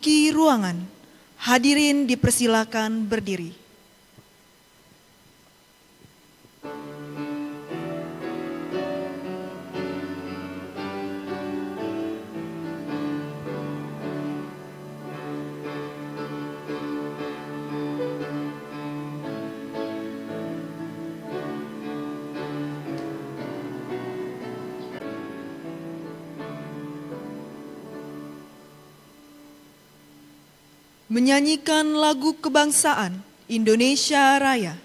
Ruangan, hadirin dipersilakan berdiri. Menyanyikan lagu kebangsaan Indonesia Raya.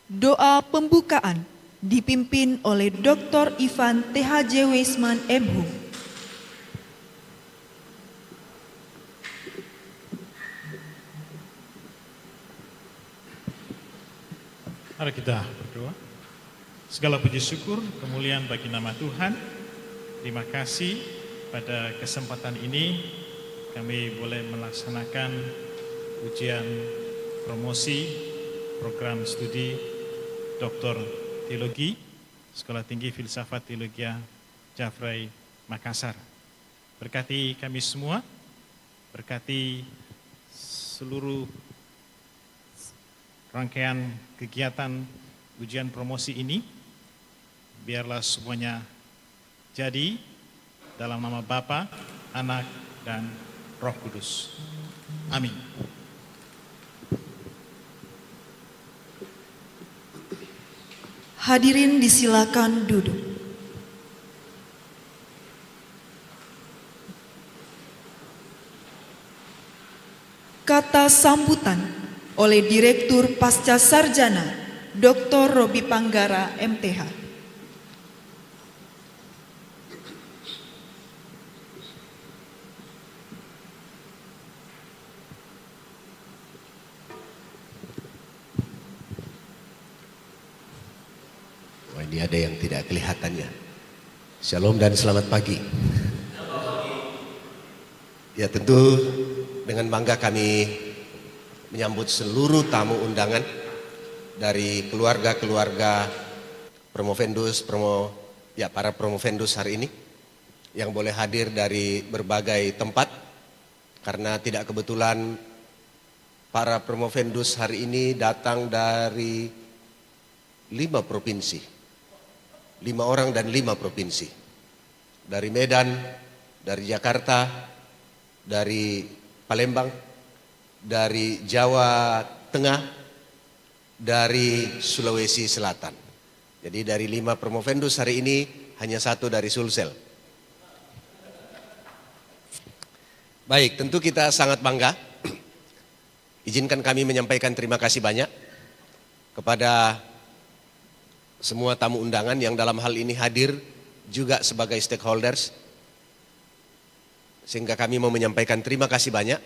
Doa pembukaan dipimpin oleh Dr. Ivan THJ Weisman MHum. Mari kita berdoa. Segala puji syukur, kemuliaan bagi nama Tuhan. Terima kasih pada kesempatan ini kami boleh melaksanakan ujian promosi program studi Doktor Teologi Sekolah Tinggi Filsafat Teologia Jafrai Makassar. Berkati kami semua, berkati seluruh rangkaian kegiatan ujian promosi ini. Biarlah semuanya jadi dalam nama Bapa, Anak, dan Roh Kudus. Amin. Hadirin disilakan duduk. Kata sambutan oleh Direktur Pasca Sarjana Dr. Robi Panggara MTH. Ini ada yang tidak kelihatannya. Shalom dan selamat pagi. Ya, tentu dengan bangga kami menyambut seluruh tamu undangan dari keluarga-keluarga promovendus, para promovendus hari ini yang boleh hadir dari berbagai tempat, karena tidak kebetulan para promovendus hari ini datang dari 5 provinsi. 5 orang dan 5 provinsi. Dari Medan, dari Jakarta, dari Palembang, dari Jawa Tengah, dari Sulawesi Selatan. Jadi dari 5 promovendus hari ini hanya 1 dari Sulsel. Baik, tentu kita sangat bangga. Izinkan kami menyampaikan terima kasih banyak kepada semua tamu undangan yang dalam hal ini hadir juga sebagai stakeholders. Sehingga kami mau menyampaikan terima kasih banyak,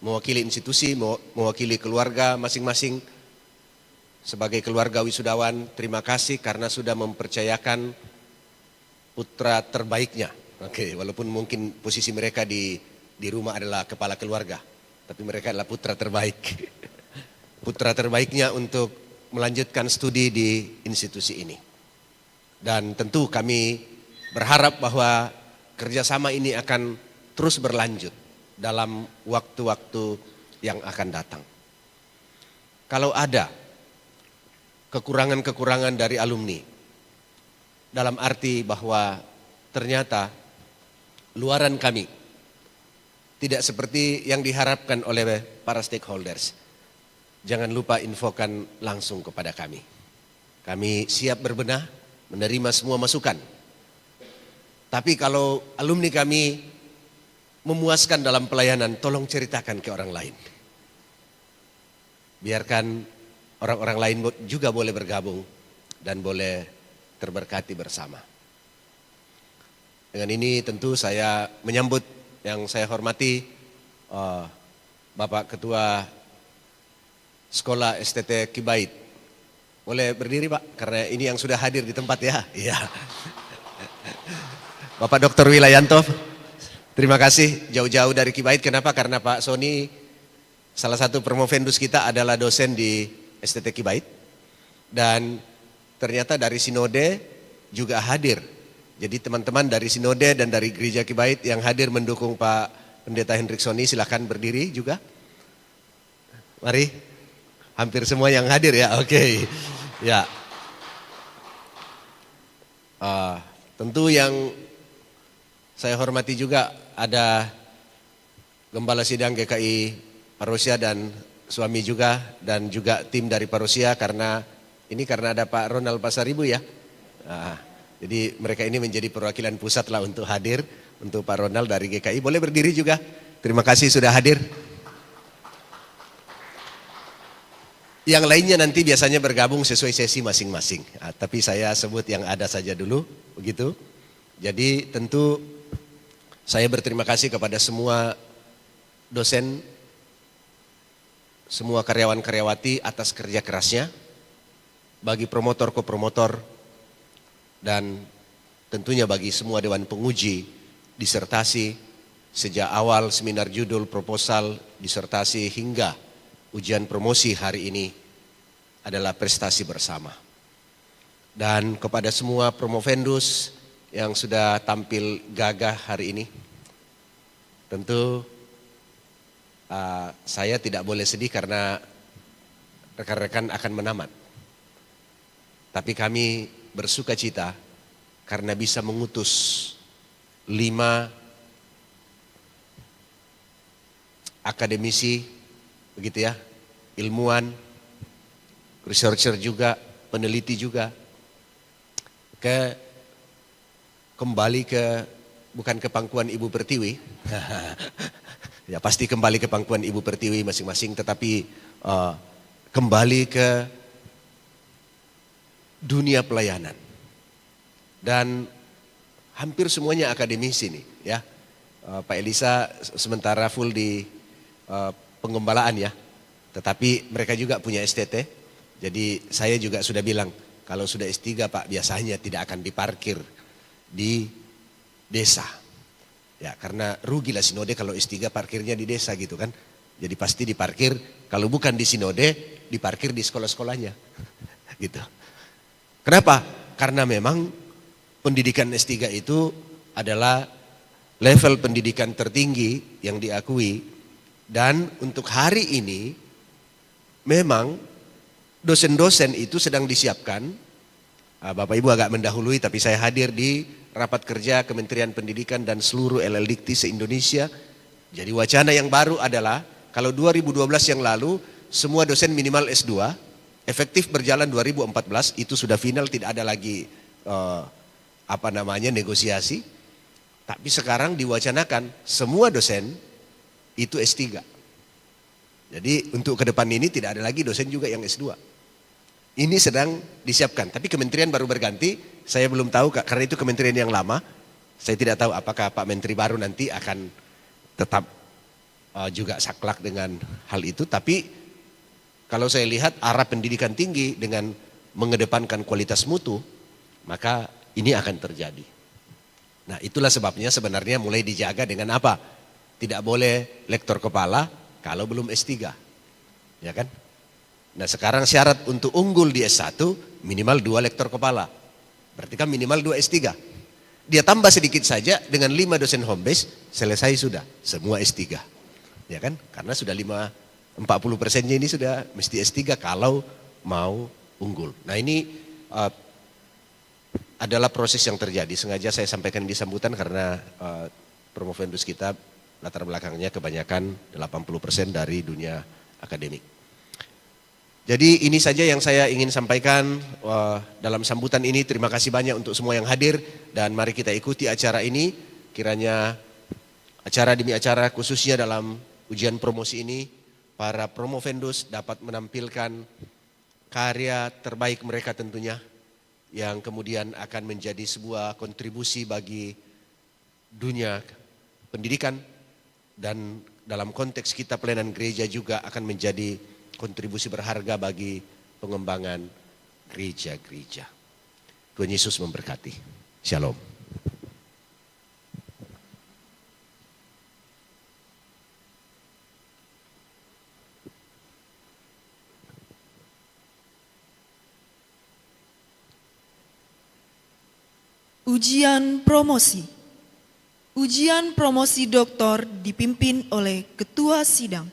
mewakili institusi, mewakili keluarga masing-masing. Sebagai keluarga wisudawan, terima kasih karena sudah mempercayakan putra terbaiknya. Oke, walaupun mungkin posisi mereka di rumah adalah kepala keluarga, tapi mereka adalah putra terbaik. Putra terbaiknya untuk melanjutkan studi di institusi ini. Dan tentu kami berharap bahwa kerjasama ini akan terus berlanjut dalam waktu-waktu yang akan datang. Kalau ada kekurangan-kekurangan dari alumni, dalam arti bahwa ternyata luaran kami tidak seperti yang diharapkan oleh para stakeholders, jangan lupa infokan langsung kepada kami. Kami siap berbenah, menerima semua masukan. Tapi kalau alumni kami memuaskan dalam pelayanan, tolong ceritakan ke orang lain. Biarkan orang-orang lain juga boleh bergabung dan boleh terberkati bersama. Dengan ini tentu saya menyambut yang saya hormati Bapak Ketua Sekolah STT Kibait. Boleh berdiri Pak, karena ini yang sudah hadir di tempat ya. Iya. Bapak Dr. Wilayanto, terima kasih jauh-jauh dari Kibait. Kenapa? Karena Pak Sony salah satu promovendus kita adalah dosen di STT Kibait. Dan ternyata dari Sinode juga hadir. Jadi teman-teman dari Sinode dan dari Gereja Kibait yang hadir mendukung Pak Pendeta Hendrik Sony, silahkan berdiri juga. Mari, hampir semua yang hadir ya, oke. Ya, tentu yang saya hormati juga ada Gembala Sidang GKI Parosia dan suami juga, dan juga tim dari Parosia, karena ada Pak Ronald Pasaribu ya. Jadi mereka ini menjadi perwakilan pusat lah untuk hadir, untuk Pak Ronald dari GKI. Boleh berdiri juga, terima kasih sudah hadir. Yang lainnya nanti biasanya bergabung sesuai sesi masing-masing. Tapi saya sebut yang ada saja dulu, begitu. Jadi tentu saya berterima kasih kepada semua dosen, semua karyawan-karyawati atas kerja kerasnya, bagi promotor, kopromotor, dan tentunya bagi semua dewan penguji, disertasi, sejak awal seminar judul, proposal, disertasi hingga ujian promosi hari ini adalah prestasi bersama. Dan kepada semua promovendus yang sudah tampil gagah hari ini, tentu saya tidak boleh sedih karena rekan-rekan akan menamat. Tapi kami bersuka cita karena bisa mengutus 5 akademisi, begitu ya, ilmuwan, researcher juga, peneliti juga, kembali ke, bukan ke pangkuan Ibu Pertiwi, ya pasti kembali ke pangkuan Ibu Pertiwi masing-masing, tetapi kembali ke dunia pelayanan. Dan hampir semuanya akademisi nih ya. Pak Elisa sementara full di penggembalaan ya. Tetapi mereka juga punya STT. Jadi saya juga sudah bilang, kalau sudah S3 Pak biasanya tidak akan diparkir di desa. Ya, karena rugilah Sinode kalau S3 parkirnya di desa gitu kan. Jadi pasti diparkir, kalau bukan di Sinode, diparkir di sekolah-sekolahnya. Gitu. Kenapa? Karena memang pendidikan S3 itu adalah level pendidikan tertinggi yang diakui, dan untuk hari ini memang dosen-dosen itu sedang disiapkan. Bapak Ibu agak mendahului, tapi saya hadir di rapat kerja Kementerian Pendidikan dan seluruh LLDikti se-Indonesia. Jadi wacana yang baru adalah Kalau 2012 yang lalu semua dosen minimal S2, efektif berjalan 2014, itu sudah final, tidak ada lagi negosiasi. Tapi sekarang diwacanakan semua dosen itu S3. Jadi untuk ke depan ini tidak ada lagi dosen juga yang S2. Ini sedang disiapkan, tapi kementerian baru berganti, saya belum tahu karena itu kementerian yang lama. Saya tidak tahu apakah Pak Menteri baru nanti akan tetap juga saklek dengan hal itu. Tapi kalau saya lihat arah pendidikan tinggi dengan mengedepankan kualitas mutu, maka ini akan terjadi. Nah, itulah sebabnya sebenarnya mulai dijaga dengan apa? Tidak boleh lektor kepala kalau belum S3. Ya kan? Nah, sekarang syarat untuk unggul di S1 minimal 2 lektor kepala. Berarti kan minimal 2 S3. Dia tambah sedikit saja dengan 5 dosen home base, selesai sudah semua S3. Ya kan? Karena sudah 40%-nya ini sudah mesti S3 kalau mau unggul. Nah, ini adalah proses yang terjadi. Sengaja saya sampaikan di sambutan karena promovendus kita latar belakangnya kebanyakan 80% dari dunia akademik. Jadi ini saja yang saya ingin sampaikan dalam sambutan ini. Terima kasih banyak untuk semua yang hadir dan mari kita ikuti acara ini. Kiranya acara demi acara khususnya dalam ujian promosi ini para promovendus dapat menampilkan karya terbaik mereka tentunya yang kemudian akan menjadi sebuah kontribusi bagi dunia pendidikan dan dalam konteks kita pelayanan gereja juga akan menjadi kontribusi berharga bagi pengembangan gereja-gereja. Tuhan Yesus memberkati. Shalom. Ujian promosi. Ujian promosi doktor dipimpin oleh Ketua Sidang.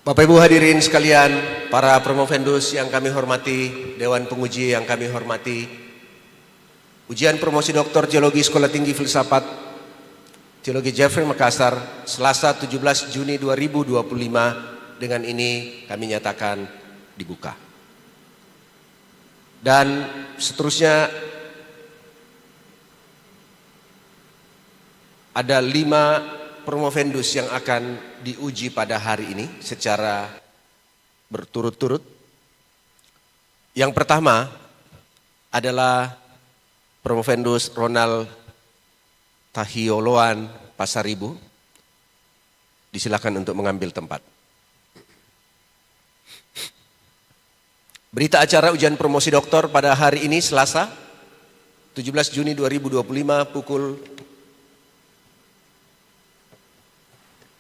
Bapak Ibu hadirin sekalian, para promovendus yang kami hormati, Dewan Penguji yang kami hormati, ujian promosi Doktor Teologi Sekolah Tinggi Filsafat Teologi Jeffrey Makassar, Selasa 17 Juni 2025, dengan ini kami nyatakan dibuka. Dan seterusnya ada 5 promovendus yang akan diuji pada hari ini secara berturut-turut. Yang pertama adalah promovendus Ronald Tahioloan Pasaribu. Disilakan untuk mengambil tempat. Berita acara ujian promosi doktor pada hari ini Selasa 17 Juni 2025 pukul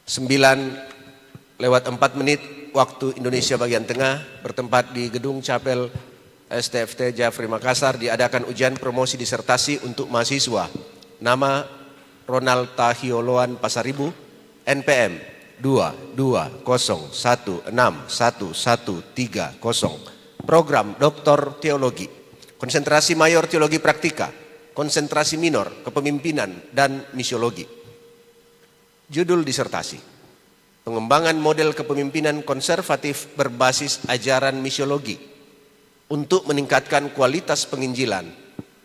9:04 waktu Indonesia bagian tengah, bertempat di Gedung Chapel STFT Jeffrey Makassar, diadakan ujian promosi disertasi untuk mahasiswa. Nama Ronald Tahioloan Pasaribu, NPM 220161130, program Doktor Teologi, konsentrasi mayor Teologi Praktika, konsentrasi minor Kepemimpinan dan Misiologi. Judul disertasi, pengembangan model kepemimpinan konservatif berbasis ajaran misiologi untuk meningkatkan kualitas penginjilan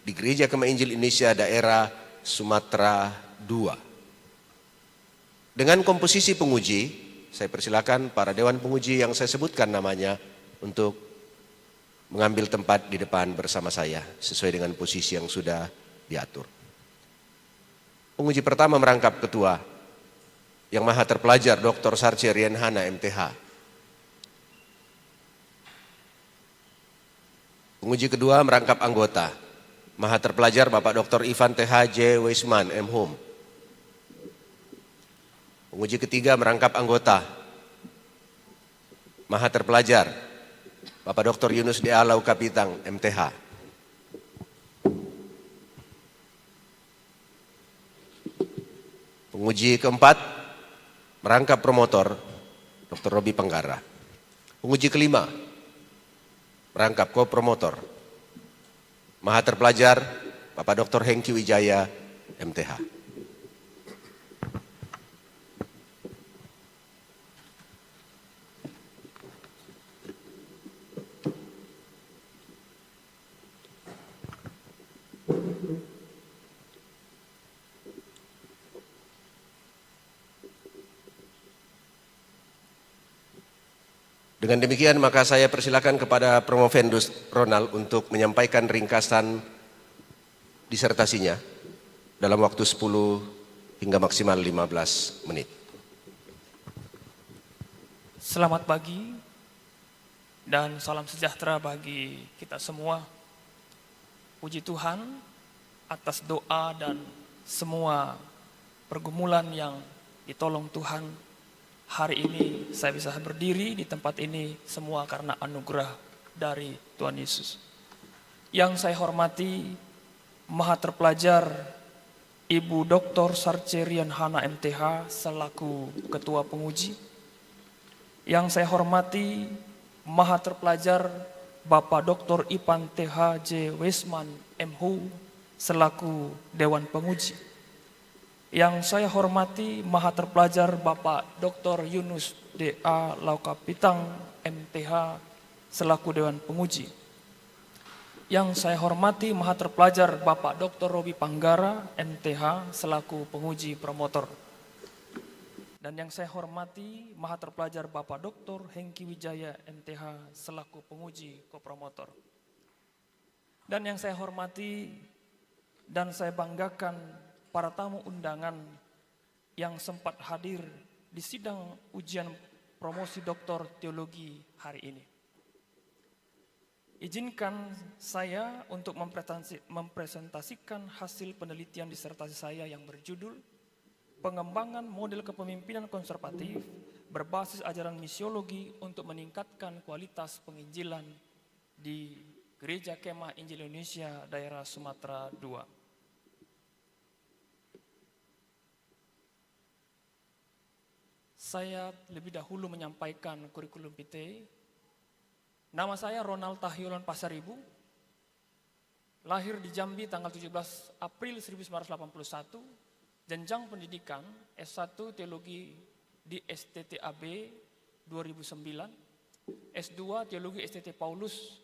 di Gereja Kema Injil Indonesia daerah Sumatera II. Dengan komposisi penguji, saya persilakan para Dewan Penguji yang saya sebutkan namanya untuk mengambil tempat di depan bersama saya sesuai dengan posisi yang sudah diatur. Penguji pertama merangkap ketua yang maha terpelajar Dr. Sarce Rienhana MTH. Penguji kedua merangkap anggota maha terpelajar Bapak Dr. Ivan TH J. Weisman M.Hum. Penguji ketiga merangkap anggota maha terpelajar Bapak Dr. Yunus D.A. Laukapitang, MTH. Penguji keempat, merangkap promotor, Dr. Robi Panggara. Penguji kelima, merangkap ko-promotor, Maha Terpelajar, Bapak Dr. Hengki Wijaya, MTH. Dengan demikian maka saya persilakan kepada Promovendus Ronald untuk menyampaikan ringkasan disertasinya dalam waktu 10 hingga maksimal 15 menit. Selamat pagi dan salam sejahtera bagi kita semua. Puji Tuhan atas doa dan semua pergumulan yang ditolong Tuhan. Hari ini saya bisa berdiri di tempat ini semua karena anugerah dari Tuhan Yesus. Yang saya hormati Maha Terpelajar Ibu Dr. Sarcerian Hana MTH selaku Ketua Penguji. Yang saya hormati Maha Terpelajar Bapak Dr. Ipan TH.J. Wesman MHU selaku Dewan Penguji. Yang saya hormati Maha Terpelajar Bapak Dr. Yunus D.A. Laukapitang MTH selaku Dewan Penguji. Yang saya hormati Maha Terpelajar Bapak Dr. Robi Panggara MTH selaku Penguji Promotor. Dan yang saya hormati Maha Terpelajar Bapak Dr. Hengki Wijaya MTH selaku Penguji Kopromotor. Dan yang saya hormati dan saya banggakan para tamu undangan yang sempat hadir di sidang ujian promosi Doktor Teologi hari ini. Izinkan saya untuk mempresentasikan hasil penelitian disertasi saya yang berjudul Pengembangan Model Kepemimpinan Konservatif berbasis ajaran misiologi untuk meningkatkan kualitas penginjilan di Gereja Kemah Injil Indonesia daerah Sumatera II. Saya lebih dahulu menyampaikan kurikulum vitae. Nama saya Ronald Tahyolan Pasaribu. Lahir di Jambi tanggal 17 April 1981. Jenjang pendidikan S1 Teologi di STTAB 2009. S2 Teologi STT Paulus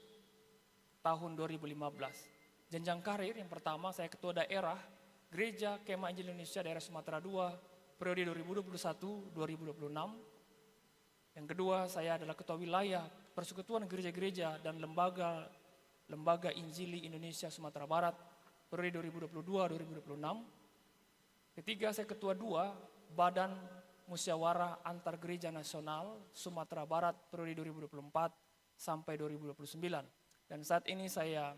tahun 2015. Jenjang karir yang pertama saya Ketua Daerah Gereja Kemah Injil Indonesia daerah Sumatera II periode 2021-2026. Yang kedua, saya adalah Ketua Wilayah Persekutuan Gereja-Gereja dan Lembaga Injili Indonesia Sumatera Barat periode 2022-2026. Ketiga, saya Ketua 2 Badan Musyawarah Antar Gereja Nasional Sumatera Barat periode 2024 sampai 2029. Dan saat ini saya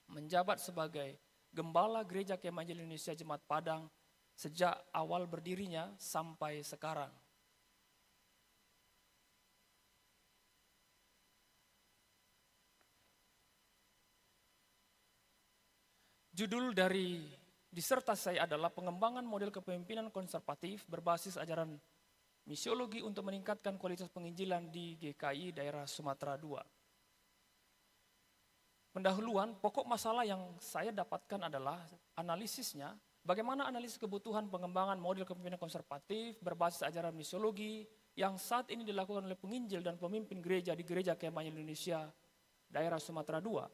menjabat sebagai Gembala Gereja Kemah Injil Indonesia Jemaat Padang sejak awal berdirinya sampai sekarang. Judul dari disertasi saya adalah Pengembangan Model Kepemimpinan Konservatif berbasis ajaran misiologi untuk meningkatkan kualitas penginjilan di GKI daerah Sumatera II. Pendahuluan, pokok masalah yang saya dapatkan adalah analisisnya. Bagaimana analisis kebutuhan pengembangan model kepemimpinan konservatif berbasis ajaran misiologi yang saat ini dilakukan oleh penginjil dan pemimpin gereja di Gereja Kemah Indonesia daerah Sumatera II.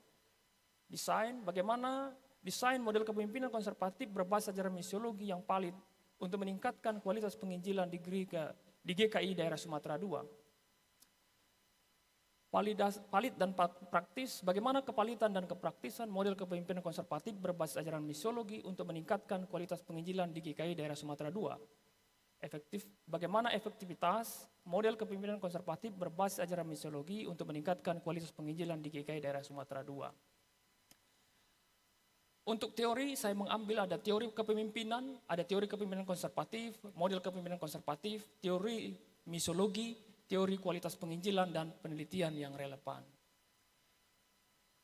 Bagaimana desain model kepemimpinan konservatif berbasis ajaran misiologi yang valid untuk meningkatkan kualitas penginjilan di GKI daerah Sumatera II. Valid dan praktis, bagaimana kevalitan dan kepraktisan model kepemimpinan konservatif berbasis ajaran misiologi untuk meningkatkan kualitas penginjilan di GKI daerah Sumatera II. Bagaimana efektivitas model kepemimpinan konservatif berbasis ajaran misiologi untuk meningkatkan kualitas penginjilan di GKI daerah Sumatera II. Untuk teori, saya mengambil ada teori kepemimpinan, ada teori kepemimpinan konservatif, model kepemimpinan konservatif, teori misiologi, teori kualitas penginjilan, dan penelitian yang relevan.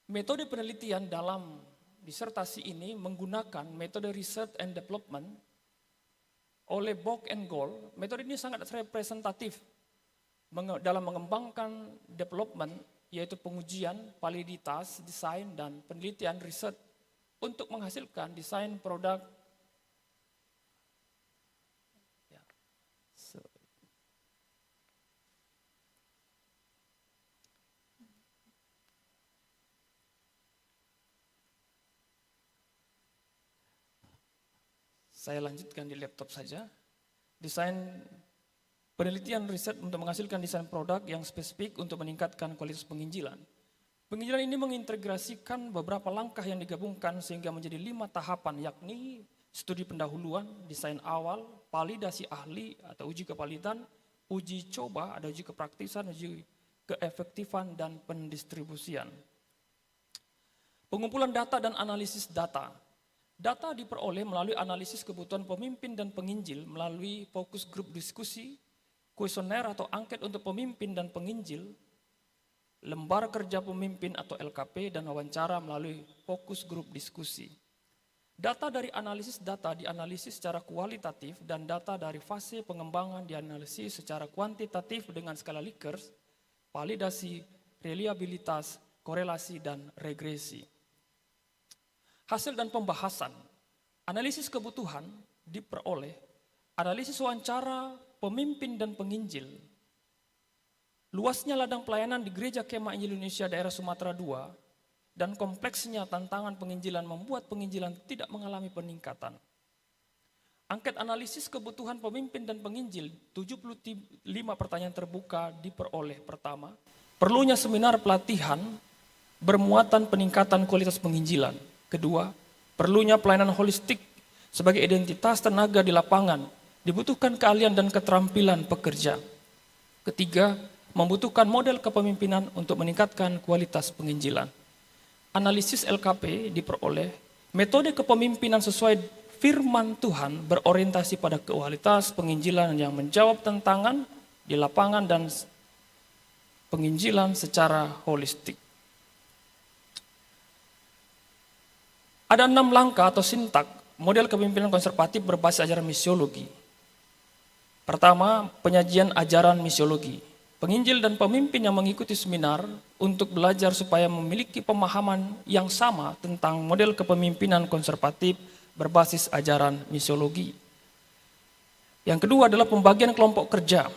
Metode penelitian dalam disertasi ini menggunakan metode research and development oleh Bock and Gold. Metode ini sangat representatif dalam mengembangkan development, yaitu pengujian, validitas, desain, dan penelitian riset untuk menghasilkan desain produk. Ya. Saya lanjutkan di laptop saja. Desain penelitian riset untuk menghasilkan desain produk yang spesifik untuk meningkatkan kualitas penginjilan. Penginjilan ini mengintegrasikan beberapa langkah yang digabungkan sehingga menjadi 5 tahapan, yakni studi pendahuluan, desain awal, validasi ahli atau uji kevalidan, uji coba, ada uji kepraktisan, uji keefektifan, dan pendistribusian. Pengumpulan data dan analisis data. Data diperoleh melalui analisis kebutuhan pemimpin dan penginjil melalui fokus grup diskusi, kuesioner atau angket untuk pemimpin dan penginjil, lembar kerja pemimpin atau LKP, dan wawancara melalui fokus grup diskusi. Data dari analisis data dianalisis secara kualitatif dan data dari fase pengembangan dianalisis secara kuantitatif dengan skala Likert, validasi, reliabilitas, korelasi, dan regresi. Hasil dan pembahasan, analisis kebutuhan diperoleh, analisis wawancara pemimpin dan penginjil, luasnya ladang pelayanan di Gereja Kemah Injil Indonesia daerah Sumatera II, dan kompleksnya tantangan penginjilan membuat penginjilan tidak mengalami peningkatan. Angket analisis kebutuhan pemimpin dan penginjil, 75 pertanyaan terbuka diperoleh. Pertama, perlunya seminar pelatihan bermuatan peningkatan kualitas penginjilan. Kedua, perlunya pelayanan holistik sebagai identitas tenaga di lapangan, dibutuhkan keahlian dan keterampilan pekerja. Ketiga, membutuhkan model kepemimpinan untuk meningkatkan kualitas penginjilan. Analisis LKP diperoleh, metode kepemimpinan sesuai firman Tuhan berorientasi pada kualitas penginjilan yang menjawab tantangan di lapangan dan penginjilan secara holistik. Ada 6 langkah atau sintak model kepemimpinan konservatif berbasis ajaran misiologi. Pertama, penyajian ajaran misiologi. Penginjil dan pemimpin yang mengikuti seminar untuk belajar supaya memiliki pemahaman yang sama tentang model kepemimpinan konservatif berbasis ajaran misiologi. Yang kedua adalah pembagian kelompok kerja.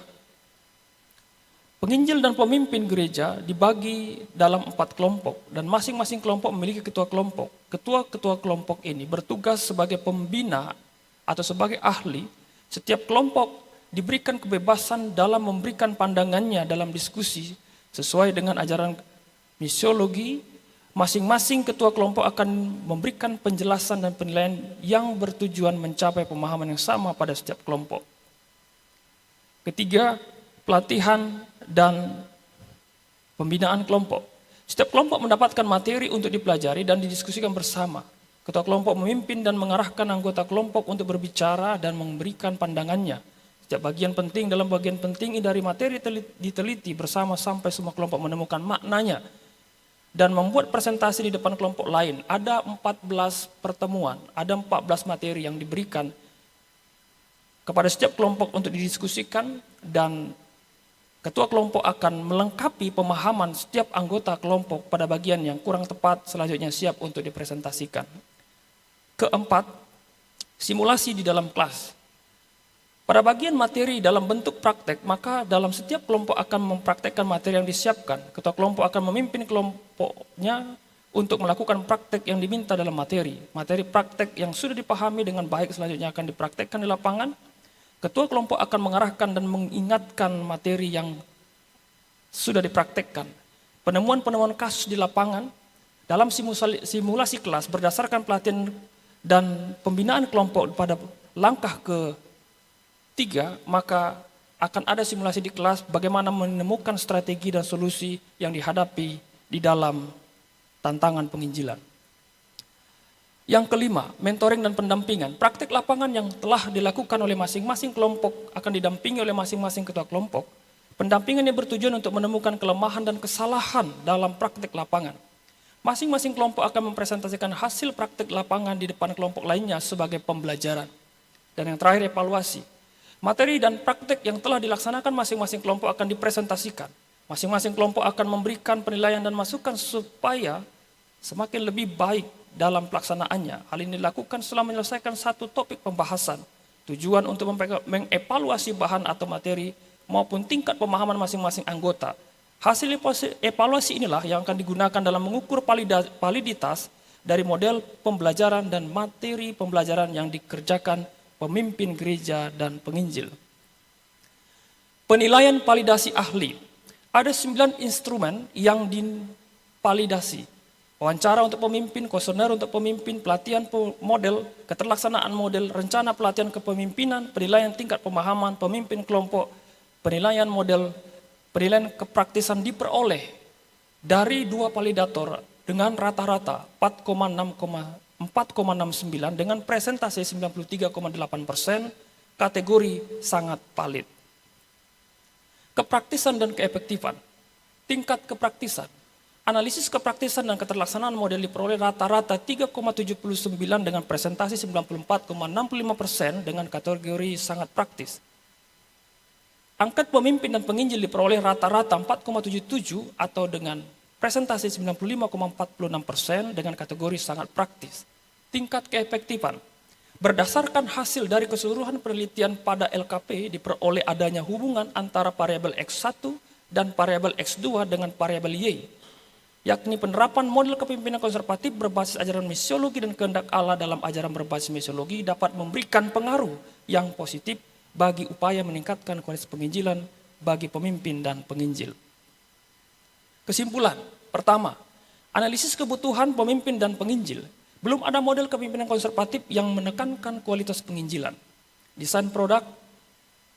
Penginjil dan pemimpin gereja dibagi dalam 4 kelompok dan masing-masing kelompok memiliki ketua kelompok. Ketua-ketua kelompok ini bertugas sebagai pembina atau sebagai ahli. Setiap kelompok diberikan kebebasan dalam memberikan pandangannya dalam diskusi sesuai dengan ajaran misiologi. Masing-masing ketua kelompok akan memberikan penjelasan dan penilaian yang bertujuan mencapai pemahaman yang sama pada setiap kelompok. Ketiga, pelatihan dan pembinaan kelompok. Setiap kelompok mendapatkan materi untuk dipelajari dan didiskusikan bersama. Ketua kelompok memimpin dan mengarahkan anggota kelompok untuk berbicara dan memberikan pandangannya. Setiap bagian penting dalam bagian penting dari materi diteliti bersama sampai semua kelompok menemukan maknanya dan membuat presentasi di depan kelompok lain. Ada 14 pertemuan, ada 14 materi yang diberikan kepada setiap kelompok untuk didiskusikan, dan ketua kelompok akan melengkapi pemahaman setiap anggota kelompok pada bagian yang kurang tepat, selanjutnya siap untuk dipresentasikan. Keempat, simulasi di dalam kelas. Pada bagian materi dalam bentuk praktek, maka dalam setiap kelompok akan mempraktekkan materi yang disiapkan. Ketua kelompok akan memimpin kelompoknya untuk melakukan praktek yang diminta dalam materi. Materi praktek yang sudah dipahami dengan baik selanjutnya akan dipraktekkan di lapangan. Ketua kelompok akan mengarahkan dan mengingatkan materi yang sudah dipraktekkan. Penemuan-penemuan kasus di lapangan dalam simulasi kelas berdasarkan pelatihan dan pembinaan kelompok pada langkah ke-3, maka akan ada simulasi di kelas bagaimana menemukan strategi dan solusi yang dihadapi di dalam tantangan penginjilan. Yang kelima, mentoring dan pendampingan. Praktik lapangan yang telah dilakukan oleh masing-masing kelompok akan didampingi oleh masing-masing ketua kelompok. Pendampingan yang bertujuan untuk menemukan kelemahan dan kesalahan dalam praktik lapangan. Masing-masing kelompok akan mempresentasikan hasil praktik lapangan di depan kelompok lainnya sebagai pembelajaran. Dan yang terakhir, evaluasi. Materi dan praktik yang telah dilaksanakan masing-masing kelompok akan dipresentasikan. Masing-masing kelompok akan memberikan penilaian dan masukan supaya semakin lebih baik dalam pelaksanaannya. Hal ini dilakukan setelah menyelesaikan satu topik pembahasan. Tujuan untuk mengevaluasi bahan atau materi maupun tingkat pemahaman masing-masing anggota. Hasil evaluasi inilah yang akan digunakan dalam mengukur validitas dari model pembelajaran dan materi pembelajaran yang dikerjakan pemimpin gereja dan penginjil. Penilaian validasi ahli. Ada 9 instrumen yang divalidasi. Wawancara untuk pemimpin, kuesioner untuk pemimpin, pelatihan model, keterlaksanaan model, rencana pelatihan kepemimpinan, penilaian tingkat pemahaman pemimpin kelompok, penilaian model, penilaian kepraktisan diperoleh dari 2 validator dengan rata-rata 4,69 dengan presentasi 93,8%, kategori sangat valid. Kepraktisan dan keefektifan. Tingkat kepraktisan. Analisis kepraktisan dan keterlaksanaan model diperoleh rata-rata 3,79 dengan presentasi 94,65% dengan kategori sangat praktis. Angkat pemimpin dan penginjil diperoleh rata-rata 4,77 atau dengan presentasi 95,46% dengan kategori sangat praktis. Tingkat keefektifan. Berdasarkan hasil dari keseluruhan penelitian pada LKP diperoleh adanya hubungan antara variabel X1 dan variabel X2 dengan variabel Y, yakni penerapan model kepemimpinan konservatif berbasis ajaran misiologi dan kehendak Allah dalam ajaran berbasis misiologi dapat memberikan pengaruh yang positif bagi upaya meningkatkan kualitas penginjilan bagi pemimpin dan penginjil. Kesimpulan, pertama, analisis kebutuhan pemimpin dan penginjil. Belum ada model kepemimpinan konservatif yang menekankan kualitas penginjilan. Desain produk,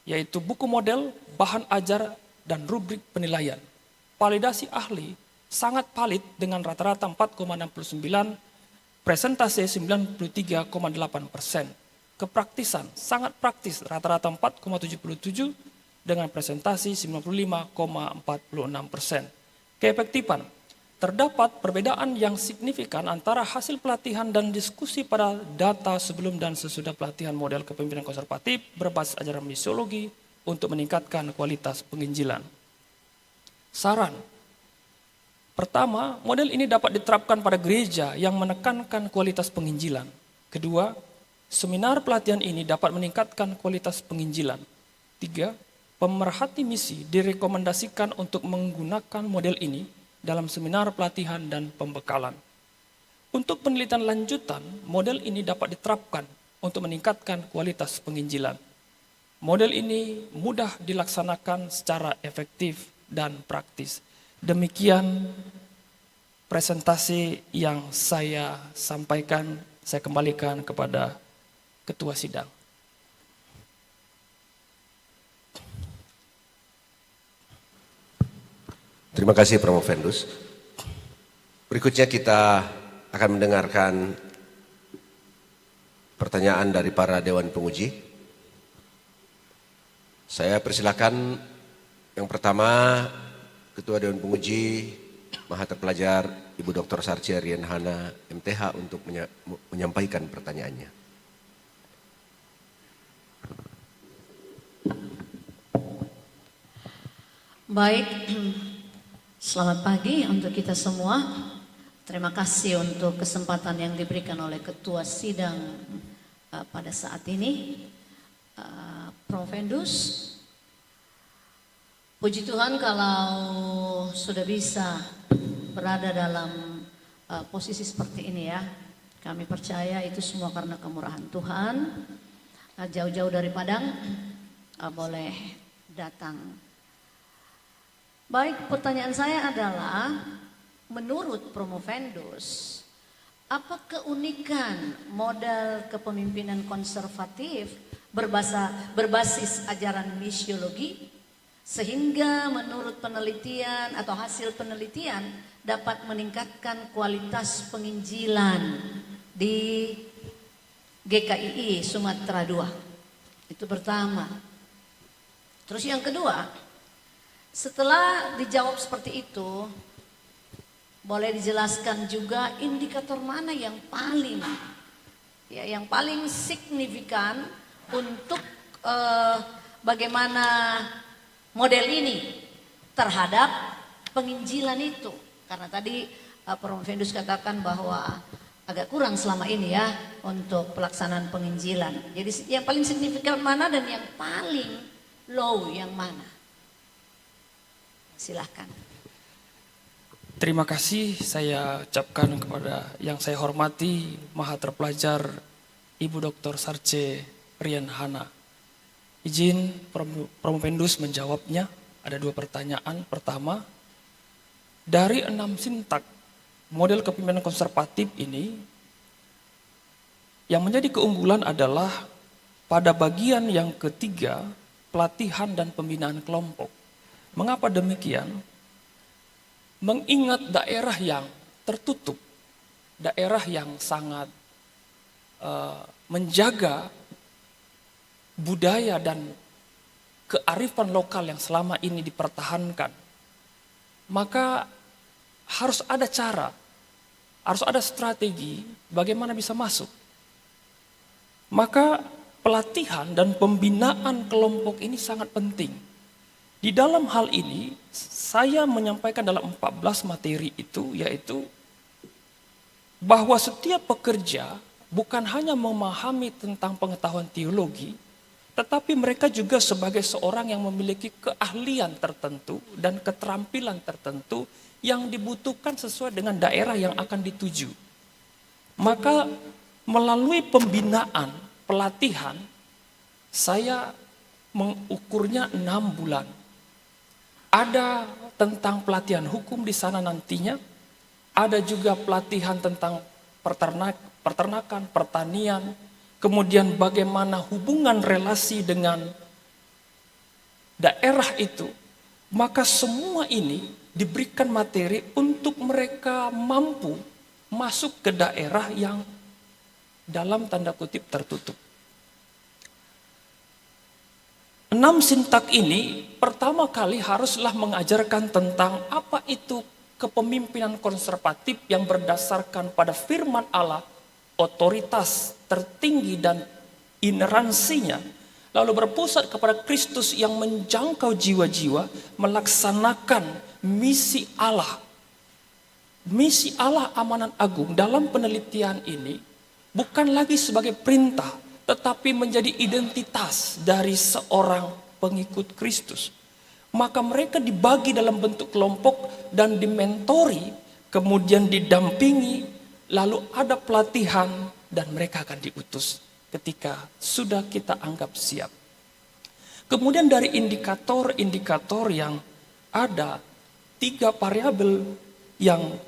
yaitu buku model, bahan ajar, dan rubrik penilaian. Validasi ahli sangat valid dengan rata-rata 4,69, presentasi 93,8%. Kepraktisan sangat praktis, rata-rata 4,77 dengan presentasi 95,46%. Keefektifan, terdapat perbedaan yang signifikan antara hasil pelatihan dan diskusi pada data sebelum dan sesudah pelatihan model kepemimpinan konservatif berbasis ajaran misiologi untuk meningkatkan kualitas penginjilan. Saran, pertama, model ini dapat diterapkan pada gereja yang menekankan kualitas penginjilan. Kedua, seminar pelatihan ini dapat meningkatkan kualitas penginjilan. 3. Pemerhati misi direkomendasikan untuk menggunakan model ini dalam seminar pelatihan dan pembekalan. Untuk penelitian lanjutan, model ini dapat diterapkan untuk meningkatkan kualitas penginjilan. Model ini mudah dilaksanakan secara efektif dan praktis. Demikian presentasi yang saya sampaikan, saya kembalikan kepada Ketua Sidang. Terima kasih Promovendus. Berikutnya kita akan mendengarkan pertanyaan dari para Dewan Penguji. Saya persilakan yang pertama Ketua Dewan Penguji Maha Terpelajar Ibu Dr. Sarcia Rienhana MTH untuk menyampaikan pertanyaannya. Baik, selamat pagi untuk kita semua. Terima kasih untuk kesempatan yang diberikan oleh Ketua Sidang pada saat ini. Promovendus, puji Tuhan kalau sudah bisa berada dalam posisi seperti ini ya. Kami percaya itu semua karena kemurahan Tuhan. Jauh-jauh dari Padang boleh datang. Baik, pertanyaan saya adalah, menurut Promovendus, apa keunikan model kepemimpinan konservatif berbasis ajaran misiologi sehingga menurut penelitian atau hasil penelitian dapat meningkatkan kualitas penginjilan di GKII Sumatera II? Itu pertama. Terus yang kedua, setelah dijawab seperti itu, boleh dijelaskan juga indikator mana yang paling signifikan untuk bagaimana model ini terhadap penginjilan itu? Karena tadi Prof. Fendus katakan bahwa agak kurang selama ini ya untuk pelaksanaan penginjilan. Jadi yang paling signifikan mana dan yang paling low yang mana? Silahkan. Terima kasih saya ucapkan kepada yang saya hormati Maha Terpelajar Ibu Dr. Sarce Rian Hana. Izin Prof. Fendus menjawabnya. Ada 2 pertanyaan. Pertama, dari 6 sintak model kepemimpinan konservatif ini, yang menjadi keunggulan adalah pada bagian yang ketiga, pelatihan dan pembinaan kelompok. Mengapa demikian? Mengingat daerah yang tertutup, daerah yang sangat menjaga budaya dan kearifan lokal yang selama ini dipertahankan, maka harus ada cara, harus ada strategi bagaimana bisa masuk. Maka pelatihan dan pembinaan kelompok ini sangat penting. Di dalam hal ini, saya menyampaikan dalam 14 materi itu, yaitu bahwa setiap pekerja bukan hanya memahami tentang pengetahuan teologi, tetapi mereka juga sebagai seorang yang memiliki keahlian tertentu dan keterampilan tertentu yang dibutuhkan sesuai dengan daerah yang akan dituju. Maka melalui pembinaan, pelatihan, saya mengukurnya 6 bulan. Ada tentang pelatihan hukum di sana nantinya, ada juga pelatihan tentang peternakan, pertanian, kemudian bagaimana hubungan relasi dengan daerah itu. Maka semua ini diberikan materi untuk mereka mampu masuk ke daerah yang dalam tanda kutip tertutup. 6 sintak ini pertama kali haruslah mengajarkan tentang apa itu kepemimpinan konservatif yang berdasarkan pada firman Allah, otoritas tertinggi dan ineransinya, lalu berpusat kepada Kristus yang menjangkau jiwa-jiwa, melaksanakan misi Allah. Misi Allah amanat agung dalam penelitian ini bukan lagi sebagai perintah, tetapi menjadi identitas dari seorang pengikut Kristus. Maka mereka dibagi dalam bentuk kelompok dan dimentori, kemudian didampingi, lalu ada pelatihan dan mereka akan diutus ketika sudah kita anggap siap. Kemudian dari indikator-indikator yang ada, 3 variabel yang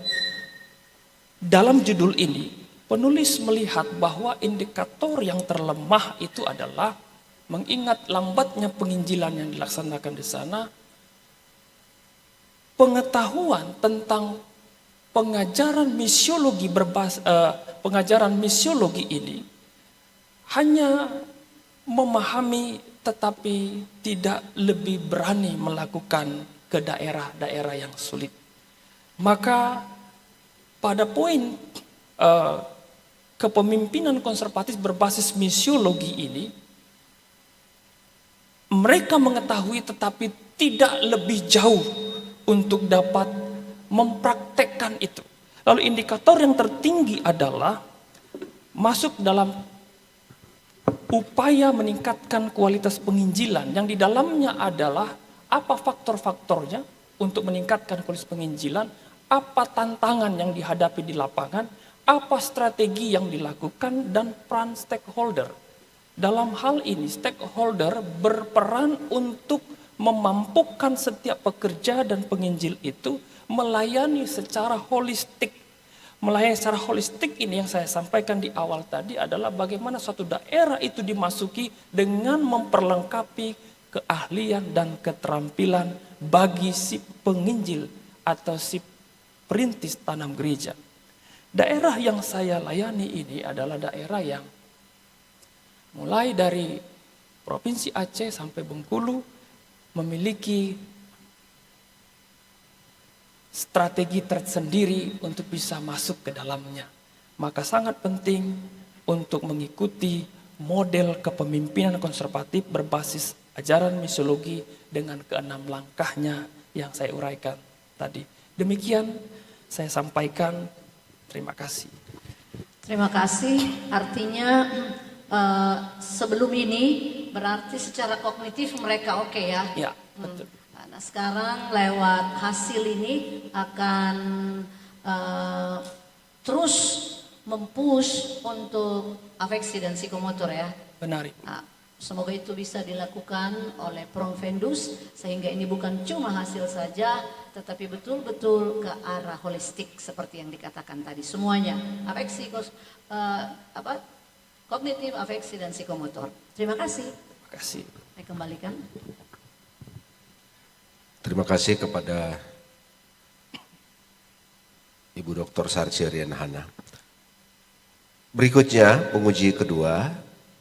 dalam judul ini, penulis melihat bahwa indikator yang terlemah itu adalah mengingat lambatnya penginjilan yang dilaksanakan di sana, pengetahuan tentang pengajaran misiologi ini hanya memahami tetapi tidak lebih berani melakukan ke daerah-daerah yang sulit. Maka pada poin kepemimpinan konservatif berbasis misiologi ini, mereka mengetahui tetapi tidak lebih jauh untuk dapat mempraktekkan itu. Lalu indikator yang tertinggi adalah masuk dalam upaya meningkatkan kualitas penginjilan, yang di dalamnya adalah apa faktor-faktornya untuk meningkatkan kualitas penginjilan, apa tantangan yang dihadapi di lapangan, apa strategi yang dilakukan, dan peran stakeholder. Dalam hal ini stakeholder berperan untuk memampukan setiap pekerja dan penginjil itu melayani secara holistik. Melayani secara holistik ini yang saya sampaikan di awal tadi adalah bagaimana suatu daerah itu dimasuki dengan memperlengkapi keahlian dan keterampilan bagi si penginjil atau si perintis tanam gereja. Daerah yang saya layani ini adalah daerah yang mulai dari Provinsi Aceh sampai Bengkulu memiliki strategi tersendiri untuk bisa masuk ke dalamnya. Maka sangat penting untuk mengikuti model kepemimpinan konservatif berbasis ajaran misiologi dengan keenam langkahnya yang saya uraikan tadi. Demikian saya sampaikan. Terima kasih. Terima kasih. Artinya sebelum ini berarti secara kognitif mereka oke ya? Ya, betul. Nah sekarang lewat hasil ini akan terus mempush untuk afeksi dan psikomotor ya. Benar. Nah, semoga itu bisa dilakukan oleh Provendus sehingga ini bukan cuma hasil saja, tetapi betul-betul ke arah holistik seperti yang dikatakan tadi semuanya. Afeksi, kognitif, afeksi dan psikomotor. Terima kasih. Terima kasih. Saya kembalikan. Terima kasih kepada Ibu Dr. Sarce Rianhana. Berikutnya penguji kedua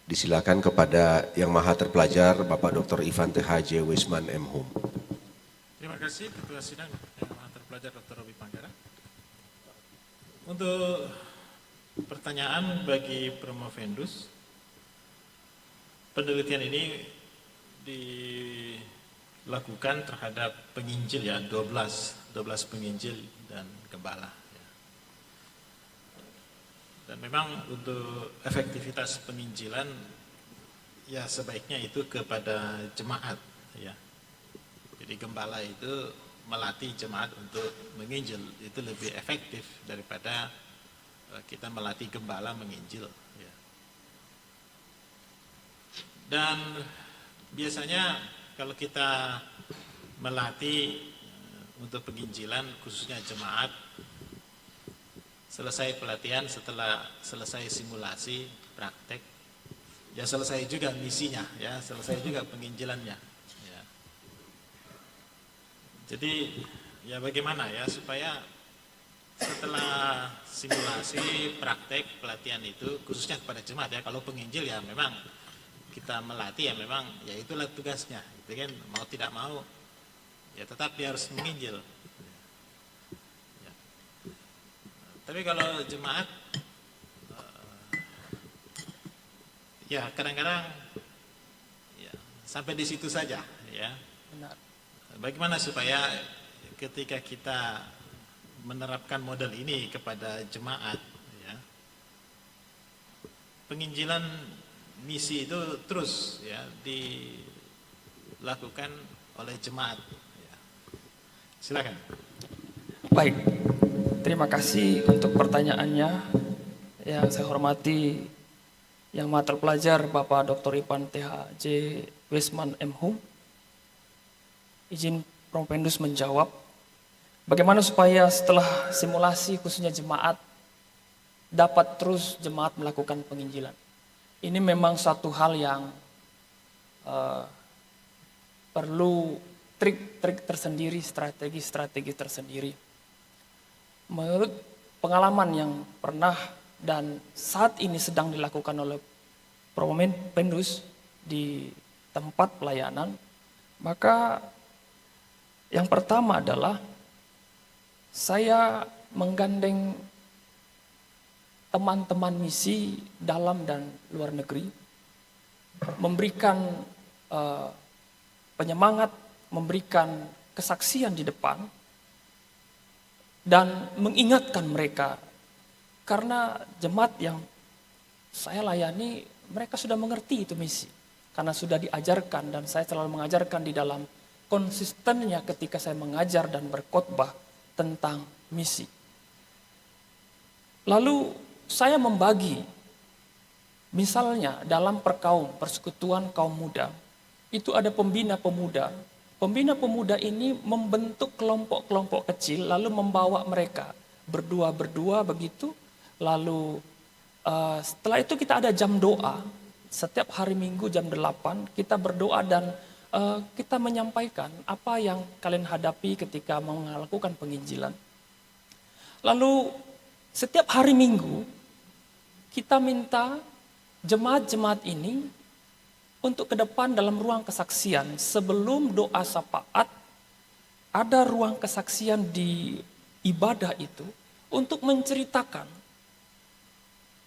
disilakan kepada Yang Maha Terpelajar Bapak Dr. Ivan THJ Wisman M. Hum. Terima kasih Ketua Sidang Yang Maha Terpelajar Dr. Robi Panggara. Untuk pertanyaan bagi Promovendus, penelitian ini dilakukan terhadap penginjil ya, 12 penginjil dan gembala. Dan memang untuk efektivitas penginjilan ya sebaiknya itu kepada jemaat ya. Jadi gembala itu melatih jemaat untuk menginjil, itu lebih efektif daripada kita melatih gembala menginjil ya. Dan biasanya kalau kita melatih untuk penginjilan khususnya jemaat, selesai pelatihan, setelah selesai simulasi, praktek, ya selesai juga misinya, ya selesai juga penginjilannya. Ya. Jadi ya bagaimana ya supaya setelah simulasi, praktek, pelatihan itu khususnya kepada jemaat ya, kalau penginjil ya memang kita melatih ya memang ya itulah tugasnya, itu kan mau tidak mau ya tetap dia harus menginjil. Tapi kalau jemaat, ya kadang-kadang ya, sampai di situ saja, ya. Benar. Bagaimana supaya ketika kita menerapkan model ini kepada jemaat, ya, penginjilan misi itu terus ya dilakukan oleh jemaat. Ya. Silakan. Baik. Terima kasih untuk pertanyaannya. Yang saya hormati Yang Maha Terpelajar Bapak Dr. Ivan THJ Wisman M. Hum. Izin Promovendus menjawab. Bagaimana supaya setelah simulasi khususnya jemaat dapat terus jemaat melakukan penginjilan. Ini memang satu hal yang perlu trik-trik tersendiri, strategi-strategi tersendiri. Menurut pengalaman yang pernah dan saat ini sedang dilakukan oleh Promovendus di tempat pelayanan, maka yang pertama adalah saya menggandeng teman-teman misi dalam dan luar negeri, memberikan penyemangat, memberikan kesaksian di depan, dan mengingatkan mereka, karena jemaat yang saya layani mereka sudah mengerti itu misi, karena sudah diajarkan dan saya selalu mengajarkan di dalam konsistennya ketika saya mengajar dan berkhotbah tentang misi. Lalu saya membagi, misalnya dalam persekutuan kaum muda, itu ada pembina pemuda. Pembina pemuda ini membentuk kelompok-kelompok kecil, lalu membawa mereka berdua-berdua begitu. Lalu setelah itu kita ada jam doa, setiap hari Minggu jam 8 kita berdoa dan kita menyampaikan apa yang kalian hadapi ketika mau melakukan penginjilan. Lalu setiap hari Minggu kita minta jemaat-jemaat ini untuk ke depan dalam ruang kesaksian sebelum doa syafaat ada ruang kesaksian di ibadah itu untuk menceritakan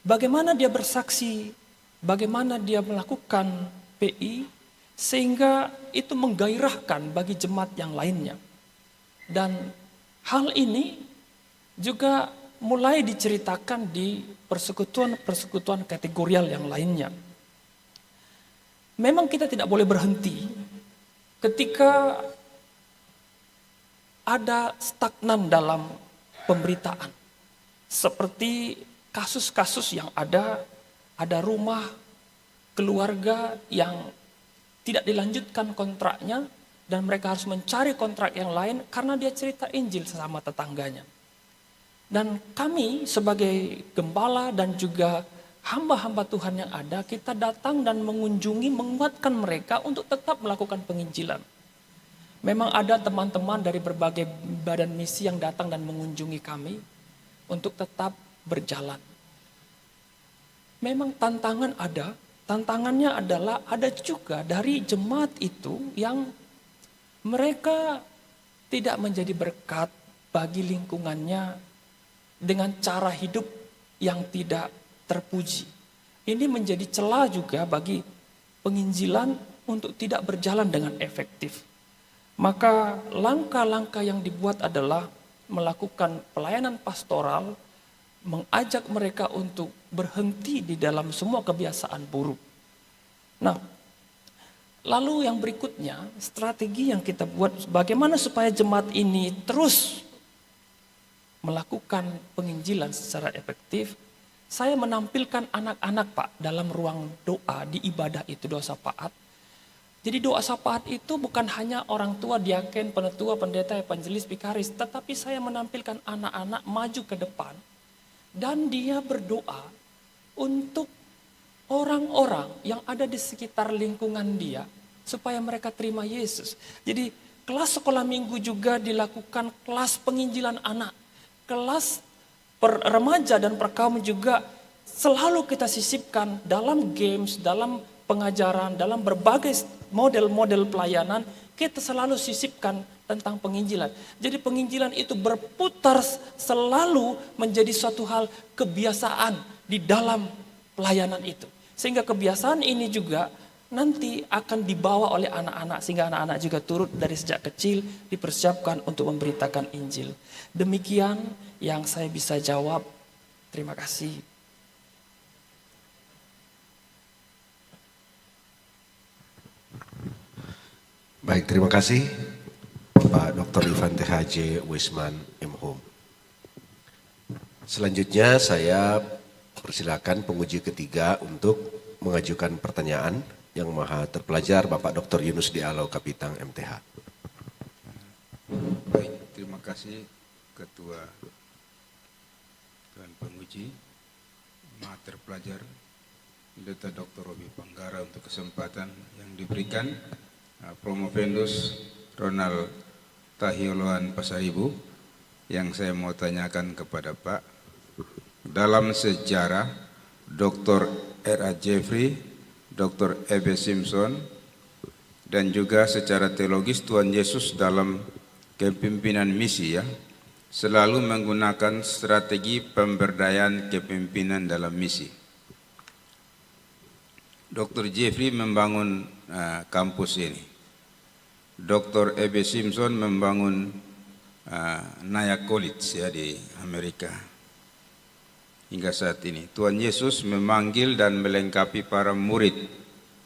bagaimana dia bersaksi, bagaimana dia melakukan PI, sehingga itu menggairahkan bagi jemaat yang lainnya. Dan hal ini juga mulai diceritakan di persekutuan-persekutuan kategorial yang lainnya. Memang kita tidak boleh berhenti ketika ada stagnan dalam pemberitaan. Seperti kasus-kasus yang ada rumah, keluarga yang tidak dilanjutkan kontraknya dan mereka harus mencari kontrak yang lain karena dia cerita Injil sesama tetangganya. Dan kami sebagai gembala dan juga hamba-hamba Tuhan yang ada, kita datang dan mengunjungi, menguatkan mereka untuk tetap melakukan penginjilan. Memang ada teman-teman dari berbagai badan misi yang datang dan mengunjungi kami untuk tetap berjalan. Memang tantangan ada, tantangannya adalah ada juga dari jemaat itu yang mereka tidak menjadi berkat bagi lingkungannya dengan cara hidup yang tidak terpuji. Ini menjadi celah juga bagi penginjilan untuk tidak berjalan dengan efektif. Maka langkah-langkah yang dibuat adalah melakukan pelayanan pastoral, mengajak mereka untuk berhenti di dalam semua kebiasaan buruk. Nah, lalu yang berikutnya, strategi yang kita buat bagaimana supaya jemaat ini terus melakukan penginjilan secara efektif. Saya menampilkan anak-anak Pak dalam ruang doa di ibadah itu, doa syafaat. Jadi doa syafaat itu bukan hanya orang tua, diaken, penetua, pendeta, evangelis, vikaris, tetapi saya menampilkan anak-anak maju ke depan dan dia berdoa untuk orang-orang yang ada di sekitar lingkungan dia supaya mereka terima Yesus. Jadi kelas sekolah minggu juga dilakukan kelas penginjilan anak, kelas remaja dan perkaum juga selalu kita sisipkan dalam games, dalam pengajaran, dalam berbagai model-model pelayanan, kita selalu sisipkan tentang penginjilan. Jadi penginjilan itu berputar selalu menjadi suatu hal kebiasaan di dalam pelayanan itu. Sehingga kebiasaan ini juga nanti akan dibawa oleh anak-anak, sehingga anak-anak juga turut dari sejak kecil dipersiapkan untuk memberitakan Injil. Demikian yang saya bisa jawab. Terima kasih. Baik, terima kasih Pak Dr. Ivan THJ Wisman M.Hum. Selanjutnya saya persilakan penguji ketiga untuk mengajukan pertanyaan yang maha terpelajar Bapak Dr. Yunus Diallo Kapitang MTH. Baik, terima kasih Ketua Tuan Penguji, maha terpelajar Pendeta Dr. Robi Panggara untuk kesempatan yang diberikan. Promovendus Ronald Tahioloan Pasaribu, yang saya mau tanyakan kepada Pak, dalam sejarah Dr. R.A. Jeffrey, Dr. E.B. Simpson, dan juga secara teologis Tuhan Yesus dalam kepemimpinan misi selalu menggunakan strategi pemberdayaan kepemimpinan dalam misi. Dr. Jeffrey membangun kampus ini. Dr. E.B. Simpson membangun Naya College di Amerika. Hingga saat ini Tuhan Yesus memanggil dan melengkapi para murid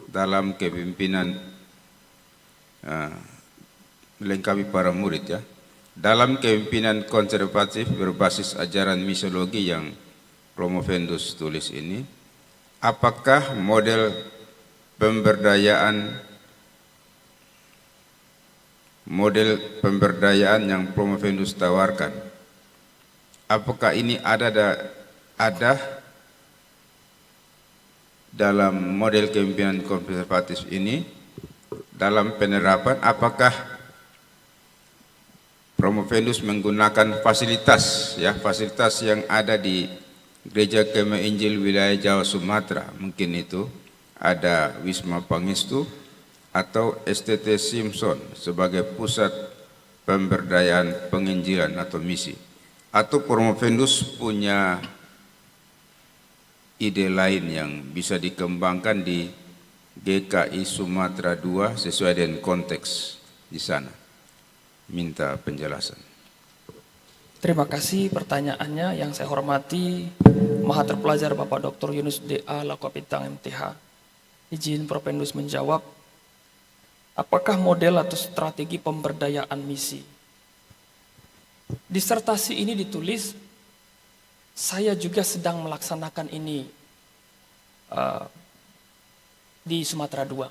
dalam kepemimpinan, melengkapi para murid dalam kepemimpinan konservatif berbasis ajaran misiologi yang Promovendus tulis ini. Apakah model pemberdayaan yang Promovendus tawarkan, apakah ini ada dalam model kepemimpinan konservatif ini dalam penerapan? Apakah Promovendus menggunakan fasilitas yang ada di Gereja Kemah Injil wilayah Jawa Sumatera? Mungkin itu ada Wisma Pangestu atau STT Simpson sebagai pusat pemberdayaan penginjilan atau misi. Atau Promovendus punya ide lain yang bisa dikembangkan di GKI Sumatera II sesuai dengan konteks di sana. Minta penjelasan. Terima kasih pertanyaannya. Yang saya hormati Mahaterpelajar Bapak Dr. Yunus D.A. Lakopitang MTH. Izin Propendus menjawab, apakah model atau strategi pemberdayaan misi? Disertasi ini ditulis, saya juga sedang melaksanakan ini di Sumatera II.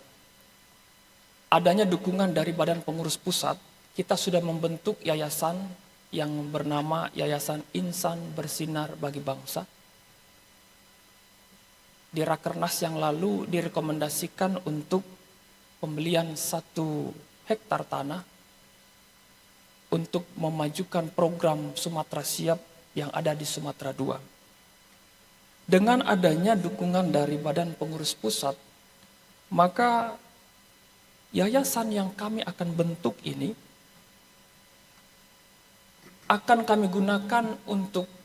Adanya dukungan dari Badan Pengurus Pusat, kita sudah membentuk yayasan yang bernama Yayasan Insan Bersinar Bagi Bangsa. Di Rakernas yang lalu direkomendasikan untuk pembelian 1 hektar tanah untuk memajukan program Sumatera Siap yang ada di Sumatera II. Dengan adanya dukungan dari Badan Pengurus Pusat, maka yayasan yang kami akan bentuk ini akan kami gunakan untuk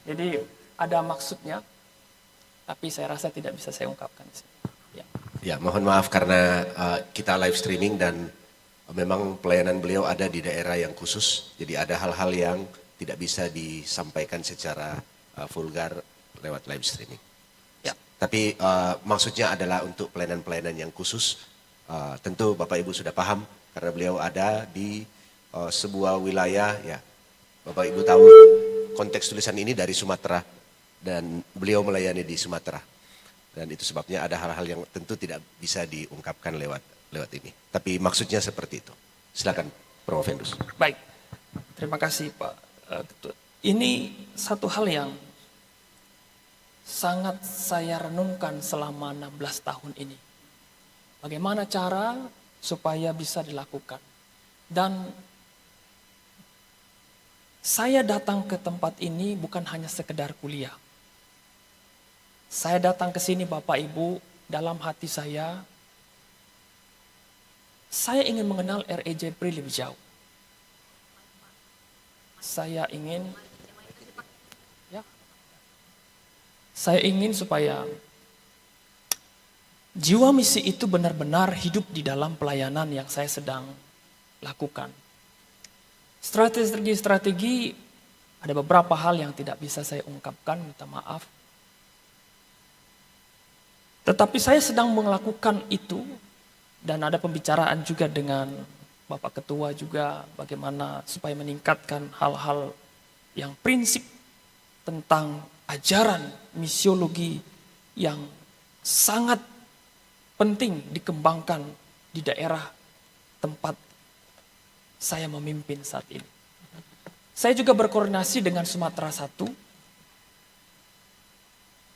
Jadi ada maksudnya, tapi saya rasa tidak bisa saya ungkapkan di sini. Ya. Ya, mohon maaf karena kita live streaming dan memang pelayanan beliau ada di daerah yang khusus, jadi ada hal-hal yang tidak bisa disampaikan secara vulgar lewat live streaming. Ya. Tapi maksudnya adalah untuk pelayanan-pelayanan yang khusus, tentu Bapak Ibu sudah paham karena beliau ada di sebuah wilayah, ya Bapak Ibu tahu konteks tulisan ini dari Sumatera dan beliau melayani di Sumatera. Dan itu sebabnya ada hal-hal yang tentu tidak bisa diungkapkan lewat ini. Tapi maksudnya seperti itu. Silakan, Promovendus. Baik, terima kasih Pak Ketua. Ini satu hal yang sangat saya renungkan selama 16 tahun ini. Bagaimana cara supaya bisa dilakukan. Dan saya datang ke tempat ini bukan hanya sekedar kuliah. Saya datang ke sini Bapak Ibu, dalam hati saya ingin mengenal R.E.J. Pri lebih jauh. Saya ingin supaya jiwa misi itu benar-benar hidup di dalam pelayanan yang saya sedang lakukan. Strategi-strategi, ada beberapa hal yang tidak bisa saya ungkapkan, minta maaf. Tetapi saya sedang melakukan itu, dan ada pembicaraan juga dengan Bapak Ketua juga, bagaimana supaya meningkatkan hal-hal yang prinsip tentang ajaran misiologi yang sangat penting dikembangkan di daerah tempat saya memimpin saat ini. Saya juga berkoordinasi dengan Sumatera I,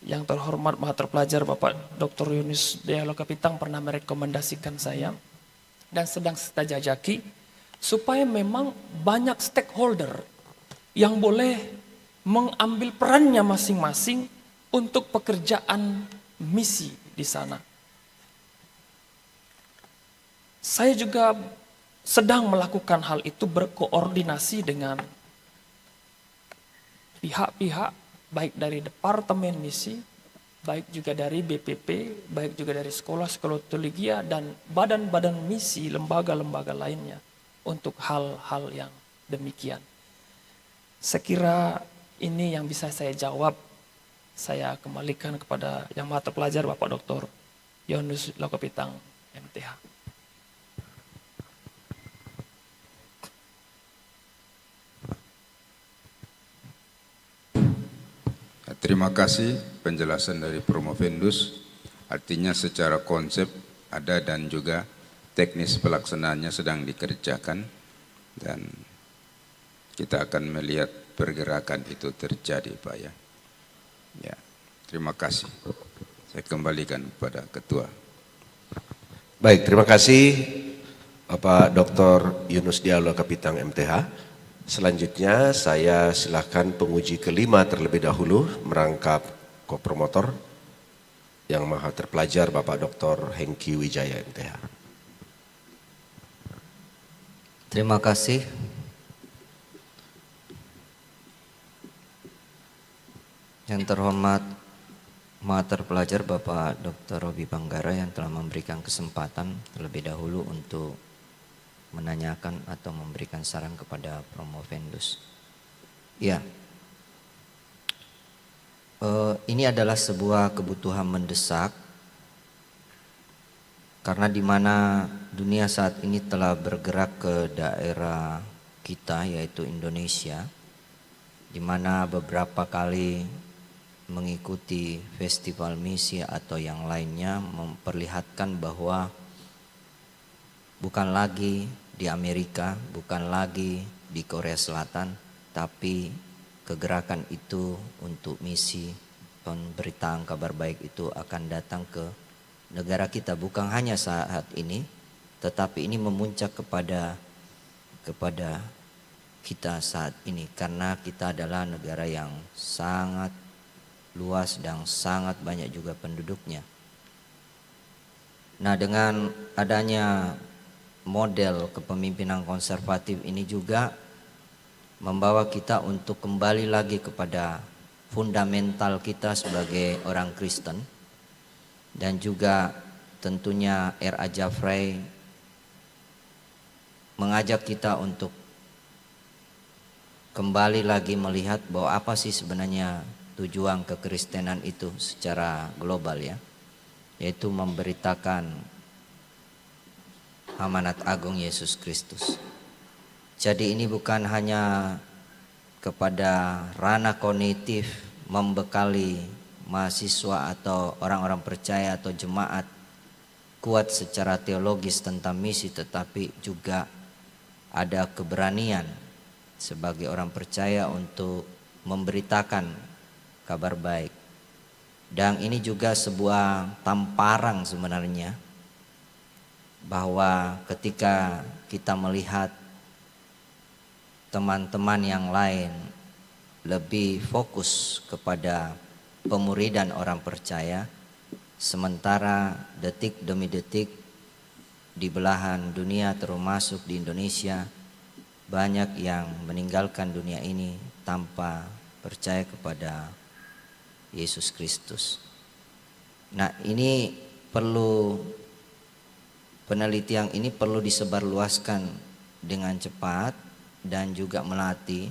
yang terhormat Mahaterpelajar Bapak Dr. Yunus D.A. Lakopitang pernah merekomendasikan saya, dan sedang kita jajaki, supaya memang banyak stakeholder yang boleh mengambil perannya masing-masing untuk pekerjaan misi di sana. Saya juga sedang melakukan hal itu, berkoordinasi dengan pihak-pihak baik dari Departemen Misi, baik juga dari BPP, baik juga dari sekolah-sekolah teologia dan badan-badan misi, lembaga-lembaga lainnya untuk hal-hal yang demikian. Sekira ini yang bisa saya jawab. Saya kembalikan kepada Yang Maha Terpelajar Bapak Dr. Yunus Lakopitang MTH. Terima kasih penjelasan dari Promovendus. Artinya secara konsep ada dan juga teknis pelaksanaannya sedang dikerjakan. Dan kita akan melihat pergerakan itu terjadi Pak ya. Ya, terima kasih. Saya kembalikan kepada Ketua. Baik, terima kasih Bapak Dr. Yunus D.A. Lakopitang MTH. Selanjutnya saya silakan penguji kelima terlebih dahulu merangkap kopromotor. Yang Maha Terpelajar Bapak Dr. Hengki Wijaya MTH. Terima kasih. Yang terhormat Maha Terpelajar Bapak Dr. Robi Banggara yang telah memberikan kesempatan terlebih dahulu untuk menanyakan atau memberikan saran kepada Promovendus. Ya, ini adalah sebuah kebutuhan mendesak karena di mana dunia saat ini telah bergerak ke daerah kita yaitu Indonesia, di mana beberapa kali mengikuti festival misi atau yang lainnya memperlihatkan bahwa bukan lagi di Amerika, bukan lagi di Korea Selatan, tapi kegerakan itu untuk misi pemberitaan kabar baik itu akan datang ke negara kita, bukan hanya saat ini, tetapi ini memuncak kepada kita saat ini karena kita adalah negara yang sangat luas dan sangat banyak juga penduduknya. Nah, dengan adanya model kepemimpinan konservatif ini juga membawa kita untuk kembali lagi kepada fundamental kita sebagai orang Kristen, dan juga tentunya R.A. Jafrey mengajak kita untuk kembali lagi melihat bahwa apa sih sebenarnya tujuan kekristenan itu secara global ya, yaitu memberitakan amanat agung Yesus Kristus. Jadi ini bukan hanya kepada ranah kognitif membekali mahasiswa atau orang-orang percaya atau jemaat kuat secara teologis tentang misi, tetapi juga ada keberanian sebagai orang percaya untuk memberitakan kabar baik. Dan ini juga sebuah tamparan sebenarnya bahwa ketika kita melihat teman-teman yang lain lebih fokus kepada pemuridan orang percaya, sementara detik demi detik di belahan dunia termasuk di Indonesia banyak yang meninggalkan dunia ini tanpa percaya kepada Yesus Kristus. Nah, ini perlu penelitian ini perlu disebarluaskan dengan cepat dan juga melatih.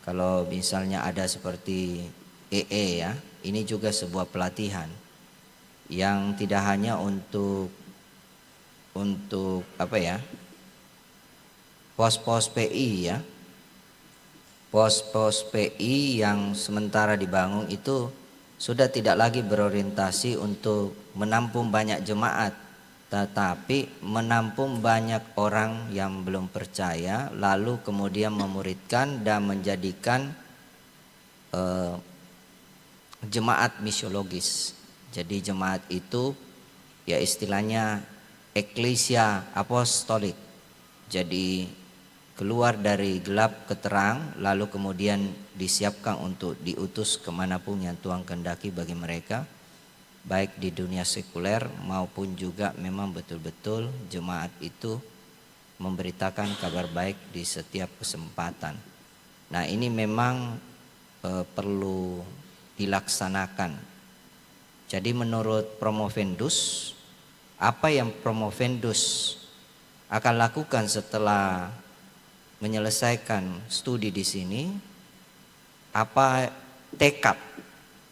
Kalau misalnya ada seperti EE ya, ini juga sebuah pelatihan yang tidak hanya untuk apa ya, pos-pos PI ya. Pos-pos PI yang sementara dibangun itu sudah tidak lagi berorientasi untuk menampung banyak jemaat, tetapi menampung banyak orang yang belum percaya, lalu kemudian memuridkan dan menjadikan jemaat misiologis. Jadi jemaat itu ya istilahnya eklesia apostolik. Jadi keluar dari gelap ke terang, lalu kemudian disiapkan untuk diutus kemanapun yang Tuhan kehendaki bagi mereka, baik di dunia sekuler maupun juga memang betul-betul jemaat itu memberitakan kabar baik di setiap kesempatan. Nah, ini memang perlu dilaksanakan. Jadi menurut Promovendus, apa yang Promovendus akan lakukan setelah menyelesaikan studi di sini, apa tekad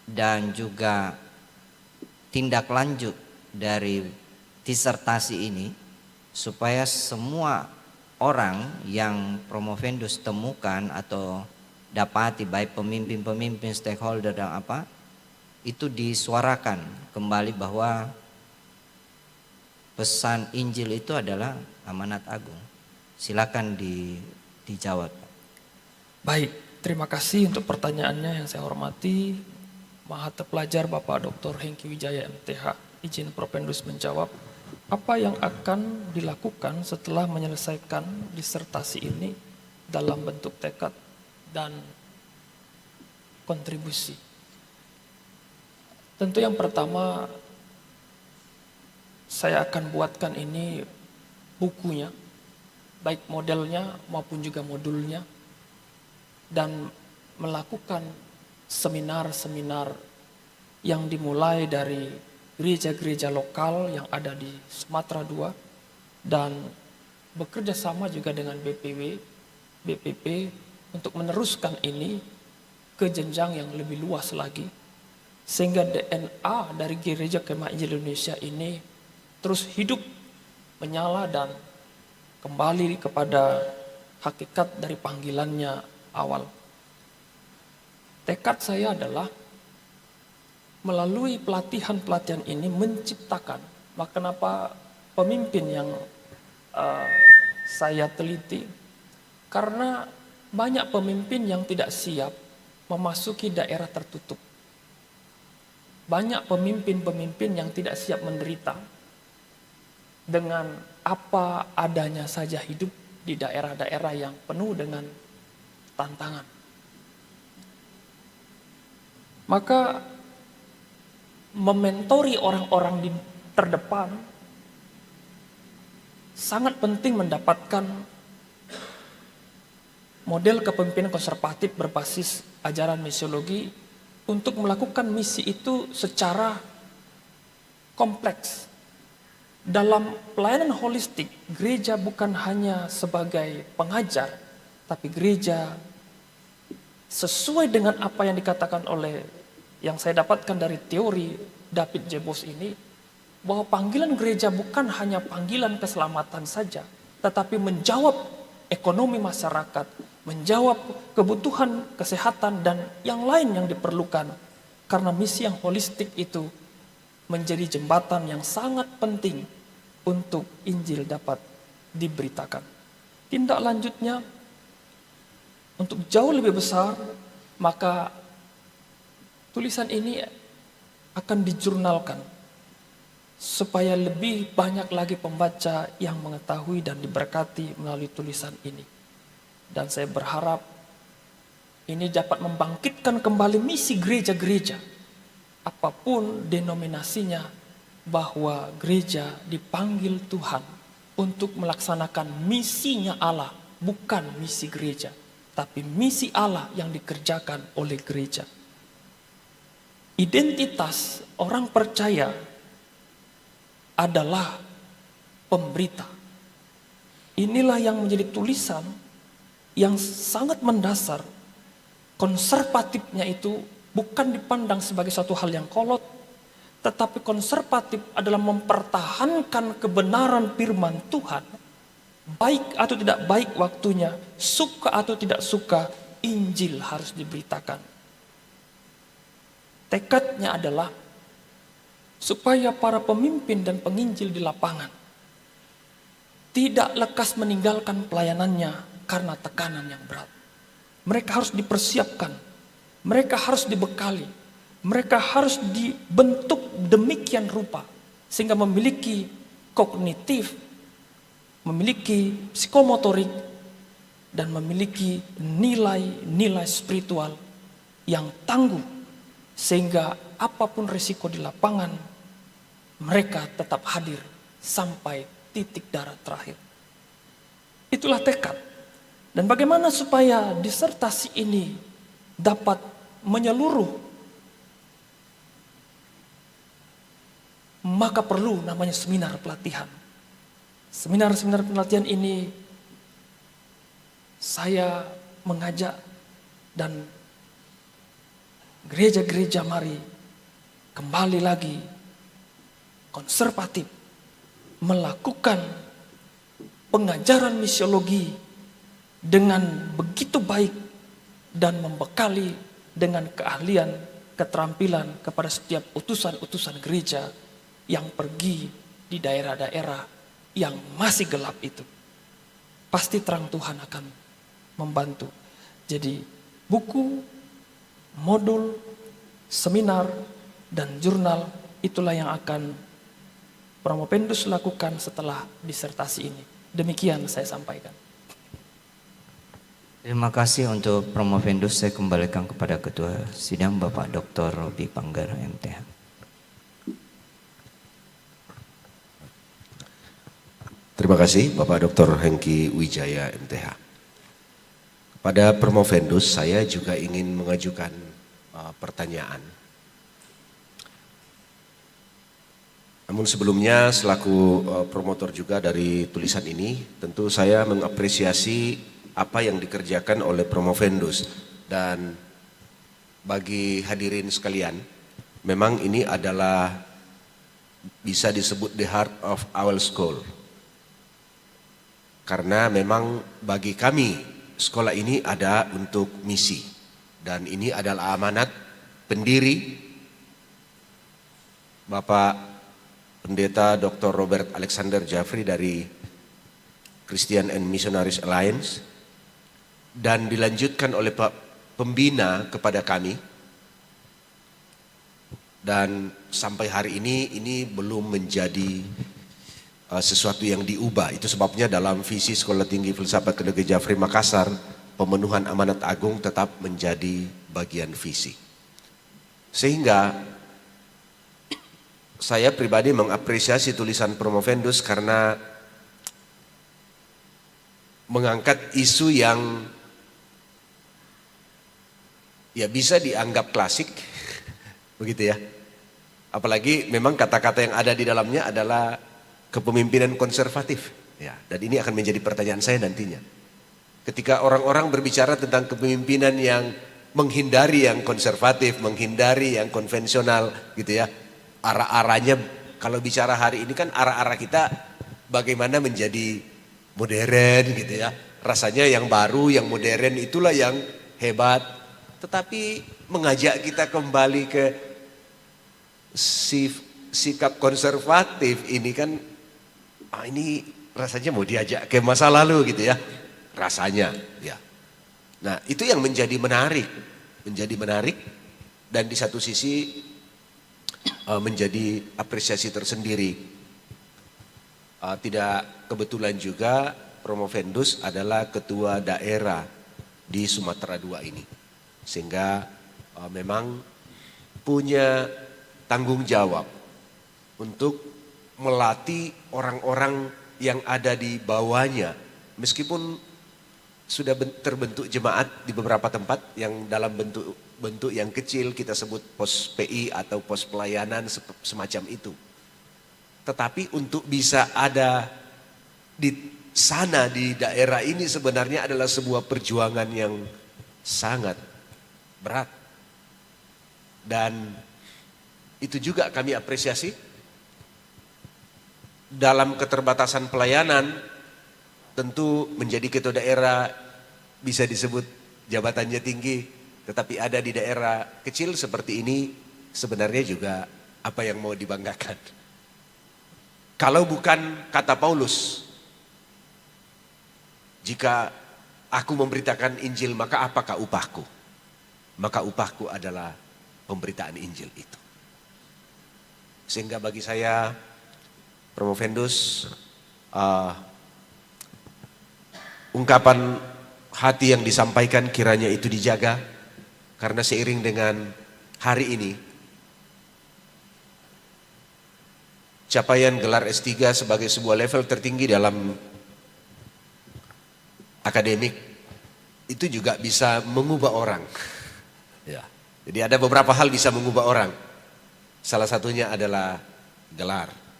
dan juga tindak lanjut dari disertasi ini supaya semua orang yang Promovendus temukan atau dapati baik pemimpin-pemimpin, stakeholder dan apa itu disuarakan kembali bahwa pesan Injil itu adalah amanat agung. Silakan dijawab. Baik, terima kasih untuk pertanyaannya yang saya hormati. Maha Terpelajar Bapak Dr. Hengki Wijaya MTH, izin Propendus menjawab, apa yang akan dilakukan setelah menyelesaikan disertasi ini dalam bentuk tekad dan kontribusi? Tentu yang pertama saya akan buatkan ini bukunya, baik modelnya maupun juga modulnya, dan melakukan seminar-seminar yang dimulai dari gereja-gereja lokal yang ada di Sumatera II dan bekerja sama juga dengan BPP untuk meneruskan ini ke jenjang yang lebih luas lagi, sehingga DNA dari Gereja Kemah Injil Indonesia ini terus hidup, menyala dan kembali kepada hakikat dari panggilannya awal. Tekad saya adalah melalui pelatihan-pelatihan ini menciptakan, maka kenapa pemimpin yang saya teliti, karena banyak pemimpin yang tidak siap memasuki daerah tertutup. Banyak pemimpin-pemimpin yang tidak siap menderita dengan apa adanya saja hidup di daerah-daerah yang penuh dengan tantangan. Maka mementori orang-orang di terdepan sangat penting mendapatkan model kepemimpinan konservatif berbasis ajaran misiologi untuk melakukan misi itu secara kompleks. Dalam pelayanan holistik, gereja bukan hanya sebagai pengajar, tapi gereja sesuai dengan apa yang dikatakan oleh yang saya dapatkan dari teori David J. Bos ini, bahwa panggilan gereja bukan hanya panggilan keselamatan saja, tetapi menjawab ekonomi masyarakat, menjawab kebutuhan kesehatan dan yang lain yang diperlukan. Karena misi yang holistik itu menjadi jembatan yang sangat penting untuk Injil dapat diberitakan. Tindak lanjutnya, untuk jauh lebih besar, maka tulisan ini akan dijurnalkan supaya lebih banyak lagi pembaca yang mengetahui dan diberkati melalui tulisan ini. Dan saya berharap ini dapat membangkitkan kembali misi gereja-gereja, apapun denominasinya, bahwa gereja dipanggil Tuhan untuk melaksanakan misinya Allah, bukan misi gereja, tapi misi Allah yang dikerjakan oleh gereja. Identitas orang percaya adalah pemberita. Inilah yang menjadi tulisan yang sangat mendasar. Konservatifnya itu bukan dipandang sebagai suatu hal yang kolot, tetapi konservatif adalah mempertahankan kebenaran firman Tuhan. Baik atau tidak baik waktunya, suka atau tidak suka, Injil harus diberitakan. Tekadnya adalah supaya para pemimpin dan penginjil di lapangan tidak lekas meninggalkan pelayanannya karena tekanan yang berat. Mereka harus dipersiapkan, mereka harus dibekali, mereka harus dibentuk demikian rupa sehingga memiliki kognitif, memiliki psikomotorik, dan memiliki nilai-nilai spiritual yang tangguh, sehingga apapun risiko di lapangan, mereka tetap hadir sampai titik darah terakhir. Itulah tekad. Dan bagaimana supaya disertasi ini dapat menyeluruh, maka perlu namanya seminar pelatihan. Seminar-seminar pelatihan ini saya mengajak, dan gereja-gereja mari kembali lagi konservatif melakukan pengajaran misiologi dengan begitu baik dan membekali dengan keahlian, keterampilan kepada setiap utusan-utusan gereja yang pergi di daerah-daerah yang masih gelap itu. Pasti terang Tuhan akan membantu. Jadi buku, modul, seminar, dan jurnal itulah yang akan Promopendus lakukan setelah disertasi ini. Demikian saya sampaikan. Terima kasih untuk Promovendus. Saya kembalikan kepada Ketua Sidang Bapak Dr. Robi Panggar, MTH. Terima kasih Bapak Dr. Hengki Wijaya MTH. Pada Promovendus saya juga ingin mengajukan pertanyaan. Namun sebelumnya selaku promotor juga dari tulisan ini, tentu saya mengapresiasi apa yang dikerjakan oleh Promovendus. Dan bagi hadirin sekalian, memang ini adalah bisa disebut the heart of our school. Karena memang bagi kami sekolah ini ada untuk misi. Dan ini adalah amanat pendiri Bapak Pendeta Dr. Robert Alexander Jeffrey dari Christian and Missionaries Alliance, dan dilanjutkan oleh Pak Pembina kepada kami, dan sampai hari ini belum menjadi sesuatu yang diubah. Itu sebabnya dalam visi Sekolah Tinggi Filsafat Kedege Jeffrey Makassar, pemenuhan amanat agung tetap menjadi bagian visi. Sehingga saya pribadi mengapresiasi tulisan Promovendus karena mengangkat isu yang ya bisa dianggap klasik, begitu ya. Apalagi memang kata-kata yang ada di dalamnya adalah kepemimpinan konservatif. Ya, dan ini akan menjadi pertanyaan saya nantinya. Ketika orang-orang berbicara tentang kepemimpinan yang menghindari yang konservatif, menghindari yang konvensional, gitu ya. Arah-arahnya kalau bicara hari ini kan arah-arah kita bagaimana menjadi modern gitu ya. Rasanya yang baru, yang modern itulah yang hebat. Tetapi mengajak kita kembali ke sikap konservatif ini kan ini rasanya mau diajak ke masa lalu gitu ya. Rasanya ya. Nah, itu yang menjadi menarik. Menjadi menarik dan di satu sisi menjadi apresiasi tersendiri. Tidak kebetulan juga Promovendus adalah ketua daerah di Sumatera II ini. Sehingga memang punya tanggung jawab untuk melatih orang-orang yang ada di bawahnya. Meskipun sudah terbentuk jemaat di beberapa tempat yang dalam bentuk yang kecil, kita sebut pos PI atau pos pelayanan semacam itu. Tetapi untuk bisa ada di sana di daerah ini sebenarnya adalah sebuah perjuangan yang sangat berat. Dan itu juga kami apresiasi. Dalam keterbatasan pelayanan, tentu menjadi ketua daerah bisa disebut jabatannya tinggi. Tetapi ada di daerah kecil seperti ini sebenarnya juga apa yang mau dibanggakan. Kalau bukan kata Paulus, jika aku memberitakan Injil maka apakah upahku? Maka upahku adalah pemberitaan Injil itu. Sehingga bagi saya Promovendus ungkapan hati yang disampaikan kiranya itu dijaga. Karena seiring dengan hari ini, capaian gelar S3 sebagai sebuah level tertinggi dalam akademik, itu juga bisa mengubah orang. Ya. Jadi ada beberapa hal bisa mengubah orang. Salah satunya adalah gelar.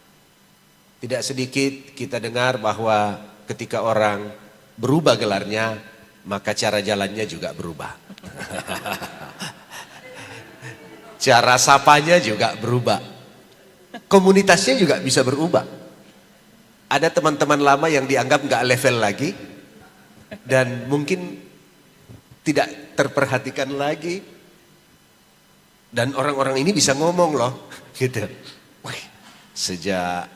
Tidak sedikit kita dengar bahwa ketika orang berubah gelarnya, maka cara jalannya juga berubah. Cara sapanya juga berubah. Komunitasnya juga bisa berubah. Ada teman-teman lama yang dianggap nggak level lagi dan mungkin tidak terperhatikan lagi. Dan orang-orang ini bisa ngomong loh, gitu. Wih, sejak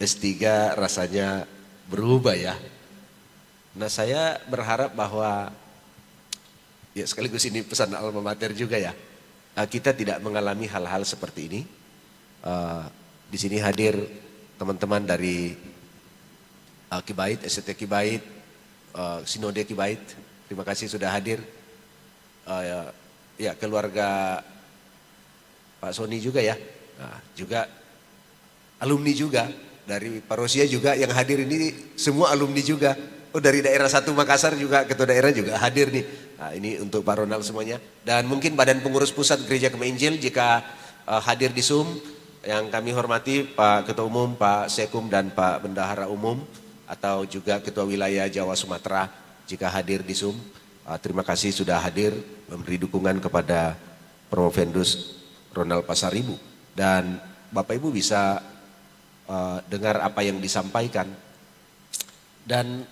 S3 rasanya berubah ya. Nah, saya berharap bahwa ya sekaligus ini pesan alma mater juga ya. Kita tidak mengalami hal-hal seperti ini. Di sini hadir teman-teman dari Kibait, ST Kibait, Sinode Kibait. Terima kasih sudah hadir. Ya keluarga Pak Sony juga ya. Nah, juga alumni juga. dari Parosia juga yang hadir ini semua alumni juga. Oh dari daerah 1 Makassar juga, ketua daerah juga hadir nih. Nah, ini untuk Pak Ronald semuanya. Dan mungkin Badan Pengurus Pusat Gereja Kemah Injil jika hadir di Zoom, yang kami hormati Pak Ketua Umum, Pak Sekum dan Pak Bendahara Umum, atau juga Ketua Wilayah Jawa Sumatera jika hadir di Zoom. Terima kasih sudah hadir memberi dukungan kepada Promovendus Ronald Pasaribu. Dan Bapak Ibu bisa dengar apa yang disampaikan. Dan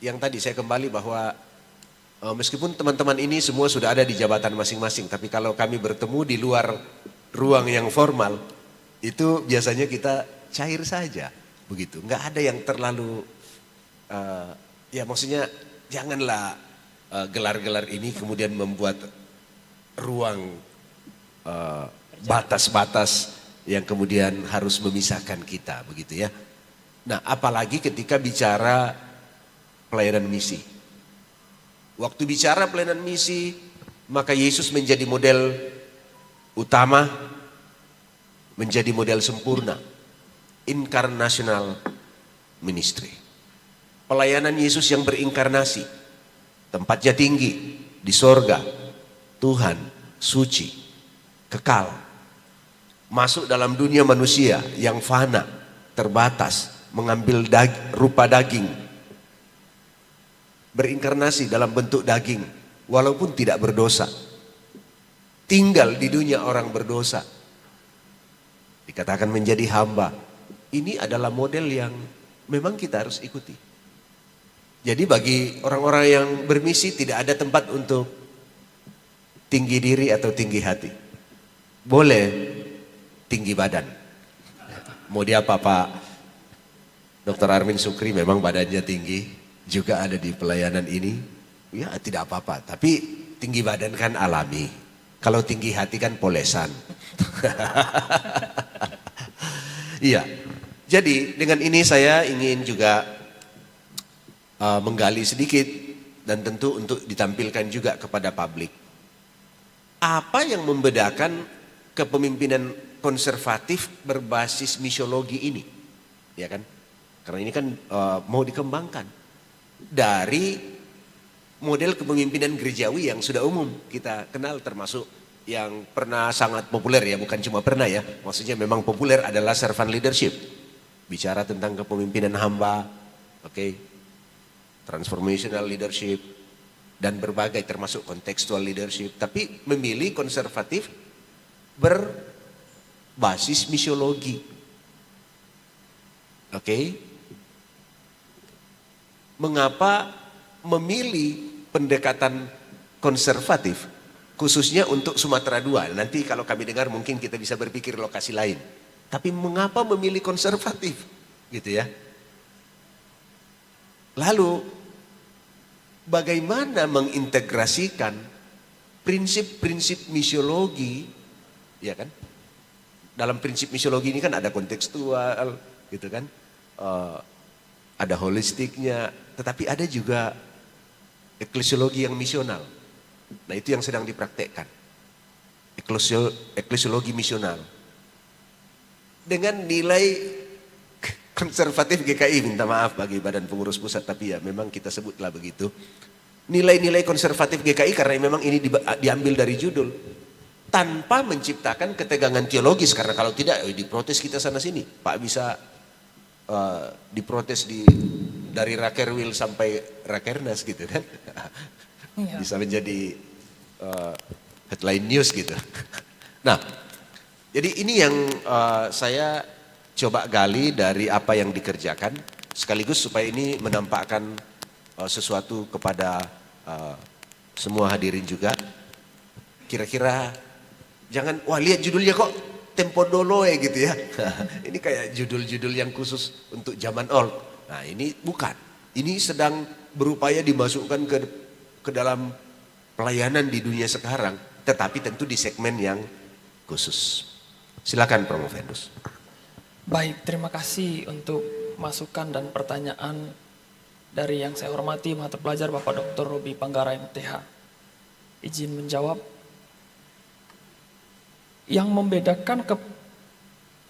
yang tadi saya kembali bahwa meskipun teman-teman ini semua sudah ada di jabatan masing-masing, tapi kalau kami bertemu di luar ruang yang formal, itu biasanya kita cair saja, begitu. Nggak ada yang terlalu, ya maksudnya janganlah gelar-gelar ini kemudian membuat ruang batas-batas yang kemudian harus memisahkan kita, begitu ya. Nah, apalagi ketika bicara pelayanan misi. Waktu bicara pelayanan misi, maka Yesus menjadi model utama, menjadi model sempurna. Incarnational ministry. Pelayanan Yesus yang berinkarnasi, tempatnya tinggi, di sorga, Tuhan, suci, kekal. Masuk dalam dunia manusia yang fana, terbatas, mengambil rupa daging, berinkarnasi dalam bentuk daging walaupun tidak berdosa, tinggal di dunia orang berdosa, dikatakan menjadi hamba. Ini adalah model yang memang kita harus ikuti. Jadi bagi orang-orang yang bermisi tidak ada tempat untuk tinggi diri atau tinggi hati. Boleh tinggi badan. Mau diapa Pak Dr. Armin Sukri memang badannya tinggi, juga ada di pelayanan ini, ya tidak apa-apa. Tapi tinggi badan kan alami. Kalau tinggi hati kan polesan. Iya. Jadi dengan ini saya ingin juga menggali sedikit dan tentu untuk ditampilkan juga kepada publik. Apa yang membedakan kepemimpinan konservatif berbasis misiologi ini? Ya kan? Karena ini kan mau dikembangkan dari model kepemimpinan gerejawi yang sudah umum kita kenal, termasuk yang pernah sangat populer ya, bukan cuma pernah ya, maksudnya memang populer adalah servant leadership, bicara tentang kepemimpinan hamba, transformational leadership dan berbagai termasuk contextual leadership, tapi memilih konservatif berbasis misiologi. Mengapa memilih pendekatan konservatif khususnya untuk Sumatera II? Nanti kalau kami dengar mungkin kita bisa berpikir lokasi lain. Tapi mengapa memilih konservatif? Gitu ya. Lalu bagaimana mengintegrasikan prinsip-prinsip misiologi, ya kan? Dalam prinsip misiologi ini kan ada kontekstual, gitu kan? Ada holistiknya, tetapi ada juga eklesiologi yang misional. Nah itu yang sedang dipraktekkan. Eklesiologi misional. Dengan nilai konservatif GKI, minta maaf bagi Badan Pengurus Pusat, tapi ya memang kita sebutlah begitu. Nilai-nilai konservatif GKI karena memang ini diambil dari judul. Tanpa menciptakan ketegangan teologis, karena kalau tidak diprotes kita sana sini. Pak bisa diprotes dari Rakerwil sampai Rakernas gitu kan. Bisa menjadi headline news gitu. Nah, jadi ini yang saya coba gali dari apa yang dikerjakan, sekaligus supaya ini menampakkan sesuatu kepada semua hadirin juga. Kira-kira jangan, wah lihat judulnya kok Tempo Dolo ya gitu ya. Ini kayak judul-judul yang khusus untuk zaman old. Nah ini bukan. Ini sedang berupaya dimasukkan ke dalam pelayanan di dunia sekarang. Tetapi tentu di segmen yang khusus. Silakan Promovendus. Baik, terima kasih untuk masukan dan pertanyaan dari yang saya hormati Maha Terpelajar Bapak Dr. Robi Panggara MTH. Izin menjawab. Yang membedakan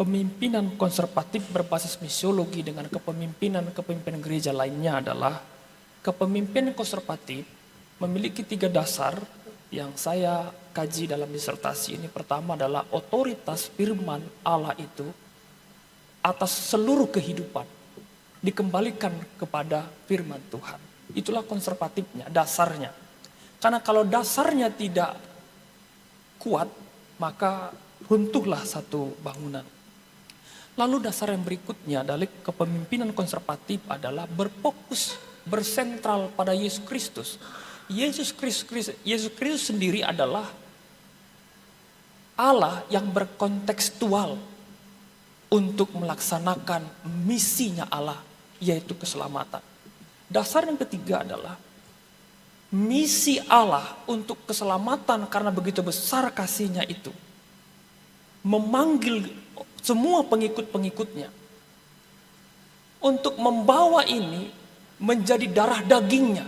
kepemimpinan konservatif berbasis misiologi dengan kepemimpinan gereja lainnya adalah kepemimpinan konservatif memiliki 3 dasar yang saya kaji dalam disertasi ini. Pertama adalah otoritas firman Allah itu atas seluruh kehidupan dikembalikan kepada firman Tuhan. Itulah konservatifnya, dasarnya. Karena kalau dasarnya tidak kuat, maka runtuhlah satu bangunan. Lalu dasar yang berikutnya adalah kepemimpinan konservatif adalah berfokus, bersentral pada Yesus Kristus. Yesus Kristus sendiri adalah Allah yang berkontekstual untuk melaksanakan misinya Allah, yaitu keselamatan. Dasar yang ketiga adalah misi Allah untuk keselamatan karena begitu besar kasihnya itu memanggil semua pengikut-pengikutnya untuk membawa ini menjadi darah dagingnya,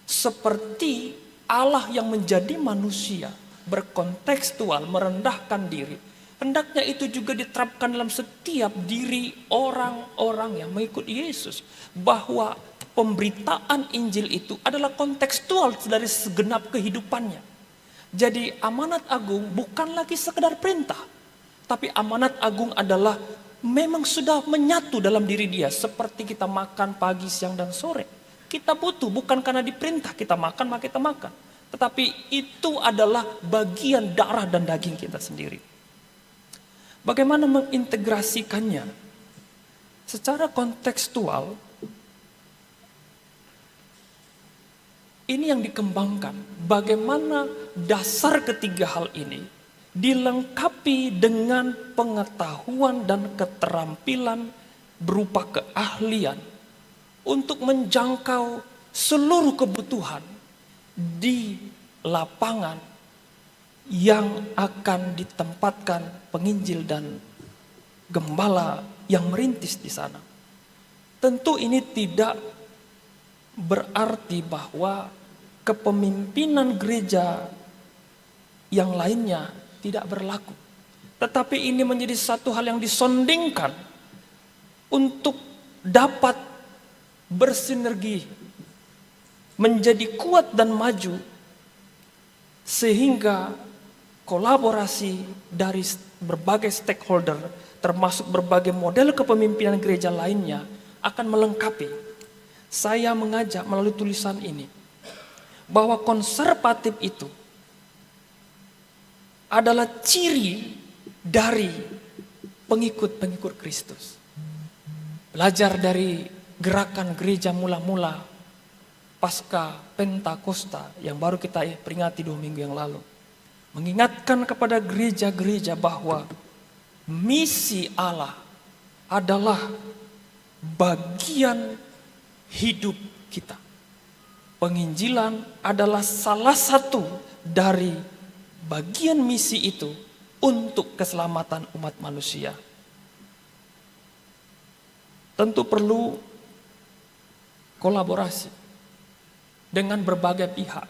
seperti Allah yang menjadi manusia berkontekstual merendahkan diri. Hendaknya itu juga diterapkan dalam setiap diri orang-orang yang mengikut Yesus, bahwa pemberitaan Injil itu adalah kontekstual dari segenap kehidupannya. Jadi amanat agung bukan lagi sekedar perintah, tapi amanat agung adalah memang sudah menyatu dalam diri dia, seperti kita makan pagi, siang, dan sore. Kita butuh, bukan karena diperintah kita makan, maka kita makan. Tetapi itu adalah bagian darah dan daging kita sendiri. Bagaimana mengintegrasikannya? Secara kontekstual, ini yang dikembangkan. Bagaimana dasar ketiga hal ini dilengkapi dengan pengetahuan dan keterampilan berupa keahlian untuk menjangkau seluruh kebutuhan di lapangan yang akan ditempatkan penginjil dan gembala yang merintis di sana. Tentu ini tidak berarti bahwa kepemimpinan gereja yang lainnya tidak berlaku. Tetapi ini menjadi satu hal yang disondingkan untuk dapat bersinergi, menjadi kuat dan maju, sehingga kolaborasi dari berbagai stakeholder, termasuk berbagai model kepemimpinan gereja lainnya, akan melengkapi. Saya mengajak melalui tulisan ini, bahwa konservatif itu adalah ciri dari pengikut-pengikut Kristus. Belajar dari gerakan gereja mula-mula pasca Pentakosta yang baru kita peringati 2 minggu yang lalu. Mengingatkan kepada gereja-gereja bahwa misi Allah adalah bagian hidup kita. Penginjilan adalah salah satu dari bagian misi itu untuk keselamatan umat manusia. Tentu perlu kolaborasi dengan berbagai pihak.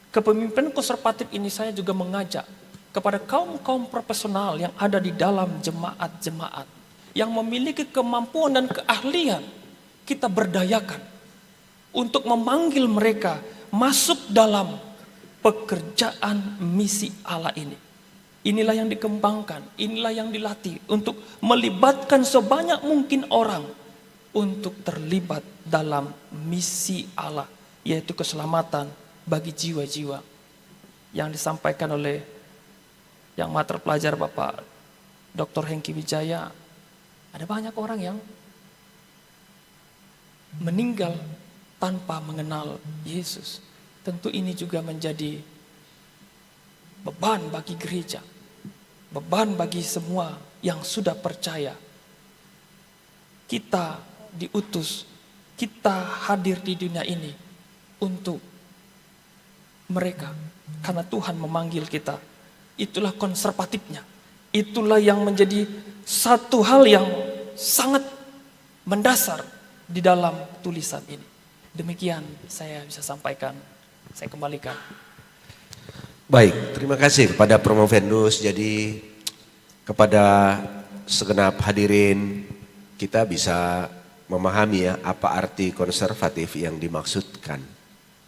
Kepemimpinan konservatif ini saya juga mengajak kepada kaum-kaum profesional yang ada di dalam jemaat-jemaat yang memiliki kemampuan dan keahlian, kita berdayakan untuk memanggil mereka masuk dalam pekerjaan misi Allah ini. Inilah yang dikembangkan, inilah yang dilatih untuk melibatkan sebanyak mungkin orang untuk terlibat dalam misi Allah, yaitu keselamatan bagi jiwa-jiwa yang disampaikan oleh yang mater pelajar Bapak Dr. Hengki Wijaya. Ada banyak orang yang meninggal tanpa mengenal Yesus. Tentu ini juga menjadi beban bagi gereja, beban bagi semua yang sudah percaya. Kita diutus, kita hadir di dunia ini untuk mereka, karena Tuhan memanggil kita. Itulah konservatifnya. Itulah yang menjadi satu hal yang sangat mendasar di dalam tulisan ini. Demikian saya bisa sampaikan. Saya kembalikan. Baik, terima kasih kepada Promovendus. Jadi kepada segenap hadirin kita bisa memahami ya apa arti konservatif yang dimaksudkan.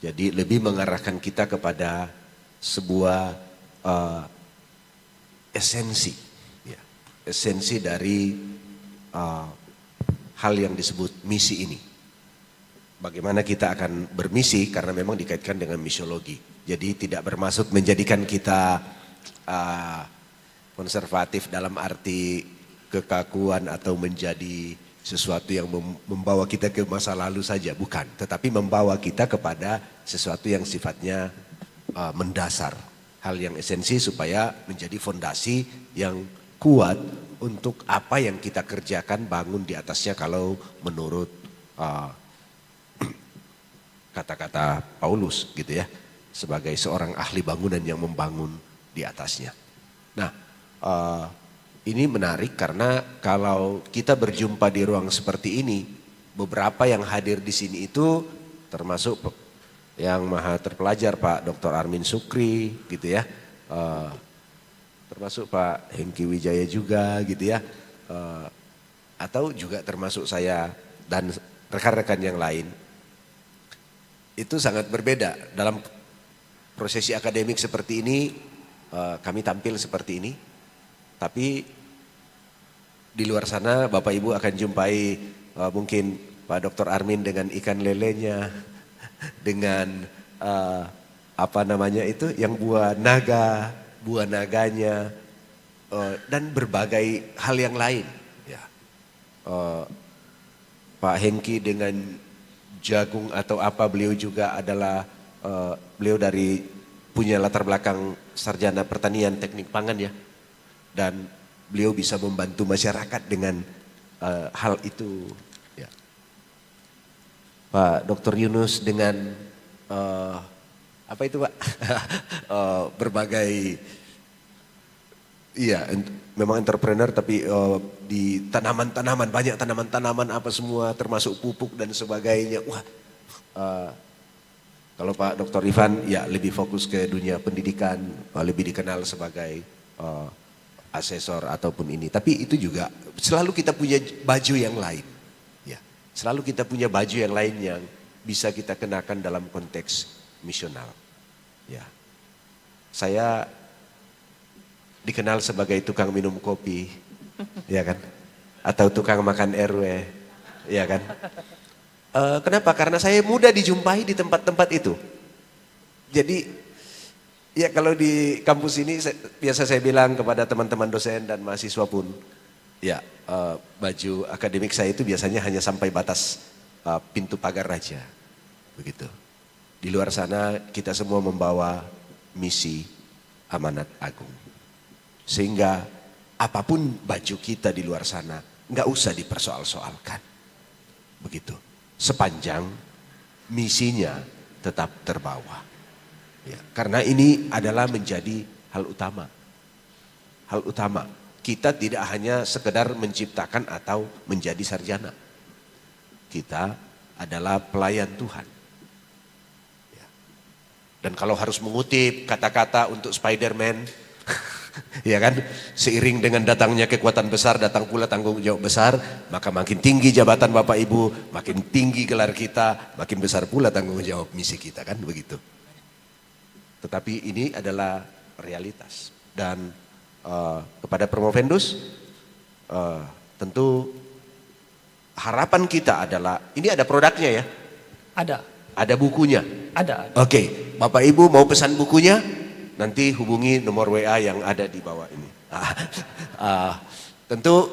Jadi lebih mengarahkan kita kepada sebuah esensi, ya, esensi dari hal yang disebut misi ini. Bagaimana kita akan bermisi karena memang dikaitkan dengan misiologi. Jadi tidak bermaksud menjadikan kita konservatif dalam arti kekakuan atau menjadi sesuatu yang membawa kita ke masa lalu saja, bukan. Tetapi membawa kita kepada sesuatu yang sifatnya mendasar. Hal yang esensi supaya menjadi fondasi yang kuat untuk apa yang kita kerjakan bangun di atasnya kalau menurut kata-kata Paulus gitu ya, sebagai seorang ahli bangunan yang membangun di atasnya. Nah, ini menarik karena kalau kita berjumpa di ruang seperti ini, beberapa yang hadir di sini itu termasuk yang maha terpelajar Pak Dr. Armin Sukri gitu ya, termasuk Pak Hengki Wijaya juga gitu ya, atau juga termasuk saya dan rekan-rekan yang lain. Itu sangat berbeda dalam prosesi akademik seperti ini. Kami tampil seperti ini, tapi di luar sana Bapak Ibu akan jumpai mungkin Pak Dr. Armin dengan ikan lelenya, dengan apa namanya itu yang buah naganya, dan berbagai hal yang lain. Ya. Pak Hengki dengan jagung atau apa, beliau juga adalah beliau dari punya latar belakang sarjana pertanian teknik pangan ya, dan beliau bisa membantu masyarakat dengan hal itu ya. Pak Dr. Yunus dengan apa itu Pak berbagai iya memang entrepreneur tapi di tanaman-tanaman, banyak tanaman-tanaman apa semua termasuk pupuk dan sebagainya. Wah, kalau Pak Dr. Ivan ya lebih fokus ke dunia pendidikan, lebih dikenal sebagai asesor ataupun ini. Tapi itu juga selalu kita punya baju yang lain. Ya, selalu kita punya baju yang lain yang bisa kita kenakan dalam konteks misional. Ya, saya dikenal sebagai tukang minum kopi, ya kan? Atau tukang makan RW, ya kan? Kenapa? Karena saya mudah dijumpai di tempat-tempat itu. Jadi, ya kalau di kampus ini biasa saya bilang kepada teman-teman dosen dan mahasiswa pun, ya baju akademik saya itu biasanya hanya sampai batas pintu pagar raja, begitu. Di luar sana kita semua membawa misi amanat agung. Sehingga apapun baju kita di luar sana nggak usah dipersoal-soalkan, begitu. Sepanjang misinya tetap terbawa. Ya, karena ini adalah menjadi hal utama. Hal utama. Kita tidak hanya sekedar menciptakan atau menjadi sarjana. Kita adalah pelayan Tuhan. Ya. Dan kalau harus mengutip kata-kata untuk Spider-Man, ya kan, seiring dengan datangnya kekuatan besar datang pula tanggung jawab besar, maka makin tinggi jabatan Bapak Ibu, makin tinggi gelar kita, makin besar pula tanggung jawab misi kita, kan begitu. Tetapi ini adalah realitas. Dan kepada Promovendus tentu harapan kita adalah, ini ada produknya ya? Ada bukunya? Ada. Oke, Bapak Ibu mau pesan bukunya? Nanti hubungi nomor WA yang ada di bawah ini. Tentu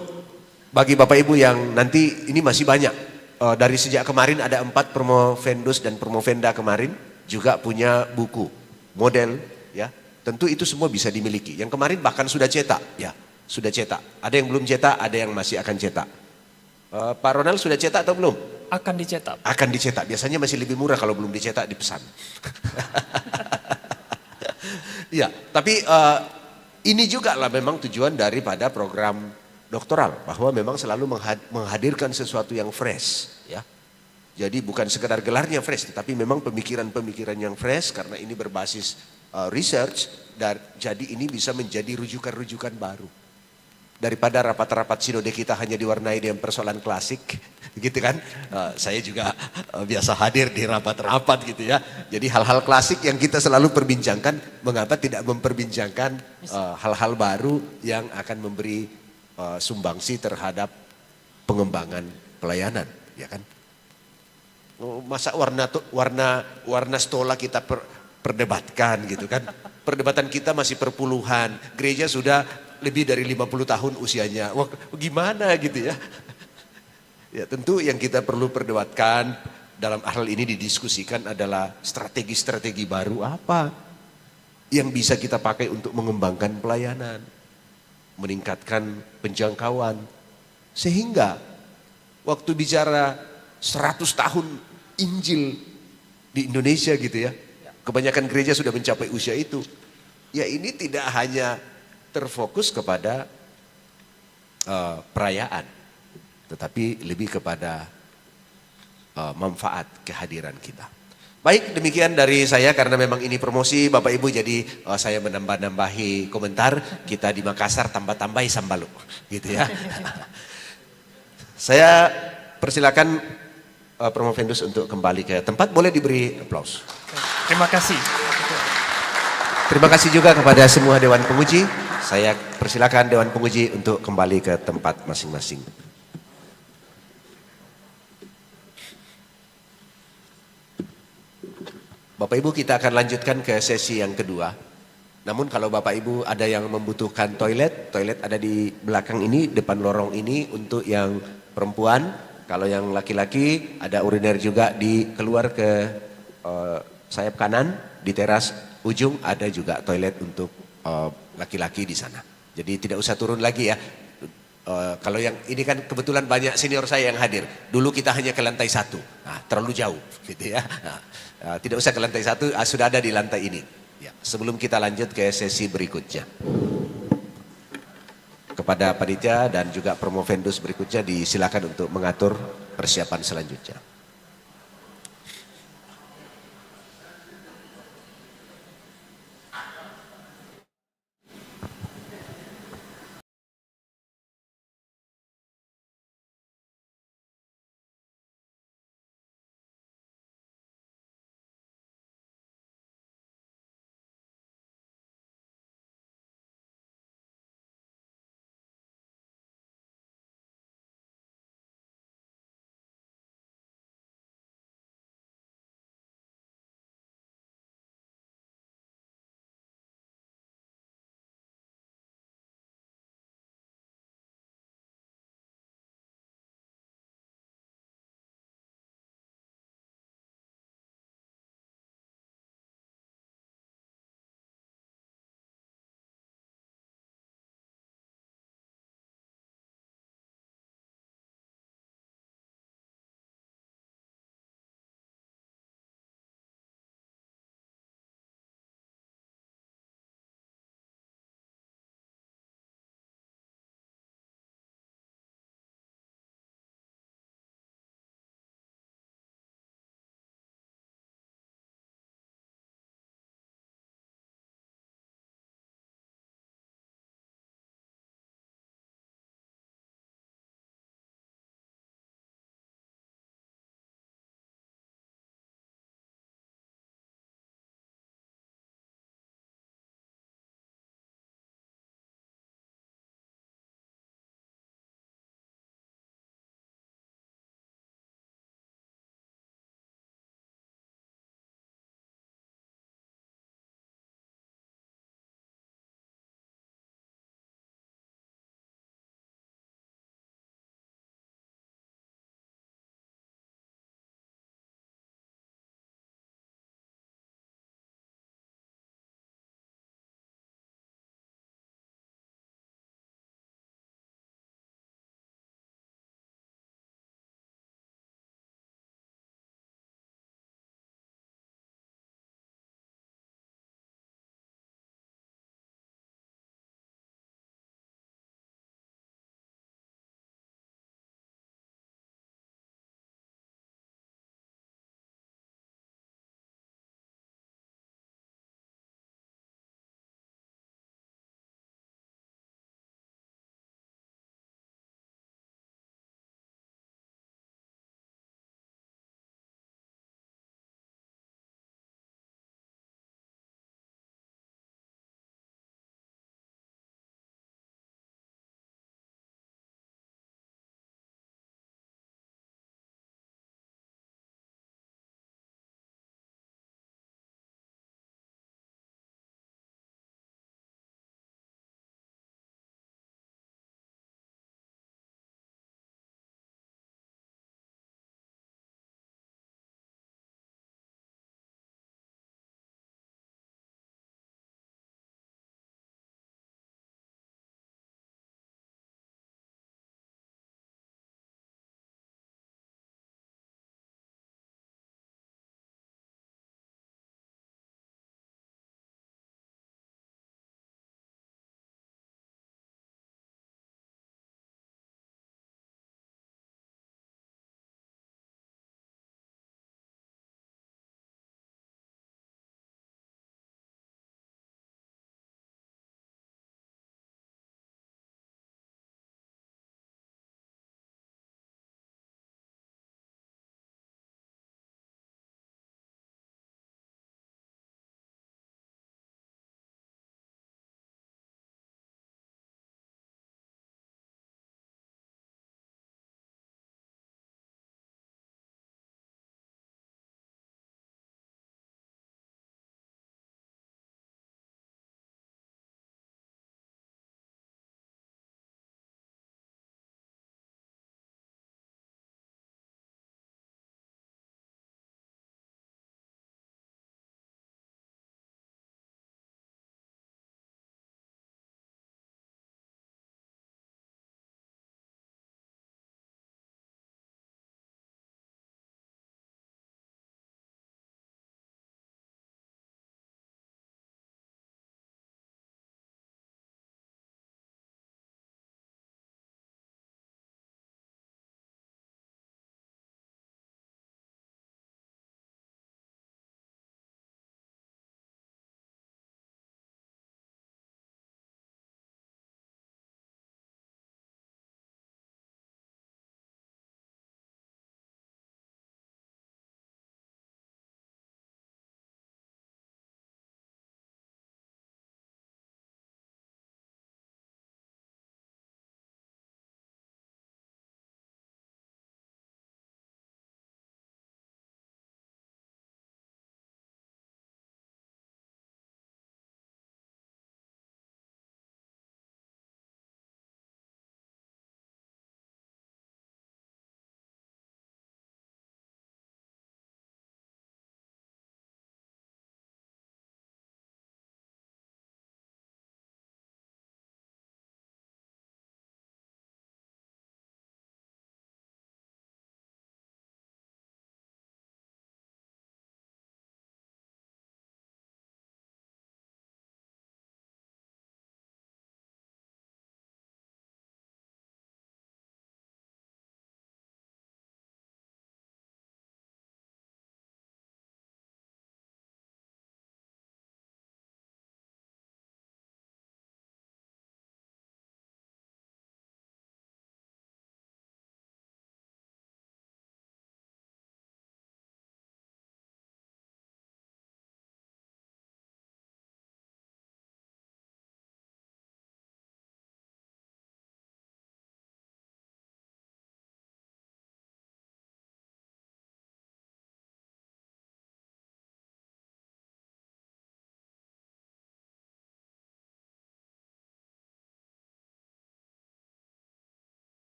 bagi Bapak Ibu yang nanti ini masih banyak. Dari sejak kemarin ada 4 Promovendus dan Promovenda kemarin juga punya buku model ya. Tentu itu semua bisa dimiliki. Yang kemarin bahkan sudah cetak ya, sudah cetak. Ada yang belum cetak, ada yang masih akan cetak. Pak Ronald sudah cetak atau belum? Akan dicetak. Akan dicetak. Biasanya masih lebih murah kalau belum dicetak dipesan. Ya, tapi ini juga lah memang tujuan daripada program doktoral, bahwa memang selalu menghadirkan sesuatu yang fresh, ya. Jadi bukan sekedar gelarnya fresh, tetapi memang pemikiran-pemikiran yang fresh karena ini berbasis research dan jadi ini bisa menjadi rujukan-rujukan baru. daripada rapat-rapat sinode kita hanya diwarnai dengan persoalan klasik, gitu kan? Saya juga biasa hadir di rapat-rapat gitu ya. Jadi hal-hal klasik yang kita selalu perbincangkan, mengapa tidak memperbincangkan hal-hal baru yang akan memberi sumbangsi terhadap pengembangan pelayanan, ya kan? Masa warna stola kita perdebatkan gitu kan? Perdebatan kita masih perpuluhan, gereja sudah lebih dari 50 tahun usianya. Wah, gimana gitu ya? Ya tentu yang kita perlu perdebatkan dalam hal ini didiskusikan adalah strategi-strategi baru apa yang bisa kita pakai untuk mengembangkan pelayanan, meningkatkan penjangkauan, sehingga waktu bicara 100 tahun Injil di Indonesia gitu ya, kebanyakan gereja sudah mencapai usia itu. Ya ini tidak hanya terfokus kepada perayaan, tetapi lebih kepada manfaat kehadiran kita. Baik, demikian dari saya karena memang ini promosi Bapak Ibu, jadi saya menambah-nambahi komentar. Kita di Makassar tambah-tambahi sambalu gitu ya. Saya persilakan Promovendus untuk kembali ke tempat, boleh diberi aplaus. Terima kasih. Terima kasih juga kepada semua Dewan Penguji. Saya persilakan Dewan Penguji untuk kembali ke tempat masing-masing. Bapak Ibu, kita akan lanjutkan ke sesi yang kedua. Namun kalau Bapak Ibu ada yang membutuhkan toilet, toilet ada di belakang ini, depan lorong ini untuk yang perempuan. Kalau yang laki-laki ada uriner juga di keluar ke sayap kanan, di teras ujung ada juga toilet untuk laki-laki di sana. Jadi tidak usah turun lagi ya. Kalau yang ini kan kebetulan banyak senior saya yang hadir. Dulu kita hanya ke lantai 1, nah, terlalu jauh gitu ya. Tidak usah ke lantai 1, sudah ada di lantai ini. Ya, sebelum kita lanjut ke sesi berikutnya. Kepada panitia dan juga Promovendus berikutnya disilakan untuk mengatur persiapan selanjutnya.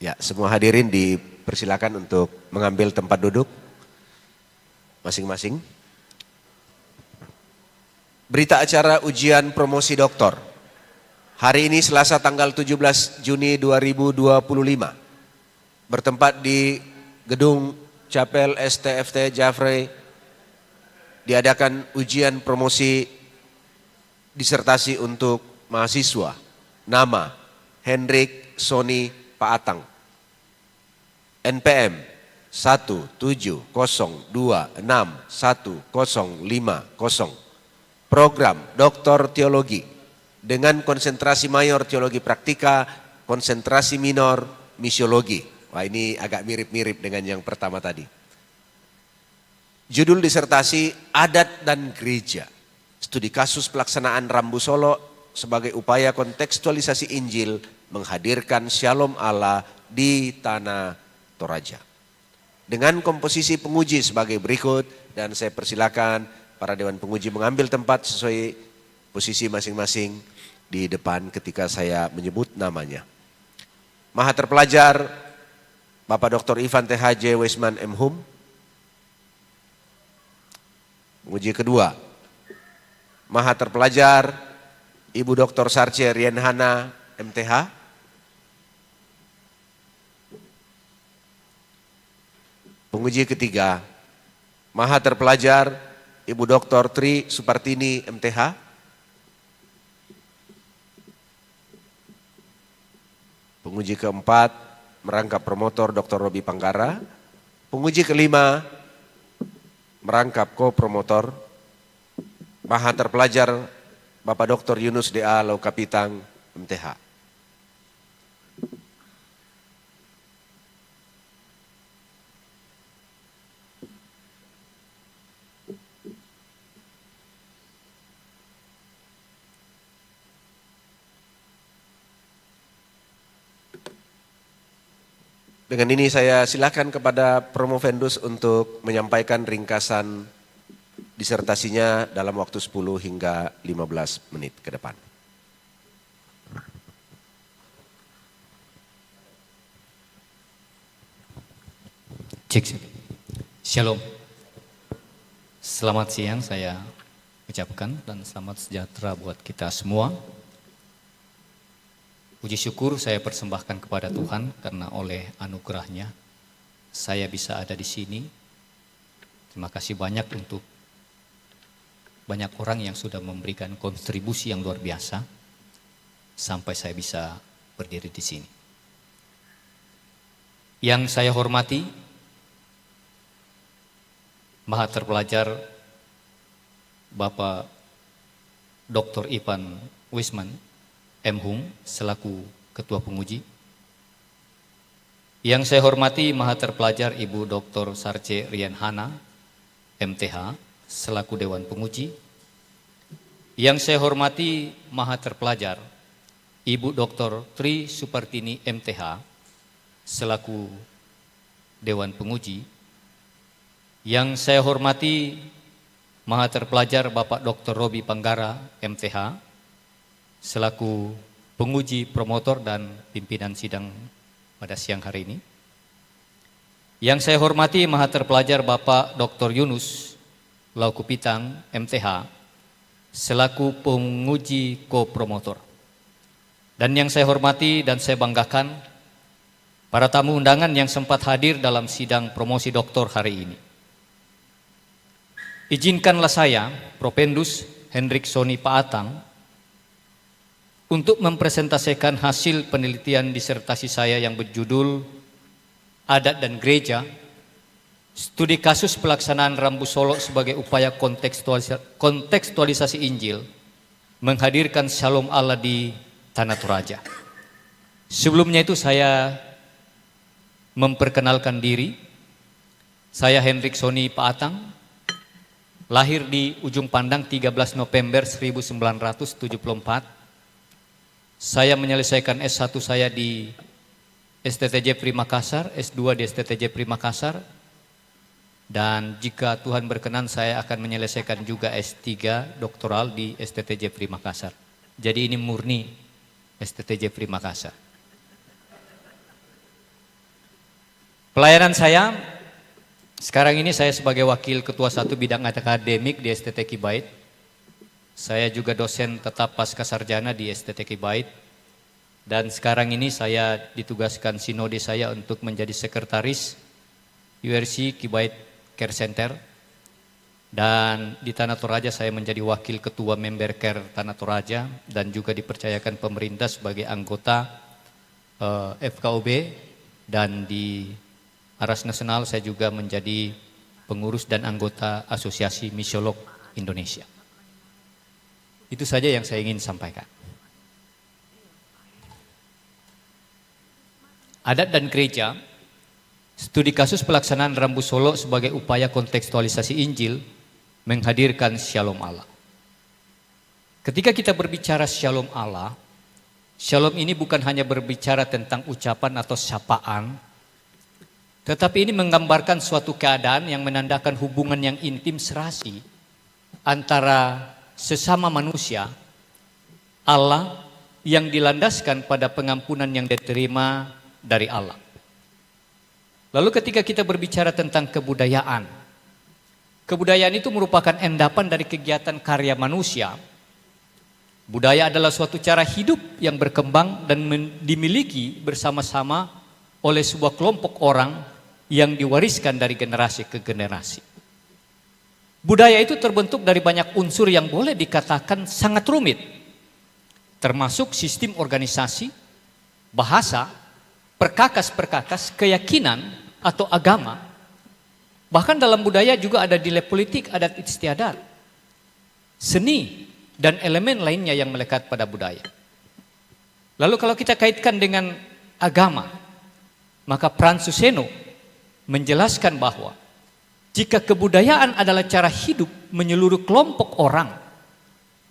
Ya, semua hadirin dipersilakan untuk mengambil tempat duduk masing-masing. Berita acara ujian promosi doktor. Hari ini Selasa tanggal 17 Juni 2025. Bertempat di Gedung Chapel STFT Jafre diadakan ujian promosi disertasi untuk mahasiswa. Nama Hendrik Sony Paatang. NPM 170261050. Program Doktor Teologi dengan konsentrasi mayor teologi praktika, konsentrasi minor misiologi. Wah, ini agak mirip-mirip dengan yang pertama tadi. Judul disertasi Adat dan Gereja. Studi kasus pelaksanaan Rambu Solo sebagai upaya kontekstualisasi Injil menghadirkan Shalom Allah di Tanah Toraja. Dengan komposisi penguji sebagai berikut, dan saya persilakan para dewan penguji mengambil tempat sesuai posisi masing-masing di depan ketika saya menyebut namanya. Maha terpelajar Bapak Dr. Ivan THJ Weisman M.Hum. Penguji kedua, Maha terpelajar Ibu Dr. Sarce Rienhana MTH. Penguji ketiga, Maha terpelajar Ibu Dr. Tri Supartini MTH. Penguji keempat, merangkap promotor Dr. Robi Panggara. Penguji kelima, merangkap ko-promotor Maha terpelajar Bapak Dr. Yunus D.A. Laukapitang MTH. Dengan ini saya silakan kepada Promovendus untuk menyampaikan ringkasan disertasinya dalam waktu 10 hingga 15 menit ke depan. Cek. Shalom. Selamat siang saya ucapkan dan selamat sejahtera buat kita semua. Puji syukur saya persembahkan kepada Tuhan karena oleh anugerahnya saya bisa ada di sini. Terima kasih banyak untuk banyak orang yang sudah memberikan kontribusi yang luar biasa sampai saya bisa berdiri di sini. Yang saya hormati Maha terpelajar Bapak Dr. Ivan Weisman M.Hum selaku Ketua Penguji. Yang saya hormati Maha terpelajar Ibu Dr. Sarce Rienhana MTH selaku Dewan Penguji. Yang saya hormati Maha terpelajar Ibu Dr. Tri Supartini MTH selaku Dewan Penguji. Yang saya hormati Maha terpelajar Bapak Dr. Robi Panggara MTH selaku penguji promotor dan pimpinan sidang pada siang hari ini. Yang saya hormati Maha terpelajar Bapak Dr. Yunus Laukupitang MTH selaku penguji ko-promotor. Dan yang saya hormati dan saya banggakan para tamu undangan yang sempat hadir dalam sidang promosi doktor hari ini. Izinkanlah saya, Propendus Hendrik Sony Paatang, untuk mempresentasikan hasil penelitian disertasi saya yang berjudul Adat dan Gereja, Studi Kasus Pelaksanaan Rambu Solo sebagai Upaya Kontekstualisasi Injil, menghadirkan Shalom Allah di Tanah Toraja. Sebelumnya itu saya memperkenalkan diri. Saya Hendrik Sony Paatang, lahir di Ujung Pandang 13 November 1974. Saya menyelesaikan S1 saya di STTJ Pri Makassar, S2 di STTJ Pri Makassar, dan jika Tuhan berkenan saya akan menyelesaikan juga S3 doktoral di STTJ Pri Makassar. Jadi ini murni STTJ Pri Makassar. Pelayanan saya, sekarang ini saya sebagai Wakil Ketua 1 Bidang Akademik di STT Kibait. Saya juga dosen tetap pasca sarjana di STT Kibait. Dan sekarang ini saya ditugaskan sinode saya untuk menjadi sekretaris URC Kibait Care Center. Dan di Tanah Toraja saya menjadi wakil ketua member Care Tanah Toraja dan juga dipercayakan pemerintah sebagai anggota FKOB, dan di Aras Nasional saya juga menjadi pengurus dan anggota Asosiasi Misiolog Indonesia. Itu saja yang saya ingin sampaikan. Adat dan gereja, studi kasus pelaksanaan Rambu Solo sebagai upaya kontekstualisasi Injil menghadirkan Shalom Allah. Ketika kita berbicara Shalom Allah, Shalom ini bukan hanya berbicara tentang ucapan atau sapaan, tetapi ini menggambarkan suatu keadaan yang menandakan hubungan yang intim serasi antara sesama manusia, Allah yang dilandaskan pada pengampunan yang diterima dari Allah. Lalu ketika kita berbicara tentang kebudayaan, kebudayaan itu merupakan endapan dari kegiatan karya manusia. Budaya adalah suatu cara hidup yang berkembang dan dimiliki bersama-sama oleh sebuah kelompok orang yang diwariskan dari generasi ke generasi. Budaya itu terbentuk dari banyak unsur yang boleh dikatakan sangat rumit, termasuk sistem organisasi, bahasa, perkakas-perkakas, keyakinan atau agama. Bahkan dalam budaya juga ada nilai politik, adat istiadat, seni, dan elemen lainnya yang melekat pada budaya. Lalu kalau kita kaitkan dengan agama, maka Pransuseno menjelaskan bahwa jika kebudayaan adalah cara hidup menyeluruh kelompok orang,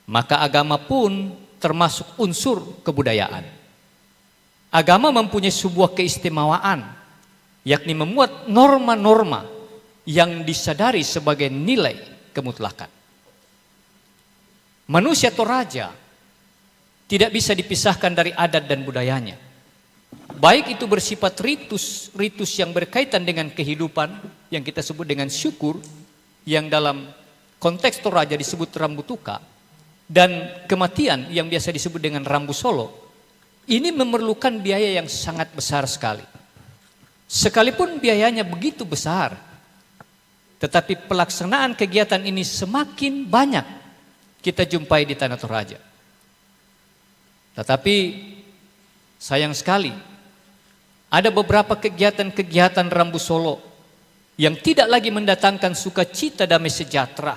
maka agama pun termasuk unsur kebudayaan. Agama mempunyai sebuah keistimewaan, yakni memuat norma-norma yang disadari sebagai nilai kemutlakan. Manusia Toraja tidak bisa dipisahkan dari adat dan budayanya. Baik itu bersifat ritus yang berkaitan dengan kehidupan yang kita sebut dengan syukur, yang dalam konteks Toraja disebut Rambu Tuka, dan kematian yang biasa disebut dengan Rambu Solo. Ini memerlukan biaya yang sangat besar sekali. Sekalipun biayanya begitu besar, tetapi pelaksanaan kegiatan ini semakin banyak kita jumpai di Tanah Toraja. Tetapi sayang sekali, ada beberapa kegiatan-kegiatan Rambu Solo yang tidak lagi mendatangkan sukacita damai sejahtera,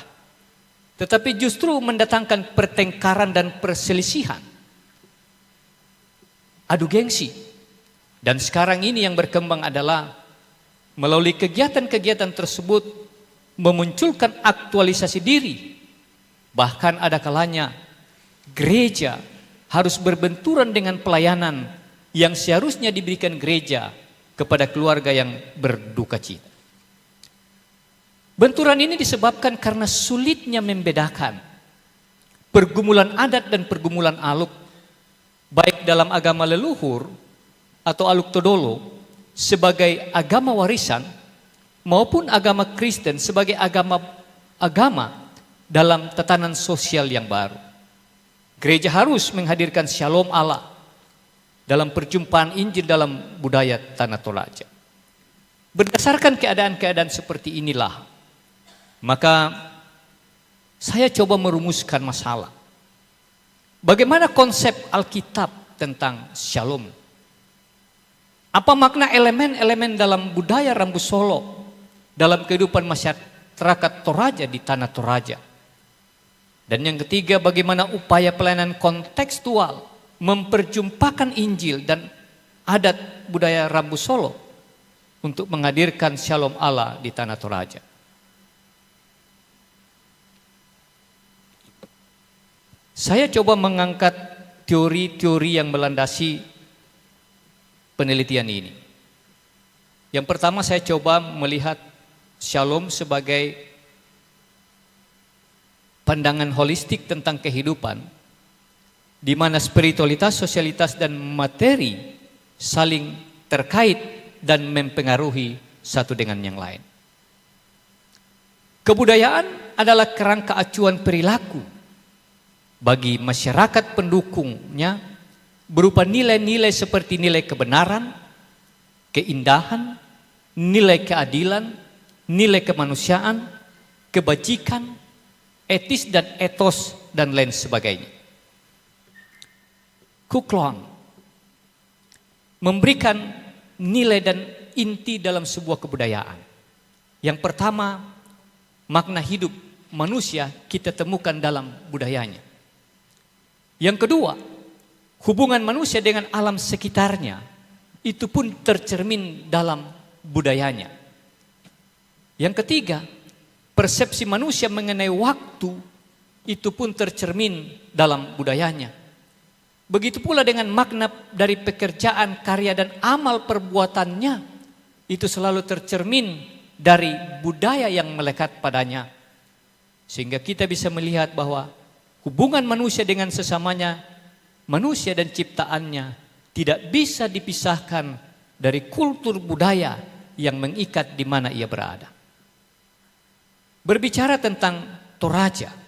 tetapi justru mendatangkan pertengkaran dan perselisihan, adu gengsi. Dan sekarang ini yang berkembang adalah melalui kegiatan-kegiatan tersebut memunculkan aktualisasi diri. Bahkan ada kalanya gereja harus berbenturan dengan pelayanan yang seharusnya diberikan gereja kepada keluarga yang berduka cita. Benturan ini disebabkan karena sulitnya membedakan pergumulan adat dan pergumulan aluk, baik dalam agama leluhur atau aluk todolo sebagai agama warisan, maupun agama Kristen sebagai agama dalam tatanan sosial yang baru. Gereja harus menghadirkan Shalom Allah dalam perjumpaan Injil dalam budaya Tanah Toraja. Berdasarkan keadaan-keadaan seperti inilah, maka saya coba merumuskan masalah. Bagaimana konsep Alkitab tentang Shalom? Apa makna elemen-elemen dalam budaya Rambu Solo dalam kehidupan masyarakat Toraja di Tanah Toraja? Dan yang ketiga, bagaimana upaya pelayanan kontekstual memperjumpakan Injil dan adat budaya Rambu Solo untuk menghadirkan Shalom Allah di Tanah Toraja. Saya coba mengangkat teori-teori yang melandasi penelitian ini. Yang pertama, saya coba melihat Shalom sebagai pandangan holistik tentang kehidupan, di mana spiritualitas, sosialitas, dan materi saling terkait dan mempengaruhi satu dengan yang lain. Kebudayaan adalah kerangka acuan perilaku bagi masyarakat pendukungnya berupa nilai-nilai seperti nilai kebenaran, keindahan, nilai keadilan, nilai kemanusiaan, kebajikan, etis dan etos, dan lain sebagainya. Kuklon memberikan nilai dan inti dalam sebuah kebudayaan. Yang pertama, makna hidup manusia kita temukan dalam budayanya. Yang kedua, hubungan manusia dengan alam sekitarnya itu pun tercermin dalam budayanya. Yang ketiga, persepsi manusia mengenai waktu itu pun tercermin dalam budayanya. Begitu pula dengan makna dari pekerjaan, karya dan amal perbuatannya itu selalu tercermin dari budaya yang melekat padanya. Sehingga kita bisa melihat bahwa hubungan manusia dengan sesamanya, manusia dan ciptaannya tidak bisa dipisahkan dari kultur budaya yang mengikat di mana ia berada. Berbicara tentang Toraja,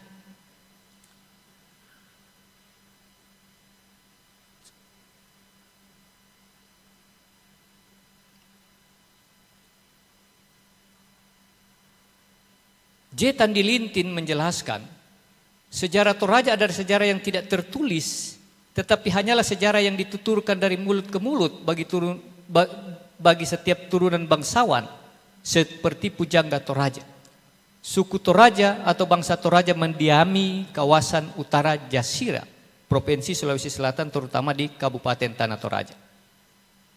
J. Tandilintin menjelaskan, sejarah Toraja adalah sejarah yang tidak tertulis, tetapi hanyalah sejarah yang dituturkan dari mulut ke mulut bagi setiap turunan bangsawan, seperti pujangga Toraja. Suku Toraja atau bangsa Toraja mendiami kawasan utara Jasira, Provinsi Sulawesi Selatan, terutama di Kabupaten Tanah Toraja.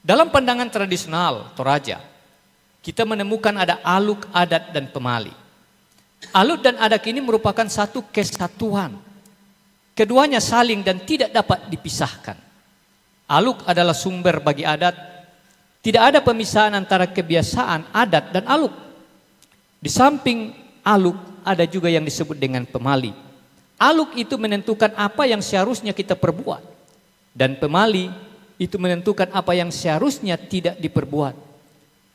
Dalam pandangan tradisional Toraja, kita menemukan ada aluk, adat, dan pemali. Aluk dan adat ini merupakan satu kesatuan. Keduanya saling dan tidak dapat dipisahkan. Aluk adalah sumber bagi adat. Tidak ada pemisahan antara kebiasaan, adat, dan aluk. Di samping aluk ada juga yang disebut dengan pemali. Aluk itu menentukan apa yang seharusnya kita perbuat. Dan pemali itu menentukan apa yang seharusnya tidak diperbuat.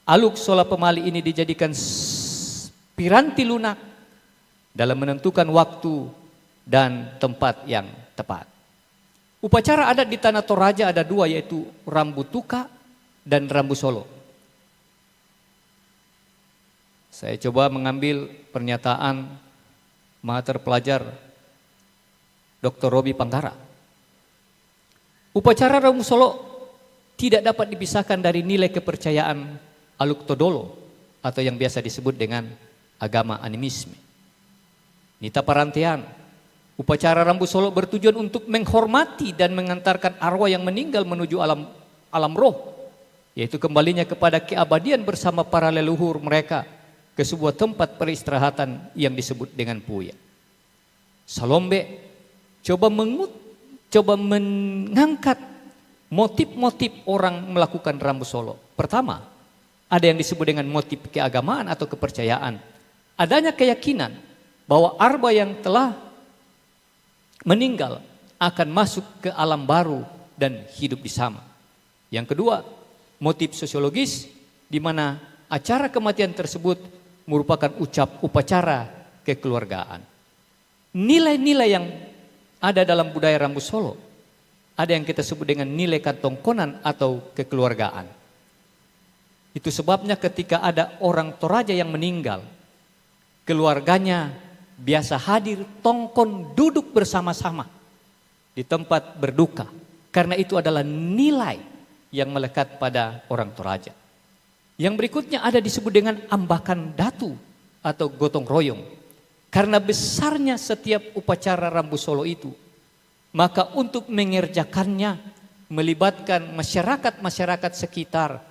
Aluk sola pemali ini dijadikan piranti lunak dalam menentukan waktu dan tempat yang tepat. Upacara adat di Tanah Toraja ada dua, yaitu Rambu Tuka dan Rambu Solo. Saya coba mengambil pernyataan Mahathir Pelajar Dr. Robi Panggara. Upacara Rambu Solo tidak dapat dipisahkan dari nilai kepercayaan Aluk Todolo atau yang biasa disebut dengan agama animisme. Nita Parantian, upacara Rambu Solo bertujuan untuk menghormati dan mengantarkan arwah yang meninggal menuju alam roh, yaitu kembalinya kepada keabadian bersama para leluhur mereka ke sebuah tempat peristirahatan yang disebut dengan Puya. Salombe coba mengangkat motif-motif orang melakukan Rambu Solo. Pertama, ada yang disebut dengan motif keagamaan atau kepercayaan. Adanya keyakinan bahwa arwah yang telah meninggal akan masuk ke alam baru dan hidup di sama. Yang kedua, motif sosiologis di mana acara kematian tersebut merupakan upacara kekeluargaan. Nilai-nilai yang ada dalam budaya Rambu Solo ada yang kita sebut dengan nilai katongkonan atau kekeluargaan. Itu sebabnya ketika ada orang Toraja yang meninggal, keluarganya biasa hadir tongkon duduk bersama-sama di tempat berduka. Karena itu adalah nilai yang melekat pada orang Toraja. Yang berikutnya ada disebut dengan ambakan datu atau gotong royong. Karena besarnya setiap upacara Rambu Solo itu, maka untuk mengerjakannya melibatkan masyarakat-masyarakat sekitar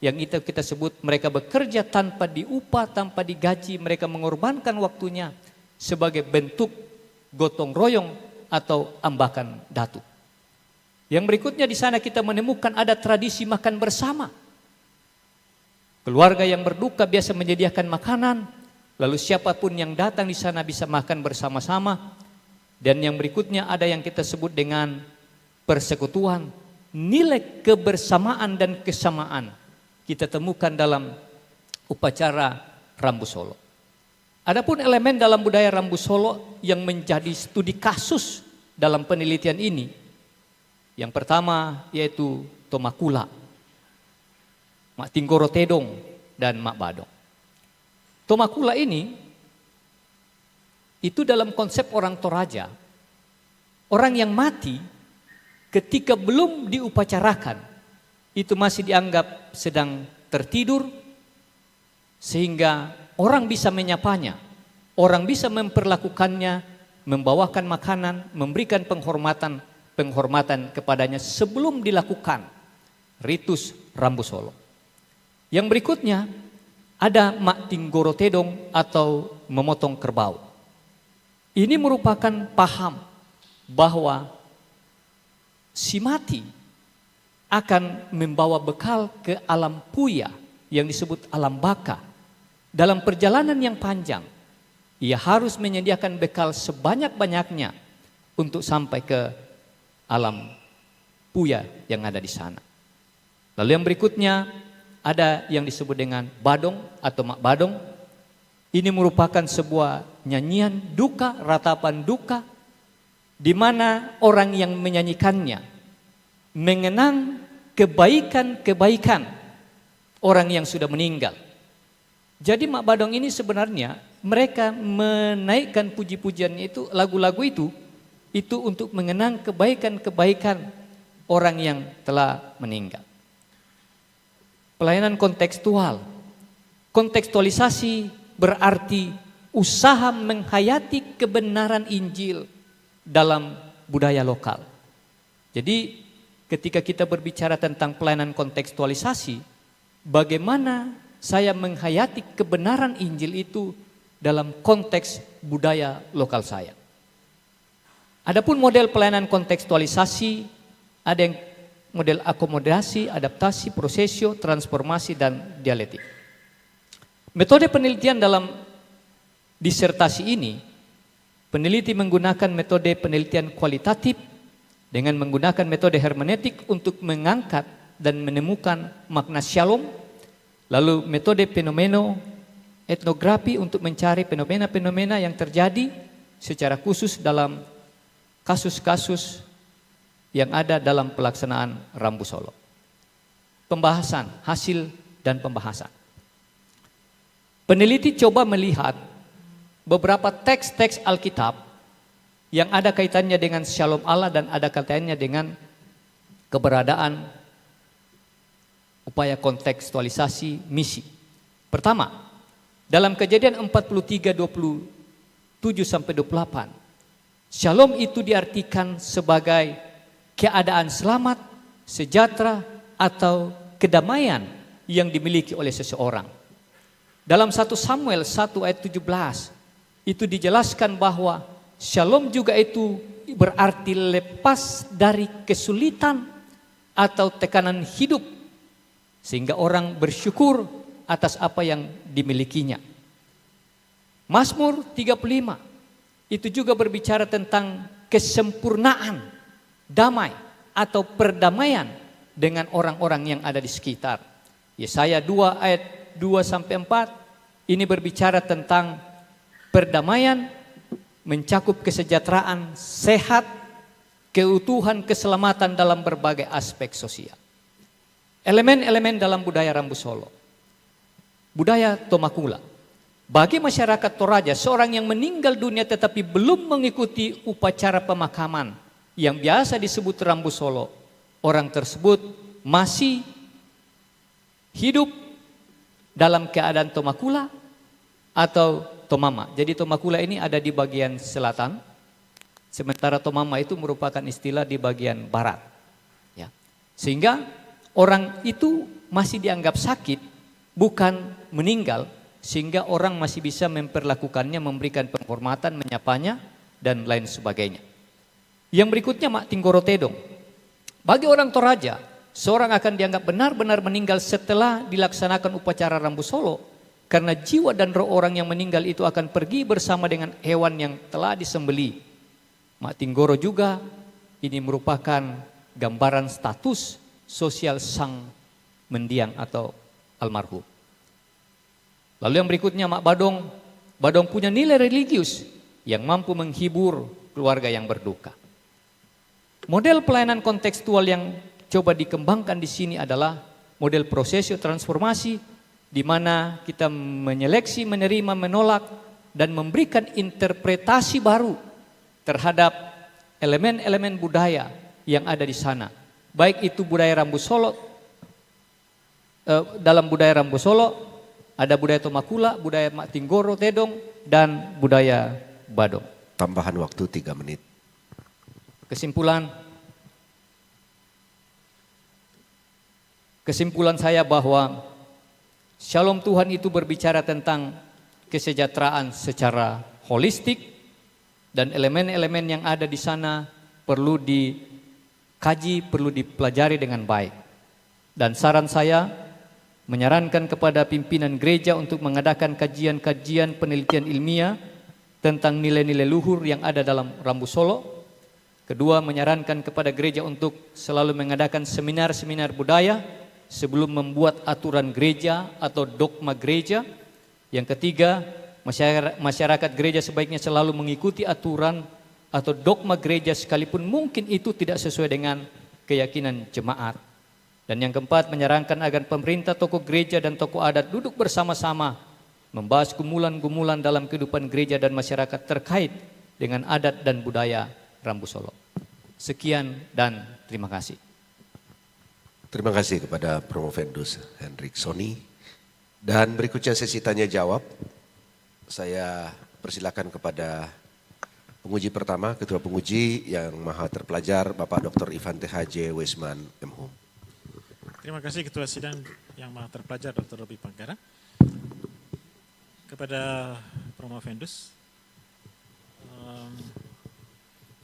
yang itu kita sebut mereka bekerja tanpa diupah, tanpa digaji, mereka mengorbankan waktunya sebagai bentuk gotong royong atau ambakan datu. Yang berikutnya di sana kita menemukan ada tradisi makan bersama. Keluarga yang berduka biasa menyediakan makanan, lalu siapapun yang datang di sana bisa makan bersama-sama. Dan yang berikutnya ada yang kita sebut dengan persekutuan, nilai kebersamaan dan kesamaan. kita temukan dalam upacara Rambu Solo. Adapun elemen dalam budaya Rambu Solo yang menjadi studi kasus dalam penelitian ini, yang pertama yaitu Tomakula, Mak Tinggoro Tedong, dan Mak Badong. Tomakula ini itu dalam konsep orang Toraja, orang yang mati ketika belum diupacarakan itu masih dianggap sedang tertidur, sehingga orang bisa menyapanya, orang bisa memperlakukannya, membawakan makanan, memberikan penghormatan kepadanya sebelum dilakukan ritus Rambu Solo. Yang berikutnya ada Mak Tinggoro Tedong atau memotong kerbau. Ini merupakan paham bahwa si mati akan membawa bekal ke alam puya yang disebut alam baka. Dalam perjalanan yang panjang, ia harus menyediakan bekal sebanyak-banyaknya untuk sampai ke alam puya yang ada di sana. Lalu yang berikutnya ada yang disebut dengan badong atau Mak Badong. Ini merupakan sebuah nyanyian duka, ratapan duka, di mana orang yang menyanyikannya mengenang kebaikan-kebaikan orang yang sudah meninggal. Jadi Mak Badong ini sebenarnya mereka menaikkan puji-pujiannya itu, lagu-lagu itu untuk mengenang kebaikan-kebaikan orang yang telah meninggal. Pelayanan kontekstual. Kontekstualisasi berarti usaha menghayati kebenaran Injil dalam budaya lokal. Jadi ketika kita berbicara tentang pelayanan kontekstualisasi, bagaimana saya menghayati kebenaran Injil itu dalam konteks budaya lokal saya. Adapun model pelayanan kontekstualisasi, ada yang model akomodasi, adaptasi, prosesio, transformasi, dan dialektik. Metode penelitian dalam disertasi ini, peneliti menggunakan metode penelitian kualitatif dengan menggunakan metode hermeneutik untuk mengangkat dan menemukan makna shalom, lalu metode fenomeno etnografi untuk mencari fenomena-fenomena yang terjadi secara khusus dalam kasus-kasus yang ada dalam pelaksanaan Rambu Solo. Pembahasan, hasil dan pembahasan. Peneliti coba melihat beberapa teks-teks Alkitab yang ada kaitannya dengan Shalom Allah dan ada kaitannya dengan keberadaan upaya kontekstualisasi misi. Pertama, dalam Kejadian 43:27-28, Shalom itu diartikan sebagai keadaan selamat, sejahtera, atau kedamaian yang dimiliki oleh seseorang. Dalam 1 Samuel 1 ayat 17 itu dijelaskan bahwa shalom juga itu berarti lepas dari kesulitan atau tekanan hidup, sehingga orang bersyukur atas apa yang dimilikinya. Mazmur 35 itu juga berbicara tentang kesempurnaan, damai atau perdamaian dengan orang-orang yang ada di sekitar. Yesaya 2 ayat 2-4 ini berbicara tentang perdamaian, mencakup kesejahteraan, sehat, keutuhan, keselamatan dalam berbagai aspek sosial. Elemen-elemen dalam budaya Rambu Solo. Budaya Tomakula. Bagi masyarakat Toraja, seorang yang meninggal dunia tetapi belum mengikuti upacara pemakaman yang biasa disebut Rambu Solo, orang tersebut masih hidup dalam keadaan Tomakula atau Tomama. Jadi Tomakula ini ada di bagian selatan, sementara Tomama itu merupakan istilah di bagian barat. Ya. Sehingga orang itu masih dianggap sakit, bukan meninggal, sehingga orang masih bisa memperlakukannya, memberikan penghormatan, menyapanya, dan lain sebagainya. Yang berikutnya Mak Tinggoro Tedong. Bagi orang Toraja, seorang akan dianggap benar-benar meninggal setelah dilaksanakan upacara Rambu Solo, karena jiwa dan roh orang yang meninggal itu akan pergi bersama dengan hewan yang telah disembeli. Mak Tinggoro juga ini merupakan gambaran status sosial sang mendiang atau almarhum. Lalu yang berikutnya Mak Badong. Badong punya nilai religius yang mampu menghibur keluarga yang berduka. Model pelayanan kontekstual yang coba dikembangkan di sini adalah model prosesio transformasi, di mana kita menyeleksi, menerima, menolak, dan memberikan interpretasi baru terhadap elemen-elemen budaya yang ada di sana. Baik itu budaya Rambu Solo, dalam budaya Rambu Solo, ada budaya Tomakula, budaya Mak Tinggoro, Tedong, dan budaya Badong. Tambahan waktu 3 menit. Kesimpulan saya bahwa Shalom Tuhan itu berbicara tentang kesejahteraan secara holistik, dan elemen-elemen yang ada di sana perlu dikaji, perlu dipelajari dengan baik. Dan saran saya menyarankan kepada pimpinan gereja untuk mengadakan kajian-kajian penelitian ilmiah tentang nilai-nilai luhur yang ada dalam Rambu Solo. Kedua, menyarankan kepada gereja untuk selalu mengadakan seminar-seminar budaya sebelum membuat aturan gereja atau dogma gereja. Yang ketiga, masyarakat gereja sebaiknya selalu mengikuti aturan atau dogma gereja sekalipun mungkin itu tidak sesuai dengan keyakinan jemaat. Dan yang keempat, menyarankan agar pemerintah, tokoh gereja, dan tokoh adat duduk bersama-sama membahas gumulan-gumulan dalam kehidupan gereja dan masyarakat terkait dengan adat dan budaya Rambu Solo. Sekian dan terima kasih. Terima kasih kepada Promovendus Hendrik Soni. Dan berikutnya sesi tanya jawab. Saya persilakan kepada penguji pertama, ketua penguji yang maha terpelajar, Bapak Dr. Ivan THJ Weisman MHum. Terima kasih Ketua Sidang yang maha terpelajar Dr. Robi Panggara. Kepada Promovendus,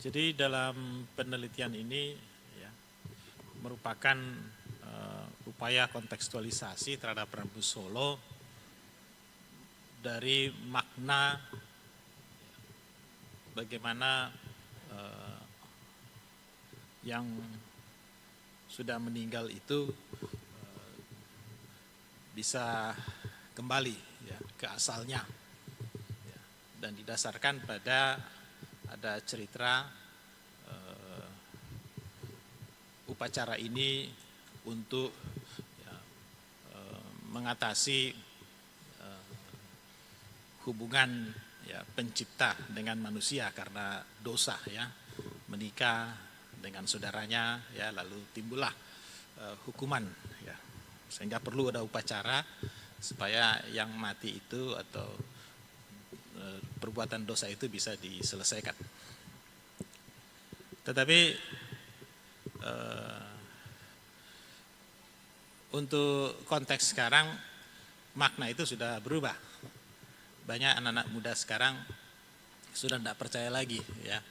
jadi dalam penelitian ini ya, merupakan upaya kontekstualisasi terhadap Rambu Solo dari makna bagaimana yang sudah meninggal itu bisa kembali ya, ke asalnya ya, dan didasarkan pada ada cerita upacara ini untuk ya, mengatasi hubungan ya, pencipta dengan manusia karena dosa ya, menikah dengan saudaranya ya, lalu timbullah hukuman ya, sehingga perlu ada upacara supaya yang mati itu atau perbuatan dosa itu bisa diselesaikan. Tetapi untuk konteks sekarang makna itu sudah berubah. Banyak anak-anak muda sekarang sudah tidak percaya lagi ya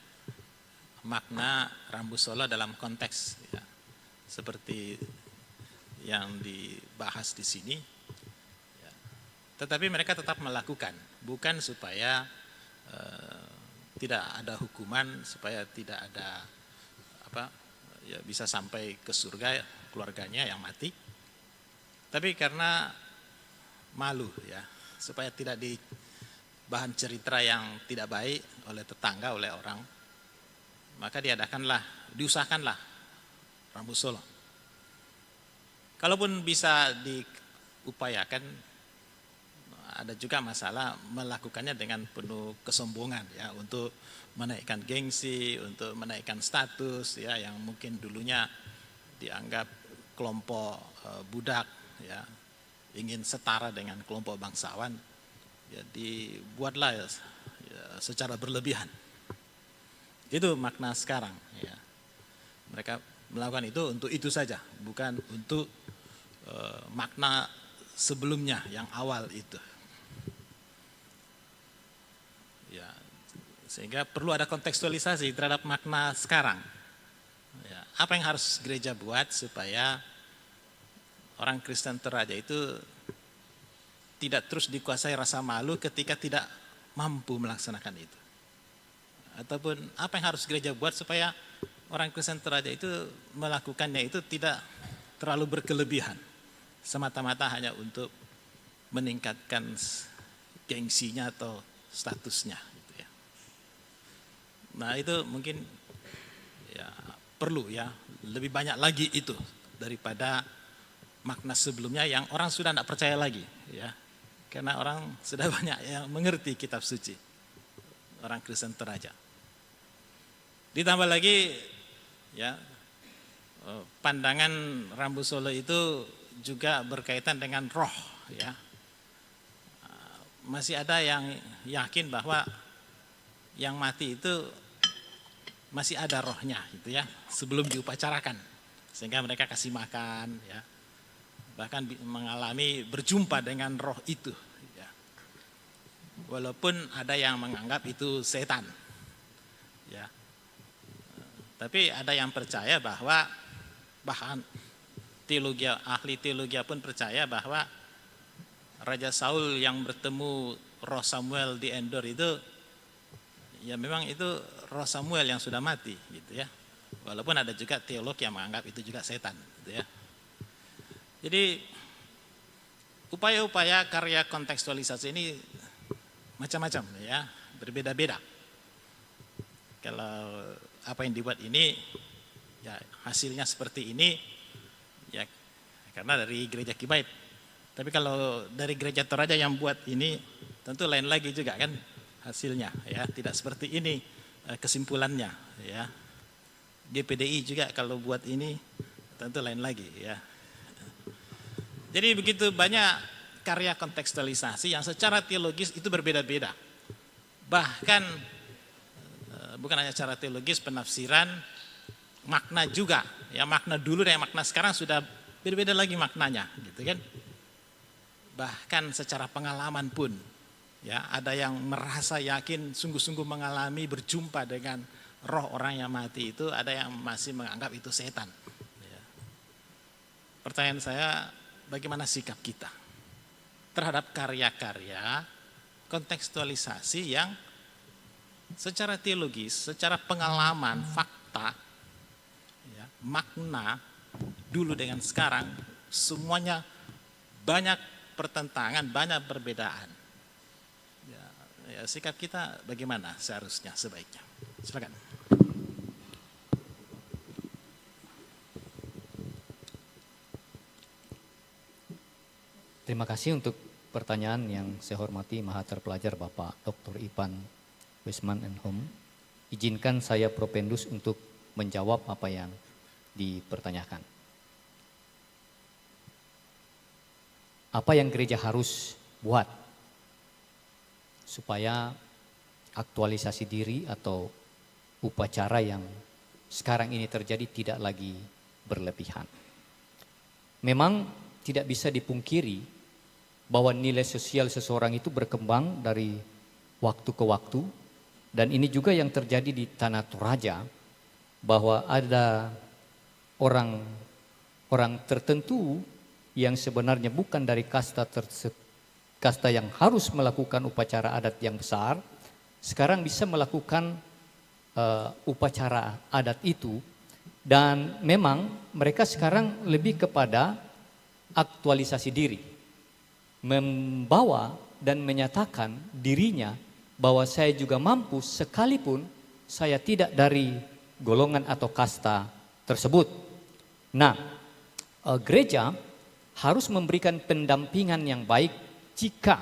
makna Rambu Solo dalam konteks ya, seperti yang dibahas di sini. Ya. Tetapi mereka tetap melakukan, bukan supaya tidak ada hukuman, supaya tidak ada apa ya, bisa sampai ke surga keluarganya yang mati. Tapi karena malu ya, supaya tidak di bahan cerita yang tidak baik oleh tetangga, oleh orang, maka diusahakanlah Rambu Solo. Kalaupun bisa diupayakan, ada juga masalah melakukannya dengan penuh kesombongan ya, untuk menaikkan gengsi, untuk menaikkan status ya, yang mungkin dulunya dianggap kelompok budak ya, ingin setara dengan kelompok bangsawan, ya dibuatlah ya, secara berlebihan. Itu makna sekarang ya. Mereka melakukan itu untuk itu saja, bukan untuk makna sebelumnya yang awal itu. Ya, sehingga perlu ada kontekstualisasi terhadap makna sekarang. Ya, apa yang harus gereja buat supaya orang Kristen Toraja itu tidak terus dikuasai rasa malu ketika tidak mampu melaksanakan itu. Ataupun apa yang harus gereja buat supaya orang Kristen Toraja itu melakukannya itu tidak terlalu berkelebihan, semata-mata hanya untuk meningkatkan gengsinya atau statusnya gitu ya. Nah itu mungkin ya perlu ya lebih banyak lagi itu daripada makna sebelumnya yang orang sudah tidak percaya lagi ya, karena orang sudah banyak yang mengerti kitab suci, orang Kristen Toraja. Ditambah lagi ya pandangan Rambu Solo itu juga berkaitan dengan roh ya. Masih ada yang yakin bahwa yang mati itu masih ada rohnya gitu ya, sebelum diupacarakan, sehingga mereka kasih makan ya, bahkan mengalami berjumpa dengan roh itu ya. Walaupun ada yang menganggap itu setan ya, tapi ada yang percaya bahwa bahkan ahli teologi pun percaya bahwa Raja Saul yang bertemu roh Samuel di Endor itu ya memang itu roh Samuel yang sudah mati gitu ya. Walaupun ada juga teolog yang menganggap itu juga setan gitu ya. Jadi upaya-upaya karya kontekstualisasi ini macam-macam ya, berbeda-beda. Kalau apa yang dibuat ini ya hasilnya seperti ini ya karena dari gereja Kibait. Tapi kalau dari gereja Toraja yang buat ini tentu lain lagi juga kan hasilnya ya, tidak seperti ini kesimpulannya ya. GPDI juga kalau buat ini tentu lain lagi ya. Jadi begitu banyak karya kontekstualisasi yang secara teologis itu berbeda-beda. Bahkan bukan hanya secara teologis, penafsiran, makna juga ya, makna dulu dan makna sekarang sudah berbeda lagi maknanya gitu kan. Bahkan secara pengalaman pun ya, ada yang merasa yakin sungguh-sungguh mengalami berjumpa dengan roh orang yang mati itu, ada yang masih menganggap itu setan ya. Pertanyaan saya, bagaimana sikap kita terhadap karya-karya kontekstualisasi yang secara teologis, secara pengalaman, fakta ya, makna dulu dengan sekarang semuanya banyak pertentangan, banyak perbedaan. Ya, sikap kita bagaimana seharusnya, sebaiknya? Silakan. Terima kasih untuk pertanyaan yang saya hormati Mahathir Pelajar Bapak Dr. Ipan Wisman and Home. Izinkan saya Propendus untuk menjawab apa yang dipertanyakan. Apa yang gereja harus buat supaya aktualisasi diri atau upacara yang sekarang ini terjadi tidak lagi berlebihan. Memang tidak bisa dipungkiri bahwa nilai sosial seseorang itu berkembang dari waktu ke waktu, dan ini juga yang terjadi di Tanah Toraja, bahwa ada orang tertentu yang sebenarnya bukan dari kasta yang harus melakukan upacara adat yang besar, sekarang bisa melakukan upacara adat itu, dan memang mereka sekarang lebih kepada aktualisasi diri, membawa dan menyatakan dirinya bahwa saya juga mampu sekalipun saya tidak dari golongan atau kasta tersebut. Nah, gereja harus memberikan pendampingan yang baik jika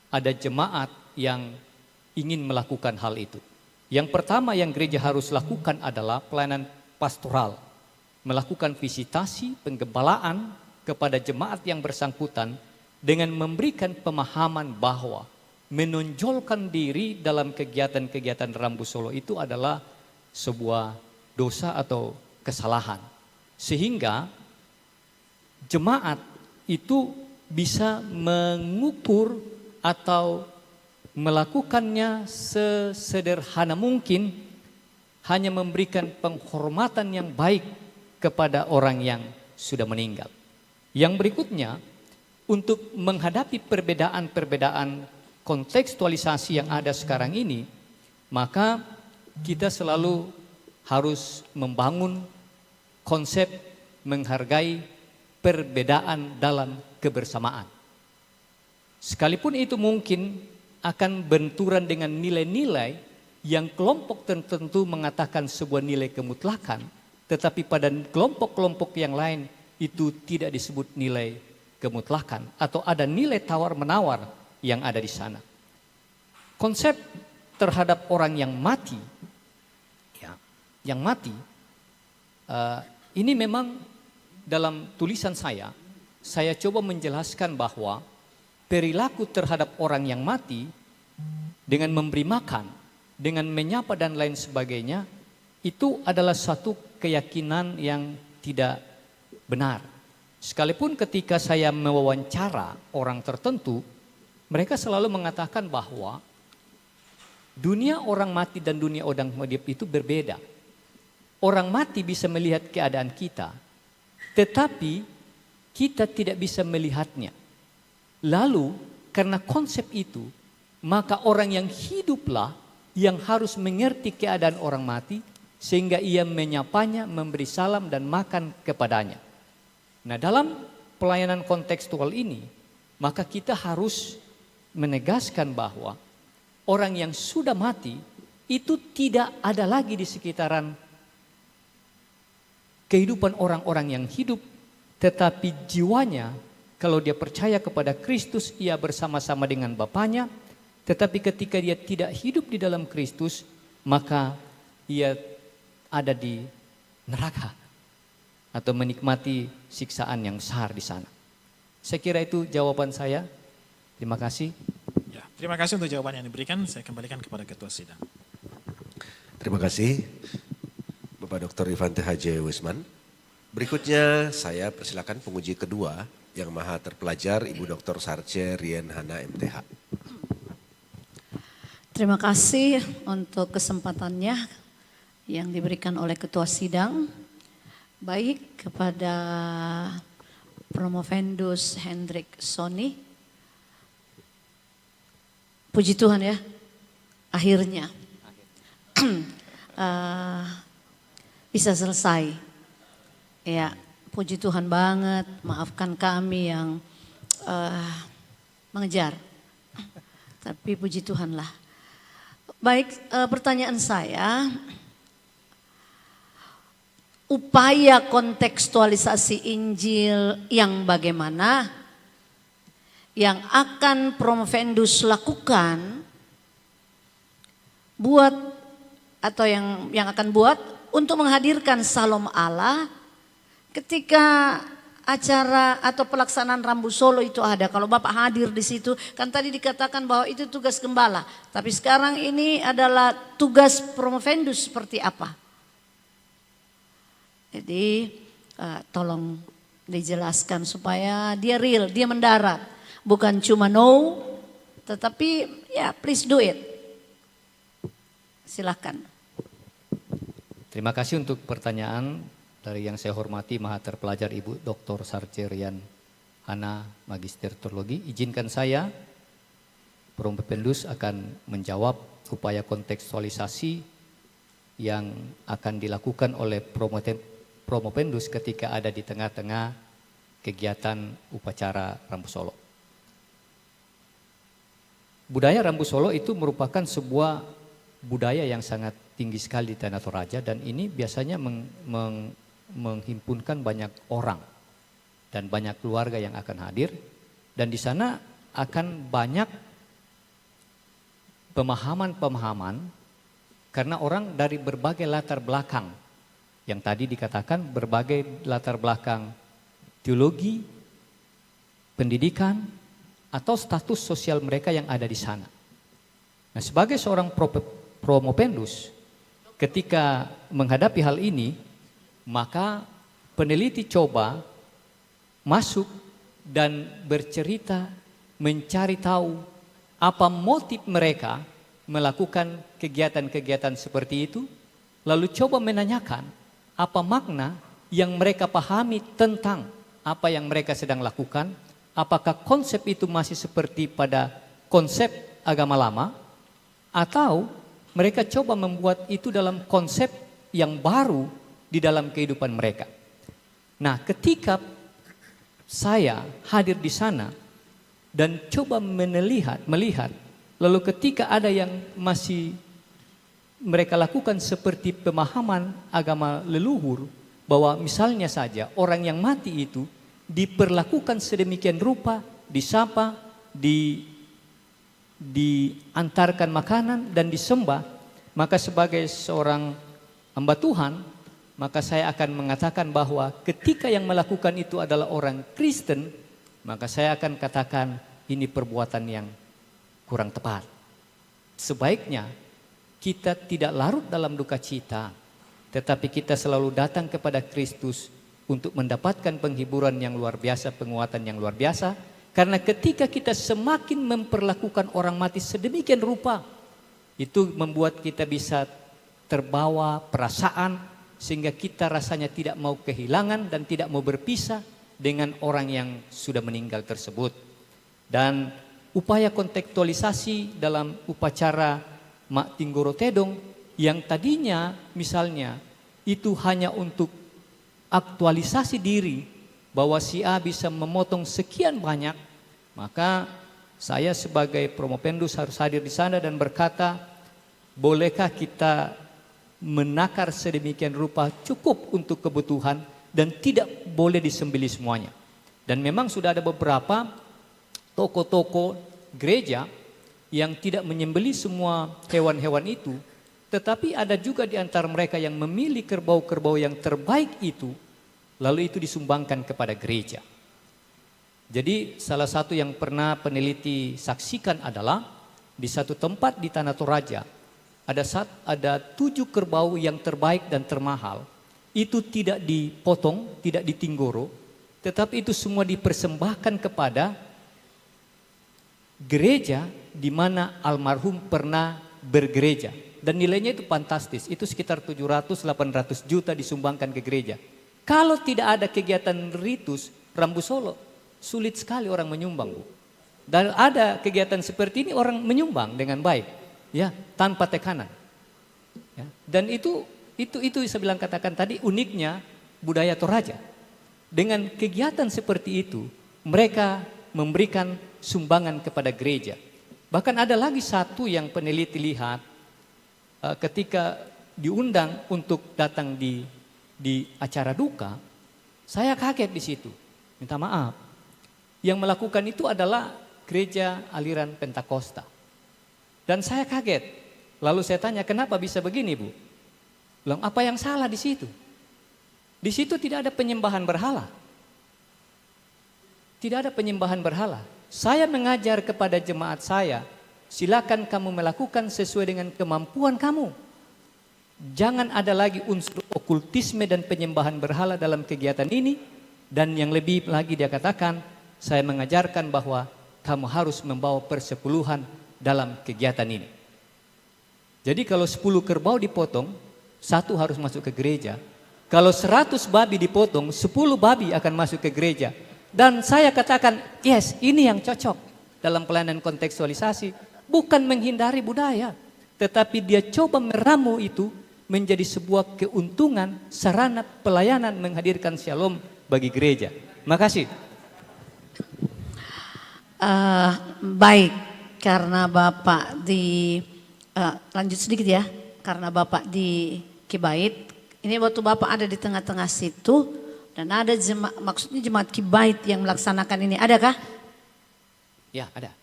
ada jemaat yang ingin melakukan hal itu. Yang pertama yang gereja harus lakukan adalah pelayanan pastoral, melakukan visitasi, penggembalaan kepada jemaat yang bersangkutan dengan memberikan pemahaman bahwa menonjolkan diri dalam kegiatan-kegiatan Rambu Solo itu adalah sebuah dosa atau kesalahan. Sehingga jemaat itu bisa mengukur atau melakukannya sesederhana mungkin, hanya memberikan penghormatan yang baik kepada orang yang sudah meninggal. Yang berikutnya, untuk menghadapi perbedaan-perbedaan kontekstualisasi yang ada sekarang ini, maka kita selalu harus membangun konsep menghargai perbedaan dalam kebersamaan. Sekalipun itu mungkin akan benturan dengan nilai-nilai yang kelompok tertentu mengatakan sebuah nilai kemutlakan, tetapi pada kelompok-kelompok yang lain itu tidak disebut nilai kemutlakan atau ada nilai tawar-menawar yang ada di sana. Konsep terhadap orang yang mati, ya, yang mati, ini memang dalam tulisan saya coba menjelaskan bahwa perilaku terhadap orang yang mati dengan memberi makan, dengan menyapa dan lain sebagainya, itu adalah satu keyakinan yang tidak benar. Sekalipun ketika saya mewawancara orang tertentu, mereka selalu mengatakan bahwa dunia orang mati dan dunia orang hidup itu berbeda. Orang mati bisa melihat keadaan kita, tetapi kita tidak bisa melihatnya. Lalu karena konsep itu, maka orang yang hiduplah yang harus mengerti keadaan orang mati, sehingga ia menyapanya, memberi salam dan makan kepadanya. Nah, dalam pelayanan kontekstual ini, maka kita harus menegaskan bahwa orang yang sudah mati itu tidak ada lagi di sekitaran kehidupan orang-orang yang hidup, tetapi jiwanya, kalau dia percaya kepada Kristus, ia bersama-sama dengan Bapaknya. Tetapi ketika dia tidak hidup di dalam Kristus, maka ia ada di neraka atau menikmati siksaan yang besar di sana. Saya kira itu jawaban saya. Terima kasih. Ya, terima kasih untuk jawaban yang diberikan. Saya kembalikan kepada Ketua Sidang. Terima kasih Bapak Dr. Ivan T.H.J. Wisman. Berikutnya saya persilakan penguji kedua yang maha terpelajar Ibu Dr. Sarce Rien Hana MTH. Terima kasih untuk kesempatannya yang diberikan oleh Ketua Sidang. Baik kepada Promovendus Hendrik Soni. Puji Tuhan ya, akhirnya bisa selesai. Ya, puji Tuhan banget, maafkan kami yang mengejar. Tapi puji Tuhan lah. Baik, pertanyaan saya, upaya kontekstualisasi Injil yang bagaimana yang akan Promovendus lakukan buat atau yang akan buat untuk menghadirkan Salom Allah ketika acara atau pelaksanaan Rambu Solo itu ada. Kalau Bapak hadir di situ, kan tadi dikatakan bahwa itu tugas gembala. Tapi sekarang ini adalah tugas Promovendus seperti apa? Jadi tolong dijelaskan supaya dia real, dia mendarat. Bukan cuma no, tetapi ya please do it. Silakan. Terima kasih untuk pertanyaan dari yang saya hormati Maha Terpelajar Ibu Dr. Sarce Rien Hana, Magister Teologi. Izinkan saya, Promovendus akan menjawab upaya kontekstualisasi yang akan dilakukan oleh Promovendus ketika ada di tengah-tengah kegiatan upacara Rambu Solo. Budaya Rambu Solo itu merupakan sebuah budaya yang sangat tinggi sekali di Tanah Toraja, dan ini biasanya menghimpunkan banyak orang dan banyak keluarga yang akan hadir, dan di sana akan banyak pemahaman-pemahaman karena orang dari berbagai latar belakang yang tadi dikatakan, berbagai latar belakang teologi, pendidikan, atau status sosial mereka yang ada di sana. Nah, sebagai seorang Promovendus, ketika menghadapi hal ini, maka peneliti coba masuk dan bercerita, mencari tahu apa motif mereka melakukan kegiatan-kegiatan seperti itu, lalu coba menanyakan apa makna yang mereka pahami tentang apa yang mereka sedang lakukan. Apakah konsep itu masih seperti pada konsep agama lama, atau mereka coba membuat itu dalam konsep yang baru di dalam kehidupan mereka. Nah, ketika saya hadir di sana dan coba melihat, lalu ketika ada yang masih mereka lakukan seperti pemahaman agama leluhur, bahwa misalnya saja orang yang mati itu diperlakukan sedemikian rupa, disapa, diantarkan makanan dan disembah, maka sebagai seorang hamba Tuhan, maka saya akan mengatakan bahwa ketika yang melakukan itu adalah orang Kristen, maka saya akan katakan ini perbuatan yang kurang tepat. Sebaiknya kita tidak larut dalam duka cita, tetapi kita selalu datang kepada Kristus untuk mendapatkan penghiburan yang luar biasa, penguatan yang luar biasa. Karena ketika kita semakin memperlakukan orang mati sedemikian rupa, itu membuat kita bisa terbawa perasaan, sehingga kita rasanya tidak mau kehilangan dan tidak mau berpisah dengan orang yang sudah meninggal tersebut. Dan upaya kontekstualisasi dalam upacara Mak Tinggoro Tedong yang tadinya misalnya itu hanya untuk aktualisasi diri bahwa si A bisa memotong sekian banyak, maka saya sebagai Promopendus harus hadir di sana dan berkata, bolehkah kita menakar sedemikian rupa cukup untuk kebutuhan dan tidak boleh disembelih semuanya. Dan memang sudah ada beberapa toko-toko gereja yang tidak menyembelih semua hewan-hewan itu, tetapi ada juga di antara mereka yang memilih kerbau-kerbau yang terbaik itu, lalu itu disumbangkan kepada gereja. Jadi salah satu yang pernah peneliti saksikan adalah di satu tempat di Tanah Toraja ada 7 kerbau yang terbaik dan termahal. Itu tidak dipotong, tidak ditinggoro, tetapi itu semua dipersembahkan kepada gereja di mana almarhum pernah bergereja. Dan nilainya itu fantastis, itu sekitar 700-800 juta disumbangkan ke gereja. Kalau tidak ada kegiatan ritus Rambu Solo, sulit sekali orang menyumbang, Bu. Dan ada kegiatan seperti ini orang menyumbang dengan baik, ya, tanpa tekanan. Ya. Dan itu saya bilang katakan tadi uniknya budaya Toraja. Dengan kegiatan seperti itu, mereka memberikan sumbangan kepada gereja. Bahkan ada lagi satu yang peneliti lihat ketika diundang untuk datang di acara duka, saya kaget di situ. Minta maaf. Yang melakukan itu adalah gereja aliran Pentakosta. Dan saya kaget. Lalu saya tanya, kenapa bisa begini, Bu? Bilang, apa yang salah di situ? Di situ tidak ada penyembahan berhala. Tidak ada penyembahan berhala. Saya mengajar kepada jemaat saya, silakan kamu melakukan sesuai dengan kemampuan kamu. Jangan ada lagi unsur okultisme dan penyembahan berhala dalam kegiatan ini. Dan yang lebih lagi dia katakan, saya mengajarkan bahwa kamu harus membawa persepuluhan dalam kegiatan ini. Jadi kalau 10 kerbau dipotong, 1 harus masuk ke gereja. Kalau 100 babi dipotong, 10 babi akan masuk ke gereja. Dan saya katakan, yes, ini yang cocok dalam pelayanan kontekstualisasi. Bukan menghindari budaya, tetapi dia coba meramu itu menjadi sebuah keuntungan, sarana pelayanan menghadirkan shalom bagi gereja. Makasih. Baik, karena Bapak lanjut sedikit ya, karena Bapak di Kibait, ini waktu Bapak ada di tengah-tengah situ, dan ada maksudnya jemaat Kibait yang melaksanakan ini, adakah? Ya, ada.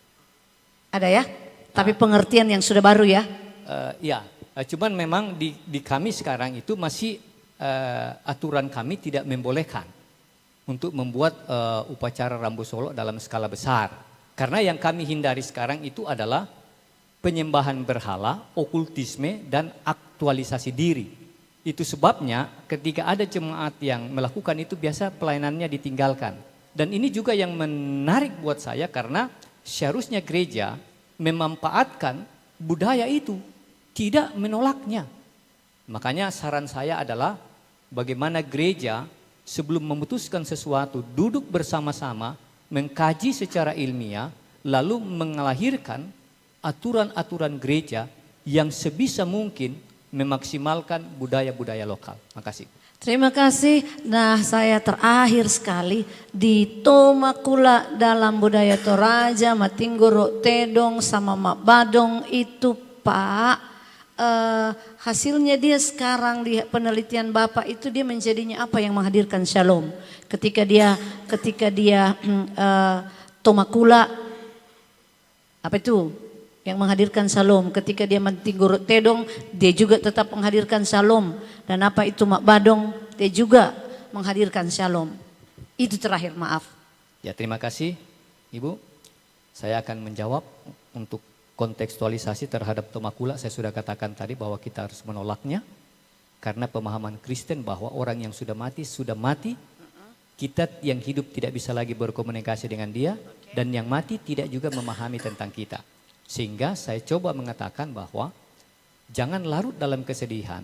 Ada ya? Tapi pengertian yang sudah baru ya? Ya, cuman memang di kami sekarang itu masih aturan kami tidak membolehkan untuk membuat upacara Rambu Solo dalam skala besar. Karena yang kami hindari sekarang itu adalah penyembahan berhala, okultisme, dan aktualisasi diri. Itu sebabnya ketika ada jemaat yang melakukan itu biasa pelayanannya ditinggalkan. Dan ini juga yang menarik buat saya karena seharusnya gereja memanfaatkan budaya itu, tidak menolaknya. Makanya saran saya adalah bagaimana gereja sebelum memutuskan sesuatu duduk bersama-sama, mengkaji secara ilmiah, lalu melahirkan aturan-aturan gereja yang sebisa mungkin memaksimalkan budaya-budaya lokal. Makasih. Terima kasih. Nah, saya terakhir sekali di Tomakula dalam budaya Toraja, Matinggoro Tedong sama Mak Badong itu Pak, hasilnya dia sekarang di penelitian Bapak itu dia menjadinya apa yang menghadirkan shalom. Ketika dia Tomakula, apa itu? Yang menghadirkan shalom. Ketika dia Matinggoro Tedong, dia juga tetap menghadirkan shalom. Dan apa itu Mak Badong, dia juga menghadirkan shalom. Itu terakhir, maaf. Ya, terima kasih Ibu. Saya akan menjawab untuk kontekstualisasi terhadap Tomakula. Saya sudah katakan tadi bahwa kita harus menolaknya. Karena pemahaman Kristen bahwa orang yang sudah mati. Kita yang hidup tidak bisa lagi berkomunikasi dengan dia. Dan yang mati tidak juga memahami tentang kita. Sehingga saya coba mengatakan bahwa jangan larut dalam kesedihan,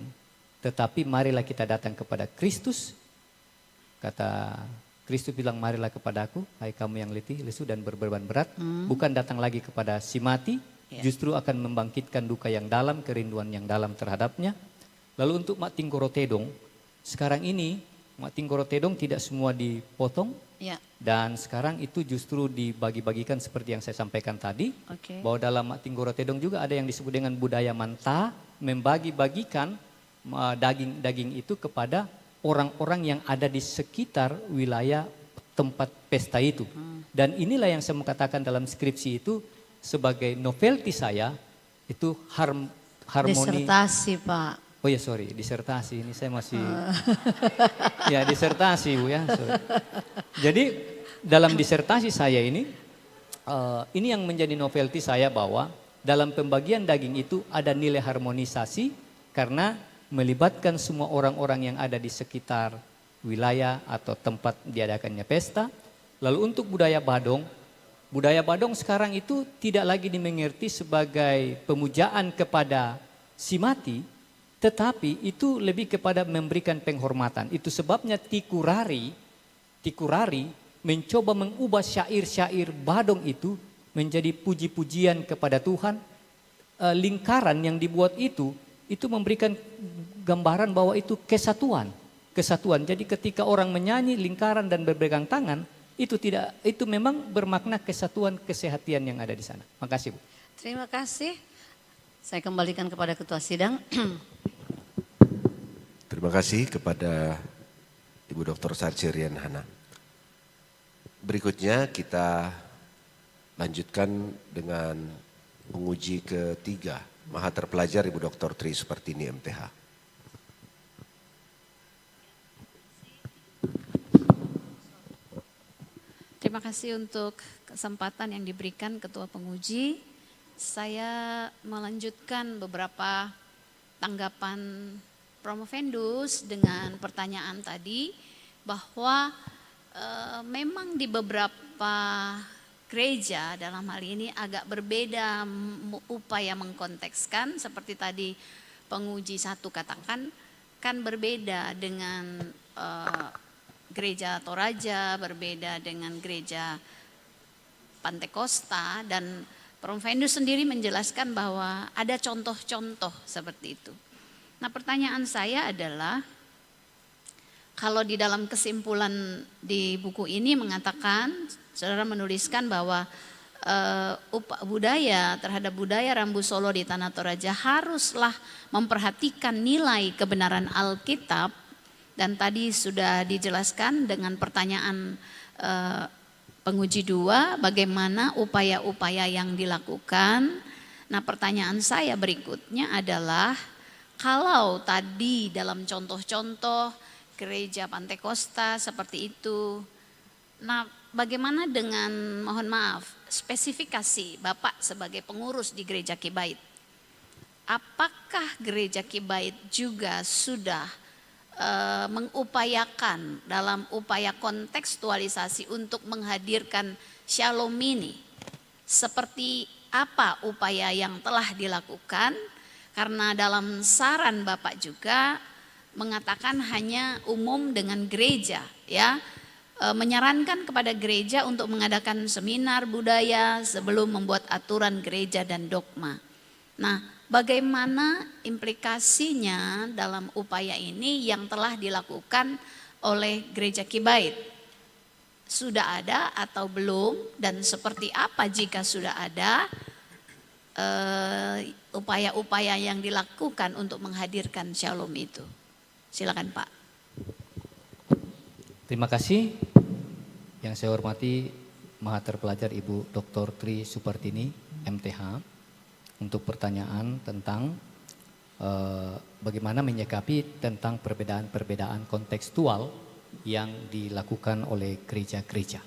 tetapi marilah kita datang kepada Kristus. Kata Kristus bilang, marilah kepadaku, hai kamu yang letih, lesu dan berbeban berat. Bukan datang lagi kepada si mati, justru akan membangkitkan duka yang dalam, kerinduan yang dalam terhadapnya. Lalu untuk Matinggoro Tedong, sekarang ini Matinggoro Tedong tidak semua dipotong. Ya. Dan sekarang itu justru dibagi-bagikan seperti yang saya sampaikan tadi. Bahwa dalam Matinggoro Tedong juga ada yang disebut dengan budaya manta, membagi-bagikan daging-daging itu kepada orang-orang yang ada di sekitar wilayah tempat pesta itu. Dan inilah yang saya mau katakan dalam skripsi itu sebagai novelty saya, itu harmoni. Disertasi Pak. Oh ya sorry, disertasi ini saya masih ya disertasi Bu ya. Sorry. Jadi dalam disertasi saya ini yang menjadi novelty saya bahwa dalam pembagian daging itu ada nilai harmonisasi karena melibatkan semua orang-orang yang ada di sekitar wilayah atau tempat diadakannya pesta. Lalu untuk budaya Badong sekarang itu tidak lagi dimengerti sebagai pemujaan kepada si mati, tetapi itu lebih kepada memberikan penghormatan. Itu sebabnya Tikurari mencoba mengubah syair-syair Badong itu menjadi puji-pujian kepada Tuhan. Lingkaran yang dibuat itu memberikan gambaran bahwa itu kesatuan. Jadi ketika orang menyanyi lingkaran dan berpegang tangan, itu memang bermakna kesatuan, kesehatian yang ada di sana. Makasih Bu. Terima kasih. Saya kembalikan kepada Ketua Sidang. Terima kasih kepada Ibu Dr. Sarce Rian Hana. Berikutnya kita lanjutkan dengan penguji ketiga, Maha Terpelajar Ibu Dr. Tri Supartini MTH. Terima kasih untuk kesempatan yang diberikan Ketua Penguji. Saya melanjutkan beberapa tanggapan Promovendus dengan pertanyaan tadi bahwa memang di beberapa gereja dalam hal ini agak berbeda upaya mengkontekskan seperti tadi penguji satu katakan kan berbeda dengan gereja Toraja, berbeda dengan gereja Pantekosta dan Promovendus sendiri menjelaskan bahwa ada contoh-contoh seperti itu. Nah pertanyaan saya adalah kalau di dalam kesimpulan di buku ini mengatakan, saudara menuliskan bahwa terhadap budaya Rambu Solo di Tanah Toraja haruslah memperhatikan nilai kebenaran Alkitab dan tadi sudah dijelaskan dengan pertanyaan penguji 2 bagaimana upaya-upaya yang dilakukan. Nah pertanyaan saya berikutnya adalah kalau tadi dalam contoh-contoh gereja Pantekosta seperti itu, nah bagaimana dengan mohon maaf spesifikasi Bapak sebagai pengurus di gereja Kibait? Apakah gereja Kibait juga sudah mengupayakan dalam upaya kontekstualisasi untuk menghadirkan shalom ini? Seperti apa upaya yang telah dilakukan? Karena dalam saran Bapak juga mengatakan hanya umum dengan gereja ya. Menyarankan kepada gereja untuk mengadakan seminar budaya sebelum membuat aturan gereja dan dogma. Nah, bagaimana implikasinya dalam upaya ini yang telah dilakukan oleh Gereja Kibait? Sudah ada atau belum? Dan seperti apa jika sudah ada upaya-upaya yang dilakukan untuk menghadirkan Shalom itu? Silakan Pak. Terima kasih. Yang saya hormati Mahaterpelajar Ibu Dr. Tri Supartini, MTH, untuk pertanyaan tentang bagaimana menyikapi tentang perbedaan-perbedaan kontekstual yang dilakukan oleh gereja-gereja.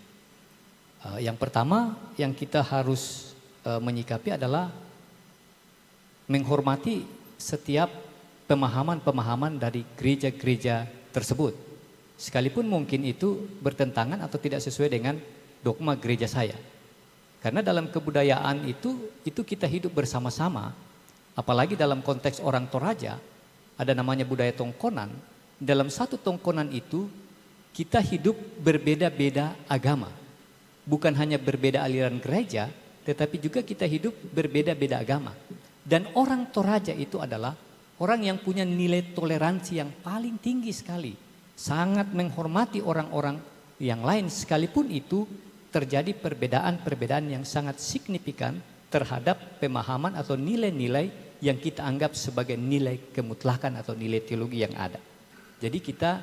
Yang pertama yang kita harus menyikapi adalah menghormati setiap pemahaman-pemahaman dari gereja-gereja tersebut. Sekalipun mungkin itu bertentangan atau tidak sesuai dengan dogma gereja saya. Karena dalam kebudayaan itu kita hidup bersama-sama, apalagi dalam konteks orang Toraja, ada namanya budaya tongkonan. Dalam satu tongkonan itu kita hidup berbeda-beda agama. Bukan hanya berbeda aliran gereja, tetapi juga kita hidup berbeda-beda agama. Dan orang Toraja itu adalah orang yang punya nilai toleransi yang paling tinggi sekali. Sangat menghormati orang-orang yang lain sekalipun itu terjadi perbedaan-perbedaan yang sangat signifikan terhadap pemahaman atau nilai-nilai yang kita anggap sebagai nilai kemutlakan atau nilai teologi yang ada. Jadi kita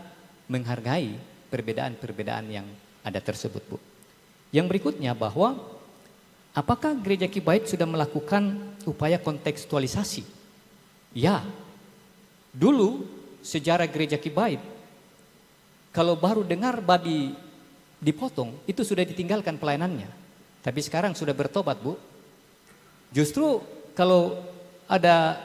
menghargai perbedaan-perbedaan yang ada tersebut, Bu. Yang berikutnya bahwa apakah Gereja Kibait sudah melakukan upaya kontekstualisasi? Ya, dulu sejarah Gereja Kibait kalau baru dengar babi dipotong, itu sudah ditinggalkan pelayanannya. Tapi sekarang sudah bertobat, Bu. Justru kalau ada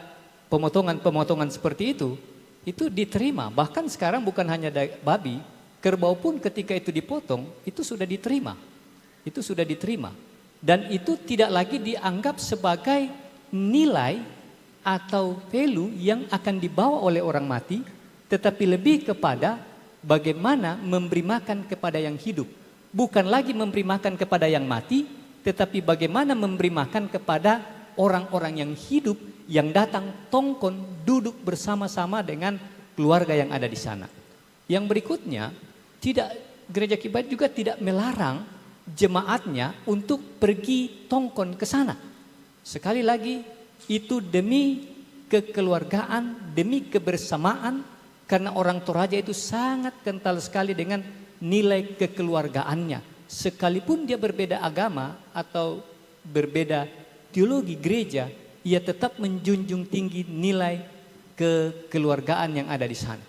pemotongan-pemotongan seperti itu diterima. Bahkan sekarang bukan hanya babi, kerbau pun ketika itu dipotong, itu sudah diterima. Itu sudah diterima. Dan itu tidak lagi dianggap sebagai nilai atau value yang akan dibawa oleh orang mati, tetapi lebih kepada bagaimana memberi makan kepada yang hidup. Bukan lagi memberi makan kepada yang mati, tetapi bagaimana memberi makan kepada orang-orang yang hidup, yang datang tongkon duduk bersama-sama dengan keluarga yang ada di sana. Yang berikutnya, Gereja Kibait juga tidak melarang jemaatnya untuk pergi tongkon ke sana. Sekali lagi, itu demi kekeluargaan, demi kebersamaan. Karena orang Toraja itu sangat kental sekali dengan nilai kekeluargaannya. Sekalipun dia berbeda agama atau berbeda teologi gereja, ia tetap menjunjung tinggi nilai kekeluargaan yang ada di sana.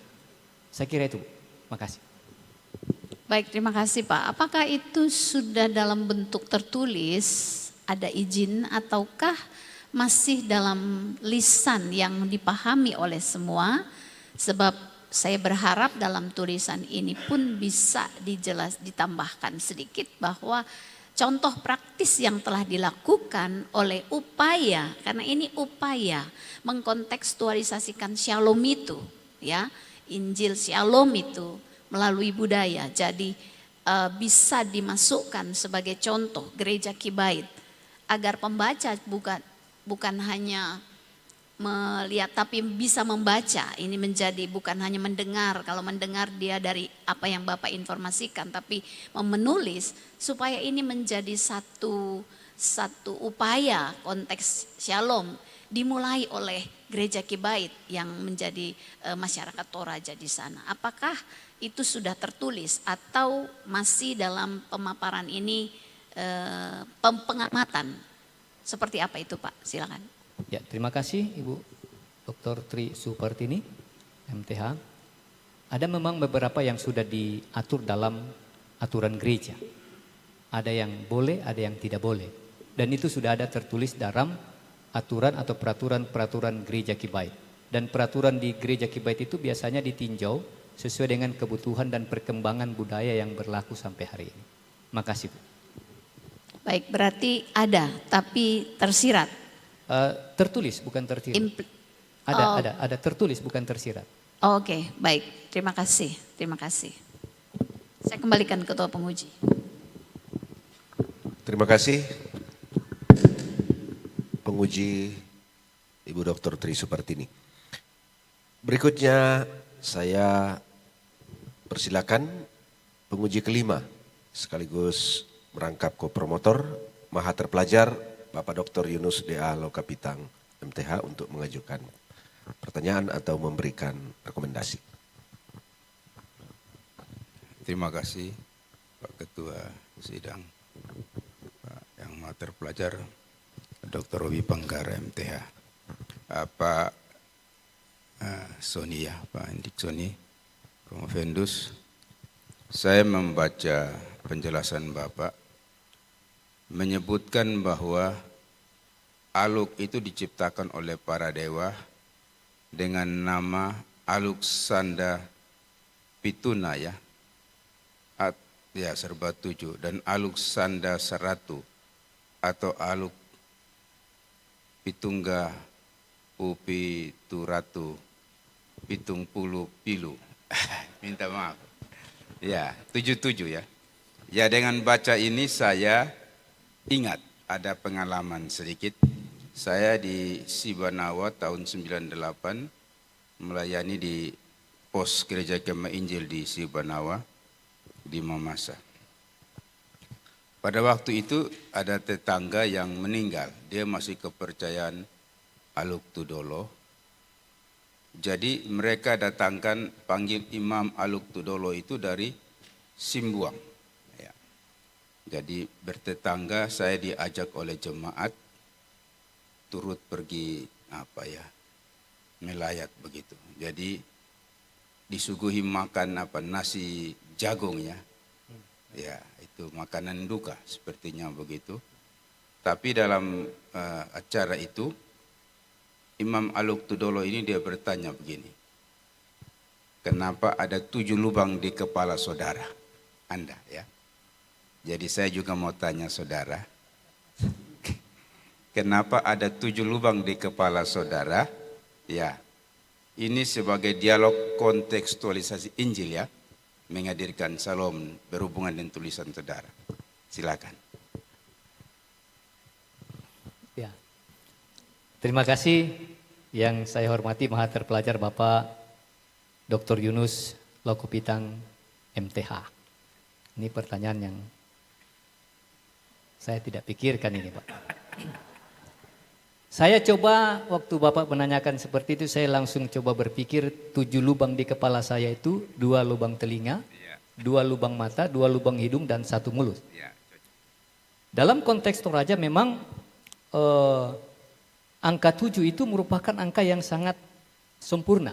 Saya kira itu, Bu. Makasih. Baik, terima kasih Pak. Apakah itu sudah dalam bentuk tertulis, ada izin, ataukah masih dalam lisan yang dipahami oleh semua? Sebab saya berharap dalam tulisan ini pun bisa ditambahkan sedikit bahwa contoh praktis yang telah dilakukan oleh upaya, karena ini upaya mengkontekstualisasikan Shalom itu, ya, Injil Shalom itu melalui budaya. Jadi bisa dimasukkan sebagai contoh Gereja Kibait agar pembaca bukan hanya melihat tapi bisa membaca. Ini menjadi bukan hanya mendengar, kalau mendengar dia dari apa yang Bapak informasikan, tapi menulis supaya ini menjadi satu upaya konteks Shalom dimulai oleh Gereja Kibait yang menjadi masyarakat Toraja di sana. Apakah itu sudah tertulis atau masih dalam pemaparan ini pengamatan? Seperti apa itu Pak? Silakan. Ya, terima kasih Ibu Dr. Tri Supartini, MTH. Ada memang beberapa yang sudah diatur dalam aturan gereja. Ada yang boleh, ada yang tidak boleh. Dan itu sudah ada tertulis dalam aturan atau peraturan Gereja Kibait. Dan peraturan di Gereja Kibait itu biasanya ditinjau sesuai dengan kebutuhan dan perkembangan budaya yang berlaku sampai hari ini. Makasih, Bu. Baik, berarti ada tapi tersirat. Tertulis bukan tersirat. Ada tertulis bukan tersirat. Oke, baik. Terima kasih. Saya kembalikan Ketua Penguji. Terima kasih Penguji Ibu Ibu Dr. Tri Supartini. Berikutnya saya persilakan penguji kelima sekaligus merangkap kopromotor Maha Terpelajar Bapak Dr. Yunus D.A. Lokapitang MTH untuk mengajukan pertanyaan atau memberikan rekomendasi. Terima kasih Pak Ketua Sidang, Pak yang Maha Terpelajar Dr. Robi Panggara MTH, Pak Sony ya, Pak Indik Sony, Promovendus. Saya membaca penjelasan Bapak menyebutkan bahwa aluk itu diciptakan oleh para dewa dengan nama aluk sanda pituna ya, serba 7, dan aluk sanda seratu atau aluk pitungga upi turatu pitung puluh pilu. Minta maaf. Ya, 77 ya. Ya, dengan baca ini saya ingat ada pengalaman sedikit. Saya di Sibanawa tahun 98 melayani di pos Gereja Kemah Injil di Sibanawa di Mamasa. Pada waktu itu ada tetangga yang meninggal. Dia masih kepercayaan Aluk Tudolo. Jadi mereka datangkan panggil Imam Aluk Tudolo itu dari Simbuang. Ya. Jadi bertetangga, saya diajak oleh jemaat turut pergi melayat begitu. Jadi disuguhi makan nasi jagung ya. Ya, itu makanan duka sepertinya begitu. Tapi dalam acara itu Imam Aluk Tudolo ini dia bertanya begini, kenapa ada 7 lubang di kepala saudara Anda ya? Jadi saya juga mau tanya saudara, kenapa ada 7 lubang di kepala saudara? Ya, ini sebagai dialog kontekstualisasi Injil ya, menghadirkan salom berhubungan dengan tulisan saudara. Silakan. Ya. Terima kasih yang saya hormati Maha Terpelajar Bapak Dr. Yunus Lokapitang MTH. Ini pertanyaan yang saya tidak pikirkan ini Pak. Saya coba waktu Bapak menanyakan seperti itu, saya langsung coba berpikir 7 lubang di kepala saya itu 2 lubang telinga, 2 lubang mata, 2 lubang hidung, dan 1 mulut. Dalam konteks Toraja memang angka 7 itu merupakan angka yang sangat sempurna.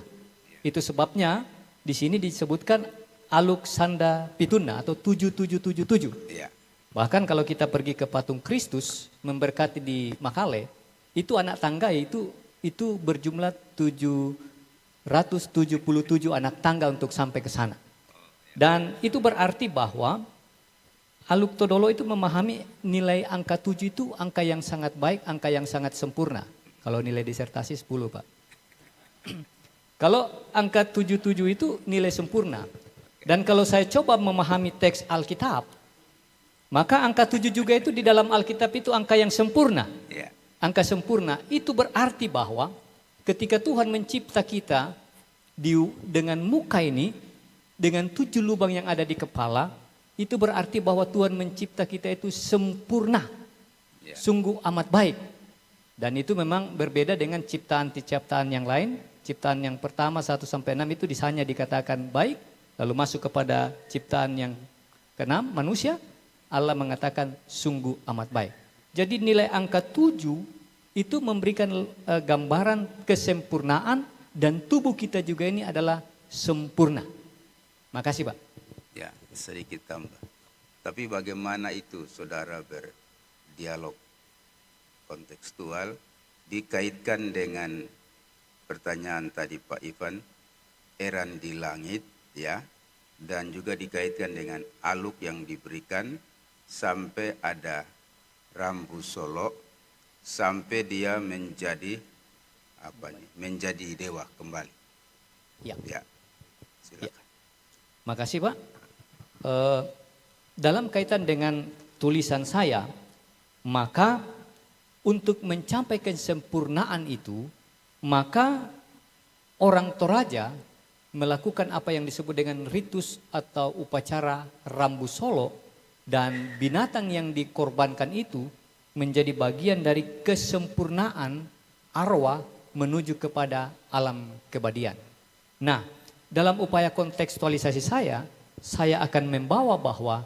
Itu sebabnya di sini disebutkan Aluk Sanda Pituna atau 7777. Bahkan kalau kita pergi ke patung Kristus memberkati di Makale, itu anak tangga itu berjumlah 777 anak tangga untuk sampai ke sana. Dan itu berarti bahwa Aluk Tudolo itu memahami nilai angka 7 itu angka yang sangat baik, angka yang sangat sempurna. Kalau nilai disertasi 10 Pak. Kalau angka 77 itu nilai sempurna. Dan kalau saya coba memahami teks Alkitab, maka angka 7 juga itu di dalam Alkitab itu angka yang sempurna. Angka sempurna itu berarti bahwa ketika Tuhan mencipta kita dengan muka ini, dengan 7 lubang yang ada di kepala, itu berarti bahwa Tuhan mencipta kita itu sempurna. Sungguh amat baik. Dan itu memang berbeda dengan ciptaan-ciptaan yang lain. Ciptaan yang pertama 1-6 itu hanya dikatakan baik, lalu masuk kepada ciptaan yang ke-6 manusia, Allah mengatakan sungguh amat baik. Jadi nilai angka 7 itu memberikan gambaran kesempurnaan dan tubuh kita juga ini adalah sempurna. Makasih Pak. Ya, sedikit tambah. Tapi bagaimana itu saudara berdialog kontekstual dikaitkan dengan pertanyaan tadi Pak Ivan, eran di langit ya, dan juga dikaitkan dengan aluk yang diberikan sampai ada rambu solo sampai dia menjadi menjadi dewa kembali. Ya. Silakan. Ya. Makasih Pak. Dalam kaitan dengan tulisan saya, maka untuk mencapai kesempurnaan itu maka orang Toraja melakukan apa yang disebut dengan ritus atau upacara Rambu Solo, dan binatang yang dikorbankan itu menjadi bagian dari kesempurnaan arwah menuju kepada alam kebadian. Nah, dalam upaya kontekstualisasi saya akan membawa bahwa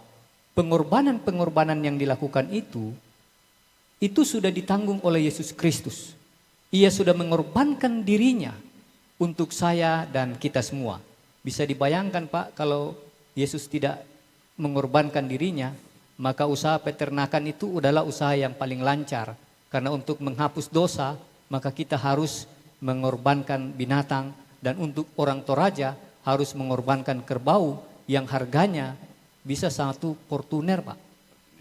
pengorbanan-pengorbanan yang dilakukan itu sudah ditanggung oleh Yesus Kristus. Ia sudah mengorbankan dirinya untuk saya dan kita semua. Bisa dibayangkan Pak, kalau Yesus tidak mengorbankan dirinya, maka usaha peternakan itu adalah usaha yang paling lancar. Karena untuk menghapus dosa, maka kita harus mengorbankan binatang, dan untuk orang Toraja harus mengorbankan kerbau yang harganya bisa 1 Fortuner Pak.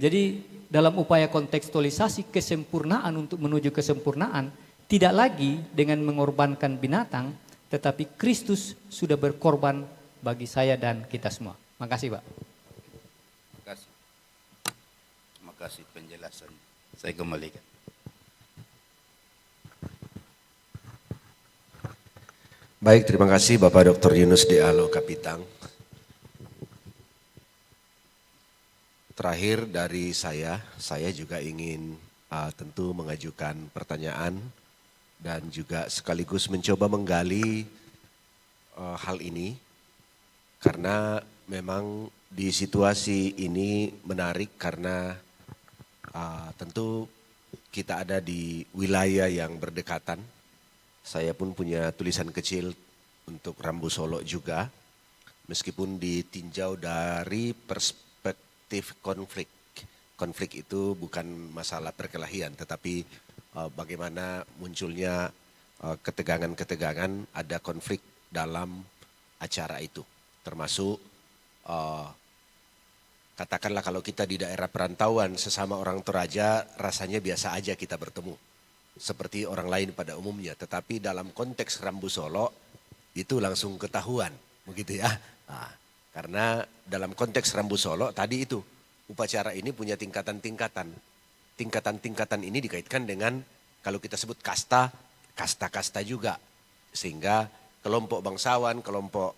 Jadi dalam upaya kontekstualisasi kesempurnaan untuk menuju kesempurnaan, tidak lagi dengan mengorbankan binatang, tetapi Kristus sudah berkorban bagi saya dan kita semua. Makasih Pak. Terima kasih penjelasan. Saya kembalikan. Baik, terima kasih Bapak Dr. Yunus Dealo Kapitang. Terakhir dari saya juga ingin tentu mengajukan pertanyaan dan juga sekaligus mencoba menggali hal ini, karena memang di situasi ini menarik karena tentu kita ada di wilayah yang berdekatan. Saya pun punya tulisan kecil untuk Rambu Solo juga, meskipun ditinjau dari perspektif konflik. Konflik itu bukan masalah perkelahian, tetapi bagaimana munculnya ketegangan-ketegangan, ada konflik dalam acara itu. Termasuk katakanlah kalau kita di daerah perantauan sesama orang Toraja rasanya biasa aja kita bertemu. Seperti orang lain pada umumnya, tetapi dalam konteks Rambu Solo itu langsung ketahuan, begitu ya. Nah, karena dalam konteks Rambu Solo tadi itu upacara ini punya tingkatan-tingkatan. Tingkatan-tingkatan ini dikaitkan dengan kalau kita sebut kasta, kasta-kasta juga. Sehingga kelompok bangsawan, kelompok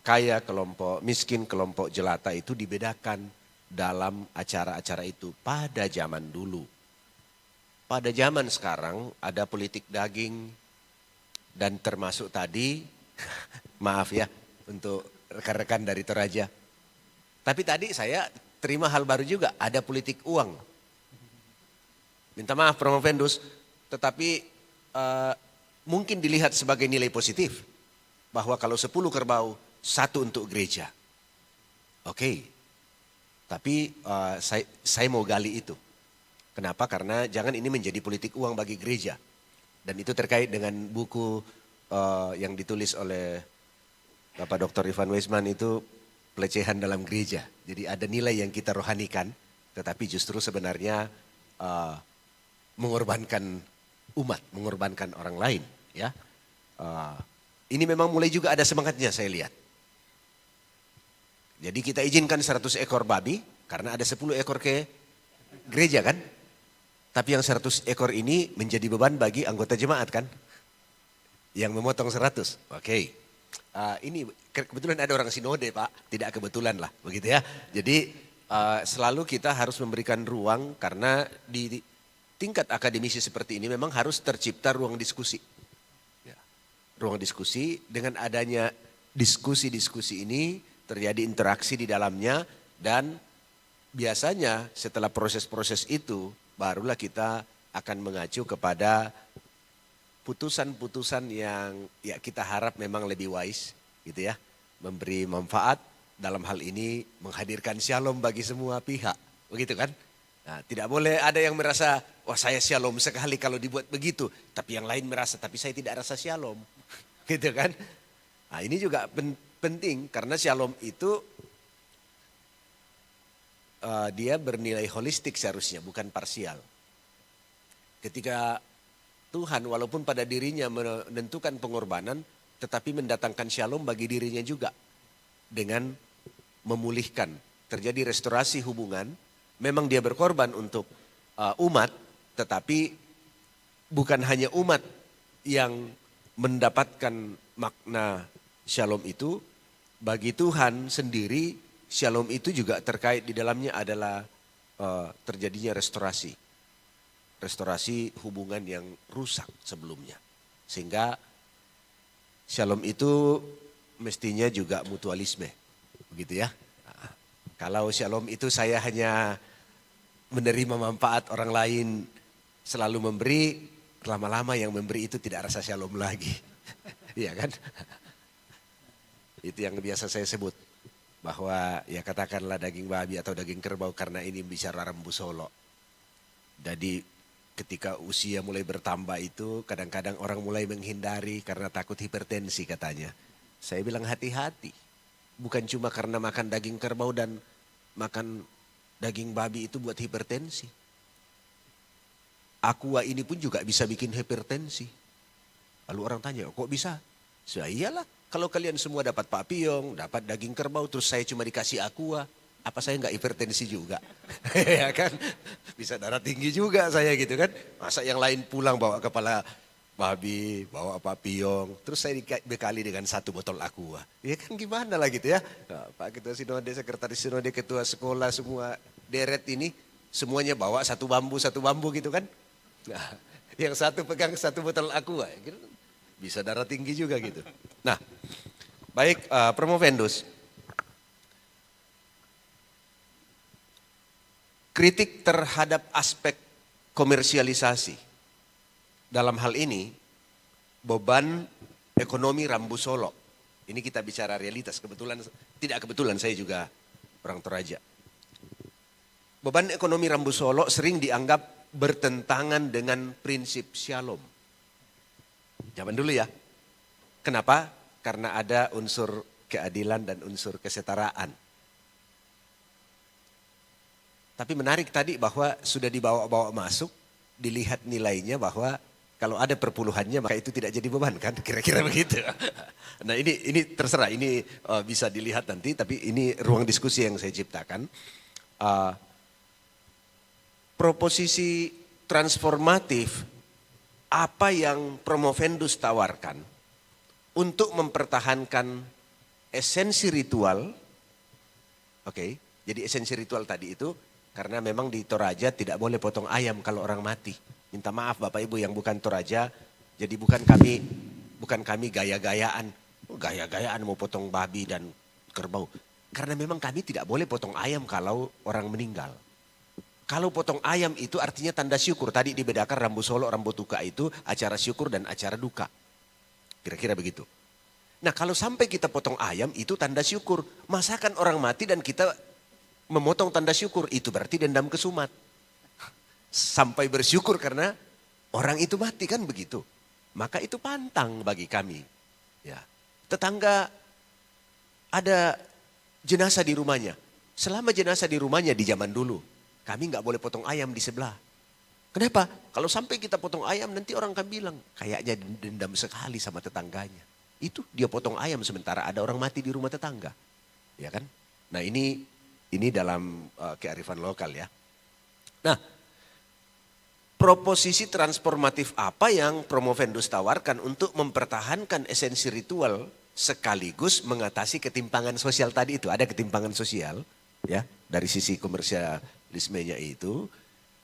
kaya, kelompok miskin, kelompok jelata itu dibedakan dalam acara-acara itu pada zaman dulu. Pada zaman sekarang ada politik daging dan termasuk tadi, maaf ya untuk rekan-rekan dari Toraja. Tapi tadi saya terima hal baru juga, ada politik uang. Minta maaf Promovendus, tetapi mungkin dilihat sebagai nilai positif. Bahwa kalau 10 kerbau, 1 untuk gereja. Oke, tapi saya mau gali itu. Kenapa? Karena jangan ini menjadi politik uang bagi gereja. Dan itu terkait dengan buku yang ditulis oleh Bapak Dr. Ivan Weisman itu pelecehan dalam gereja. Jadi ada nilai yang kita rohanikan, tetapi justru sebenarnya mengorbankan umat, mengorbankan orang lain. Ya, ini memang mulai juga ada semangatnya saya lihat. Jadi kita izinkan 100 ekor babi, karena ada 10 ekor ke gereja kan. Tapi yang 100 ekor ini menjadi beban bagi anggota jemaat kan. Yang memotong 100. Oke. Ini kebetulan ada orang sinode Pak. Tidak kebetulan lah begitu ya. Jadi selalu kita harus memberikan ruang, karena di tingkat akademisi seperti ini memang harus tercipta ruang diskusi. Ya. Ruang diskusi, dengan adanya diskusi-diskusi ini terjadi interaksi di dalamnya, dan biasanya setelah proses-proses itu barulah kita akan mengacu kepada putusan-putusan yang ya kita harap memang lebih wise gitu ya. Memberi manfaat, dalam hal ini menghadirkan shalom bagi semua pihak. Begitu kan? Nah, tidak boleh ada yang merasa, wah saya shalom sekali kalau dibuat begitu. Tapi yang lain merasa, tapi saya tidak rasa shalom. Gitu kan? Nah ini juga penting, karena shalom itu dia bernilai holistik seharusnya, bukan parsial. Ketika Tuhan walaupun pada dirinya menentukan pengorbanan, tetapi mendatangkan shalom bagi dirinya juga. Dengan memulihkan, terjadi restorasi hubungan. Memang dia berkorban untuk umat, tetapi bukan hanya umat yang mendapatkan makna shalom itu, bagi Tuhan sendiri shalom itu juga terkait di dalamnya adalah terjadinya restorasi. Restorasi hubungan yang rusak sebelumnya. Sehingga shalom itu mestinya juga mutualisme. Begitu ya. Nah, kalau shalom itu saya hanya menerima manfaat orang lain, selalu memberi, lama-lama yang memberi itu tidak rasa shalom lagi. Iya kan? Itu yang biasa saya sebut. Bahwa ya katakanlah daging babi atau daging kerbau, karena ini bicara Rambu Solo. Jadi ketika usia mulai bertambah itu kadang-kadang orang mulai menghindari karena takut hipertensi katanya. Saya bilang hati-hati. Bukan cuma karena makan daging kerbau dan makan daging babi itu buat hipertensi. Aqua ini pun juga bisa bikin hipertensi. Lalu orang tanya, kok bisa? So, iyalah. Kalau kalian semua dapat papillon, dapat daging kerbau, terus saya cuma dikasih aqua, apa saya nggak hipertensi juga? Ya kan? Bisa darah tinggi juga saya gitu kan. Masa yang lain pulang bawa kepala babi, bawa papillon, terus saya dibekali dengan 1 botol aqua. Ya kan gimana lah gitu ya. Nah, Pak Ketua Sinode, Sekretaris Sinode, Ketua Sekolah, semua deret ini, semuanya bawa 1 bambu gitu kan. Nah, yang satu pegang 1 botol aqua. Gitu. Bisa darah tinggi juga gitu. Nah, baik Promovendus. Kritik terhadap aspek komersialisasi. Dalam hal ini, beban ekonomi Rambu Solo. Ini kita bicara realitas. Tidak kebetulan saya juga orang Toraja. Beban ekonomi Rambu Solo sering dianggap bertentangan dengan prinsip shalom. Zaman dulu ya. Kenapa? Karena ada unsur keadilan dan unsur kesetaraan. Tapi menarik tadi bahwa sudah dibawa-bawa masuk, dilihat nilainya bahwa kalau ada perpuluhannya maka itu tidak jadi beban kan, kira-kira begitu. Nah ini terserah, ini bisa dilihat nanti, tapi ini ruang diskusi yang saya ciptakan. Proposisi transformatif apa yang Promovendus tawarkan untuk mempertahankan esensi ritual. Oke, jadi esensi ritual tadi itu karena memang di Toraja tidak boleh potong ayam kalau orang mati. Minta maaf Bapak Ibu yang bukan Toraja, jadi bukan kami gaya-gayaan. Gaya-gayaan mau potong babi dan kerbau. Karena memang kami tidak boleh potong ayam kalau orang meninggal. Kalau potong ayam itu artinya tanda syukur. Tadi dibedakan Rambu Solo, Rambu Tuka itu acara syukur dan acara duka. Kira-kira begitu. Nah kalau sampai kita potong ayam itu tanda syukur. Masakan orang mati dan kita memotong tanda syukur. Itu berarti dendam kesumat. Sampai bersyukur karena orang itu mati kan begitu. Maka itu pantang bagi kami. Ya. Tetangga ada jenazah di rumahnya. Selama jenazah di rumahnya di zaman dulu. Kami nggak boleh potong ayam di sebelah. Kenapa? Kalau sampai kita potong ayam nanti orang akan bilang kayaknya dendam sekali sama tetangganya. Itu dia potong ayam sementara ada orang mati di rumah tetangga. Ya kan? Nah ini dalam kearifan lokal ya. Nah proposisi transformatif apa yang Promovendus tawarkan untuk mempertahankan esensi ritual sekaligus mengatasi ketimpangan sosial tadi itu. Ada ketimpangan sosial ya dari sisi komersialismenya itu,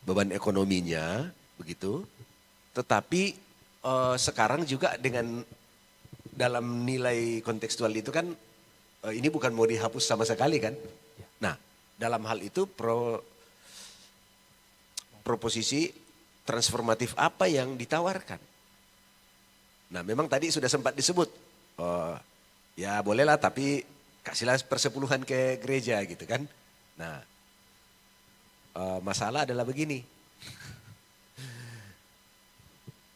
beban ekonominya begitu. Tetapi sekarang juga dengan dalam nilai kontekstual itu kan ini bukan mau dihapus sama sekali kan. Nah dalam hal itu proposisi transformatif apa yang ditawarkan. Nah memang tadi sudah sempat disebut, ya bolehlah tapi kasihlah persepuluhan ke gereja gitu kan. Nah masalah adalah begini.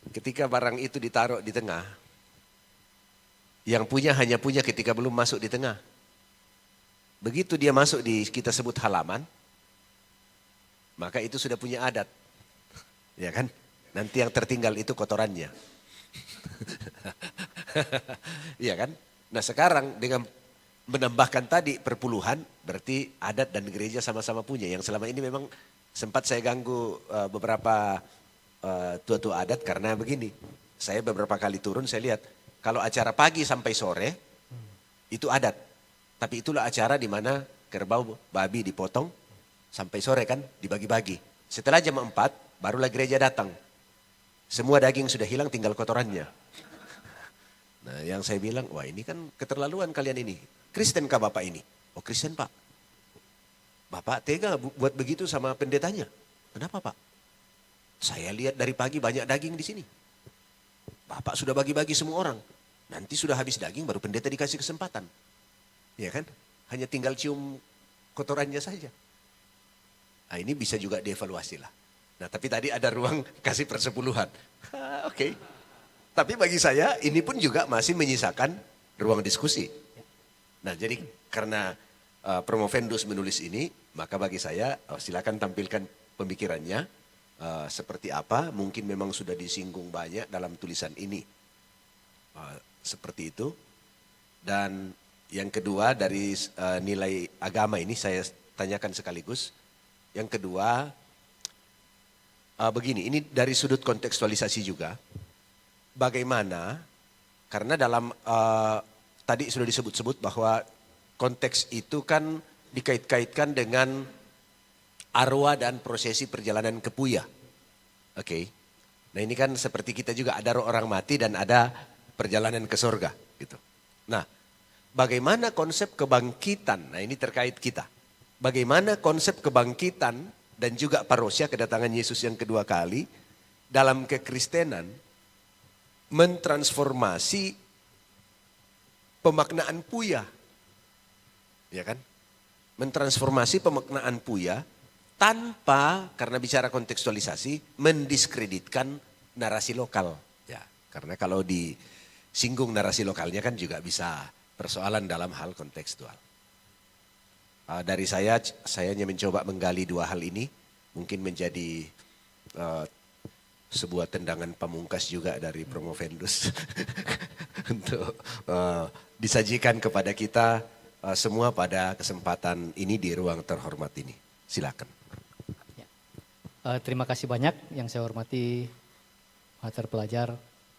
Ketika barang itu ditaruh di tengah, yang punya hanya punya ketika belum masuk di tengah. Begitu dia masuk di kita sebut halaman, maka itu sudah punya adat. Ya kan? Nanti yang tertinggal itu kotorannya. Iya kan? Nah sekarang dengan menambahkan tadi perpuluhan, berarti adat dan gereja sama-sama punya. Yang selama ini memang sempat saya ganggu beberapa tua-tua adat karena begini. saya beberapa kali turun, saya lihat kalau acara pagi sampai sore itu adat. Tapi itulah acara di mana kerbau babi dipotong sampai sore kan, dibagi-bagi. Setelah jam 4 barulah gereja datang. Semua daging sudah hilang, tinggal kotorannya. Nah, yang saya bilang, wah ini kan keterlaluan kalian ini. Kristen kah Bapak ini? Oh Kristen Pak. Bapak tega buat begitu sama pendetanya. Kenapa Pak? Saya lihat dari pagi banyak daging di sini. Bapak sudah bagi-bagi semua orang. Nanti sudah habis daging baru pendeta dikasih kesempatan. Ya kan? Hanya tinggal cium kotorannya saja. Nah ini bisa juga dievaluasi lah. Nah tapi tadi ada ruang kasih persepuluhan. Oke. Tapi bagi saya ini pun juga masih menyisakan ruang diskusi. Nah jadi karena Promovendus menulis ini, maka bagi saya silakan tampilkan pemikirannya seperti apa. Mungkin memang sudah disinggung banyak dalam tulisan ini. Seperti itu. Dan yang kedua dari nilai agama ini saya tanyakan sekaligus. Yang kedua, begini, ini dari sudut kontekstualisasi juga. Bagaimana, karena dalam, tadi sudah disebut-sebut bahwa konteks itu kan dikait-kaitkan dengan arwah dan prosesi perjalanan ke Puya. Oke. Nah ini kan seperti kita juga ada roh orang mati dan ada perjalanan ke sorga. Gitu. Nah, bagaimana konsep kebangkitan, nah ini terkait kita. Bagaimana konsep kebangkitan dan juga parousia kedatangan Yesus yang kedua kali dalam kekristenan mentransformasi pemaknaan Puya. Ya kan? Mentransformasi pemaknaan Puya tanpa, karena bicara kontekstualisasi, mendiskreditkan narasi lokal. Ya, karena kalau disinggung narasi lokalnya kan juga bisa persoalan dalam hal kontekstual. Dari saya hanya mencoba menggali dua hal ini, mungkin menjadi sebuah tendangan pamungkas juga dari Promovendus untuk disajikan kepada kita semua pada kesempatan ini di ruang terhormat ini. Silakan. Ya. Terima kasih banyak yang saya hormati Pak terpelajar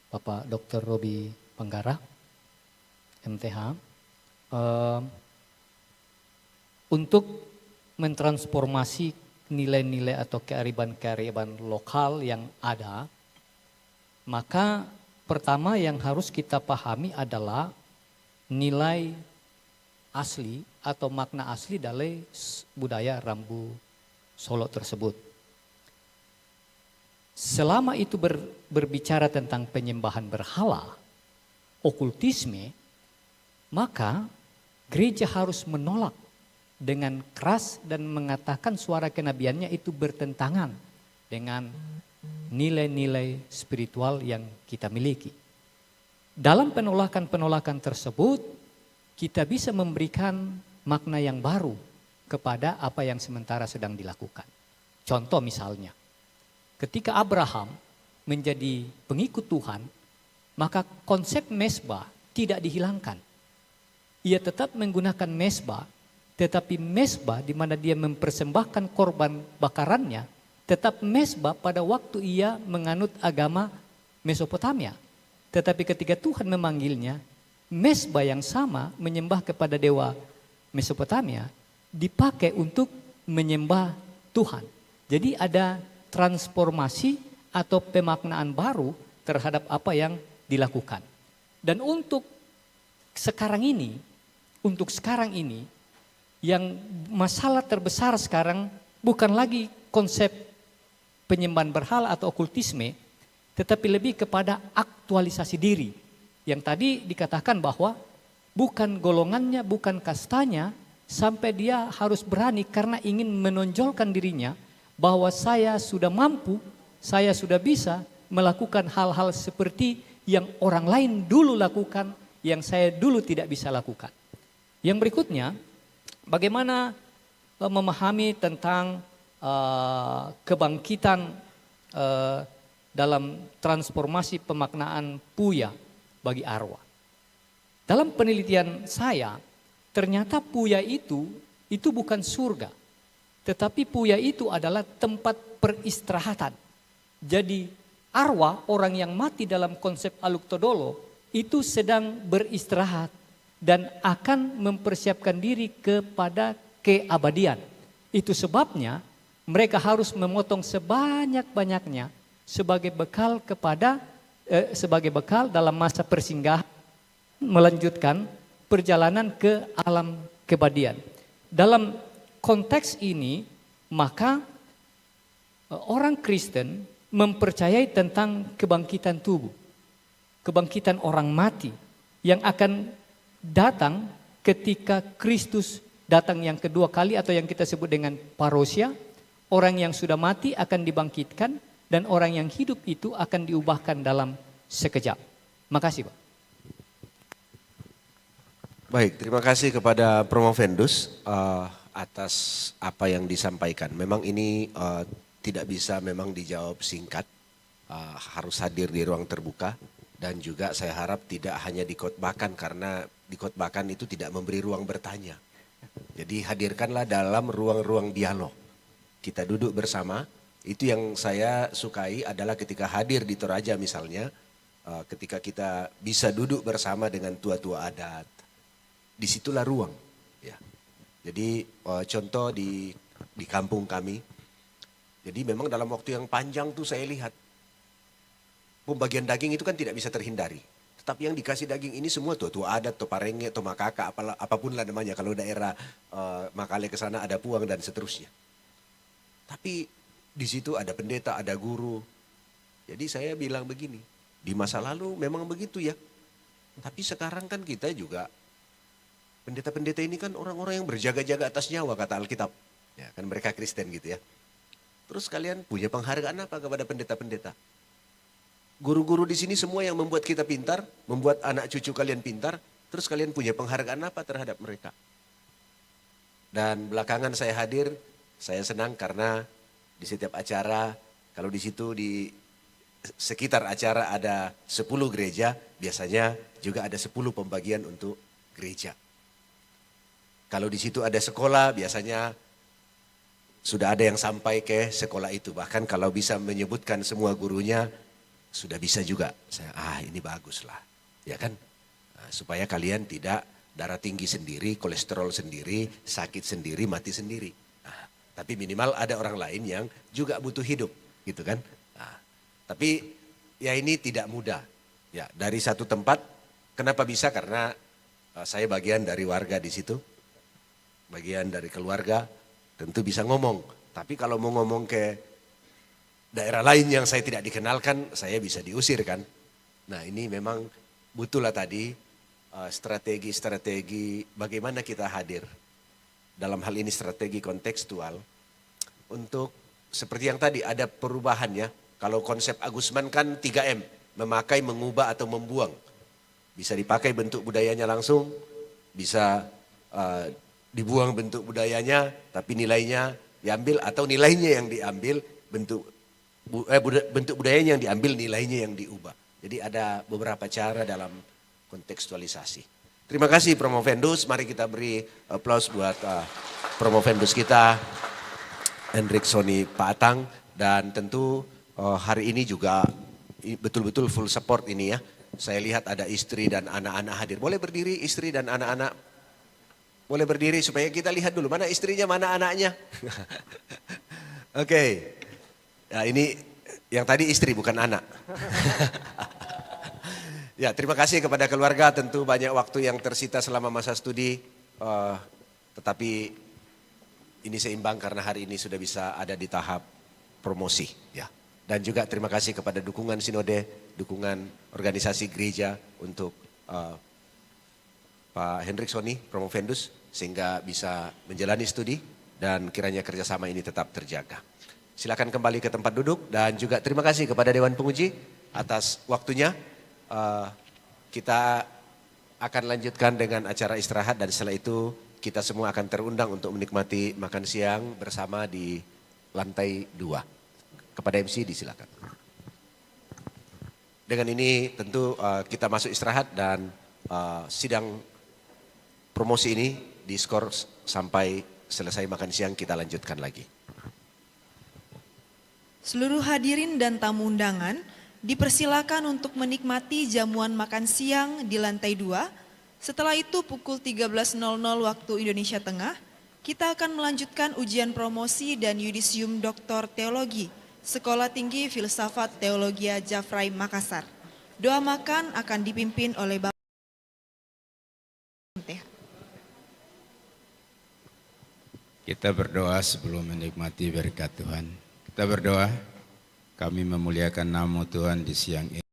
Bapak Dr. Robi Penggara, MTH. Untuk mentransformasi nilai-nilai atau kearifan-kearifan lokal yang ada, maka pertama yang harus kita pahami adalah nilai asli atau makna asli dari budaya Rambu Solo tersebut. Selama itu berbicara tentang penyembahan berhala, okultisme, maka gereja harus menolak dengan keras dan mengatakan suara kenabiannya itu bertentangan dengan nilai-nilai spiritual yang kita miliki. Dalam penolakan-penolakan tersebut, kita bisa memberikan makna yang baru kepada apa yang sementara sedang dilakukan. Contoh misalnya, ketika Abraham menjadi pengikut Tuhan, maka konsep mezbah tidak dihilangkan. Ia tetap menggunakan mezbah, tetapi mezbah di mana dia mempersembahkan korban bakarannya, tetap mezbah pada waktu ia menganut agama Mesopotamia. Tetapi ketika Tuhan memanggilnya, mezbah yang sama menyembah kepada dewa Mesopotamia dipakai untuk menyembah Tuhan. Jadi ada transformasi atau pemaknaan baru terhadap apa yang dilakukan. Dan untuk sekarang ini, yang masalah terbesar sekarang bukan lagi konsep penyembahan berhala atau okultisme, tetapi lebih kepada aktualisasi diri. Yang tadi dikatakan bahwa bukan golongannya, bukan kastanya, sampai dia harus berani karena ingin menonjolkan dirinya bahwa saya sudah mampu, saya sudah bisa melakukan hal-hal seperti yang orang lain dulu lakukan, yang saya dulu tidak bisa lakukan. Yang berikutnya, bagaimana memahami tentang kebangkitan dalam transformasi pemaknaan Puya bagi arwah. Dalam penelitian saya, ternyata Puya itu bukan surga. Tetapi Puya itu adalah tempat peristirahatan. Jadi arwah orang yang mati dalam konsep Aluk Todolo itu sedang beristirahat dan akan mempersiapkan diri kepada keabadian. Itu sebabnya mereka harus memotong sebanyak-banyaknya sebagai bekal dalam masa persinggahan melanjutkan perjalanan ke alam keabadian. Dalam konteks ini maka orang Kristen mempercayai tentang kebangkitan tubuh, kebangkitan orang mati yang akan datang ketika Kristus datang yang kedua kali atau yang kita sebut dengan parousia. Orang yang sudah mati akan dibangkitkan dan orang yang hidup itu akan diubahkan dalam sekejap. Makasih, Pak. Baik, terima kasih kepada Promovendus atas apa yang disampaikan. Memang ini tidak bisa memang dijawab singkat, harus hadir di ruang terbuka dan juga saya harap tidak hanya dikhotbahkan karena dikhotbahkan itu tidak memberi ruang bertanya. Jadi hadirkanlah dalam ruang-ruang dialog. Kita duduk bersama, itu yang saya sukai adalah ketika hadir di Toraja misalnya, ketika kita bisa duduk bersama dengan tua-tua adat, disitulah ruang. Ya. Jadi contoh di kampung kami, jadi memang dalam waktu yang panjang tuh saya lihat pembagian daging itu kan tidak bisa terhindari. Tetapi yang dikasih daging ini semua tua-tua adat, atau parenge, atau makaka, apapun lah namanya. Kalau daerah Makale ke sana ada puang dan seterusnya. Tapi di situ ada pendeta, ada guru. Jadi saya bilang begini, di masa lalu memang begitu ya. Tapi sekarang kan kita juga, pendeta-pendeta ini kan orang-orang yang berjaga-jaga atas nyawa kata Alkitab. Ya, kan mereka Kristen gitu ya. Terus kalian punya penghargaan apa kepada pendeta-pendeta? Guru-guru di sini semua yang membuat kita pintar, membuat anak cucu kalian pintar, terus kalian punya penghargaan apa terhadap mereka? Dan belakangan saya hadir, saya senang karena di setiap acara, kalau di situ di sekitar acara ada 10 gereja, biasanya juga ada 10 pembagian untuk gereja. Kalau di situ ada sekolah, biasanya sudah ada yang sampai ke sekolah itu. Bahkan kalau bisa menyebutkan semua gurunya, sudah bisa juga. Saya, ini bagus lah. Ya kan? Nah, supaya kalian tidak darah tinggi sendiri, kolesterol sendiri, sakit sendiri, mati sendiri. Nah, tapi minimal ada orang lain yang juga butuh hidup. Gitu kan? Nah, tapi ya ini tidak mudah. Ya, dari satu tempat, kenapa bisa? Karena saya bagian dari warga di situ. Bagian dari keluarga. Tentu bisa ngomong, tapi kalau mau ngomong ke daerah lain yang saya tidak dikenalkan, saya bisa diusir kan. Nah ini memang butuhlah tadi strategi-strategi bagaimana kita hadir. Dalam hal ini strategi kontekstual untuk seperti yang tadi ada perubahannya. Kalau konsep Agusman kan 3M, memakai, mengubah atau membuang. Bisa dipakai bentuk budayanya langsung, bisa dibuang bentuk budayanya, tapi nilainya diambil atau nilainya yang diambil bentuk budayanya yang diambil, nilainya yang diubah. Jadi ada beberapa cara dalam kontekstualisasi. Terima kasih Promovendus, mari kita beri aplaus buat Promovendus kita, Hendrik Soni Paatang, dan tentu hari ini juga betul-betul full support ini ya. Saya lihat ada istri dan anak-anak hadir. Boleh berdiri istri dan anak-anak? Boleh berdiri supaya kita lihat dulu mana istrinya, mana anaknya. Oke. Ya ini yang tadi istri bukan anak. Ya terima kasih kepada keluarga, tentu banyak waktu yang tersita selama masa studi. Tetapi ini seimbang karena hari ini sudah bisa ada di tahap promosi. Ya. Dan juga terima kasih kepada dukungan sinode, dukungan organisasi gereja untuk Pak Hendrik Soni, Promovendus, sehingga bisa menjalani studi dan kiranya kerjasama ini tetap terjaga. Silakan kembali ke tempat duduk dan juga terima kasih kepada Dewan Penguji atas waktunya. Kita akan lanjutkan dengan acara istirahat dan setelah itu kita semua akan terundang untuk menikmati makan siang bersama di lantai 2. Kepada MC disilakan. Dengan ini tentu kita masuk istirahat dan sidang promosi ini diskor sampai selesai makan siang, kita lanjutkan lagi. Seluruh hadirin dan tamu undangan dipersilakan untuk menikmati jamuan makan siang di lantai 2. Setelah itu pukul 13.00 waktu Indonesia Tengah, kita akan melanjutkan ujian promosi dan yudisium Doktor Teologi Sekolah Tinggi Filsafat Teologia Jafrai Makassar. Doa makan akan dipimpin oleh Bapak MTH. Kita berdoa sebelum menikmati berkat Tuhan. Kita berdoa, kami memuliakan nama Tuhan di siang ini.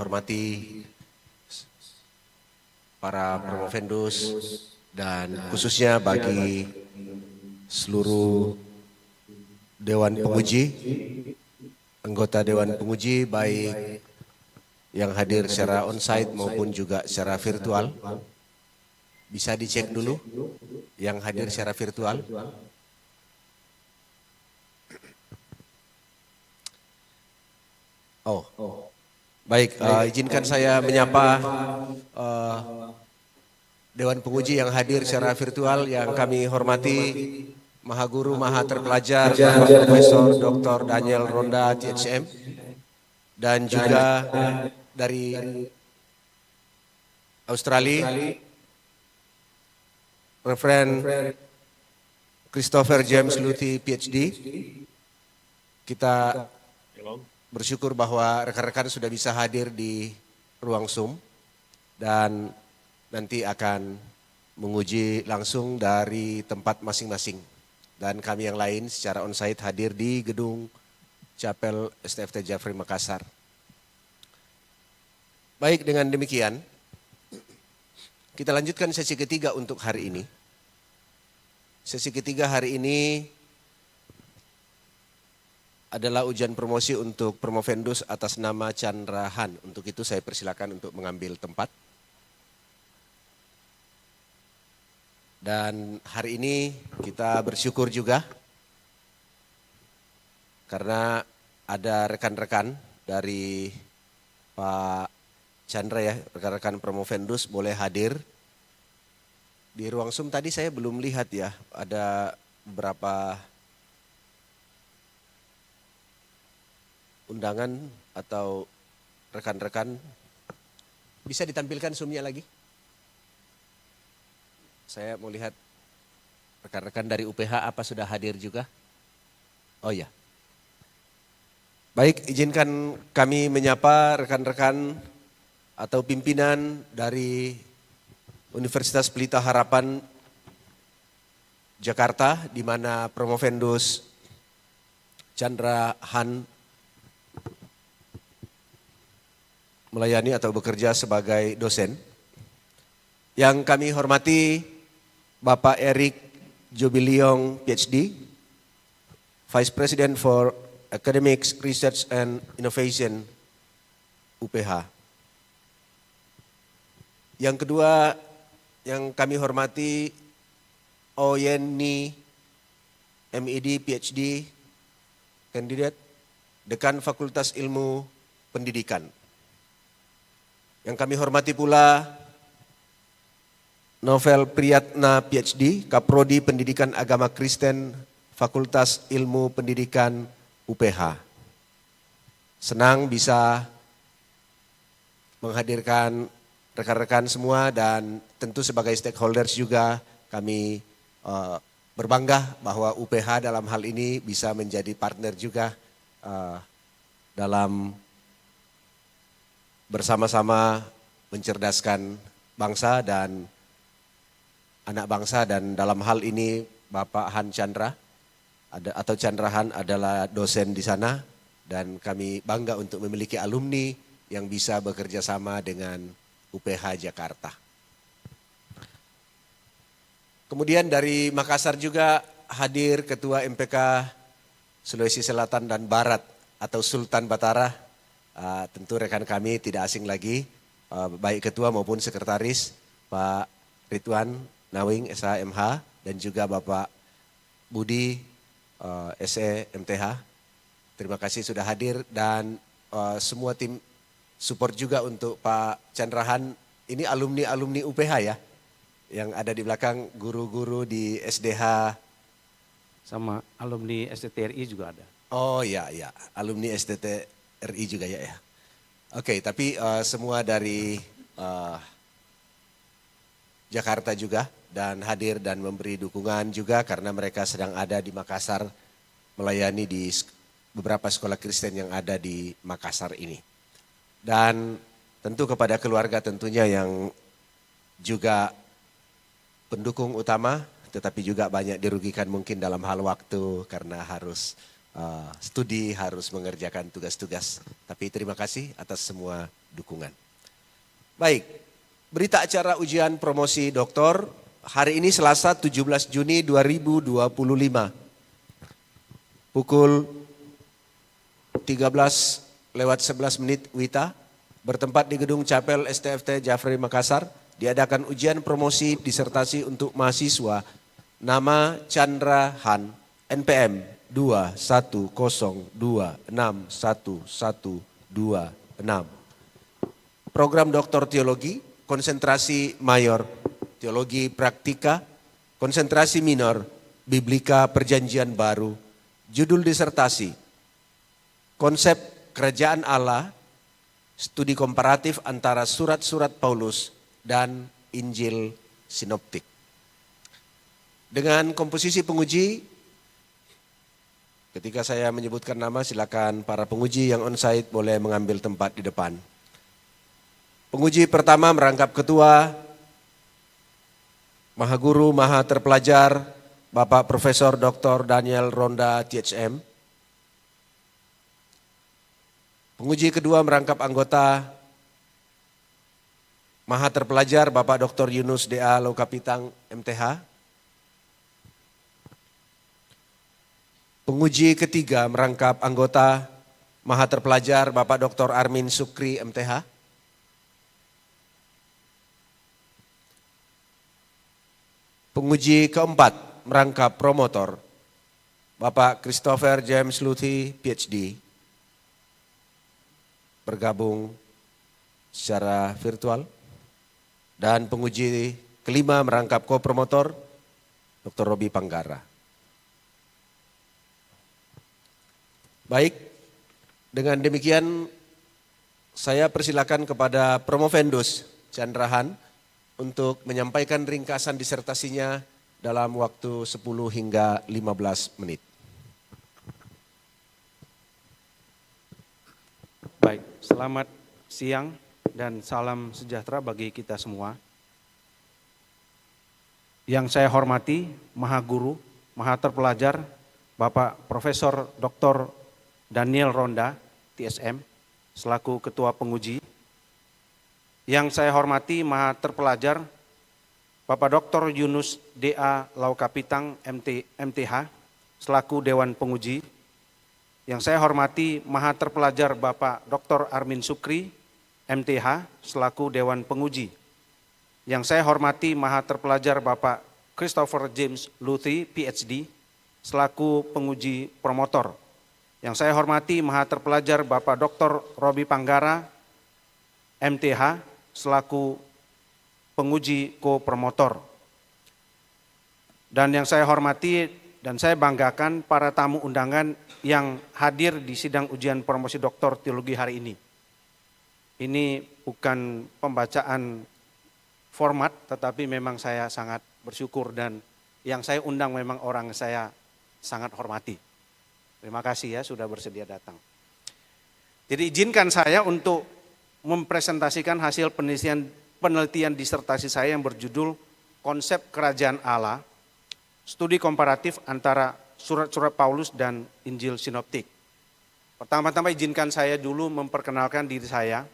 hormati para promovendus dan khususnya bagi seluruh Dewan Penguji, anggota Dewan Penguji baik yang hadir secara onsite maupun juga secara virtual. Bisa dicek dulu yang hadir secara virtual. Oh, baik. Izinkan saya menyapa Dewan Penguji yang hadir secara virtual yang kami hormati Maha Guru, Maha Terpelajar, Bapak Profesor Dr. Daniel Ronda, THM, dan juga dari Australia, Reverend Christopher James Luthi, PhD. Kita bersyukur bahwa rekan-rekan sudah bisa hadir di ruang Zoom dan nanti akan menguji langsung dari tempat masing-masing. Dan kami yang lain secara onsite hadir di gedung Chapel STFT Jeffrey Makassar. Baik, dengan demikian kita lanjutkan sesi ketiga untuk hari ini. Sesi ketiga hari ini adalah ujian promosi untuk Promovendus atas nama Chandra Han. Untuk itu saya persilakan untuk mengambil tempat. Dan hari ini kita bersyukur juga karena ada rekan-rekan dari Pak Chandra ya, rekan-rekan Promovendus boleh hadir di ruang Zoom. Tadi saya belum lihat ya, ada beberapa undangan atau rekan-rekan. Bisa ditampilkan Zoom-nya lagi? Saya mau lihat rekan-rekan dari UPH apa sudah hadir juga? Oh ya. Baik, izinkan kami menyapa rekan-rekan atau pimpinan dari Universitas Pelita Harapan Jakarta, di mana Promovendus Chandra Han melayani atau bekerja sebagai dosen. Yang kami hormati Bapak Eric Jobiliong, PhD, Vice President for Academics, Research and Innovation, UPH. Yang kedua yang kami hormati Oyeni, MED, PhD, Candidate, Dekan Fakultas Ilmu Pendidikan. Yang kami hormati pula Novel Priyatna, PhD, Kaprodi Pendidikan Agama Kristen, Fakultas Ilmu Pendidikan UPH. Senang bisa menghadirkan rekan-rekan semua dan tentu sebagai stakeholders juga kami berbangga bahwa UPH dalam hal ini bisa menjadi partner juga dalam bersama-sama mencerdaskan bangsa dan anak bangsa, dan dalam hal ini Bapak Han Chandra atau Chandra Han adalah dosen di sana dan kami bangga untuk memiliki alumni yang bisa bekerja sama dengan UPH Jakarta. Kemudian dari Makassar juga hadir Ketua MPK Sulawesi Selatan dan Barat atau Sultan Batara. Tentu rekan kami tidak asing lagi, baik Ketua maupun Sekretaris, Pak Ridwan Nawing, SHMH, dan juga Bapak Budi, SE MTH. Terima kasih sudah hadir dan semua tim support juga untuk Pak Chandra Han. Ini alumni-alumni UPH ya, yang ada di belakang, guru-guru di SDH. Sama alumni STTRI juga ada. Oh ya, alumni STTRI juga ya. Oke, tapi semua dari Jakarta juga dan hadir dan memberi dukungan juga karena mereka sedang ada di Makassar melayani di beberapa sekolah Kristen yang ada di Makassar ini. Dan tentu kepada keluarga tentunya yang juga pendukung utama, tetapi juga banyak dirugikan mungkin dalam hal waktu karena harus studi, harus mengerjakan tugas-tugas. Tapi terima kasih atas semua dukungan. Baik, berita acara ujian promosi doktor hari ini Selasa 17 Juni 2025. Pukul 13:11 WITA bertempat di Gedung Capel STFT Jafri Makassar diadakan ujian promosi disertasi untuk mahasiswa nama Chandra Han NPM 210261126. Program Doktor Teologi, konsentrasi mayor Teologi Praktika, konsentrasi minor Biblika Perjanjian Baru. Judul disertasi Konsep Kerajaan Allah, studi komparatif antara surat-surat Paulus dan Injil Sinoptik. Dengan komposisi penguji, ketika saya menyebutkan nama silakan para penguji yang onsite boleh mengambil tempat di depan. Penguji pertama merangkap ketua, Maha Guru, Maha Terpelajar, Bapak Profesor Dr. Daniel Ronda, THM. Penguji kedua merangkap anggota, Maha Terpelajar, Bapak Dr. Yunus D.A. Laukapitang, MTH. Penguji ketiga merangkap anggota, Maha Terpelajar, Bapak Dr. Armin Sukri, MTH. Penguji keempat merangkap promotor, Bapak Christopher James Luthi, PhD, bergabung secara virtual. Dan penguji kelima merangkap co-promotor, Dr. Robi Panggara. Baik, dengan demikian saya persilakan kepada Promovendus Chandra Han untuk menyampaikan ringkasan disertasinya dalam waktu 10 hingga 15 menit. Baik, selamat siang dan salam sejahtera bagi kita semua. Yang saya hormati Maha Guru, Maha Terpelajar, Bapak Profesor Dr. Daniel Ronda, TSM, selaku Ketua Penguji. Yang saya hormati Maha Terpelajar, Bapak Dr. Yunus D.A. Laukapitang, MTH, selaku Dewan Penguji. Yang saya hormati Maha Terpelajar Bapak Dr. Armin Sukri, MTH, selaku Dewan Penguji. Yang saya hormati Maha Terpelajar Bapak Christopher James Luthi, PhD, selaku penguji promotor. Yang saya hormati Maha Terpelajar Bapak Dr. Robi Panggara, MTH, selaku penguji co-promotor. Dan yang saya hormati dan saya banggakan para tamu undangan yang hadir di sidang ujian promosi doktor teologi hari ini. Ini bukan pembacaan format, tetapi memang saya sangat bersyukur dan yang saya undang memang orang saya sangat hormati. Terima kasih ya sudah bersedia datang. Jadi izinkan saya untuk mempresentasikan hasil penelitian disertasi saya yang berjudul Konsep Kerajaan Allah, studi komparatif antara surat-surat Paulus dan Injil Sinoptik. Pertama-tama izinkan saya dulu memperkenalkan diri saya.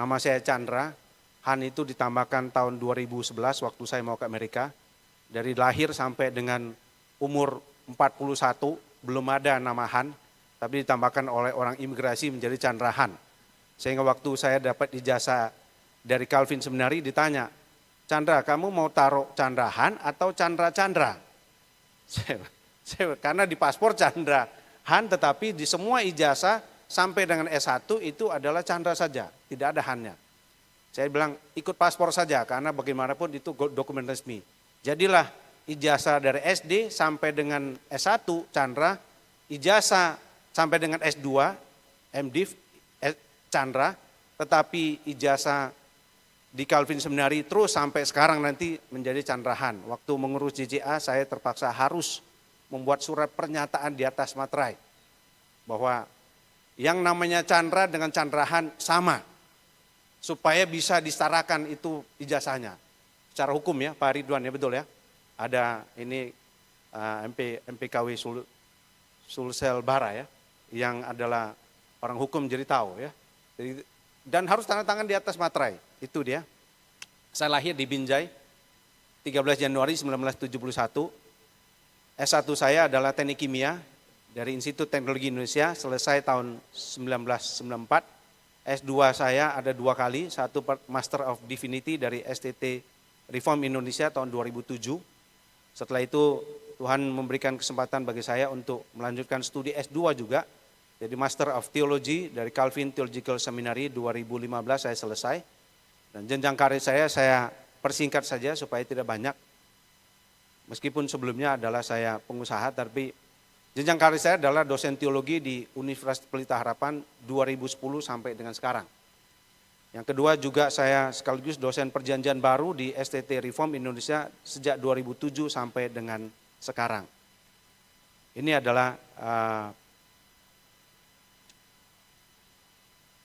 Nama saya Chandra, Han itu ditambahkan tahun 2011 waktu saya mau ke Amerika. Dari lahir sampai dengan umur 41 belum ada nama Han, tapi ditambahkan oleh orang imigrasi menjadi Chandra Han. Sehingga waktu saya dapat ijazah dari Calvin Seminary ditanya, Chandra kamu mau taruh Chandra Han atau Chandra? Karena di paspor Chandra Han, tetapi di semua ijazah sampai dengan S1 itu adalah Chandra saja, tidak ada Han-nya. Saya bilang ikut paspor saja karena bagaimanapun itu dokumen resmi. Jadilah ijazah dari SD sampai dengan S1 Chandra, ijazah sampai dengan S2 MDiv Chandra, tetapi ijazah di Calvin Seminary terus sampai sekarang nanti menjadi Chandra Han. Waktu mengurus JJA saya terpaksa harus membuat surat pernyataan di atas materai bahwa yang namanya Chandra dengan Chandra Han sama, supaya bisa disetarakan itu ijazahnya. Secara hukum ya Pak Ridwan ya, betul ya. Ada ini MPKW Sulsel Bara ya, yang adalah orang hukum jadi tahu ya. Jadi, dan harus tanda tangan di atas materai, itu dia. Saya lahir di Binjai 13 Januari 1971. S1 saya adalah Teknik Kimia dari Institut Teknologi Indonesia, selesai tahun 1994. S2 saya ada 2 kali, satu Master of Divinity dari STT Reform Indonesia tahun 2007. Setelah itu Tuhan memberikan kesempatan bagi saya untuk melanjutkan studi S2 juga. Jadi Master of Theology dari Calvin Theological Seminary 2015 saya selesai. Dan jenjang karir saya persingkat saja supaya tidak banyak. Meskipun sebelumnya adalah saya pengusaha, tapi jenjang karir saya adalah dosen teologi di Universitas Pelita Harapan 2010 sampai dengan sekarang. Yang kedua juga saya sekaligus dosen perjanjian baru di STT Reform Indonesia sejak 2007 sampai dengan sekarang. Ini adalah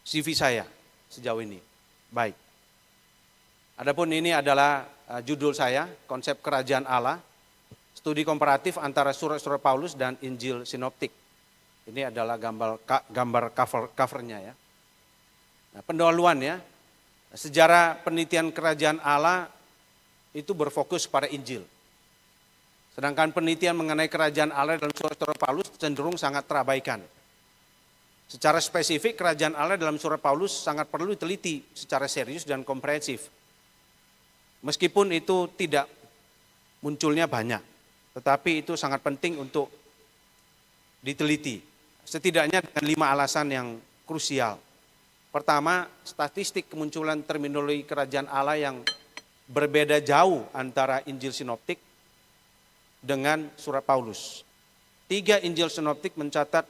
CV saya sejauh ini. Baik. Adapun ini adalah judul saya, Konsep Kerajaan Allah, studi komparatif antara surat-surat Paulus dan Injil Sinoptik. Ini adalah gambar covernya ya. Nah, pendahuluan ya, sejarah penelitian kerajaan Allah itu berfokus pada Injil. Sedangkan penelitian mengenai kerajaan Allah dalam surat-surat Paulus cenderung sangat terabaikan. Secara spesifik kerajaan Allah dalam surat Paulus sangat perlu diteliti secara serius dan komprehensif. Meskipun itu tidak munculnya banyak, tetapi itu sangat penting untuk diteliti. Setidaknya dengan 5 alasan yang krusial. Pertama, statistik kemunculan terminologi kerajaan Allah yang berbeda jauh antara Injil Sinoptik dengan surat Paulus. 3 Injil Sinoptik mencatat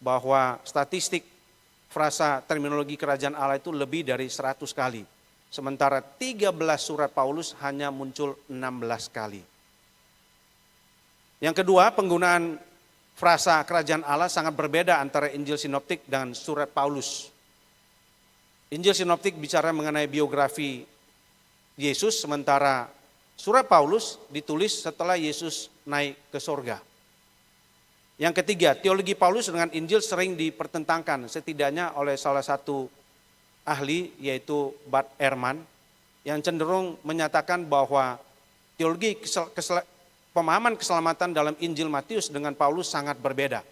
bahwa statistik frasa terminologi kerajaan Allah itu lebih dari 100 kali. Sementara 13 surat Paulus hanya muncul 16 kali. Yang kedua, penggunaan frasa kerajaan Allah sangat berbeda antara Injil Sinoptik dan surat Paulus. Injil Sinoptik bicara mengenai biografi Yesus, sementara surat Paulus ditulis setelah Yesus naik ke sorga. Yang ketiga, teologi Paulus dengan Injil sering dipertentangkan, setidaknya oleh salah satu ahli yaitu Bart Ehrman, yang cenderung menyatakan bahwa teologi pemahaman keselamatan dalam Injil Matius dengan Paulus sangat berbeda.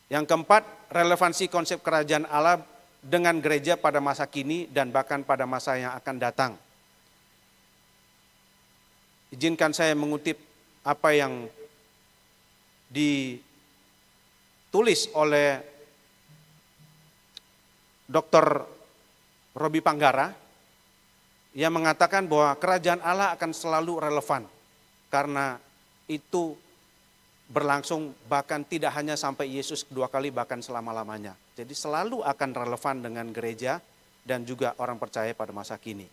Yang keempat, relevansi konsep kerajaan Allah dengan gereja pada masa kini dan bahkan pada masa yang akan datang. Izinkan saya mengutip apa yang ditulis oleh Dr. Robi Panggara yang mengatakan bahwa kerajaan Allah akan selalu relevan karena itu berlangsung bahkan tidak hanya sampai Yesus kedua kali, bahkan selama-lamanya. Jadi selalu akan relevan dengan gereja dan juga orang percaya pada masa kini.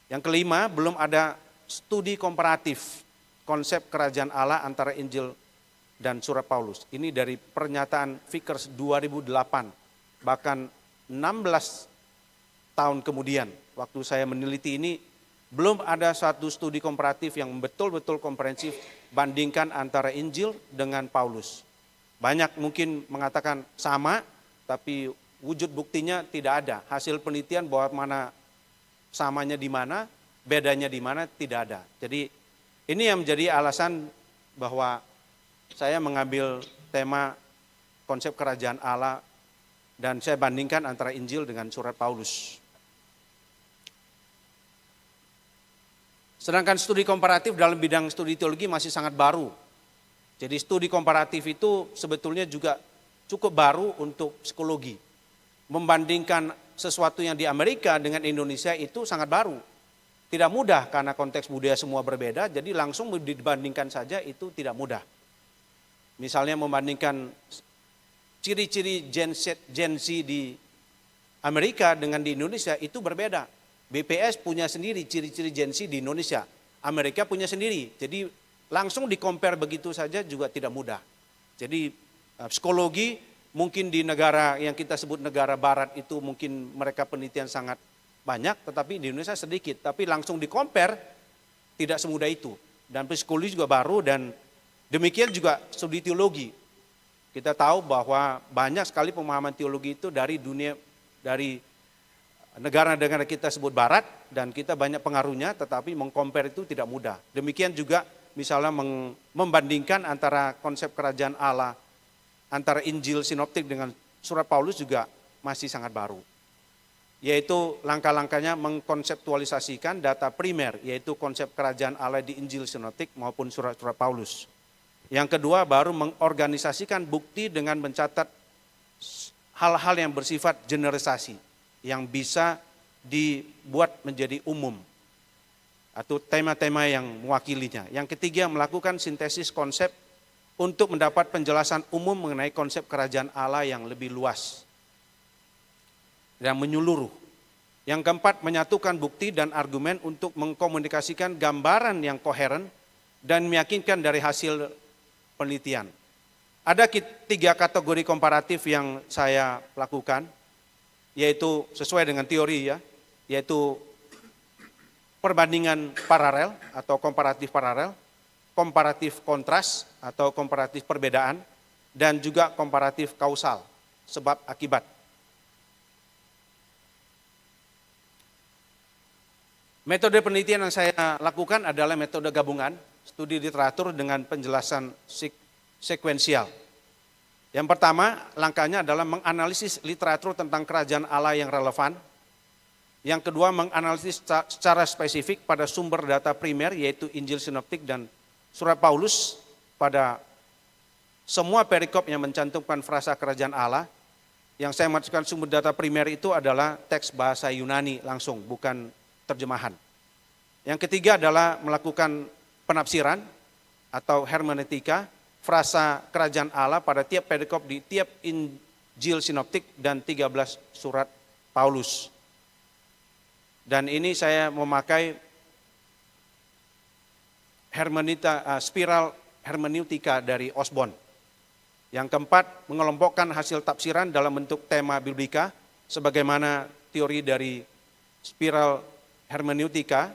Yang kelima, belum ada studi komparatif konsep kerajaan Allah antara Injil dan surat Paulus. Ini dari pernyataan Vickers 2008, bahkan 16 tahun kemudian waktu saya meneliti ini, belum ada satu studi komparatif yang betul-betul komprehensif bandingkan antara Injil dengan Paulus. Banyak mungkin mengatakan sama, tapi wujud buktinya tidak ada. Hasil penelitian bahwa mana samanya di mana, bedanya di mana tidak ada. Jadi ini yang menjadi alasan bahwa saya mengambil tema konsep kerajaan Allah dan saya bandingkan antara Injil dengan surat Paulus. Sedangkan studi komparatif dalam bidang studi teologi masih sangat baru. Jadi studi komparatif itu sebetulnya juga cukup baru untuk psikologi. Membandingkan sesuatu yang di Amerika dengan Indonesia itu sangat baru. Tidak mudah karena konteks budaya semua berbeda, jadi langsung dibandingkan saja itu tidak mudah. Misalnya membandingkan ciri-ciri Gen Z di Amerika dengan di Indonesia itu berbeda. BPS punya sendiri ciri-ciri Gen Z di Indonesia, Amerika punya sendiri. Jadi langsung di-compare begitu saja juga tidak mudah. Jadi psikologi mungkin di negara yang kita sebut negara barat itu mungkin mereka penelitian sangat banyak, tetapi di Indonesia sedikit. Tapi langsung di-compare tidak semudah itu. Dan psikologi juga baru dan demikian juga studi teologi. Kita tahu bahwa banyak sekali pemahaman teologi itu dari dunia, dari negara-negara kita sebut barat, dan kita banyak pengaruhnya, tetapi mengcompare itu tidak mudah. Demikian juga misalnya membandingkan antara konsep kerajaan Allah, antara Injil sinoptik dengan surat Paulus juga masih sangat baru. Yaitu langkah-langkahnya mengkonseptualisasikan data primer, yaitu konsep kerajaan Allah di Injil sinoptik maupun surat-surat Paulus. Yang kedua, baru mengorganisasikan bukti dengan mencatat hal-hal yang bersifat generalisasi, yang bisa dibuat menjadi umum, atau tema-tema yang mewakilinya. Yang ketiga, melakukan sintesis konsep untuk mendapat penjelasan umum mengenai konsep kerajaan Allah yang lebih luas dan menyeluruh. Yang keempat, menyatukan bukti dan argumen untuk mengkomunikasikan gambaran yang koheren dan meyakinkan dari hasil penelitian. Ada 3 kategori komparatif yang saya lakukan, yaitu sesuai dengan teori ya, yaitu perbandingan paralel atau komparatif paralel, komparatif kontras atau komparatif perbedaan, dan juga komparatif kausal, sebab akibat. Metode penelitian yang saya lakukan adalah metode gabungan, studi literatur dengan penjelasan sekuensial. Yang pertama, langkahnya adalah menganalisis literatur tentang kerajaan Allah yang relevan. Yang kedua, menganalisis secara spesifik pada sumber data primer, yaitu Injil sinoptik dan surat Paulus pada semua perikop yang mencantumkan frasa kerajaan Allah. Yang saya maksudkan sumber data primer itu adalah teks bahasa Yunani langsung, bukan terjemahan. Yang ketiga adalah melakukan penafsiran atau hermeneutika frasa kerajaan Allah pada tiap perikop di tiap Injil sinoptik dan 13 surat Paulus. Dan ini saya memakai spiral hermeneutika dari Osborne. Yang keempat, mengelompokkan hasil tafsiran dalam bentuk tema biblika sebagaimana teori dari spiral hermeneutika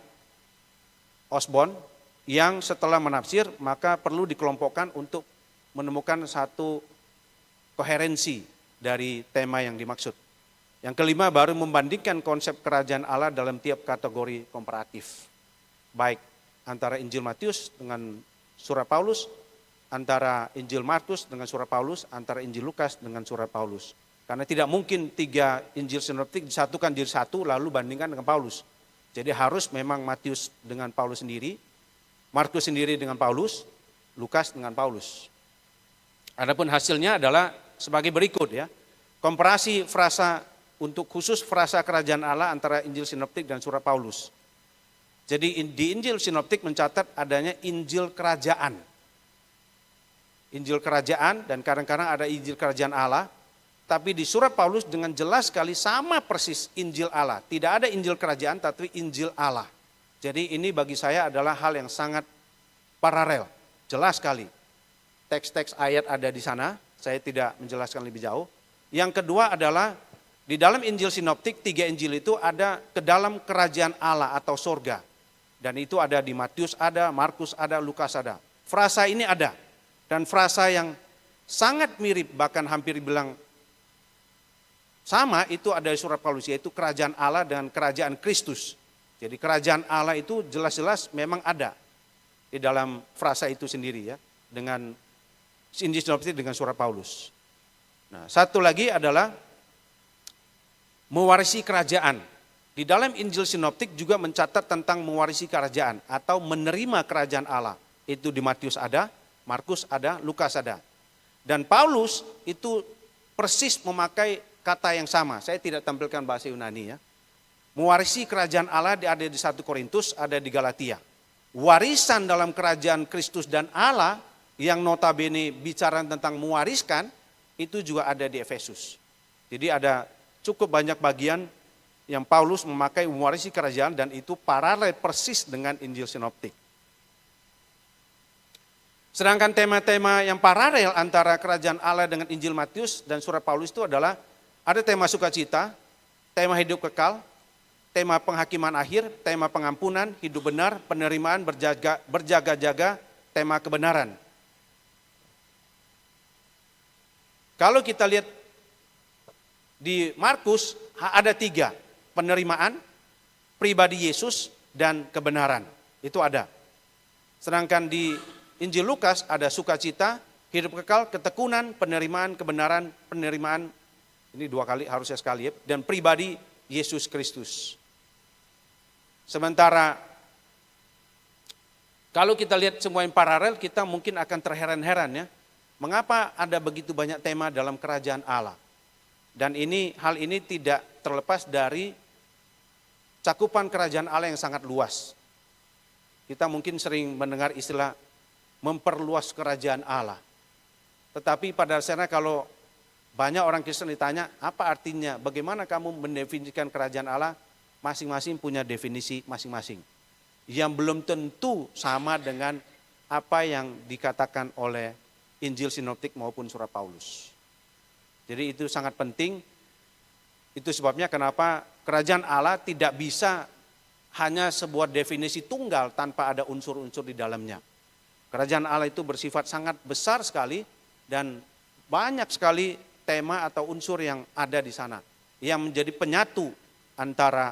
Osborne, yang setelah menafsir maka perlu dikelompokkan untuk menemukan satu koherensi dari tema yang dimaksud. Yang kelima, baru membandingkan konsep kerajaan Allah dalam tiap kategori komparatif, baik antara Injil Matius dengan surat Paulus, antara Injil Markus dengan surat Paulus, antara Injil Lukas dengan surat Paulus. Karena tidak mungkin 3 Injil sinoptik disatukan jadi satu lalu bandingkan dengan Paulus. Jadi harus memang Matius dengan Paulus sendiri, Markus sendiri dengan Paulus, Lukas dengan Paulus. Adapun hasilnya adalah sebagai berikut ya. Komparasi frasa untuk khusus frasa kerajaan Allah antara Injil sinoptik dan surat Paulus. Jadi di Injil sinoptik mencatat adanya Injil kerajaan. Injil kerajaan dan kadang-kadang ada Injil kerajaan Allah. Tapi di surat Paulus dengan jelas sekali sama persis Injil Allah. Tidak ada Injil kerajaan tapi Injil Allah. Jadi ini bagi saya adalah hal yang sangat paralel. Jelas sekali. Teks-teks ayat ada di sana. Saya tidak menjelaskan lebih jauh. Yang kedua adalah di dalam Injil sinoptik 3 Injil itu ada ke dalam kerajaan Allah atau sorga. Dan itu ada di Matius ada, Markus ada, Lukas ada. Frasa ini ada. Dan frasa yang sangat mirip bahkan hampir bilang sama itu ada di surat Paulus, yaitu kerajaan Allah dan kerajaan Kristus. Jadi kerajaan Allah itu jelas-jelas memang ada di dalam frasa itu sendiri ya, dengan Injil sinoptik dengan surat Paulus. Nah, satu lagi adalah mewarisi kerajaan. Di dalam Injil sinoptik juga mencatat tentang mewarisi kerajaan atau menerima kerajaan Allah. Itu di Matius ada, Markus ada, Lukas ada. Dan Paulus itu persis memakai kata yang sama, saya tidak tampilkan bahasa Yunani ya. Mewarisi kerajaan Allah ada di 1 Korintus, ada di Galatia. Warisan dalam kerajaan Kristus dan Allah yang notabene bicara tentang mewariskan, itu juga ada di Efesus. Jadi ada cukup banyak bagian yang Paulus memakai mewarisi kerajaan dan itu paralel persis dengan Injil sinoptik. Sedangkan tema-tema yang paralel antara kerajaan Allah dengan Injil Matius dan surat Paulus itu adalah ada tema sukacita, tema hidup kekal, tema penghakiman akhir, tema pengampunan, hidup benar, penerimaan, berjaga-jaga, tema kebenaran. Kalau kita lihat di Markus ada 3, penerimaan, pribadi Yesus, dan kebenaran. Itu ada. Sedangkan di Injil Lukas ada sukacita, hidup kekal, ketekunan, penerimaan, kebenaran, penerimaan, ini 2 kali harusnya sekali ya, dan pribadi Yesus Kristus. Sementara kalau kita lihat semua yang paralel, kita mungkin akan terheran-heran ya, mengapa ada begitu banyak tema dalam kerajaan Allah. Dan hal ini tidak terlepas dari cakupan kerajaan Allah yang sangat luas. Kita mungkin sering mendengar istilah memperluas kerajaan Allah. Tetapi pada dasarnya kalau banyak orang Kristen ditanya, apa artinya, bagaimana kamu mendefinisikan kerajaan Allah? Masing-masing punya definisi masing-masing. Yang belum tentu sama dengan apa yang dikatakan oleh Injil Sinoptik maupun surat Paulus. Jadi itu sangat penting. Itu sebabnya kenapa kerajaan Allah tidak bisa hanya sebuah definisi tunggal tanpa ada unsur-unsur di dalamnya. Kerajaan Allah itu bersifat sangat besar sekali dan banyak sekali tema atau unsur yang ada di sana yang menjadi penyatu antara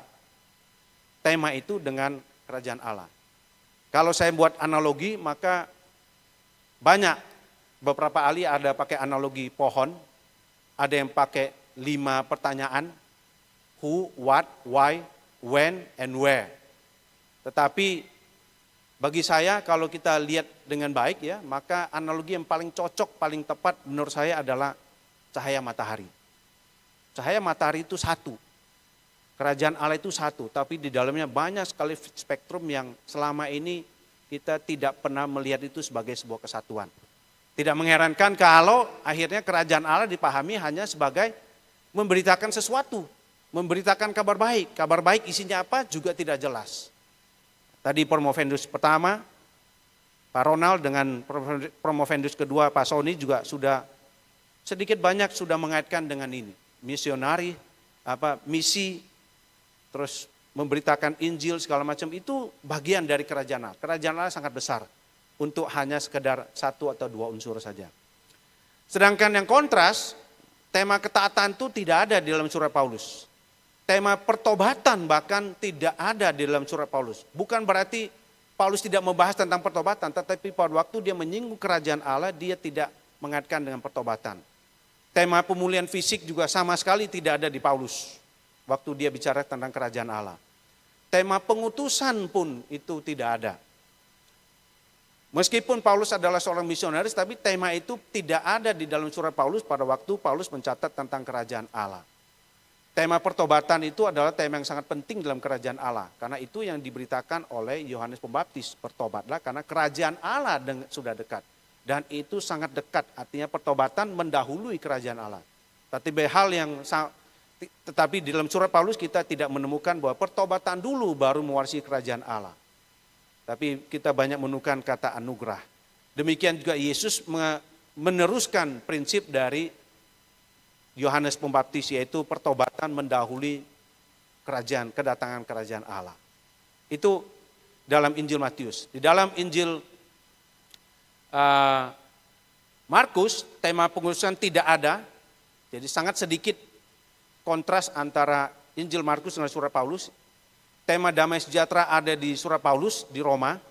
tema itu dengan kerajaan Allah. Kalau saya buat analogi, maka banyak, beberapa ahli ada pakai analogi pohon, ada yang pakai 5 pertanyaan, who, what, why, when, and where. Tetapi bagi saya kalau kita lihat dengan baik ya, maka analogi yang paling cocok, paling tepat menurut saya adalah cahaya matahari. Cahaya matahari itu satu. Kerajaan Allah itu satu, tapi di dalamnya banyak sekali spektrum yang selama ini kita tidak pernah melihat itu sebagai sebuah kesatuan. Tidak mengherankan kalau akhirnya kerajaan Allah dipahami hanya sebagai memberitakan sesuatu, memberitakan kabar baik. Kabar baik isinya apa juga tidak jelas. Tadi Promovendus pertama, Pak Ronald, dengan Promovendus kedua Pak Sony juga sudah sedikit banyak sudah mengaitkan dengan ini. Misionari, misi, terus memberitakan Injil segala macam itu bagian dari kerajaan Allah. Kerajaan Allah sangat besar untuk hanya sekedar 1 atau 2 unsur saja. Sedangkan yang kontras, tema ketaatan itu tidak ada di dalam surat Paulus. Tema pertobatan bahkan tidak ada di dalam surat Paulus. Bukan berarti Paulus tidak membahas tentang pertobatan, tetapi pada waktu dia menyinggung kerajaan Allah, dia tidak mengaitkan dengan pertobatan. Tema pemulihan fisik juga sama sekali tidak ada di Paulus waktu dia bicara tentang kerajaan Allah. Tema pengutusan pun itu tidak ada. Meskipun Paulus adalah seorang misionaris, tapi tema itu tidak ada di dalam surat Paulus pada waktu Paulus mencatat tentang kerajaan Allah. Tema pertobatan itu adalah tema yang sangat penting dalam kerajaan Allah. Karena itu yang diberitakan oleh Yohanes Pembaptis. Bertobatlah karena kerajaan Allah sudah dekat. Dan itu sangat dekat, artinya pertobatan mendahului kerajaan Allah. Tetapi di dalam surat Paulus kita tidak menemukan bahwa pertobatan dulu baru mewarisi kerajaan Allah. Tapi kita banyak menemukan kata anugerah. Demikian juga Yesus meneruskan prinsip dari Yohanes Pembaptis, yaitu pertobatan mendahului kedatangan kerajaan Allah. Itu dalam Injil Matius. Di dalam Injil Markus, tema pengutusan tidak ada, jadi sangat sedikit kontras antara Injil Markus dengan surat Paulus. Tema damai sejahtera ada di surat Paulus di Roma.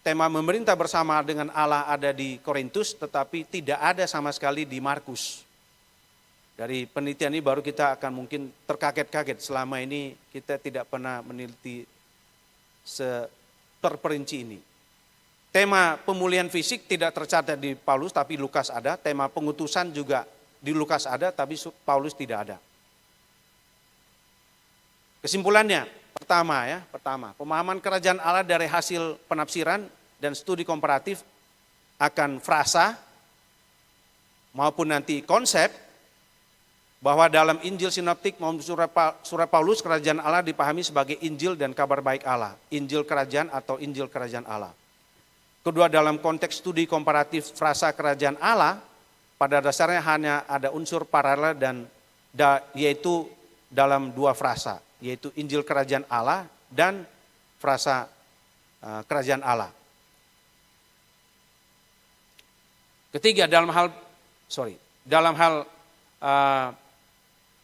Tema memerintah bersama dengan Allah ada di Korintus, tetapi tidak ada sama sekali di Markus. Dari penelitian ini baru kita akan mungkin terkaget-kaget. Selama ini kita tidak pernah meneliti terperinci ini. Tema pemulihan fisik tidak tercatat di Paulus, tapi Lukas ada. Tema pengutusan juga di Lukas ada, tapi Paulus tidak ada. Kesimpulannya, pertama, pemahaman kerajaan Allah dari hasil penafsiran dan studi komparatif akan frasa maupun nanti konsep, bahwa dalam Injil Sinoptik maupun surat Paulus kerajaan Allah dipahami sebagai Injil dan kabar baik Allah, Injil kerajaan atau Injil kerajaan Allah. Kedua, dalam konteks studi komparatif frasa kerajaan Allah, pada dasarnya hanya ada unsur paralel yaitu dalam 2 frasa, yaitu Injil kerajaan Allah dan frasa kerajaan Allah. Ketiga, dalam hal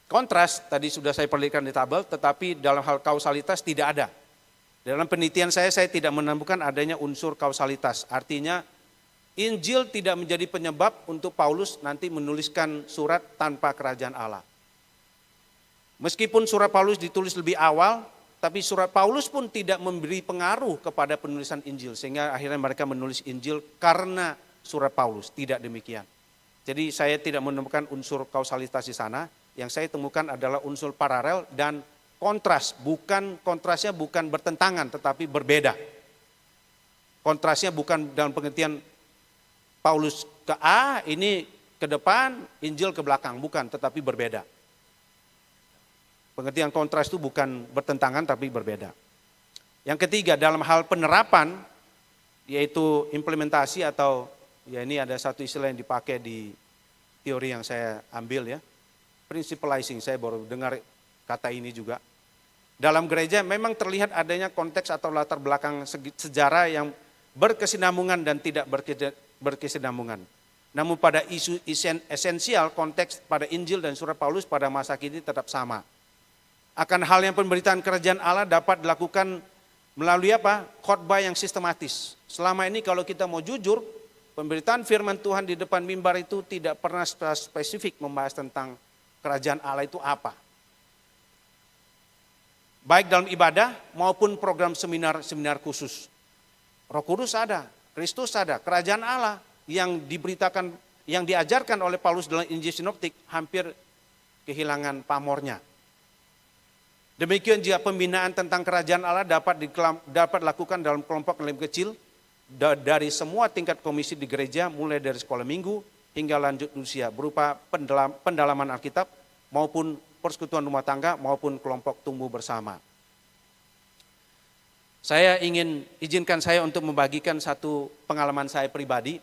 kontras, tadi sudah saya perlihatkan di tabel, tetapi dalam hal kausalitas tidak ada. Dalam penelitian saya tidak menemukan adanya unsur kausalitas. Artinya Injil tidak menjadi penyebab untuk Paulus nanti menuliskan surat tanpa kerajaan Allah. Meskipun surat Paulus ditulis lebih awal, tapi surat Paulus pun tidak memberi pengaruh kepada penulisan Injil. Sehingga akhirnya mereka menulis Injil karena surat Paulus, tidak demikian. Jadi saya tidak menemukan unsur kausalitas di sana. Yang saya temukan adalah unsur paralel dan kontras. Kontrasnya bukan bertentangan tetapi berbeda. Kontrasnya bukan dalam pengertian Paulus ke A, ini ke depan, Injil ke belakang. Bukan, tetapi berbeda. Pengertian kontras itu bukan bertentangan tapi berbeda. Yang ketiga, dalam hal penerapan, yaitu implementasi atau, ya ini ada satu istilah yang dipakai di teori yang saya ambil ya, principalizing, saya baru dengar kata ini juga. Dalam gereja memang terlihat adanya konteks atau latar belakang sejarah yang berkesinambungan dan tidak berkesinambungan. Namun pada isu esensial konteks pada Injil dan surat Paulus pada masa kini tetap sama. Akan hal yang pemberitaan kerajaan Allah dapat dilakukan melalui apa? Khotbah yang sistematis. Selama ini kalau kita mau jujur, pemberitaan firman Tuhan di depan mimbar itu tidak pernah spesifik membahas tentang kerajaan Allah itu apa. Baik dalam ibadah maupun program seminar khusus. Roh Kudus ada, Kristus ada, kerajaan Allah yang diberitakan, yang diajarkan oleh Paulus dalam Injil Sinoptik hampir kehilangan pamornya. Demikian juga pembinaan tentang kerajaan Allah dapat dilakukan dalam kelompok yang lebih kecil dari semua tingkat komisi di gereja, mulai dari sekolah minggu hingga lanjut usia, berupa pendalaman Alkitab maupun persekutuan rumah tangga maupun kelompok tumbuh bersama. Izinkan saya untuk membagikan satu pengalaman saya pribadi.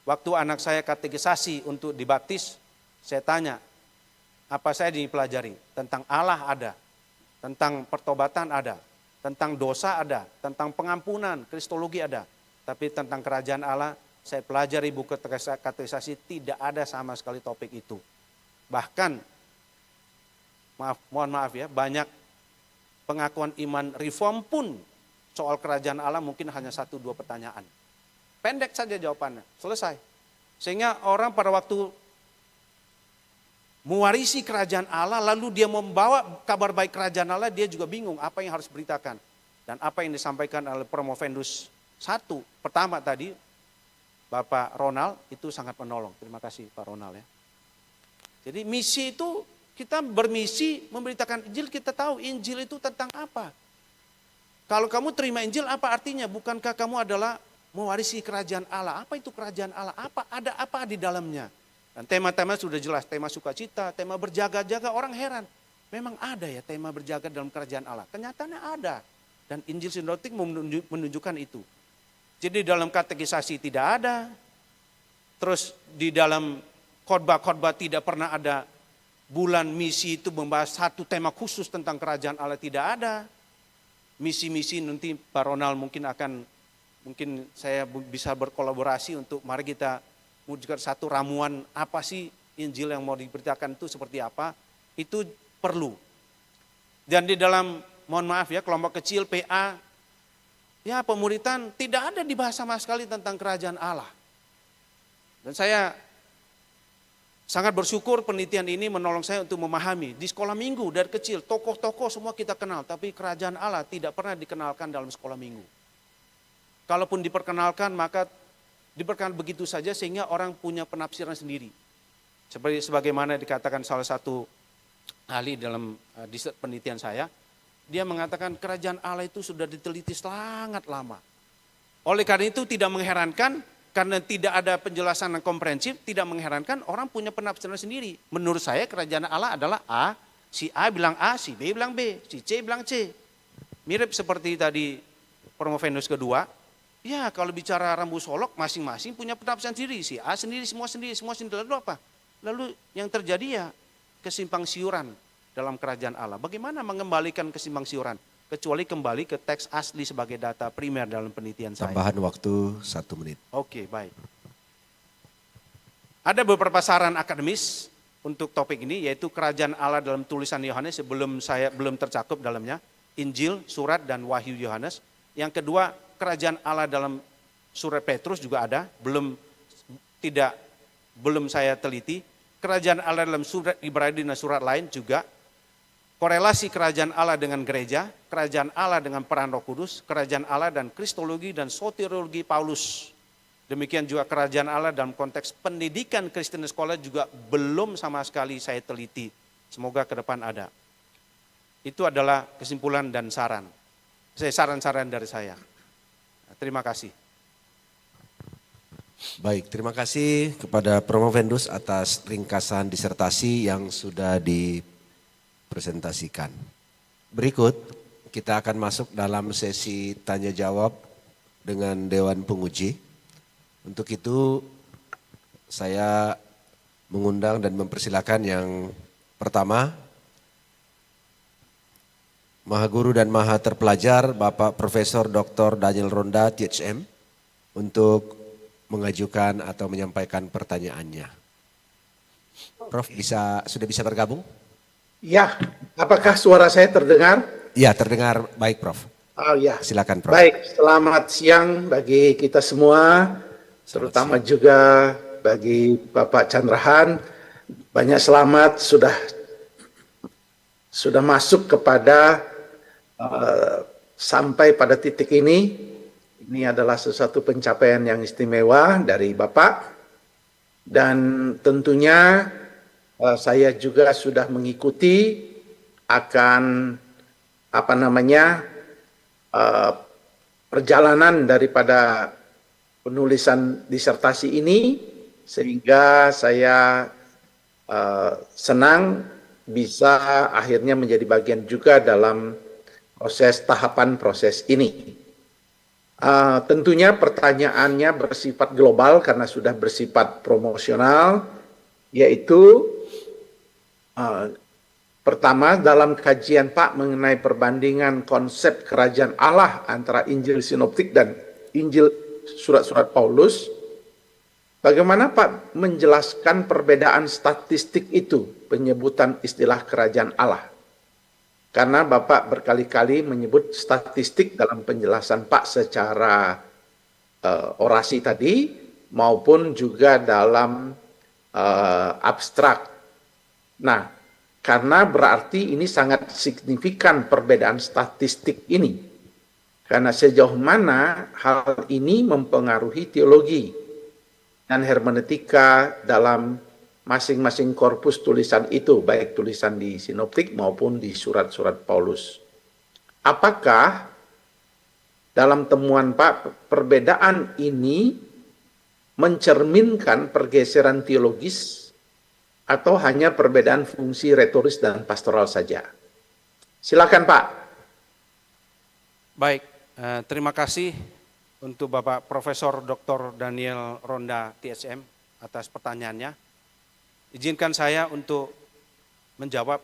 Waktu anak saya katekisasi untuk dibaptis, saya tanya, apa saya dipelajari? Tentang Allah ada, tentang pertobatan ada, tentang dosa ada, tentang pengampunan, kristologi ada. Tapi tentang kerajaan Allah, saya pelajari buku katekisasi, tidak ada sama sekali topik itu. Bahkan, mohon maaf ya, banyak pengakuan iman reform pun soal kerajaan Allah mungkin hanya 1-2 pertanyaan. Pendek saja jawabannya, selesai. Sehingga orang pada waktu mewarisi kerajaan Allah, lalu dia membawa kabar baik kerajaan Allah, dia juga bingung apa yang harus beritakan. Dan apa yang disampaikan oleh Promovendus 1, pertama tadi, Bapak Ronald, itu sangat menolong. Terima kasih Pak Ronald ya. Jadi misi itu, kita bermisi memberitakan Injil, kita tahu Injil itu tentang apa. Kalau kamu terima Injil, apa artinya? Bukankah kamu adalah mewarisi kerajaan Allah? Apa itu kerajaan Allah? Ada apa di dalamnya? Dan tema-tema sudah jelas, tema sukacita, tema berjaga-jaga, orang heran. Memang ada ya tema berjaga dalam kerajaan Allah. Kenyataannya ada. Dan Injil Sinoptik menunjukkan itu. Jadi dalam katekisasi tidak ada. Terus di dalam khotbah-khotbah tidak pernah ada bulan misi itu membahas satu tema khusus tentang kerajaan Allah, tidak ada. Misi-misi nanti Pak Ronald mungkin saya bisa berkolaborasi untuk mari kita wujudkan satu ramuan apa sih Injil yang mau diberitakan itu seperti apa, itu perlu. Dan di dalam, mohon maaf ya, kelompok kecil PA, ya pemuritan tidak ada dibahas sama sekali tentang kerajaan Allah. Dan saya sangat bersyukur penelitian ini menolong saya untuk memahami. Di sekolah minggu dari kecil, tokoh-tokoh semua kita kenal, tapi kerajaan Allah tidak pernah dikenalkan dalam sekolah minggu. Kalaupun diperkenalkan, maka diperkenalkan begitu saja sehingga orang punya penafsiran sendiri. Seperti sebagaimana dikatakan salah satu ahli dalam penelitian saya, dia mengatakan kerajaan Allah itu sudah diteliti sangat lama. Oleh karena itu tidak mengherankan, karena tidak ada penjelasan yang komprehensif, tidak mengherankan orang punya penafsiran sendiri. Menurut saya kerajaan Allah adalah A, si A bilang A, si B bilang B, si C bilang C. Mirip seperti tadi Promovendus kedua, ya kalau bicara rambu solok masing-masing punya penafsiran sendiri. Si A sendiri, semua sendiri. Lalu apa? Lalu yang terjadi ya kesimpang siuran dalam kerajaan Allah. Bagaimana mengembalikan kesimpang siuran? Kecuali kembali ke teks asli sebagai data primer dalam penelitian saya. Tambahan waktu 1 menit. Oke, baik. Ada beberapa saran akademis untuk topik ini, yaitu kerajaan Allah dalam tulisan Yohanes, belum tercakup dalamnya, Injil, surat, dan Wahyu Yohanes. Yang kedua, kerajaan Allah dalam surat Petrus juga ada, belum saya teliti. Kerajaan Allah dalam surat Ibrani dan surat lain juga. Korelasi kerajaan Allah dengan gereja, kerajaan Allah dengan peran Roh Kudus, kerajaan Allah dan kristologi dan soteriologi Paulus. Demikian juga kerajaan Allah dalam konteks pendidikan Kristen sekolah juga belum sama sekali saya teliti. Semoga ke depan ada. Itu adalah kesimpulan dan saran-saran dari saya. Terima kasih. Baik, terima kasih kepada Promovendus atas ringkasan disertasi yang sudah dipresentasikan. Berikut kita akan masuk dalam sesi tanya jawab dengan Dewan Penguji. Untuk itu saya mengundang dan mempersilakan yang pertama, Maha Guru dan Maha Terpelajar Bapak Profesor Dr. Daniel Ronda, THM, untuk mengajukan atau menyampaikan pertanyaannya. Prof, sudah bisa bergabung? Ya, apakah suara saya terdengar? Ya, terdengar baik, Prof. Oh ya. Silakan, Prof. Baik, selamat siang bagi kita semua, terutama juga bagi Bapak Chandrahan. Banyak selamat sudah masuk kepada sampai pada titik ini. Ini adalah sesuatu pencapaian yang istimewa dari Bapak. Dan tentunya saya juga sudah mengikuti akan perjalanan daripada penulisan disertasi ini, sehingga saya senang bisa akhirnya menjadi bagian juga dalam tahapan proses ini. Tentunya pertanyaannya bersifat global karena sudah bersifat promosional, yaitu pertama, dalam kajian Pak mengenai perbandingan konsep kerajaan Allah antara Injil Sinoptik dan Injil surat-surat Paulus, bagaimana Pak menjelaskan perbedaan statistik itu, penyebutan istilah kerajaan Allah? Karena Bapak berkali-kali menyebut statistik dalam penjelasan Pak secara orasi tadi, maupun juga dalam abstrak. Nah, karena berarti ini sangat signifikan perbedaan statistik ini. Karena sejauh mana hal ini mempengaruhi teologi dan hermeneutika dalam masing-masing korpus tulisan itu, baik tulisan di sinoptik maupun di surat-surat Paulus. Apakah dalam temuan Pak, perbedaan ini mencerminkan pergeseran teologis atau hanya perbedaan fungsi retoris dan pastoral saja? Silakan Pak. Baik, terima kasih untuk Bapak Profesor Dr. Daniel Ronda, THM, atas pertanyaannya. Izinkan saya untuk menjawab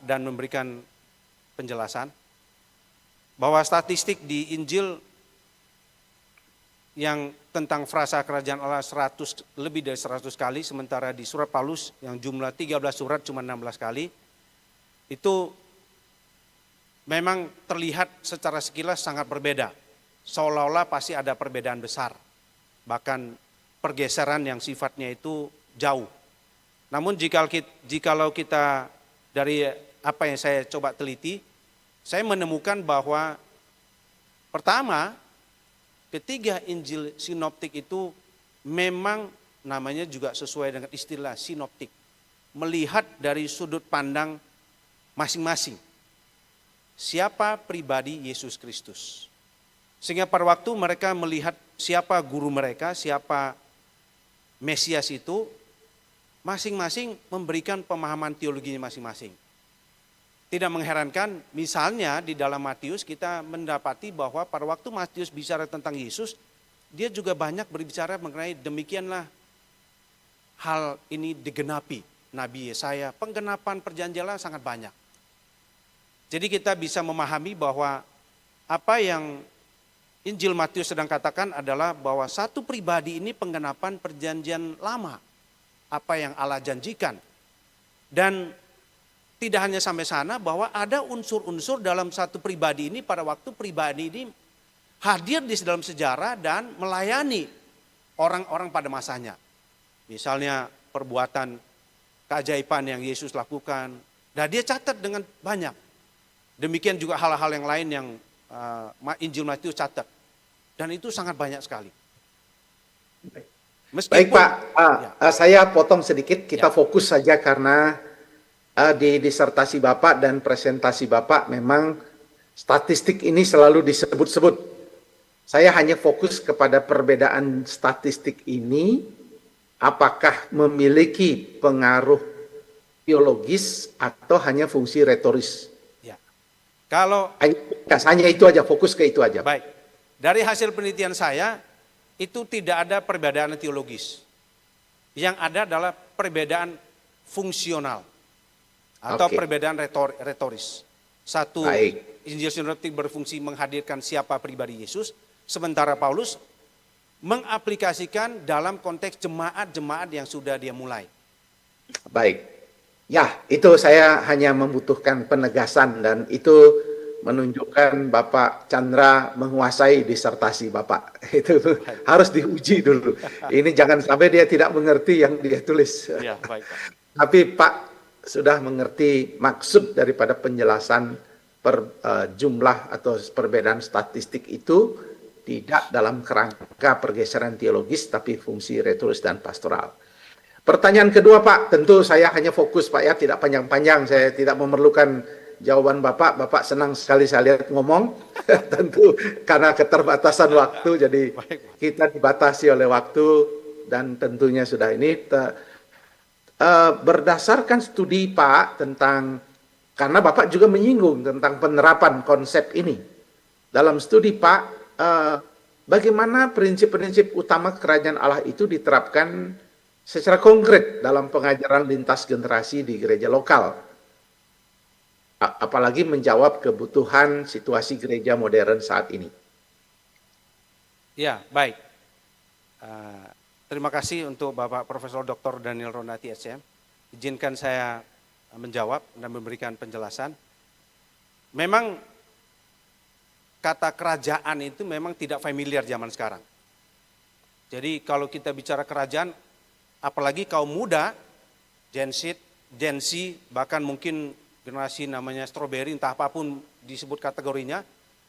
dan memberikan penjelasan bahwa statistik di Injil yang tentang frasa kerajaan Allah lebih dari 100 kali, sementara di surat Paulus yang jumlah 13 surat cuma 16 kali, itu memang terlihat secara sekilas sangat berbeda. Seolah-olah pasti ada perbedaan besar, bahkan pergeseran yang sifatnya itu jauh. Namun jikalau kita dari apa yang saya coba teliti, saya menemukan bahwa pertama, ketiga Injil sinoptik itu memang namanya juga sesuai dengan istilah sinoptik, melihat dari sudut pandang masing-masing siapa pribadi Yesus Kristus. Sehingga pada waktu mereka melihat siapa guru mereka, siapa Mesias itu, masing-masing memberikan pemahaman teologinya masing-masing. Tidak mengherankan, misalnya di dalam Matius kita mendapati bahwa pada waktu Matius bicara tentang Yesus, dia juga banyak berbicara mengenai demikianlah hal ini digenapi. Nabi Yesaya, penggenapan perjanjian sangat banyak. Jadi kita bisa memahami bahwa apa yang Injil Matius sedang katakan adalah bahwa satu pribadi ini penggenapan perjanjian lama. apa yang Allah janjikan. Dan tidak hanya sampai sana, bahwa ada unsur-unsur dalam satu pribadi ini, pada waktu pribadi ini hadir di dalam sejarah dan melayani orang-orang pada masanya. Misalnya perbuatan keajaiban yang Yesus lakukan, dan dia catat dengan banyak. Demikian juga hal-hal yang lain yang Injil Matius catat. Dan itu sangat banyak sekali. Baik Pak, saya potong sedikit, kita fokus saja karena di disertasi Bapak dan presentasi Bapak memang statistik ini selalu disebut-sebut. Saya hanya fokus kepada perbedaan statistik ini, apakah memiliki pengaruh teologis atau hanya fungsi retoris. Ya. Kalau hanya itu aja, fokus ke itu aja. Baik, dari hasil penelitian saya, itu tidak ada perbedaan teologis. Yang ada adalah perbedaan fungsional atau perbedaan retoris. Satu, Injil sinoptik berfungsi menghadirkan siapa pribadi Yesus, sementara Paulus mengaplikasikan dalam konteks jemaat-jemaat yang sudah dia mulai. Baik, ya itu saya hanya membutuhkan penegasan dan itu menunjukkan Bapak Chandra menguasai disertasi Bapak. Itu harus diuji dulu. Ini jangan sampai dia tidak mengerti yang dia tulis. Ya, baik, Pak. Tapi Pak sudah mengerti maksud daripada penjelasan jumlah atau perbedaan statistik itu tidak dalam kerangka pergeseran teologis tapi fungsi retoris dan pastoral. Pertanyaan kedua Pak, tentu saya hanya fokus Pak ya, tidak panjang-panjang, saya tidak memerlukan jawaban Bapak. Bapak senang sekali saya lihat ngomong, tentu karena keterbatasan waktu, jadi kita dibatasi oleh waktu dan tentunya sudah ini berdasarkan studi Pak tentang, karena Bapak juga menyinggung tentang penerapan konsep ini. Dalam studi Pak, bagaimana prinsip-prinsip utama kerajaan Allah itu diterapkan secara konkret dalam pengajaran lintas generasi di gereja lokal. Apalagi menjawab kebutuhan situasi gereja modern saat ini. Ya, baik. Terima kasih untuk Bapak Profesor Dr. Daniel Rondati SM. Izinkan saya menjawab dan memberikan penjelasan. Memang kata kerajaan itu memang tidak familiar zaman sekarang. Jadi kalau kita bicara kerajaan, apalagi kaum muda, Gen Z, bahkan mungkin generasi namanya strawberry, entah apapun disebut kategorinya,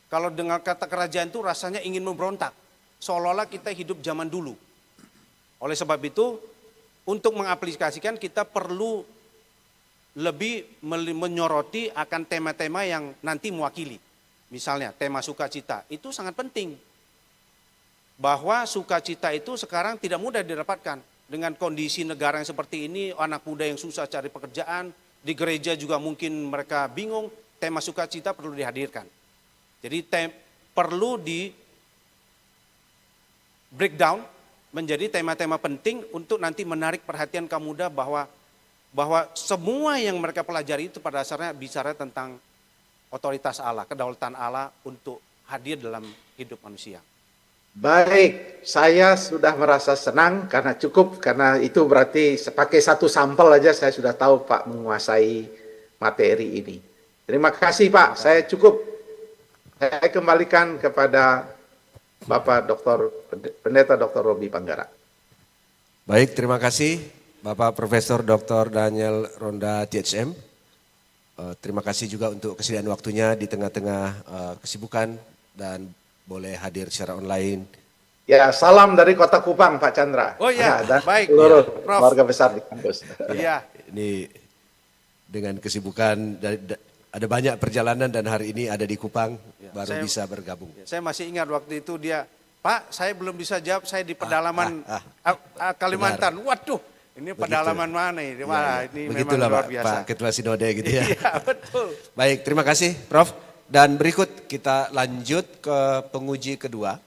kalau dengan kata kerajaan itu rasanya ingin memberontak, seolah-olah kita hidup zaman dulu. Oleh sebab itu, untuk mengaplikasikan kita perlu lebih menyoroti akan tema-tema yang nanti mewakili. Misalnya tema sukacita, itu sangat penting. Bahwa sukacita itu sekarang tidak mudah didapatkan. Dengan kondisi negara yang seperti ini, anak muda yang susah cari pekerjaan, di gereja juga mungkin mereka bingung, tema sukacita perlu dihadirkan. Jadi perlu di breakdown menjadi tema-tema penting untuk nanti menarik perhatian kaum muda bahwa semua yang mereka pelajari itu pada dasarnya bicara tentang otoritas Allah, kedaulatan Allah untuk hadir dalam hidup manusia. Baik, saya sudah merasa senang karena itu berarti pakai satu sampel aja saya sudah tahu Pak menguasai materi ini. Terima kasih Pak, saya cukup. Saya kembalikan kepada Bapak Pendeta Dr. Robi Panggara. Baik, terima kasih Bapak Profesor Dr. Daniel Ronda THM. Terima kasih juga untuk kesediaan waktunya di tengah-tengah kesibukan dan boleh hadir secara online. Ya, salam dari Kota Kupang, Pak Chandra. Oh iya, dan baik. seluruh Prof. keluarga besar di kampus. Iya. Ini dengan kesibukan, ada banyak perjalanan dan hari ini ada di Kupang, baru bisa bergabung. Saya masih ingat waktu itu dia, Pak, saya belum bisa jawab, saya di pedalaman Kalimantan. Benar. Waduh, ini pedalaman mana ini? Wah, ini begitulah memang luar biasa. Pak Ketua Sinode gitu ya. Iya, betul. Baik, terima kasih Prof. Dan berikut kita lanjut ke penguji kedua.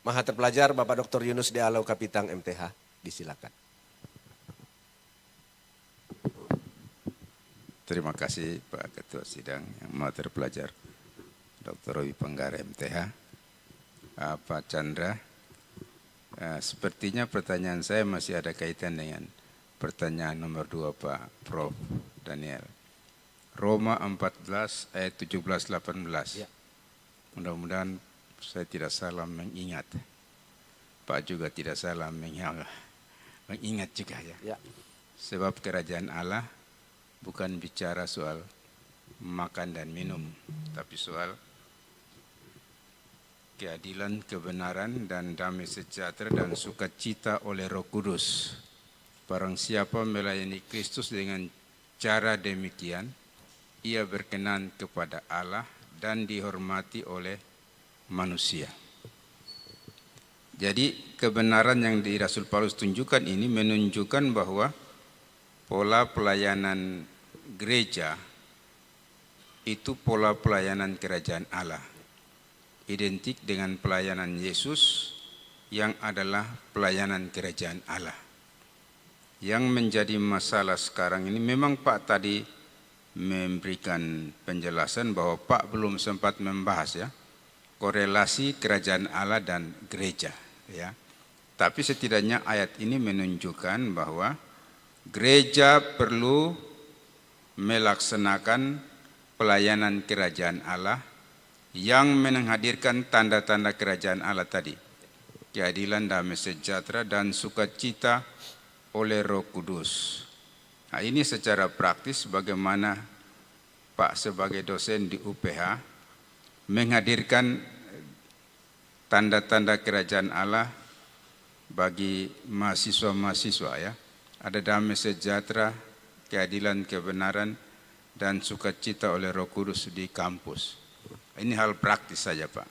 Maha terpelajar Bapak Dr. Yunus D. Alau Kapitang MTH, disilakan. Terima kasih Pak Ketua Sidang yang maha terpelajar Dr. Robi Panggara MTH, Pak Chandra, Sepertinya pertanyaan saya masih ada kaitan dengan pertanyaan nomor 2 Pak Prof. Daniel. Roma 14 ayat 17-18. Ya. Mudah-mudahan saya tidak salah mengingat. Pak juga tidak salah mengingat juga ya. Ya. Sebab kerajaan Allah bukan bicara soal makan dan minum, tapi soal keadilan, kebenaran, dan damai sejahtera dan sukacita oleh Roh Kudus. Barang siapa melayani Kristus dengan cara demikian, ia berkenan kepada Allah dan dihormati oleh manusia. Jadi kebenaran yang di Rasul Paulus tunjukkan ini menunjukkan bahwa pola pelayanan gereja itu pola pelayanan kerajaan Allah, identik dengan pelayanan Yesus yang adalah pelayanan kerajaan Allah. Yang menjadi masalah sekarang ini, memang Pak tadi memberikan penjelasan bahwa Pak belum sempat membahas ya korelasi kerajaan Allah dan gereja ya. Tapi setidaknya ayat ini menunjukkan bahwa gereja perlu melaksanakan pelayanan kerajaan Allah yang menghadirkan tanda-tanda kerajaan Allah tadi. Keadilan, damai sejahtera, dan sukacita oleh Roh Kudus. Nah, ini secara praktis bagaimana Pak sebagai dosen di UPH menghadirkan tanda-tanda kerajaan Allah bagi mahasiswa-mahasiswa ya. Ada damai sejahtera, keadilan, kebenaran, dan sukacita oleh Roh Kudus di kampus. Ini hal praktis saja Pak.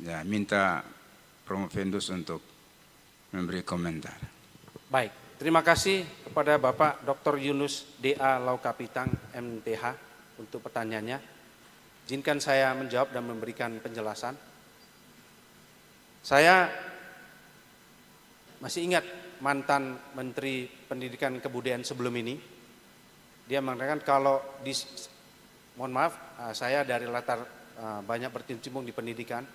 Ya, minta Promovendus untuk memberi komentar. Baik, terima kasih kepada Bapak Dr. Yunus D.A. Laukapitang MTH untuk pertanyaannya. Izinkan saya menjawab dan memberikan penjelasan. Saya masih ingat mantan Menteri Pendidikan dan Kebudayaan sebelum ini. Dia mengatakan kalau mohon maaf, saya dari latar banyak berkecimpung di pendidikan,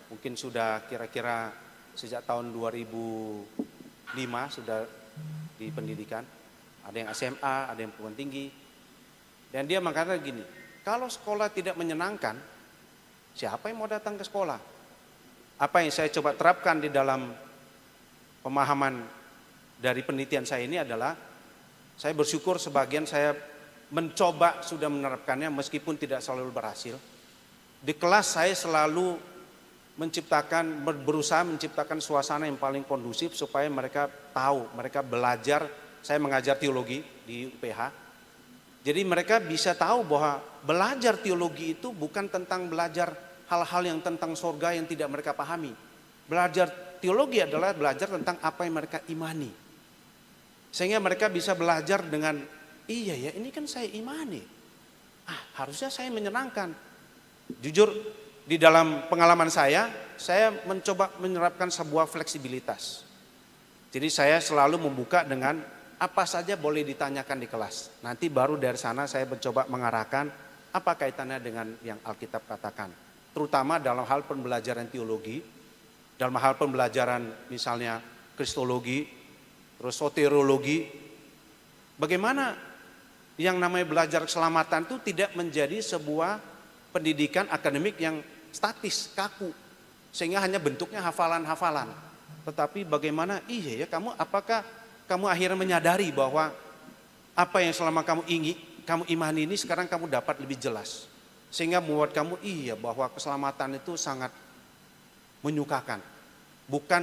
mungkin sudah kira-kira sejak tahun 2005 sudah di pendidikan, ada yang SMA, ada yang perguruan tinggi, dan dia mengatakan gini, kalau sekolah tidak menyenangkan, siapa yang mau datang ke sekolah? Apa yang saya coba terapkan di dalam pemahaman dari penelitian saya ini adalah, saya bersyukur sebagian saya mencoba sudah menerapkannya meskipun tidak selalu berhasil. Di kelas saya selalu berusaha menciptakan suasana yang paling kondusif supaya mereka tahu, mereka belajar. Saya mengajar teologi di UPH. Jadi mereka bisa tahu bahwa belajar teologi itu bukan tentang belajar hal-hal yang tentang surga yang tidak mereka pahami. Belajar teologi adalah belajar tentang apa yang mereka imani. Sehingga mereka bisa belajar dengan, iya ya ini kan saya imani. Harusnya saya menyenangkan. Jujur, di dalam pengalaman saya mencoba menerapkan sebuah fleksibilitas. Jadi saya selalu membuka dengan apa saja boleh ditanyakan di kelas. Nanti baru dari sana saya mencoba mengarahkan apa kaitannya dengan yang Alkitab katakan. Terutama dalam hal pembelajaran teologi, dalam hal pembelajaran misalnya kristologi, terus soteriologi. Bagaimana yang namanya belajar keselamatan itu tidak menjadi sebuah pendidikan akademik yang statis, kaku, sehingga hanya bentuknya hafalan-hafalan. Tetapi bagaimana, iya ya apakah kamu akhirnya menyadari bahwa apa yang selama kamu imani ini sekarang kamu dapat lebih jelas. Sehingga membuat kamu bahwa keselamatan itu sangat menyukakan. Bukan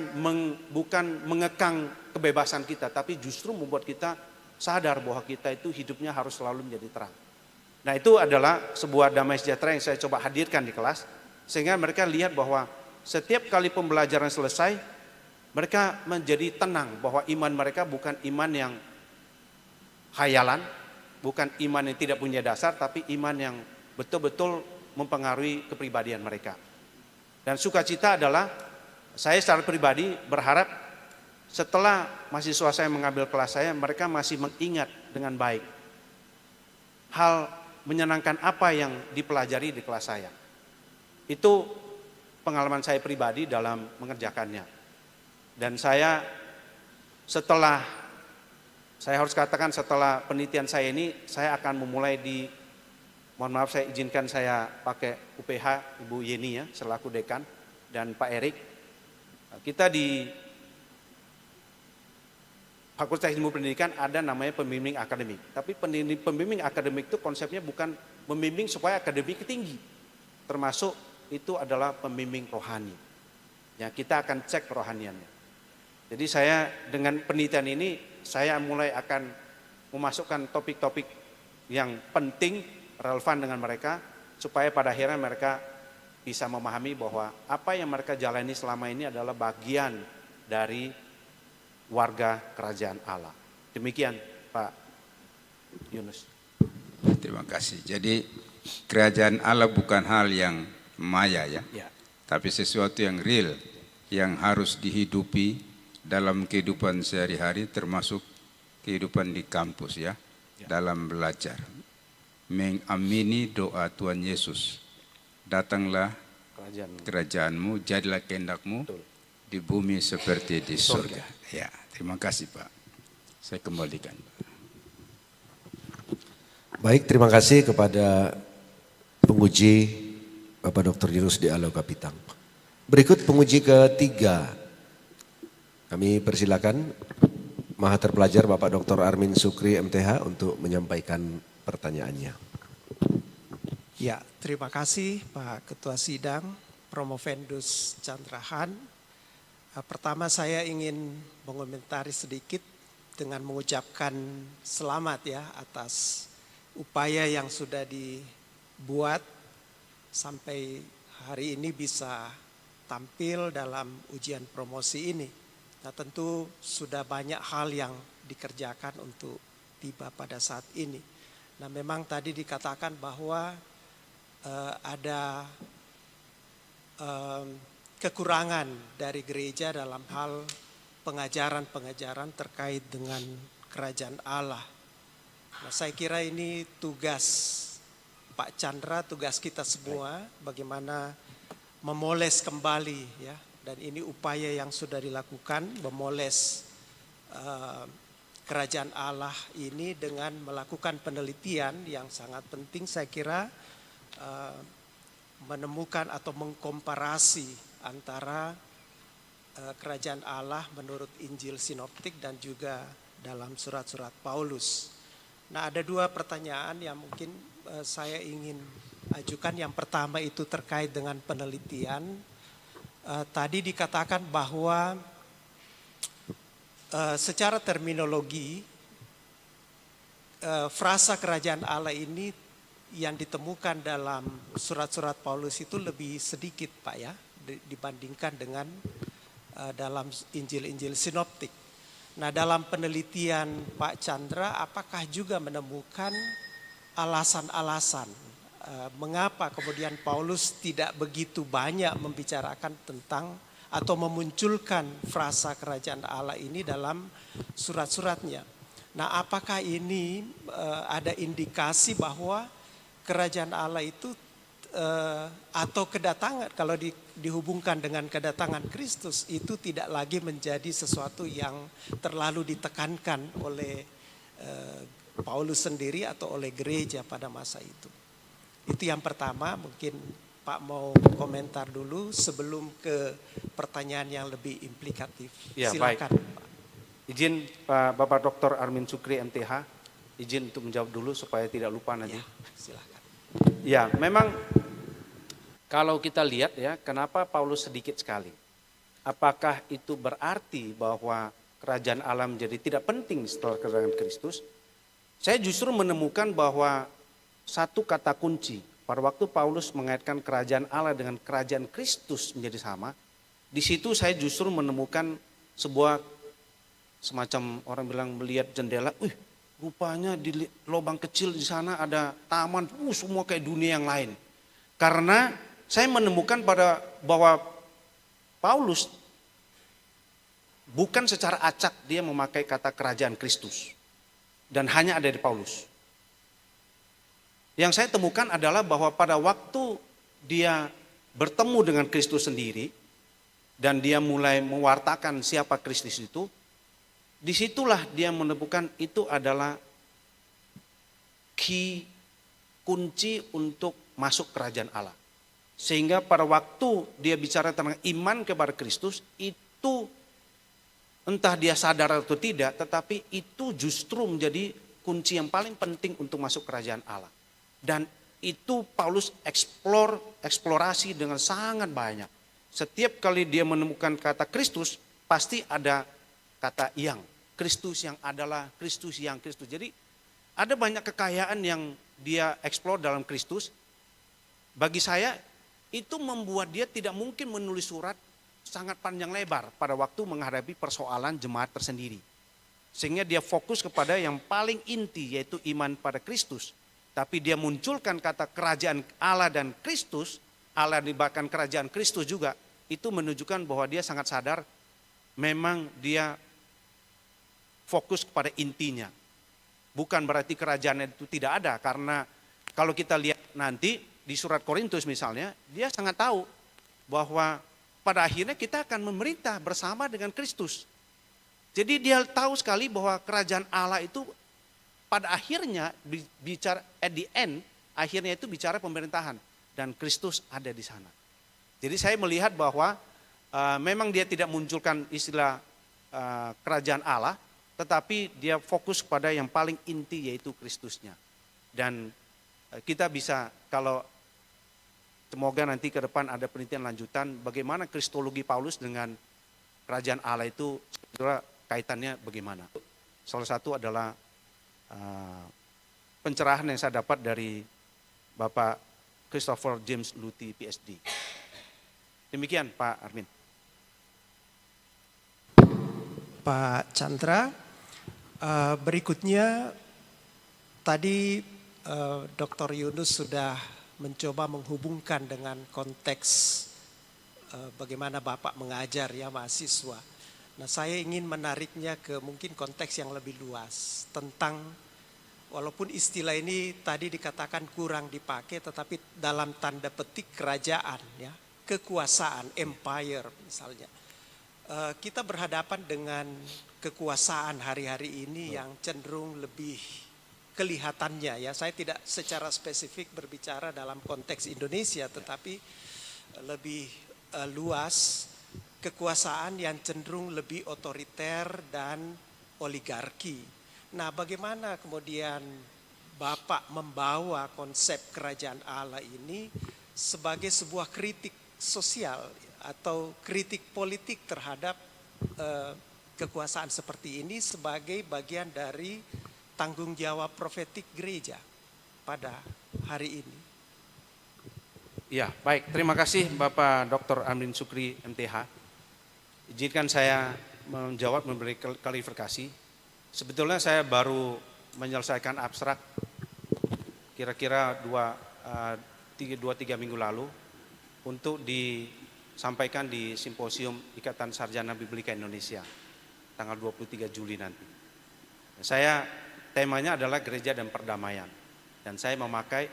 mengekang kebebasan kita, tapi justru membuat kita sadar bahwa kita itu hidupnya harus selalu menjadi terang. Nah itu adalah sebuah damai sejahtera yang saya coba hadirkan di kelas, sehingga mereka lihat bahwa setiap kali pembelajaran selesai, mereka menjadi tenang bahwa iman mereka bukan iman yang khayalan, bukan iman yang tidak punya dasar, tapi iman yang betul-betul mempengaruhi kepribadian mereka. Dan sukacita adalah, saya secara pribadi berharap setelah mahasiswa saya mengambil kelas saya, mereka masih mengingat dengan baik hal menyenangkan apa yang dipelajari di kelas saya. Itu pengalaman saya pribadi dalam mengerjakannya. Dan saya harus katakan setelah penelitian saya ini, saya akan memulai mohon maaf saya izinkan saya pakai UPH Ibu Yeni ya, selaku dekan, dan Pak Erik. Kita di Fakultas Ilmu Pendidikan ada namanya pembimbing akademik. Tapi pembimbing akademik itu konsepnya bukan membimbing supaya akademik tinggi. Termasuk itu adalah pembimbing rohani. Ya, kita akan cek kerohaniannya. Jadi saya dengan penelitian ini, saya mulai akan memasukkan topik-topik yang penting, relevan dengan mereka, supaya pada akhirnya mereka bisa memahami bahwa apa yang mereka jalani selama ini adalah bagian dari warga kerajaan Allah. Demikian Pak Yunus. Terima kasih. Jadi kerajaan Allah bukan hal yang maya ya, tapi sesuatu yang real, yang harus dihidupi dalam kehidupan sehari-hari, termasuk kehidupan di kampus ya, dalam belajar. Mengamini doa Tuhan Yesus, datanglah kerajaanmu, jadilah kehendakmu di bumi seperti di surga. Ya, terima kasih Pak. Saya kembalikan. Baik, terima kasih kepada penguji Bapak Dr. Yunus D. Alo Kapitang. Berikut penguji ketiga. Kami persilakan Maha Terpelajar Bapak Dr. Armin Sukri MTH untuk menyampaikan pertanyaannya. Ya, terima kasih Pak Ketua Sidang, Promovendus Chandrahan. Pertama saya ingin mengomentari sedikit dengan mengucapkan selamat ya atas upaya yang sudah dibuat sampai hari ini bisa tampil dalam ujian promosi ini. Nah tentu sudah banyak hal yang dikerjakan untuk tiba pada saat ini. Nah memang tadi dikatakan bahwa ada kekurangan dari gereja dalam hal pengajaran-pengajaran terkait dengan kerajaan Allah. Nah saya kira ini tugas Pak Chandra, tugas kita semua bagaimana memoles kembali ya. Dan ini upaya yang sudah dilakukan memoles kerajaan Allah ini dengan melakukan penelitian yang sangat penting saya kira, menemukan atau mengkomparasi antara kerajaan Allah menurut Injil Sinoptik dan juga dalam surat-surat Paulus. Nah ada dua pertanyaan yang mungkin saya ingin ajukan. Yang pertama itu terkait dengan penelitian. Tadi dikatakan bahwa secara terminologi frasa kerajaan Allah ini yang ditemukan dalam surat-surat Paulus itu lebih sedikit Pak ya dibandingkan dengan dalam Injil-Injil Sinoptik. Nah dalam penelitian Pak Chandra apakah juga menemukan alasan-alasan mengapa kemudian Paulus tidak begitu banyak membicarakan tentang atau memunculkan frasa kerajaan Allah ini dalam surat-suratnya. Nah apakah ini ada indikasi bahwa kerajaan Allah itu atau kedatangan, kalau dihubungkan dengan kedatangan Kristus itu tidak lagi menjadi sesuatu yang terlalu ditekankan oleh Paulus sendiri atau oleh gereja pada masa itu. Itu yang pertama, mungkin Pak mau komentar dulu sebelum ke pertanyaan yang lebih implikatif. Ya, silakan baik. Pak. Izin Pak Bapak Dr. Armin Sukri MTH, izin untuk menjawab dulu supaya tidak lupa nanti. Ya, silakan. Ya, memang kalau kita lihat ya, kenapa Paulus sedikit sekali? Apakah itu berarti bahwa kerajaan Allah menjadi tidak penting setelah kedatangan Kristus? Saya justru menemukan bahwa satu kata kunci pada waktu Paulus mengaitkan kerajaan Allah dengan kerajaan Kristus menjadi sama. Di situ saya justru menemukan sebuah semacam orang bilang melihat jendela, rupanya di lubang kecil di sana ada taman, semua kayak dunia yang lain. Karena saya menemukan bahwa Paulus bukan secara acak dia memakai kata kerajaan Kristus dan hanya ada di Paulus. Yang saya temukan adalah bahwa pada waktu dia bertemu dengan Kristus sendiri dan dia mulai mewartakan siapa Kristus itu, disitulah dia menemukan itu adalah kunci untuk masuk kerajaan Allah. Sehingga pada waktu dia bicara tentang iman kepada Kristus, itu entah dia sadar atau tidak, tetapi itu justru menjadi kunci yang paling penting untuk masuk kerajaan Allah. Dan itu Paulus eksplorasi dengan sangat banyak. Setiap kali dia menemukan kata Kristus, pasti ada kata yang. Kristus yang adalah, Kristus yang Kristus. Jadi ada banyak kekayaan yang dia eksplor dalam Kristus. Bagi saya itu membuat dia tidak mungkin menulis surat sangat panjang lebar pada waktu menghadapi persoalan jemaat tersendiri. Sehingga dia fokus kepada yang paling inti, yaitu iman pada Kristus. Tapi dia munculkan kata kerajaan Allah dan Kristus, Allah dibahkan kerajaan Kristus juga, itu menunjukkan bahwa dia sangat sadar memang dia fokus kepada intinya. Bukan berarti kerajaan itu tidak ada, karena kalau kita lihat nanti di surat Korintus misalnya, dia sangat tahu bahwa pada akhirnya kita akan memerintah bersama dengan Kristus. Jadi dia tahu sekali bahwa kerajaan Allah itu pada akhirnya bicara at the end, akhirnya itu bicara pemerintahan dan Kristus ada di sana. Jadi saya melihat bahwa memang dia tidak munculkan istilah kerajaan Allah, tetapi dia fokus pada yang paling inti, yaitu Kristusnya. Dan kita bisa, kalau semoga nanti ke depan ada penelitian lanjutan bagaimana kristologi Paulus dengan kerajaan Allah itu sebetulnya kaitannya bagaimana. Salah satu adalah pencerahan yang saya dapat dari Bapak Christopher James Luthi PhD. Demikian Pak Armin. Pak Chandra, berikutnya tadi Dr. Yunus sudah mencoba menghubungkan dengan konteks bagaimana Bapak mengajar ya mahasiswa. Nah, saya ingin menariknya ke mungkin konteks yang lebih luas tentang, walaupun istilah ini tadi dikatakan kurang dipakai, tetapi dalam tanda petik kerajaan ya, kekuasaan, empire misalnya. Kita berhadapan dengan kekuasaan hari-hari ini yang cenderung lebih kelihatannya ya. Saya tidak secara spesifik berbicara dalam konteks Indonesia, tetapi lebih luas, kekuasaan yang cenderung lebih otoriter dan oligarki. Nah, bagaimana kemudian Bapak membawa konsep kerajaan Allah ini sebagai sebuah kritik sosial atau kritik politik terhadap kekuasaan seperti ini sebagai bagian dari tanggung jawab profetik gereja pada hari ini? Ya, baik. Terima kasih Bapak Dr. Amrin Sukri MTH. Izinkan saya menjawab, memberi klarifikasi. Sebetulnya saya baru menyelesaikan abstrak kira-kira 2-3 minggu lalu untuk disampaikan di Simposium Ikatan Sarjana Biblika Indonesia tanggal 23 Juli nanti. Temanya adalah gereja dan perdamaian. Dan saya memakai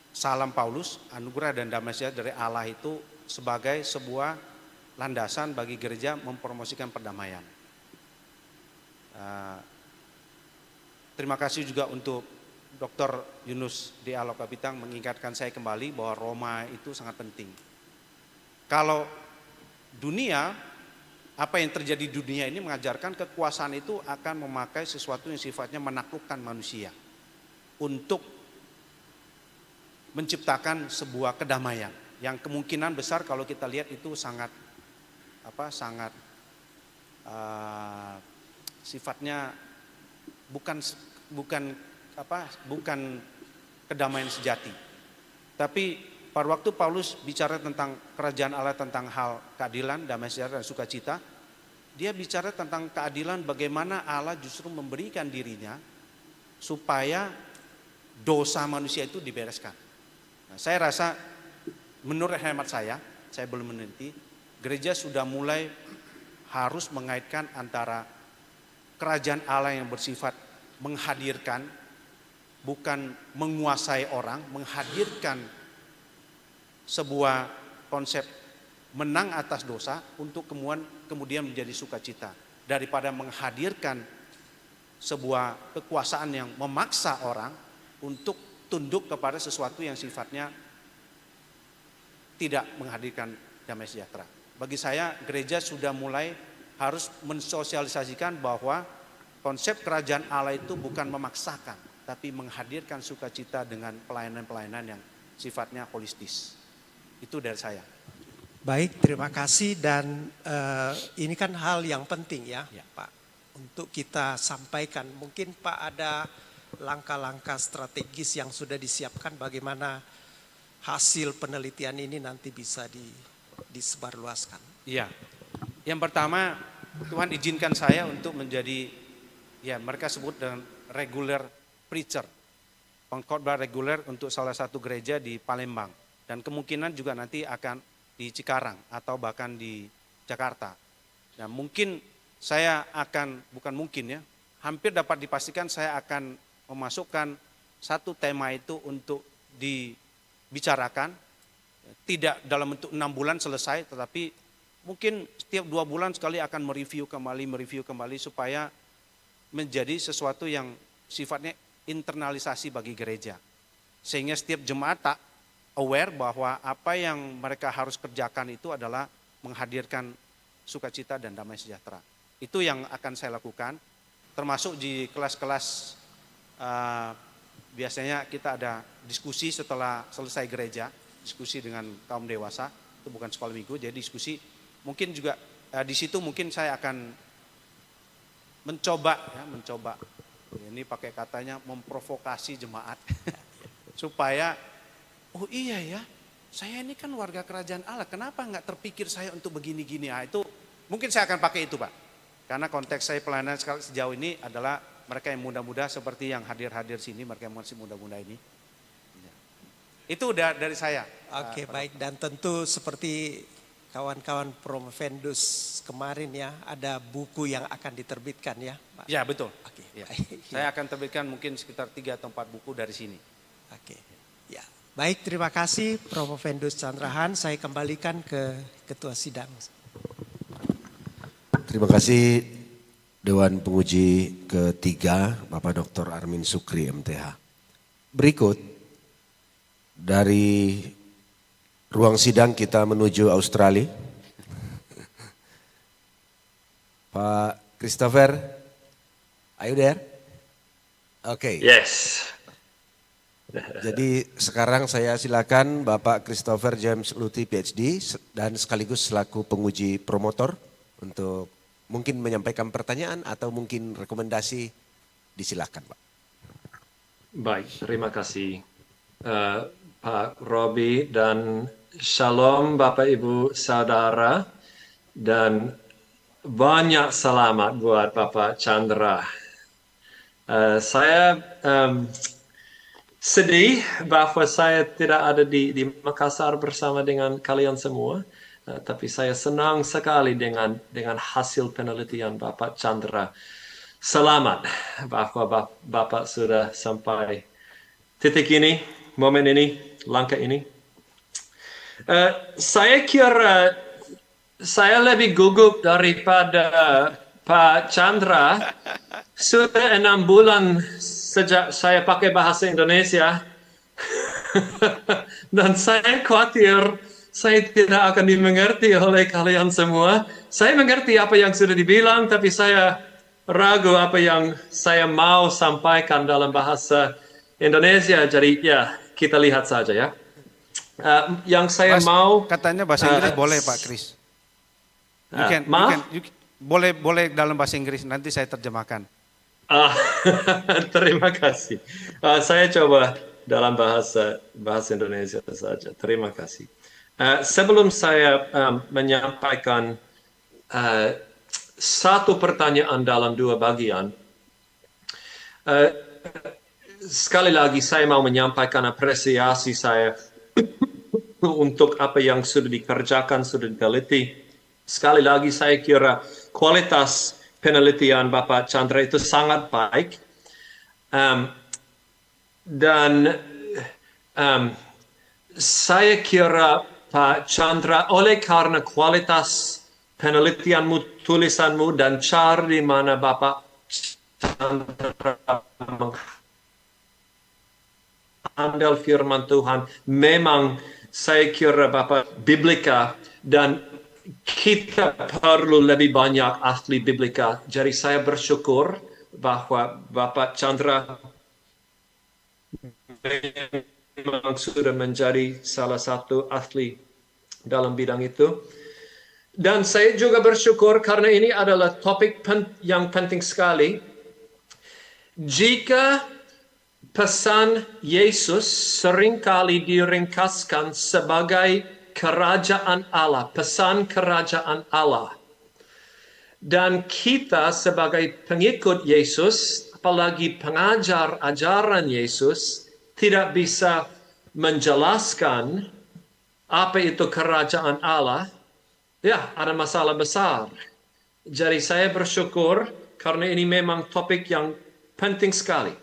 salam Paulus, anugerah dan damai sejahtera dari Allah itu sebagai sebuah landasan bagi gereja mempromosikan perdamaian. Terima kasih juga untuk Dr. Yunus D. Alokabitang mengingatkan saya kembali bahwa Roma itu sangat penting. Kalau dunia, apa yang terjadi di dunia ini mengajarkan kekuasaan itu akan memakai sesuatu yang sifatnya menaklukkan manusia untuk menciptakan sebuah kedamaian yang kemungkinan besar kalau kita lihat itu sangat sifatnya bukan kedamaian sejati. Tapi pada waktu Paulus bicara tentang kerajaan Allah, tentang hal keadilan, damai sejahtera dan sukacita, dia bicara tentang keadilan bagaimana Allah justru memberikan dirinya supaya dosa manusia itu dibereskan. Nah, saya rasa menurut hemat saya belum meneliti, gereja sudah mulai harus mengaitkan antara kerajaan Allah yang bersifat menghadirkan, bukan menguasai orang, menghadirkan sebuah konsep menang atas dosa untuk kemudian menjadi sukacita, daripada menghadirkan sebuah kekuasaan yang memaksa orang untuk tunduk kepada sesuatu yang sifatnya tidak menghadirkan damai sejahtera. Bagi saya, gereja sudah mulai harus mensosialisasikan bahwa konsep kerajaan Allah itu bukan memaksakan, tapi menghadirkan sukacita dengan pelayanan-pelayanan yang sifatnya holistis. Itu dari saya. Baik, terima kasih, dan ini kan hal yang penting ya, Pak, untuk kita sampaikan. Mungkin Pak ada langkah-langkah strategis yang sudah disiapkan bagaimana hasil penelitian ini nanti bisa disebarluaskan. Iya. Yang pertama, Tuhan izinkan saya untuk menjadi, ya mereka sebut dengan regular preacher, pengkhotbah reguler untuk salah satu gereja di Palembang, dan kemungkinan juga nanti akan di Cikarang atau bahkan di Jakarta. Nah, mungkin saya akan, bukan mungkin ya, hampir dapat dipastikan saya akan memasukkan satu tema itu untuk dibicarakan, tidak dalam bentuk 6 bulan selesai, tetapi mungkin setiap 2 bulan sekali akan mereview kembali supaya menjadi sesuatu yang sifatnya internalisasi bagi gereja. Sehingga setiap jemaat tak aware bahwa apa yang mereka harus kerjakan itu adalah menghadirkan sukacita dan damai sejahtera. Itu yang akan saya lakukan, termasuk di kelas-kelas biasanya kita ada diskusi setelah selesai gereja, diskusi dengan kaum dewasa, itu bukan sekolah minggu, jadi diskusi. Mungkin juga di situ mungkin saya akan mencoba, ini pakai katanya memprovokasi jemaat, supaya, oh iya ya, saya ini kan warga kerajaan Allah, kenapa nggak terpikir saya untuk begini-gini? Itu mungkin saya akan pakai itu, Pak. Karena konteks saya pelayanan sejauh ini adalah mereka yang muda-muda seperti yang hadir-hadir sini, mereka yang masih muda-muda ini. Itu udah dari saya. Oke, baik, dan tentu seperti kawan-kawan Promovendus kemarin ya, ada buku yang akan diterbitkan ya, Pak? Ya, betul. Oke, ya. baik. Saya akan terbitkan mungkin sekitar 3 atau 4 buku dari sini. Oke, ya. Baik, terima kasih Promovendus Chandrahan. Saya kembalikan ke Ketua Sidang. Terima kasih Dewan Penguji ketiga, Bapak Dr. Armin Sukri MTH. Berikut dari ruang sidang kita menuju Australia. Pak Christopher, are you there? Oke. Yes. Jadi sekarang saya silakan Bapak Christopher James Luthi PhD dan sekaligus selaku penguji promotor untuk mungkin menyampaikan pertanyaan atau mungkin rekomendasi, disilakan Pak. Baik, terima kasih Pak Robi, dan shalom Bapak Ibu Saudara, dan banyak selamat buat Bapak Chandra. Saya sedih bahwa saya tidak ada di Makassar bersama dengan kalian semua. Tapi saya senang sekali dengan hasil penelitian Bapak Chandra. Selamat bahwa Bapak sudah sampai titik ini, momen ini, langkah ini. Saya kira saya lebih gugup daripada Pak Chandra. Sudah 6 bulan sejak saya pakai bahasa Indonesia. Dan saya khawatir saya tidak akan dimengerti oleh kalian semua. Saya mengerti apa yang sudah dibilang, tapi saya ragu apa yang saya mau sampaikan dalam bahasa Indonesia. Jadi ya, kita lihat saja ya. Yang saya mau... Katanya bahasa Inggris boleh Pak Kris. Boleh dalam bahasa Inggris, nanti saya terjemahkan. Terima kasih. Saya coba dalam bahasa Indonesia saja. Terima kasih. Sebelum saya menyampaikan satu pertanyaan dalam 2 bagian, sekali lagi saya mau menyampaikan apresiasi saya untuk apa yang sudah dikerjakan, sudah diteliti. Sekali lagi saya kira kualitas penelitian Bapak Chandra itu sangat baik, dan saya kira Pak Chandra, oleh karena kualitas penelitianmu, tulisanmu, dan cara di mana Bapak Chandra mengandal firman Tuhan, memang saya kira Bapak Biblika, dan kita perlu lebih banyak ahli Biblika. Jadi saya bersyukur bahwa Bapak Chandra memang sudah menjadi salah satu ahli dalam bidang itu. Dan saya juga bersyukur karena ini adalah topik yang penting sekali. Jika pesan Yesus seringkali diringkaskan sebagai kerajaan Allah, pesan kerajaan Allah. Dan kita sebagai pengikut Yesus, apalagi pengajar ajaran Yesus, tidak bisa menjelaskan apa itu kerajaan Allah, ya ada masalah besar. Jadi saya bersyukur karena ini memang topik yang penting sekali.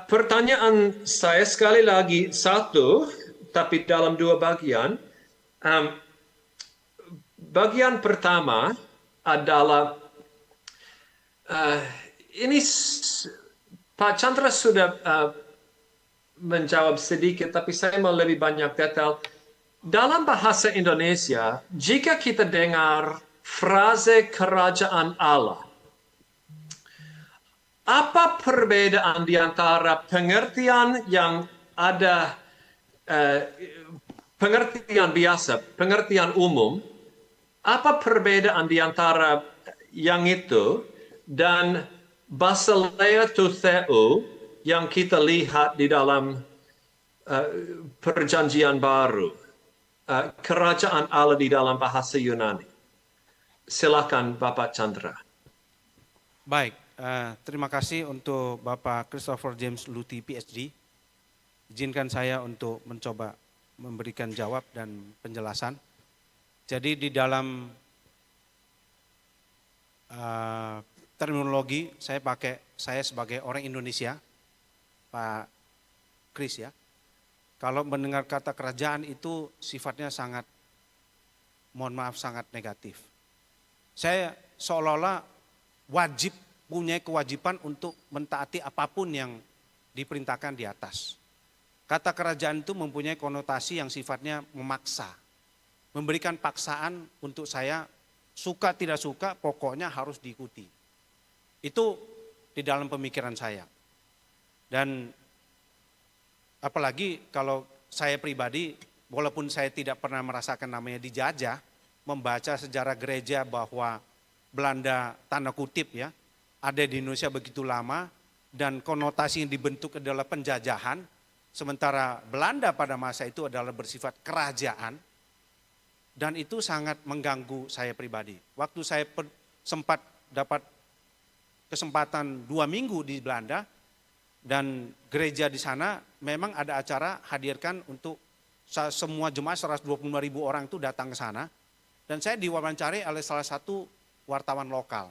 Pertanyaan saya sekali lagi satu, tapi dalam dua bagian. Bagian pertama adalah ini Pak Chandra sudah menjawab sedikit, tapi saya mau lebih banyak detail. Dalam bahasa Indonesia, jika kita dengar frase kerajaan Allah, apa perbedaan di antara pengertian yang ada, pengertian biasa, pengertian umum, apa perbedaan di antara yang itu dan Basileia Theou yang kita lihat di dalam perjanjian baru, kerajaan Allah di dalam bahasa Yunani? Silakan Bapak Chandra. Baik, terima kasih untuk Bapak Christopher James Luthi, PhD. Izinkan saya untuk mencoba memberikan jawab dan penjelasan. Jadi di dalam terminologi saya sebagai orang Indonesia, Pak Chris ya, kalau mendengar kata kerajaan itu sifatnya sangat, mohon maaf, sangat negatif. Saya seolah-olah wajib, punya kewajiban untuk mentaati apapun yang diperintahkan di atas. Kata kerajaan itu mempunyai konotasi yang sifatnya memaksa, memberikan paksaan untuk saya, suka tidak suka pokoknya harus diikuti. Itu di dalam pemikiran saya. Dan apalagi kalau saya pribadi, walaupun saya tidak pernah merasakan namanya dijajah, membaca sejarah gereja bahwa Belanda tanda kutip ya, ada di Indonesia begitu lama, dan konotasi yang dibentuk adalah penjajahan, sementara Belanda pada masa itu adalah bersifat kerajaan, dan itu sangat mengganggu saya pribadi. Waktu saya sempat dapat kesempatan 2 minggu di Belanda, dan gereja di sana memang ada acara hadirkan untuk semua jemaat 125.000 orang itu datang ke sana, dan saya diwawancari oleh salah satu wartawan lokal.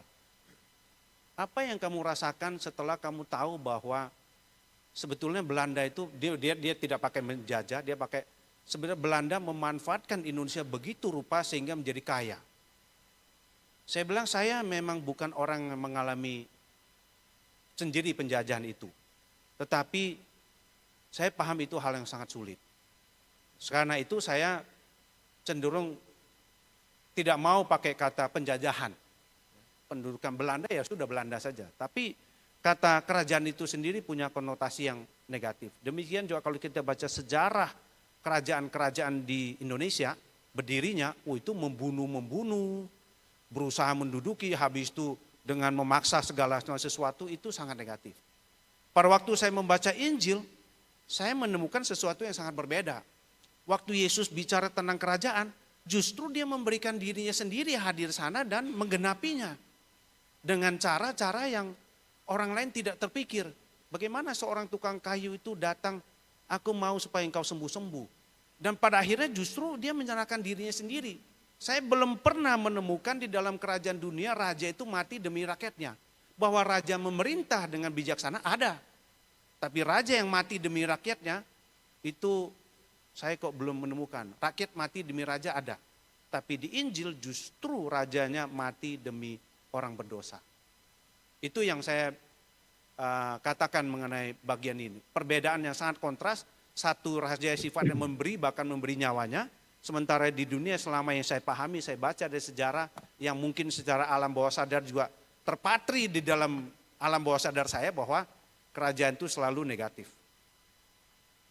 Apa yang kamu rasakan setelah kamu tahu bahwa sebetulnya Belanda itu dia tidak pakai menjajah, dia pakai, sebenarnya Belanda memanfaatkan Indonesia begitu rupa sehingga menjadi kaya. Saya bilang saya memang bukan orang yang mengalami sendiri penjajahan itu. Tetapi saya paham itu hal yang sangat sulit. Karena itu saya cenderung tidak mau pakai kata penjajahan. Pendudukan Belanda ya sudah Belanda saja. Tapi kata kerajaan itu sendiri punya konotasi yang negatif. Demikian juga kalau kita baca sejarah kerajaan-kerajaan di Indonesia, berdirinya itu membunuh, berusaha menduduki, habis itu dengan memaksa segala sesuatu, itu sangat negatif. Pada waktu saya membaca Injil, saya menemukan sesuatu yang sangat berbeda. Waktu Yesus bicara tentang kerajaan, justru dia memberikan dirinya sendiri hadir sana dan menggenapinya. Dengan cara-cara yang orang lain tidak terpikir. Bagaimana seorang tukang kayu itu datang, aku mau supaya engkau sembuh-sembuh. Dan pada akhirnya justru dia menyerahkan dirinya sendiri. Saya belum pernah menemukan di dalam kerajaan dunia raja itu mati demi rakyatnya. Bahwa raja memerintah dengan bijaksana ada. Tapi raja yang mati demi rakyatnya itu saya kok belum menemukan. Rakyat mati demi raja ada. Tapi di Injil justru rajanya mati demi orang berdosa. Itu yang saya katakan mengenai bagian ini. Perbedaan yang sangat kontras, satu raja sifatnya memberi, bahkan memberi nyawanya. Sementara di dunia selama yang saya pahami, saya baca dari sejarah yang mungkin secara alam bawah sadar juga terpatri di dalam alam bawah sadar saya bahwa kerajaan itu selalu negatif.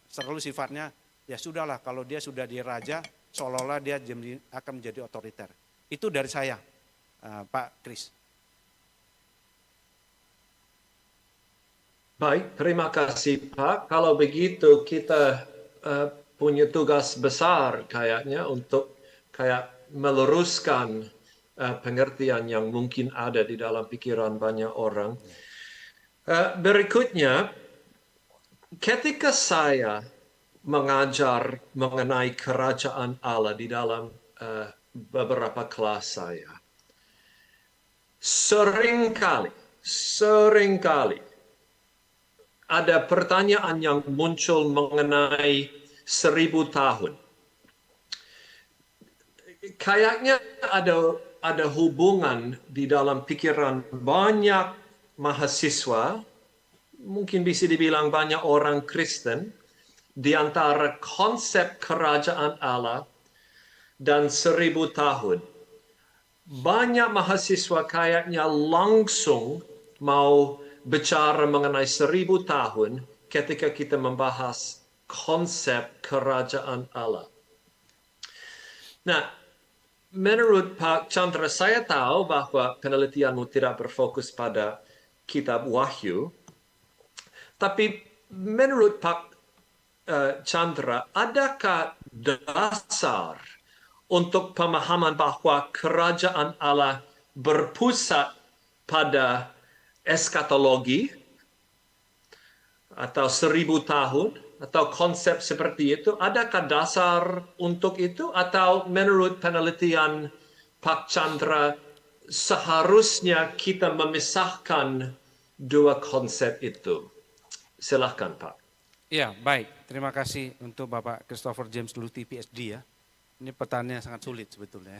Selalu sifatnya, ya sudahlah kalau dia sudah di raja, seolah-olah dia akan menjadi otoriter. Itu dari saya, Pak Kris. Baik, terima kasih Pak. Kalau begitu kita punya tugas besar kayaknya untuk meluruskan pengertian yang mungkin ada di dalam pikiran banyak orang. Berikutnya, ketika saya mengajar mengenai kerajaan Allah di dalam beberapa kelas saya, seringkali ada pertanyaan yang muncul mengenai 1000 tahun. Kayaknya ada hubungan di dalam pikiran banyak mahasiswa, mungkin bisa dibilang banyak orang Kristen, di antara konsep kerajaan Allah dan 1000 tahun. Banyak mahasiswa kayaknya langsung mau bicara mengenai 1000 tahun ketika kita membahas konsep kerajaan Allah. Nah, menurut Pak Chandra, saya tahu bahwa penelitianmu tidak berfokus pada kitab Wahyu, tapi menurut Pak Chandra, adakah dasar untuk pemahaman bahwa kerajaan Allah berpusat pada eskatologi atau 1000 tahun atau konsep seperti itu? Adakah dasar untuk itu atau menurut penelitian Pak Chandra seharusnya kita memisahkan dua konsep itu? Silahkan Pak. Ya, baik. Terima kasih untuk Bapak Christopher James Luthi, PhD ya. Ini pertanyaan sangat sulit sebetulnya.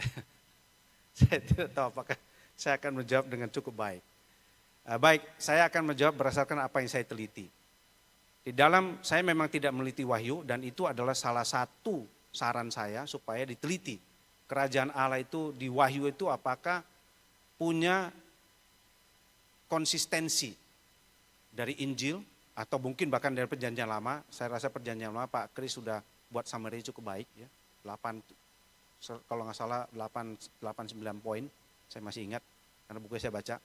Saya tidak tahu apakah saya akan menjawab dengan cukup baik. Baik, saya akan menjawab berdasarkan apa yang saya teliti. Di dalam, saya memang tidak meneliti Wahyu dan itu adalah salah satu saran saya supaya diteliti. Kerajaan Allah itu di Wahyu itu apakah punya konsistensi dari Injil atau mungkin bahkan dari Perjanjian Lama. Saya rasa Perjanjian Lama Pak Kris sudah buat summary cukup baik ya. 8, kalau nggak salah 8-9 poin, saya masih ingat karena buku saya baca.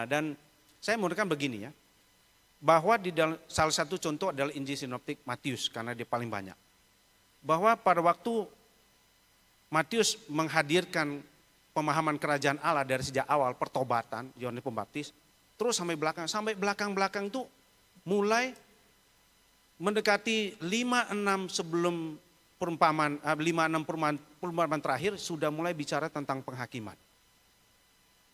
Dan saya menurutkan begini ya, bahwa di dalam salah satu contoh adalah Injil Sinoptik Matius karena dia paling banyak. Bahwa pada waktu Matius menghadirkan pemahaman kerajaan Allah dari sejak awal pertobatan Yohanes Pembaptis, terus sampai belakang itu mulai mendekati 5-6 sebelum perumpamaan 5-6 perumpamaan terakhir sudah mulai bicara tentang penghakiman.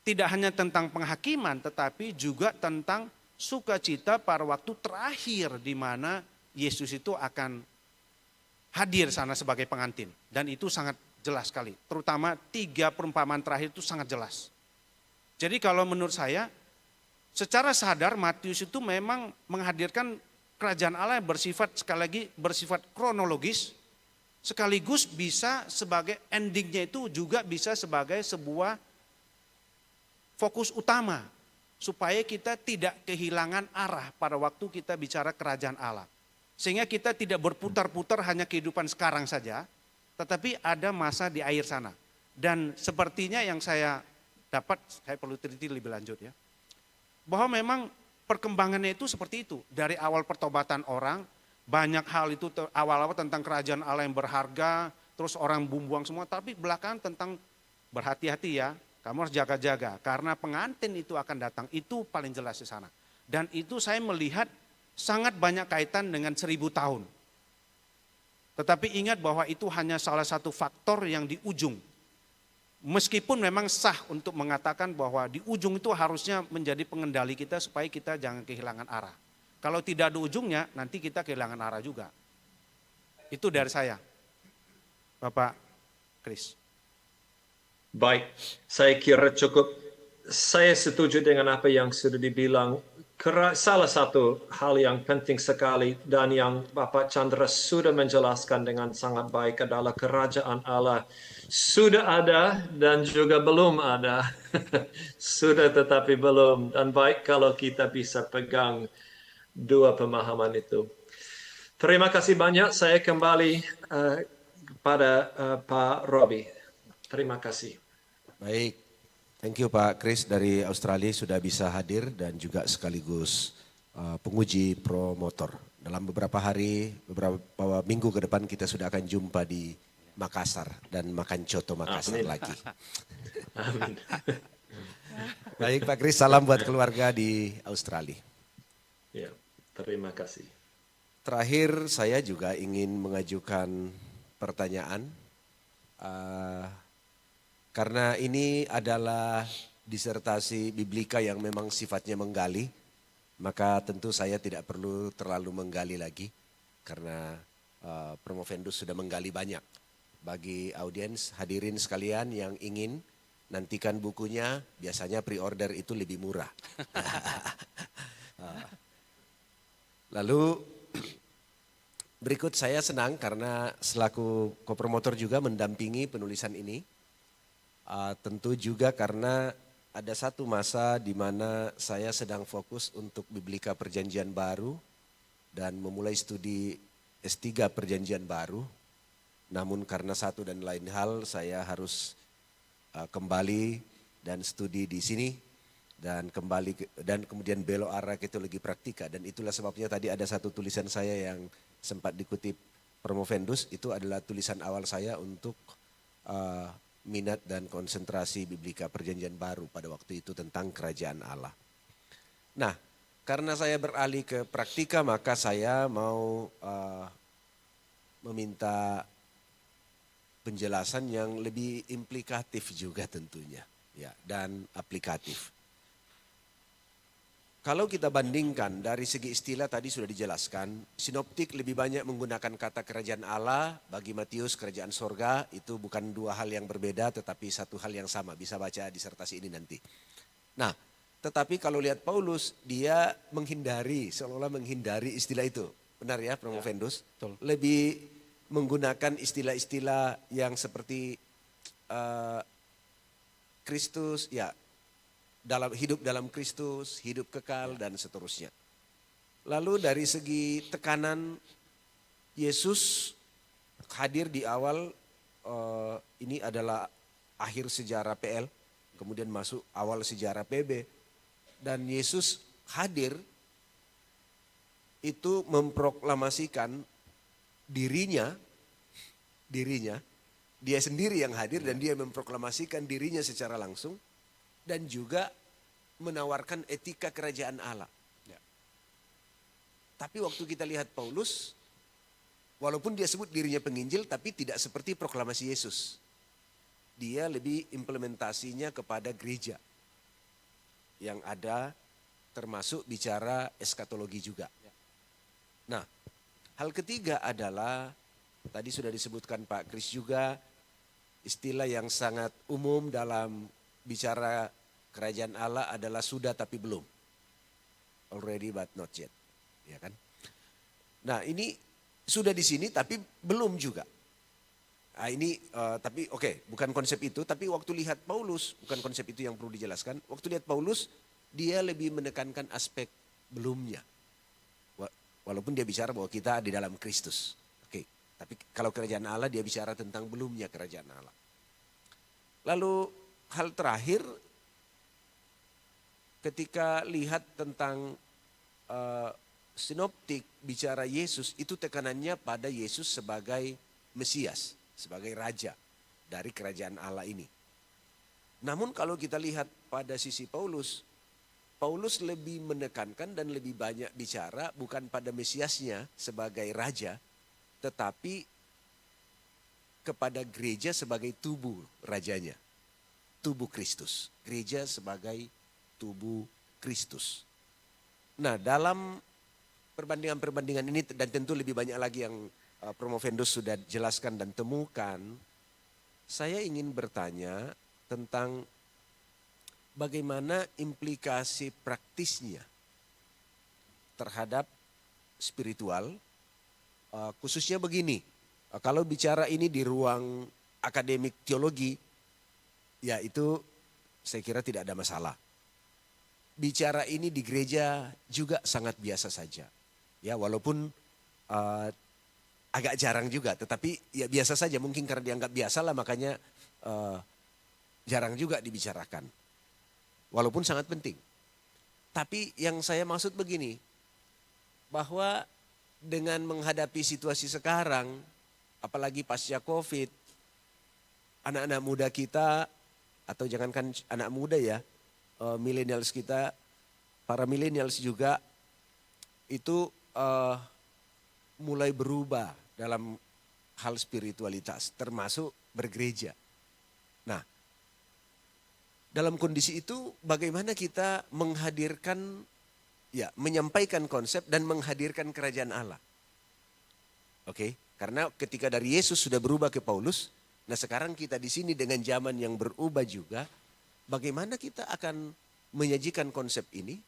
Tidak hanya tentang penghakiman tetapi juga tentang sukacita pada waktu terakhir di mana Yesus itu akan hadir sana sebagai pengantin. Dan itu sangat jelas sekali. Terutama 3 perumpamaan terakhir itu sangat jelas. Jadi kalau menurut saya secara sadar Matius itu memang menghadirkan kerajaan Allah yang bersifat sekali lagi bersifat kronologis. Sekaligus bisa sebagai endingnya itu juga bisa sebagai sebuah fokus utama supaya kita tidak kehilangan arah pada waktu kita bicara kerajaan Allah. Sehingga kita tidak berputar-putar hanya kehidupan sekarang saja, tetapi ada masa di akhir sana. Dan sepertinya yang saya dapat, saya perlu teliti lebih lanjut ya, bahwa memang perkembangannya itu seperti itu. Dari awal pertobatan orang, banyak hal itu awal-awal tentang kerajaan Allah yang berharga, terus orang buang semua, tapi belakangan tentang berhati-hati ya, kamu harus jaga-jaga karena pengantin itu akan datang, itu paling jelas di sana. Dan itu saya melihat sangat banyak kaitan dengan 1000 tahun. Tetapi ingat bahwa itu hanya salah satu faktor yang di ujung. Meskipun memang sah untuk mengatakan bahwa di ujung itu harusnya menjadi pengendali kita supaya kita jangan kehilangan arah. Kalau tidak ada ujungnya nanti kita kehilangan arah juga. Itu dari saya, Bapak Kris. Baik, saya kira cukup. Saya setuju dengan apa yang sudah dibilang. Salah satu hal yang penting sekali dan yang Bapak Chandra sudah menjelaskan dengan sangat baik adalah kerajaan Allah sudah ada dan juga belum ada. Sudah tetapi belum. Dan baik kalau kita bisa pegang dua pemahaman itu. Terima kasih banyak. Saya kembali kepada Pak Robi. Terima kasih. Baik, thank you Pak Kris dari Australia sudah bisa hadir dan juga sekaligus penguji promotor. Dalam beberapa hari, beberapa minggu ke depan kita sudah akan jumpa di Makassar dan makan coto Makassar lagi. Amin. Baik Pak Kris, salam buat keluarga di Australia. Ya, terima kasih. Terakhir saya juga ingin mengajukan pertanyaan. Karena ini adalah disertasi biblika yang memang sifatnya menggali, maka tentu saya tidak perlu terlalu menggali lagi karena Promovendus sudah menggali banyak. Bagi audiens hadirin sekalian yang ingin nantikan bukunya, biasanya pre-order itu lebih murah. Lalu berikut saya senang karena selaku kopromotor juga mendampingi penulisan ini. Tentu juga karena ada satu masa di mana saya sedang fokus untuk Biblika Perjanjian Baru dan memulai studi S3 Perjanjian Baru. Namun karena satu dan lain hal saya harus kembali dan studi di sini dan dan kemudian belok arah ke teologi praktika, dan itulah sebabnya tadi ada satu tulisan saya yang sempat dikutip Promovendus, itu adalah tulisan awal saya untuk minat dan konsentrasi Biblika Perjanjian Baru pada waktu itu tentang kerajaan Allah. Nah, karena saya beralih ke praktika, maka saya mau meminta penjelasan yang lebih implikatif juga tentunya, ya, dan aplikatif. Kalau kita bandingkan dari segi istilah tadi sudah dijelaskan, sinoptik lebih banyak menggunakan kata kerajaan Allah, bagi Matius kerajaan sorga, itu bukan dua hal yang berbeda tetapi satu hal yang sama, bisa baca disertasi ini nanti. Nah, tetapi kalau lihat Paulus, dia menghindari, seolah-olah menghindari istilah itu. Benar ya Promovendus? Ya, lebih menggunakan istilah-istilah yang seperti Kristus, ya, hidup dalam Kristus, hidup kekal dan seterusnya. Lalu dari segi tekanan, Yesus hadir di awal, ini adalah akhir sejarah PL, kemudian masuk awal sejarah PB. Dan Yesus hadir itu memproklamasikan dirinya, dia sendiri yang hadir dan dia memproklamasikan dirinya secara langsung. Dan juga menawarkan etika kerajaan Allah. Ya. Tapi waktu kita lihat Paulus, walaupun dia sebut dirinya penginjil, tapi tidak seperti proklamasi Yesus. Dia lebih implementasinya kepada gereja yang ada, termasuk bicara eskatologi juga. Ya. Nah, hal ketiga adalah, tadi sudah disebutkan Pak Kris juga, istilah yang sangat umum dalam bicara kerajaan Allah adalah sudah tapi belum. Already but not yet. Ya kan? Nah, ini sudah di sini tapi belum juga. Nah, ini tapi oke, bukan konsep itu, tapi waktu lihat Paulus, bukan konsep itu yang perlu dijelaskan. Waktu lihat Paulus, dia lebih menekankan aspek belumnya. Walaupun dia bicara bahwa kita di dalam Kristus. Oke, tapi kalau kerajaan Allah dia bicara tentang belumnya kerajaan Allah. Lalu hal terakhir, ketika lihat tentang sinoptik bicara Yesus, itu tekanannya pada Yesus sebagai Mesias, sebagai Raja dari kerajaan Allah ini. Namun kalau kita lihat pada sisi Paulus, Paulus lebih menekankan dan lebih banyak bicara bukan pada Mesiasnya sebagai Raja, tetapi kepada gereja sebagai tubuh Rajanya. Tubuh Kristus, gereja sebagai tubuh Kristus. Nah, dalam perbandingan-perbandingan ini, dan tentu lebih banyak lagi yang Promovendus sudah jelaskan dan temukan, saya ingin bertanya tentang bagaimana implikasi praktisnya terhadap spiritual, khususnya begini, kalau bicara ini di ruang akademik teologi, ya itu saya kira tidak ada masalah. Bicara ini di gereja juga sangat biasa saja. Ya, walaupun agak jarang juga, tetapi ya biasa saja. Mungkin karena dianggap biasa lah, makanya jarang juga dibicarakan. Walaupun sangat penting. Tapi yang saya maksud begini, bahwa dengan menghadapi situasi sekarang, apalagi pasca COVID, anak-anak muda kita, atau jangankan anak muda ya, millennials kita, para millennials juga, itu mulai berubah dalam hal spiritualitas, termasuk bergereja. Nah, dalam kondisi itu bagaimana kita menghadirkan, ya menyampaikan konsep dan menghadirkan kerajaan Allah. Oke, karena ketika dari Yesus sudah berubah ke Paulus, nah sekarang kita di sini dengan zaman yang berubah juga, bagaimana kita akan menyajikan konsep ini,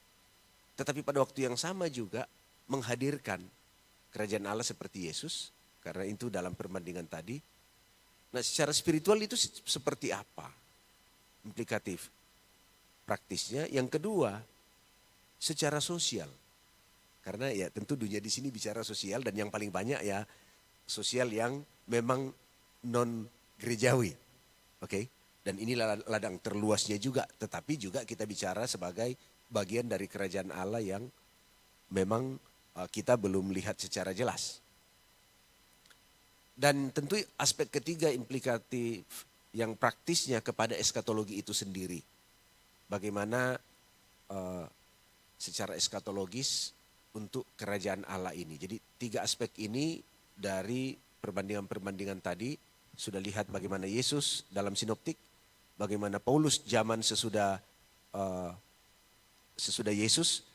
tetapi pada waktu yang sama juga menghadirkan kerajaan Allah seperti Yesus, karena itu dalam perbandingan tadi. Nah secara spiritual itu seperti apa implikatif praktisnya? Yang kedua, secara sosial, karena ya tentu dunia di sini bicara sosial, dan yang paling banyak ya sosial yang memang non gerejawi, oke? Dan ini ladang terluasnya juga, tetapi juga kita bicara sebagai bagian dari kerajaan Allah yang memang kita belum lihat secara jelas. Dan tentu aspek ketiga implikatif yang praktisnya kepada eskatologi itu sendiri. Bagaimana secara eskatologis untuk kerajaan Allah ini. Jadi 3 aspek ini dari perbandingan-perbandingan tadi sudah lihat bagaimana Yesus dalam sinoptik, bagaimana Paulus zaman sesudah Yesus,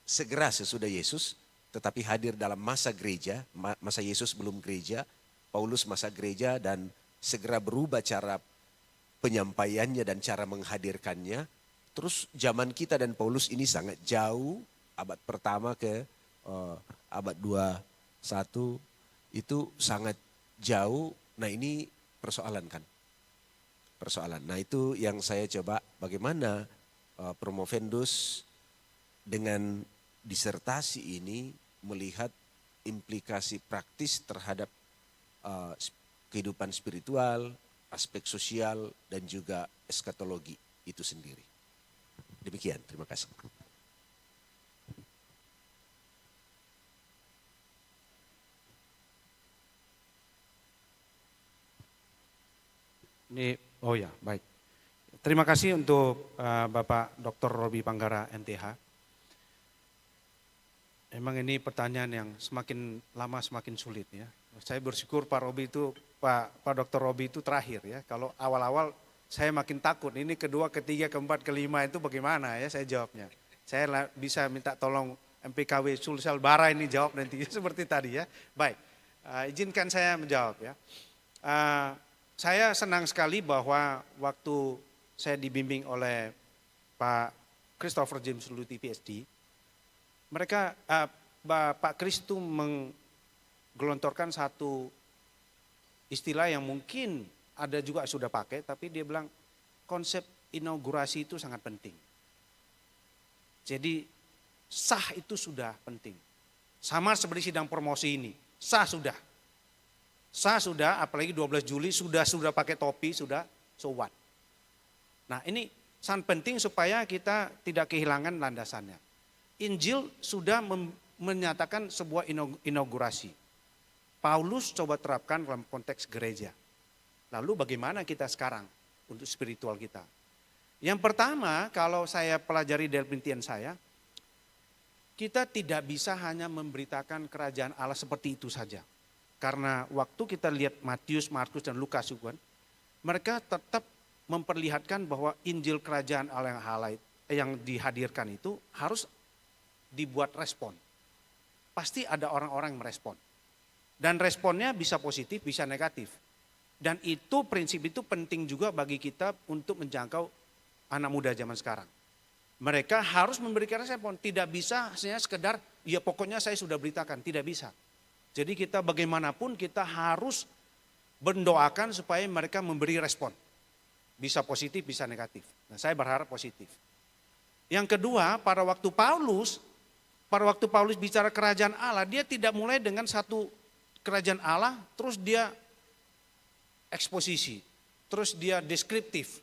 segera sesudah Yesus, tetapi hadir dalam masa gereja, masa Yesus belum gereja, Paulus masa gereja, dan segera berubah cara penyampaiannya dan cara menghadirkannya. Terus zaman kita dan Paulus ini sangat jauh, abad pertama ke abad 21 itu sangat jauh. Nah ini persoalan kan, persoalan. Nah itu yang saya coba bagaimana Promovendus dengan disertasi ini melihat implikasi praktis terhadap kehidupan spiritual, aspek sosial, dan juga eskatologi itu sendiri. Demikian, terima kasih. Ini, oh ya, baik. Terima kasih untuk Bapak Dr. Robi Panggara, MTH. Emang ini pertanyaan yang semakin lama semakin sulit ya. Saya bersyukur Pak Robi itu, Pak Dr. Robi itu terakhir ya. Kalau awal-awal saya makin takut, ini kedua, ketiga, keempat, kelima itu bagaimana ya saya jawabnya. Saya bisa minta tolong MPKW Sulsel Bara ini jawab nanti seperti tadi ya. Baik, izinkan saya menjawab ya. Saya senang sekali bahwa waktu saya dibimbing oleh Pak Christopher James Luthi PhD, mereka Pak Chris itu menggelontorkan satu istilah yang mungkin ada juga sudah pakai, tapi dia bilang konsep inaugurasi itu sangat penting. Jadi sah itu sudah penting. Sama seperti sidang promosi ini, sah sudah. Sah sudah, apalagi 12 Juli sudah pakai topi, sudah, so what. Nah ini sangat penting supaya kita tidak kehilangan landasannya. Injil sudah menyatakan sebuah inaugurasi. Paulus coba terapkan dalam konteks gereja. Lalu bagaimana kita sekarang untuk spiritual kita? Yang pertama, kalau saya pelajari dari penelitian saya, kita tidak bisa hanya memberitakan kerajaan Allah seperti itu saja. Karena waktu kita lihat Matius, Markus, dan Lukas juga, mereka tetap memperlihatkan bahwa Injil kerajaan Allah yang dihadirkan itu harus dibuat respon. Pasti ada orang-orang yang merespon. Dan responnya bisa positif, bisa negatif. Dan itu prinsip itu penting juga bagi kita untuk menjangkau anak muda zaman sekarang. Mereka harus memberikan respon, tidak bisa hanya sekedar ya pokoknya saya sudah beritakan, tidak bisa. Jadi kita bagaimanapun kita harus mendoakan supaya mereka memberi respon. Bisa positif, bisa negatif. Nah, saya berharap positif. Yang kedua, pada waktu Paulus bicara kerajaan Allah, dia tidak mulai dengan satu kerajaan Allah, terus dia eksposisi, terus dia deskriptif.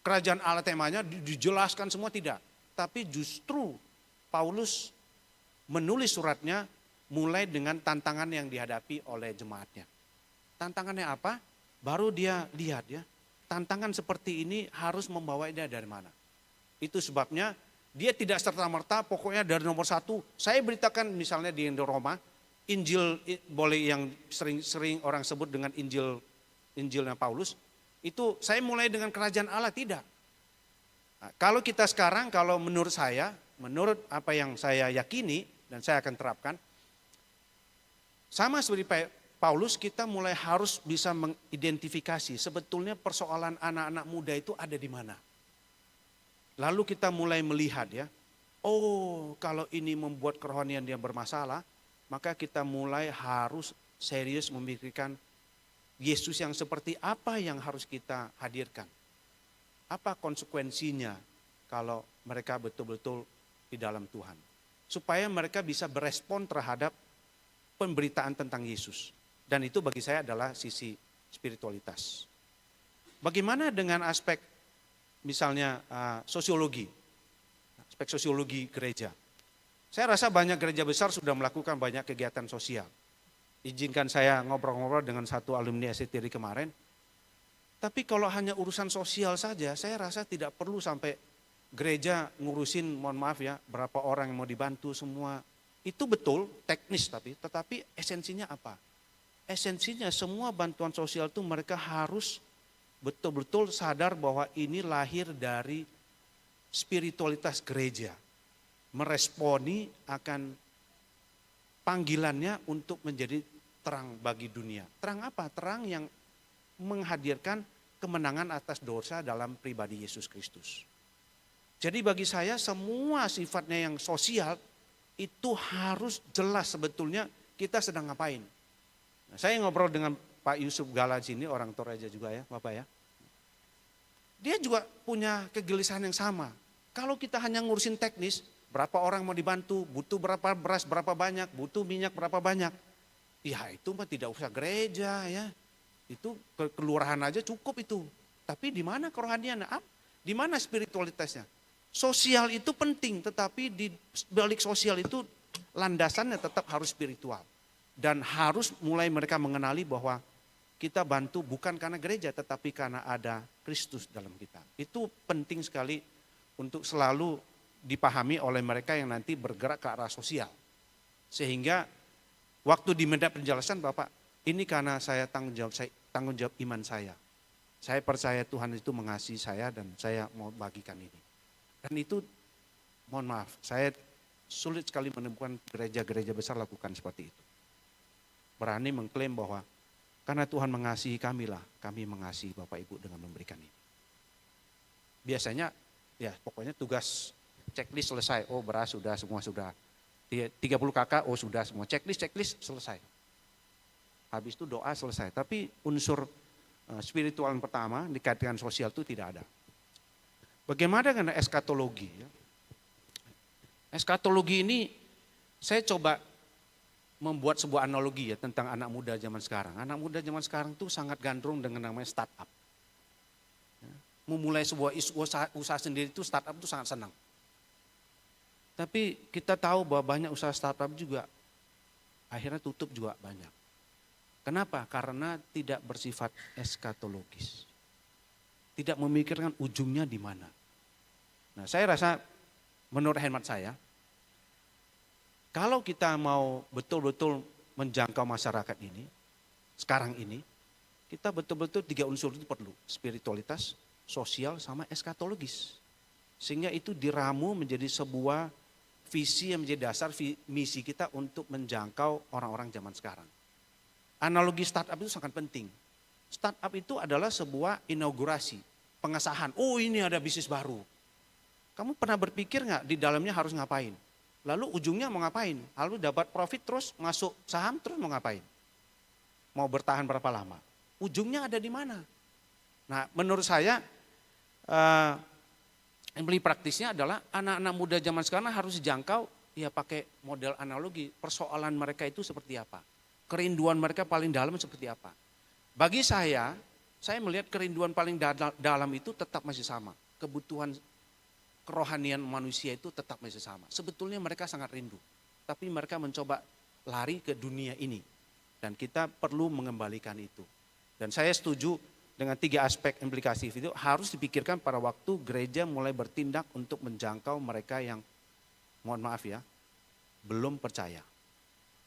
Kerajaan Allah temanya dijelaskan semua, tidak. Tapi justru Paulus menulis suratnya mulai dengan tantangan yang dihadapi oleh jemaatnya. Tantangannya apa? Baru dia lihat ya, tantangan seperti ini harus membawa dia dari mana. Itu sebabnya dia tidak serta-merta pokoknya dari nomor satu. Saya beritakan misalnya di Roma, Injil boleh yang sering orang sebut dengan Injilnya Paulus, itu saya mulai dengan kerajaan Allah, tidak. Nah, kalau kita sekarang, kalau menurut saya, menurut apa yang saya yakini dan saya akan terapkan, sama seperti Paulus, kita mulai harus bisa mengidentifikasi sebetulnya persoalan anak-anak muda itu ada di mana. Lalu kita mulai melihat ya, oh kalau ini membuat kerohanian dia bermasalah, maka kita mulai harus serius memikirkan Yesus yang seperti apa yang harus kita hadirkan. Apa konsekuensinya kalau mereka betul-betul di dalam Tuhan. Supaya mereka bisa berespon terhadap pemberitaan tentang Yesus. Dan itu bagi saya adalah sisi spiritualitas. Bagaimana dengan aspek misalnya sosiologi, aspek sosiologi gereja. Saya rasa banyak gereja besar sudah melakukan banyak kegiatan sosial. Izinkan saya ngobrol-ngobrol dengan satu alumni SCTRI kemarin. Tapi kalau hanya urusan sosial saja, saya rasa tidak perlu sampai gereja ngurusin, mohon maaf ya, berapa orang yang mau dibantu semua. Itu betul, teknis tetapi esensinya apa? Esensinya semua bantuan sosial itu mereka harus betul-betul sadar bahwa ini lahir dari spiritualitas gereja. Meresponi akan panggilannya untuk menjadi terang bagi dunia. Terang apa? Terang yang menghadirkan kemenangan atas dosa dalam pribadi Yesus Kristus. Jadi bagi saya semua sifatnya yang sosial itu harus jelas sebetulnya kita sedang ngapain. Nah, saya ngobrol dengan Pak Yusuf Gala sini, orang Toraja juga ya Bapak ya. Dia juga punya kegelisahan yang sama. Kalau kita hanya ngurusin teknis, berapa orang mau dibantu, butuh berapa beras, berapa banyak, butuh minyak berapa banyak. Ya itu mah tidak usah gereja ya. Itu kelurahan aja cukup itu. Tapi di mana kerohaniannya? Di mana spiritualitasnya? Sosial itu penting, tetapi di balik sosial itu landasannya tetap harus spiritual. Dan harus mulai mereka mengenali bahwa kita bantu bukan karena gereja, tetapi karena ada Kristus dalam kita. Itu penting sekali untuk selalu dipahami oleh mereka yang nanti bergerak ke arah sosial. Sehingga waktu di media penjelasan Bapak, ini karena saya tanggung jawab iman saya. Saya percaya Tuhan itu mengasihi saya dan saya mau bagikan ini. Dan itu mohon maaf, saya sulit sekali menemukan gereja-gereja besar lakukan seperti itu. Berani mengklaim bahwa karena Tuhan mengasihi kamilah, kami mengasihi Bapak Ibu dengan memberikan ini. Biasanya ya pokoknya tugas checklist selesai, oh beras sudah, semua sudah. 30 kakak, oh sudah semua, checklist selesai. Habis itu doa selesai, tapi unsur spiritual yang pertama dikaitkan sosial itu tidak ada. Bagaimana dengan eskatologi? Eskatologi ini saya coba membuat sebuah analogi ya tentang anak muda zaman sekarang. Anak muda zaman sekarang tuh sangat gandrung dengan namanya startup. Memulai sebuah usaha sendiri itu startup itu sangat senang. Tapi kita tahu bahwa banyak usaha startup juga akhirnya tutup juga banyak. Kenapa? Karena tidak bersifat eskatologis. Tidak memikirkan ujungnya di mana. Nah, saya rasa menurut hemat saya, kalau kita mau betul-betul menjangkau masyarakat ini, sekarang ini, kita betul-betul 3 unsur itu perlu. Spiritualitas, sosial, sama eskatologis. Sehingga itu diramu menjadi sebuah visi yang menjadi dasar misi kita untuk menjangkau orang-orang zaman sekarang. analogi startup itu sangat penting. Startup itu adalah sebuah inaugurasi, pengesahan. Oh, ini ada bisnis baru. Kamu pernah berpikir nggak di dalamnya harus ngapain? Lalu ujungnya mau ngapain? Lalu dapat profit terus masuk saham terus mau ngapain? Mau bertahan berapa lama? Ujungnya ada di mana? Nah, menurut saya yang paling praktisnya adalah anak-anak muda zaman sekarang harus dijangkau ya pakai model analogi. Persoalan mereka itu seperti apa? Kerinduan mereka paling dalam seperti apa? Bagi saya melihat kerinduan paling dalam itu tetap masih sama. Kebutuhan kerohanian manusia itu tetap masih sama. Sebetulnya mereka sangat rindu. Tapi mereka mencoba lari ke dunia ini. Dan kita perlu mengembalikan itu. Dan saya setuju dengan 3 aspek implikasi itu harus dipikirkan pada waktu gereja mulai bertindak untuk menjangkau mereka yang, mohon maaf ya, belum percaya.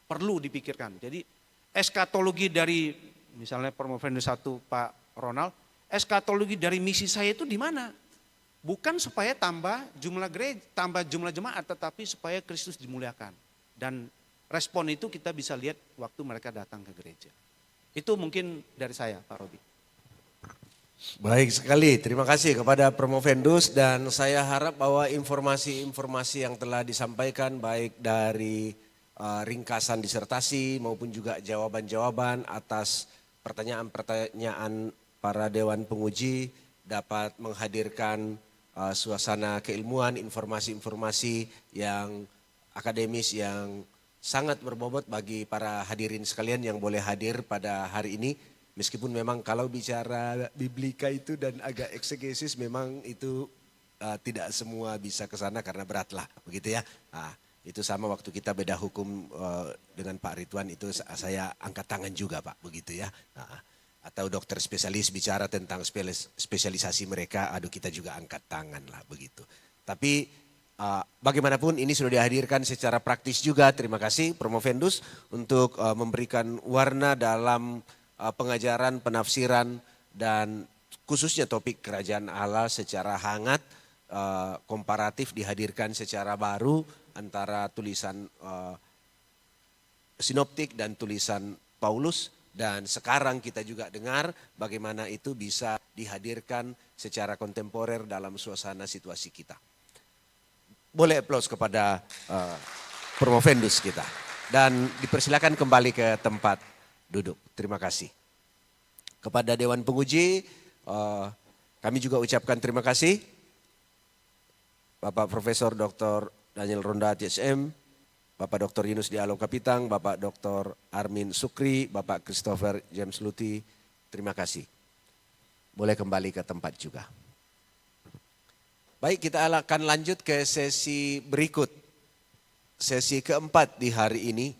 Perlu dipikirkan. Jadi eskatologi dari misalnya Promovendus 1 Pak Ronald, eskatologi dari misi saya itu di mana? Bukan supaya tambah jumlah gereja, tambah jumlah jemaat, tetapi supaya Kristus dimuliakan. Dan respon itu kita bisa lihat waktu mereka datang ke gereja. Itu mungkin dari saya, Pak Robi. Baik sekali, terima kasih kepada Promovendus dan saya harap bahwa informasi-informasi yang telah disampaikan baik dari ringkasan disertasi maupun juga jawaban-jawaban atas pertanyaan-pertanyaan para Dewan Penguji dapat menghadirkan suasana keilmuan, informasi-informasi yang akademis yang sangat berbobot bagi para hadirin sekalian yang boleh hadir pada hari ini. Meskipun memang kalau bicara biblika itu dan agak eksegesis memang itu tidak semua bisa ke sana karena beratlah begitu ya. Itu sama waktu kita beda hukum dengan Pak Ridwan itu saya angkat tangan juga Pak begitu ya. Atau dokter spesialis bicara tentang spesialisasi mereka, aduh kita juga angkat tangan lah begitu. Tapi bagaimanapun ini sudah dihadirkan secara praktis juga. Terima kasih Promovendus untuk memberikan warna dalam pengajaran, penafsiran dan khususnya topik kerajaan Allah secara hangat, komparatif dihadirkan secara baru antara tulisan sinoptik dan tulisan Paulus. Dan sekarang kita juga dengar bagaimana itu bisa dihadirkan secara kontemporer dalam suasana situasi kita. Boleh aplaus kepada Promovendus kita. Dan dipersilakan kembali ke tempat duduk. Terima kasih. Kepada Dewan Penguji, kami juga ucapkan terima kasih. Bapak Profesor Dr. Daniel Ronda TSM, Bapak Dr. Yunus Dialog Kapitang, Bapak Dr. Armin Sukri, Bapak Christopher James Luti, terima kasih. Boleh kembali ke tempat juga. Baik, kita akan lanjut ke sesi berikut. Sesi keempat di hari ini,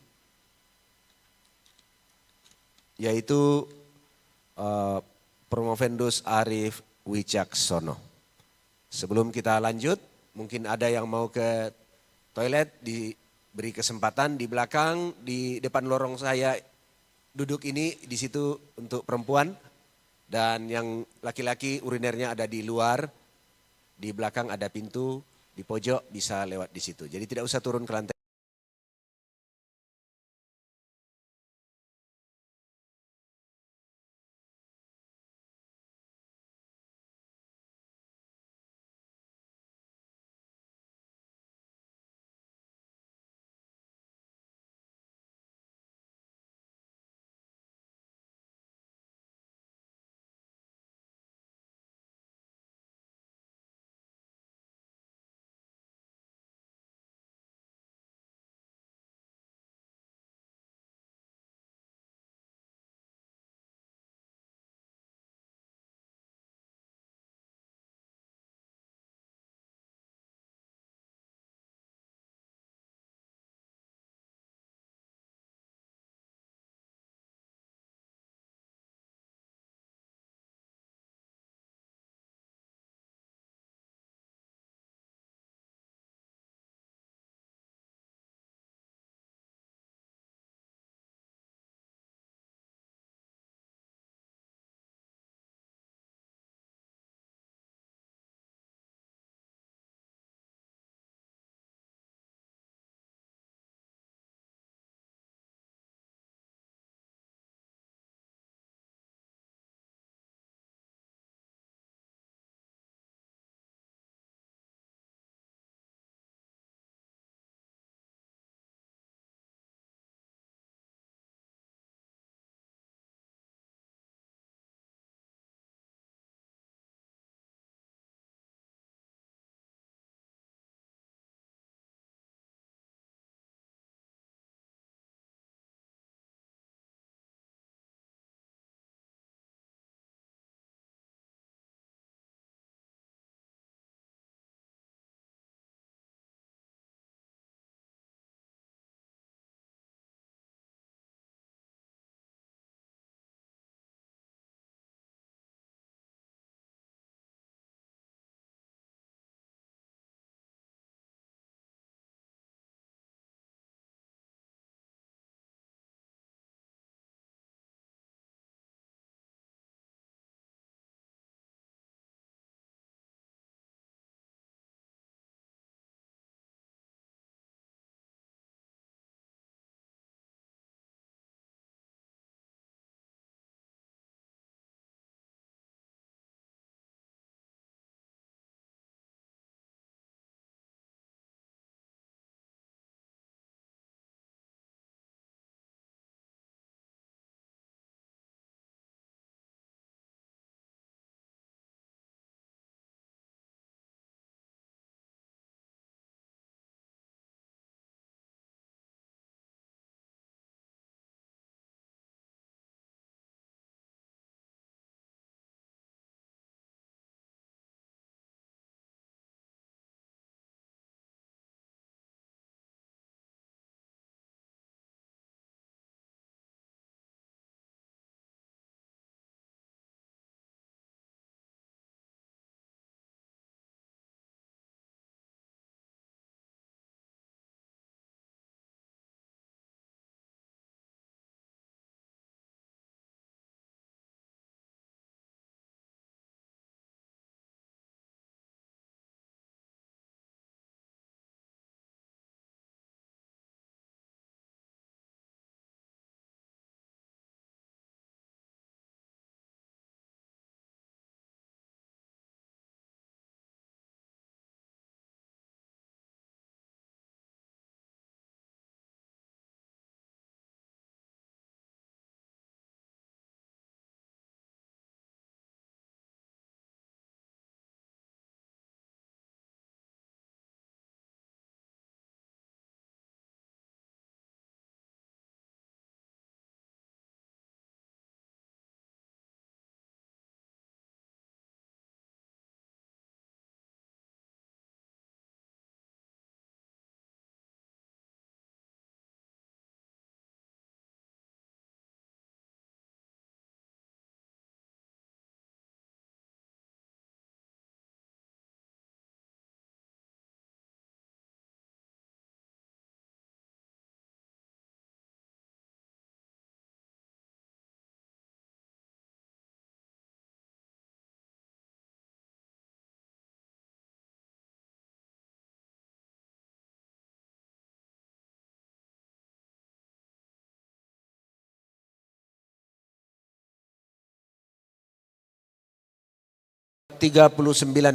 yaitu Promovendus Arif Wicaksono. Sebelum kita lanjut, mungkin ada yang mau ke toilet, diberi kesempatan di belakang, di depan lorong saya duduk ini, di situ untuk perempuan. Dan yang laki-laki urinernya ada di luar, di belakang ada pintu, di pojok bisa lewat di situ. Jadi tidak usah turun ke lantai.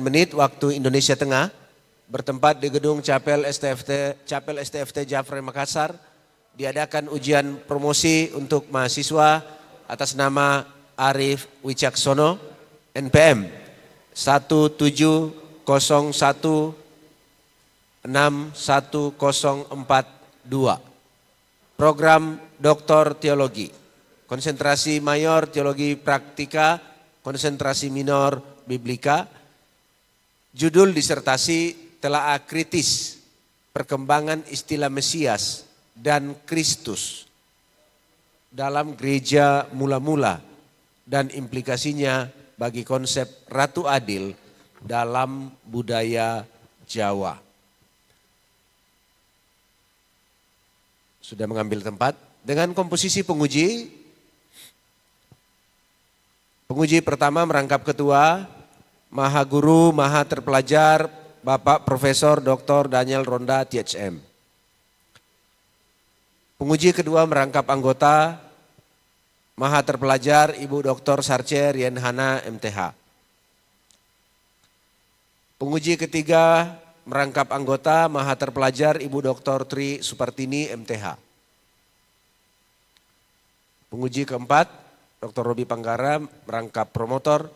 menit waktu Indonesia Tengah, bertempat di gedung Chapel STFT Jafre Makassar, diadakan ujian promosi untuk mahasiswa atas nama Arif Wicaksono, NPM 170161042. Program Doktor Teologi, konsentrasi mayor Teologi Praktika, konsentrasi minor Biblika. Judul disertasi telaah kritis perkembangan istilah Mesias dan Kristus dalam gereja mula-mula dan implikasinya bagi konsep Ratu Adil dalam budaya Jawa. Sudah mengambil tempat dengan komposisi penguji. Penguji pertama merangkap ketua, Maha Guru, Maha Terpelajar, Bapak Profesor Dr. Daniel Ronda, THM. Penguji kedua merangkap anggota, Maha Terpelajar Ibu Dr. Sarce Rien Hana, MTH. Penguji ketiga merangkap anggota, Maha Terpelajar Ibu Dr. Tri Supartini, MTH. Penguji keempat, Dr. Robi Panggara merangkap promotor.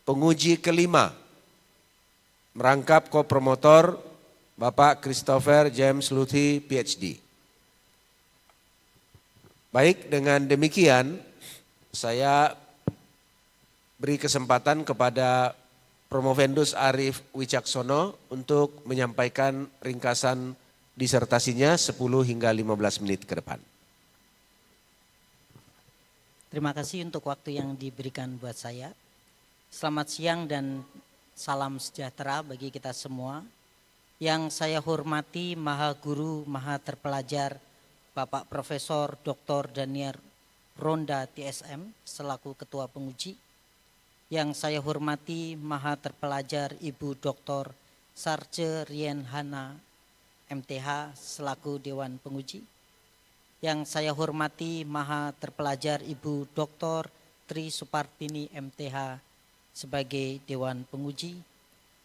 Penguji kelima merangkap kopromotor, Bapak Christopher James Luthi, PhD. Baik, dengan demikian saya beri kesempatan kepada Promovendus Arif Wicaksono untuk menyampaikan ringkasan disertasinya 10 hingga 15 menit ke depan. Terima kasih untuk waktu yang diberikan buat saya. Selamat siang dan salam sejahtera bagi kita semua. Yang saya hormati Maha Guru, Maha Terpelajar, Bapak Profesor Dr. Daniel Ronda, TSM, selaku Ketua Penguji. Yang saya hormati Maha Terpelajar Ibu Dr. Sarce Rien Hana, MTH, selaku Dewan Penguji. Yang saya hormati Maha Terpelajar Ibu Dr. Tri Supartini, MTH, sebagai Dewan Penguji.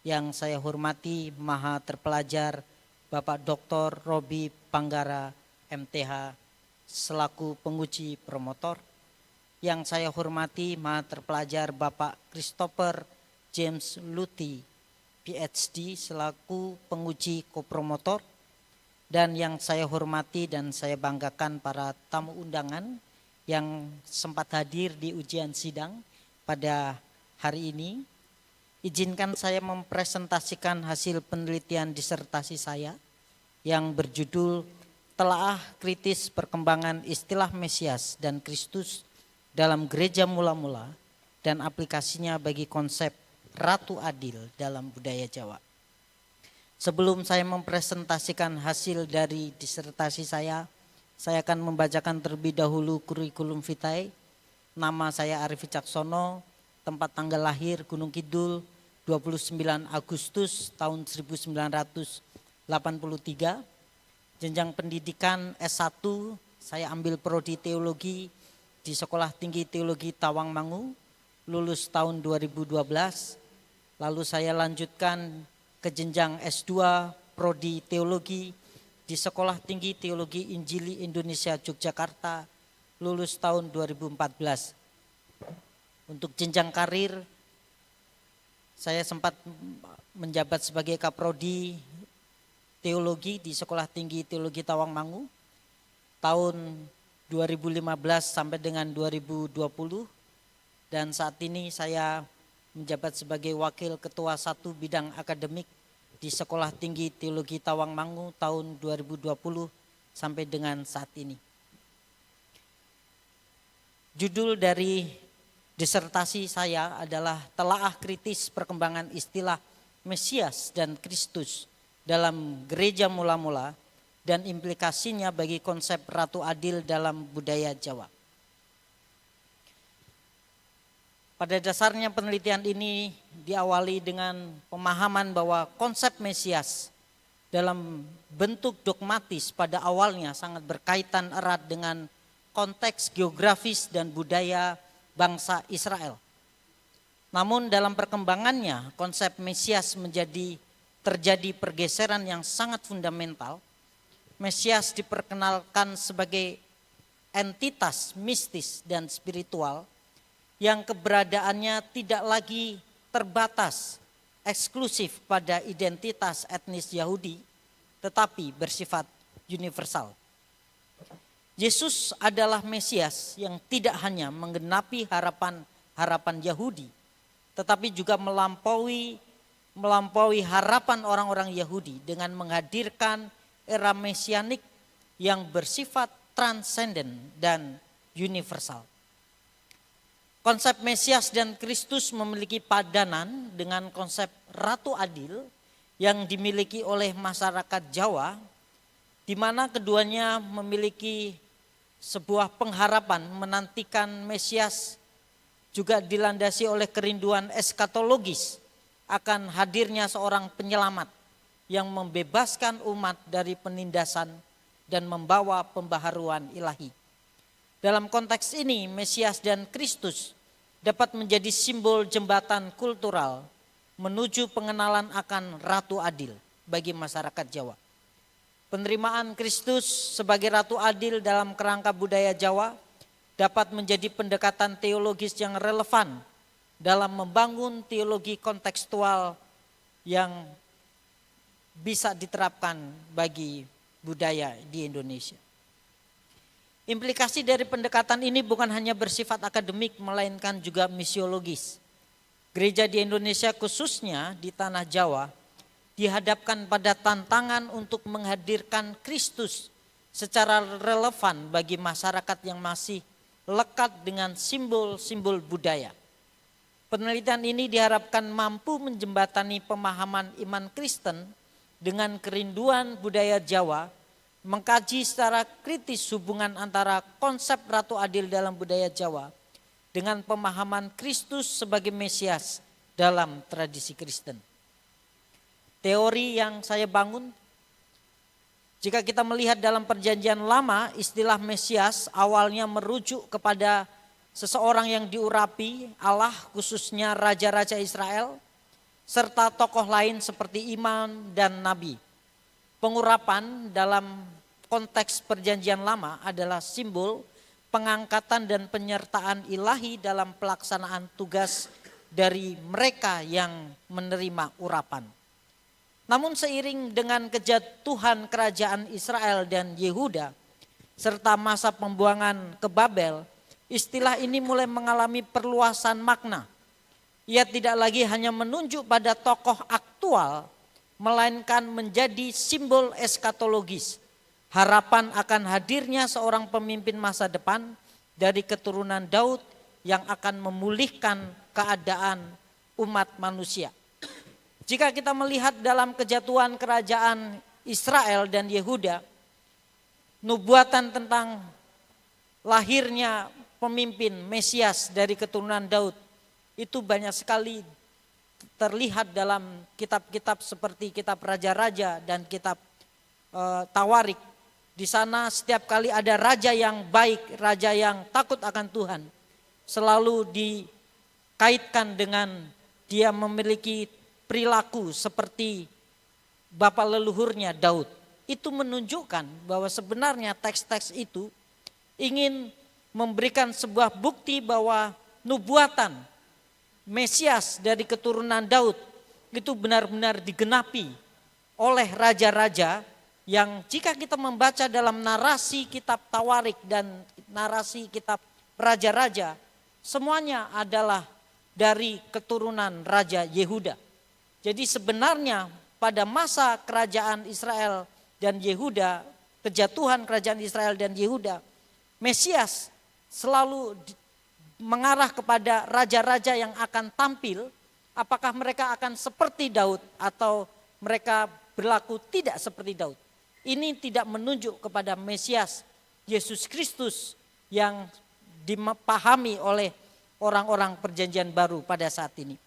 Yang saya hormati Maha Terpelajar Bapak Dr. Robi Panggara, MTH, selaku penguji promotor. Yang saya hormati Maha Terpelajar Bapak Christopher James Luthi, PhD, selaku penguji kopromotor. Dan yang saya hormati dan saya banggakan para tamu undangan yang sempat hadir di ujian sidang pada hari ini. Izinkan saya mempresentasikan hasil penelitian disertasi saya yang berjudul Telaah Kritis Perkembangan Istilah Mesias dan Kristus dalam Gereja Mula-Mula dan aplikasinya bagi konsep Ratu Adil dalam budaya Jawa. Sebelum saya mempresentasikan hasil dari disertasi saya akan membacakan terlebih dahulu kurikulum vitae. Nama saya Arif Wicaksono, tempat tanggal lahir Gunung Kidul, 29 Agustus tahun 1983. Jenjang pendidikan S1, saya ambil prodi teologi di Sekolah Tinggi Teologi Tawangmangu, lulus tahun 2012. Lalu saya lanjutkan ke jenjang S2 prodi teologi di Sekolah Tinggi Teologi Injili Indonesia Yogyakarta, lulus tahun 2014. Untuk jenjang karir, saya sempat menjabat sebagai kaprodi teologi di Sekolah Tinggi Teologi Tawangmangu tahun 2015 sampai dengan 2020, dan saat ini saya menjabat sebagai Wakil Ketua 1 Bidang Akademik di Sekolah Tinggi Teologi Tawangmangu tahun 2020 sampai dengan saat ini. Judul dari disertasi saya adalah Telaah Kritis Perkembangan Istilah Mesias dan Kristus dalam Gereja Mula-Mula dan implikasinya bagi konsep Ratu Adil dalam budaya Jawa. Pada dasarnya penelitian ini diawali dengan pemahaman bahwa konsep Mesias dalam bentuk dogmatis pada awalnya sangat berkaitan erat dengan konteks geografis dan budaya bangsa Israel. Namun dalam perkembangannya konsep Mesias terjadi pergeseran yang sangat fundamental. Mesias diperkenalkan sebagai entitas mistis dan spiritual yang keberadaannya tidak lagi terbatas eksklusif pada identitas etnis Yahudi, tetapi bersifat universal. Yesus adalah Mesias yang tidak hanya menggenapi harapan Yahudi, tetapi juga melampaui harapan orang-orang Yahudi dengan menghadirkan era mesianik yang bersifat transenden dan universal. Konsep Mesias dan Kristus memiliki padanan dengan konsep Ratu Adil yang dimiliki oleh masyarakat Jawa, di mana keduanya memiliki sebuah pengharapan menantikan Mesias, juga dilandasi oleh kerinduan eskatologis akan hadirnya seorang penyelamat yang membebaskan umat dari penindasan dan membawa pembaharuan ilahi. Dalam konteks ini, Mesias dan Kristus dapat menjadi simbol jembatan kultural menuju pengenalan akan Ratu Adil bagi masyarakat Jawa. Penerimaan Kristus sebagai Ratu Adil dalam kerangka budaya Jawa dapat menjadi pendekatan teologis yang relevan dalam membangun teologi kontekstual yang bisa diterapkan bagi budaya di Indonesia. Implikasi dari pendekatan ini bukan hanya bersifat akademik melainkan juga misiologis. Gereja di Indonesia khususnya di tanah Jawa dihadapkan pada tantangan untuk menghadirkan Kristus secara relevan bagi masyarakat yang masih lekat dengan simbol-simbol budaya. Penelitian ini diharapkan mampu menjembatani pemahaman iman Kristen dengan kerinduan budaya Jawa, mengkaji secara kritis hubungan antara konsep Ratu Adil dalam budaya Jawa dengan pemahaman Kristus sebagai Mesias dalam tradisi Kristen. Teori yang saya bangun, jika kita melihat dalam Perjanjian Lama, istilah Mesias awalnya merujuk kepada seseorang yang diurapi Allah, khususnya raja-raja Israel, serta tokoh lain seperti imam dan nabi. Pengurapan dalam konteks Perjanjian Lama adalah simbol pengangkatan dan penyertaan ilahi dalam pelaksanaan tugas dari mereka yang menerima urapan. Namun seiring dengan kejatuhan kerajaan Israel dan Yehuda serta masa pembuangan ke Babel, istilah ini mulai mengalami perluasan makna. Ia tidak lagi hanya menunjuk pada tokoh aktual, melainkan menjadi simbol eskatologis. Harapan akan hadirnya seorang pemimpin masa depan dari keturunan Daud yang akan memulihkan keadaan umat manusia. Jika kita melihat dalam kejatuhan kerajaan Israel dan Yehuda, nubuatan tentang lahirnya pemimpin Mesias dari keturunan Daud itu banyak sekali terlihat dalam kitab-kitab seperti kitab Raja-Raja dan kitab Tawarik. Di sana setiap kali ada raja yang baik, raja yang takut akan Tuhan, selalu dikaitkan dengan dia memiliki perilaku seperti bapak leluhurnya Daud. Itu menunjukkan bahwa sebenarnya teks-teks itu ingin memberikan sebuah bukti bahwa nubuatan Mesias dari keturunan Daud itu benar-benar digenapi oleh raja-raja yang jika kita membaca dalam narasi kitab Tawarik dan narasi kitab Raja-Raja, semuanya adalah dari keturunan Raja Yehuda. Jadi sebenarnya pada masa kerajaan Israel dan Yehuda, kejatuhan kerajaan Israel dan Yehuda, Mesias selalu mengarah kepada raja-raja yang akan tampil, apakah mereka akan seperti Daud atau mereka berlaku tidak seperti Daud. Ini tidak menunjuk kepada Mesias Yesus Kristus yang dipahami oleh orang-orang Perjanjian Baru pada saat ini.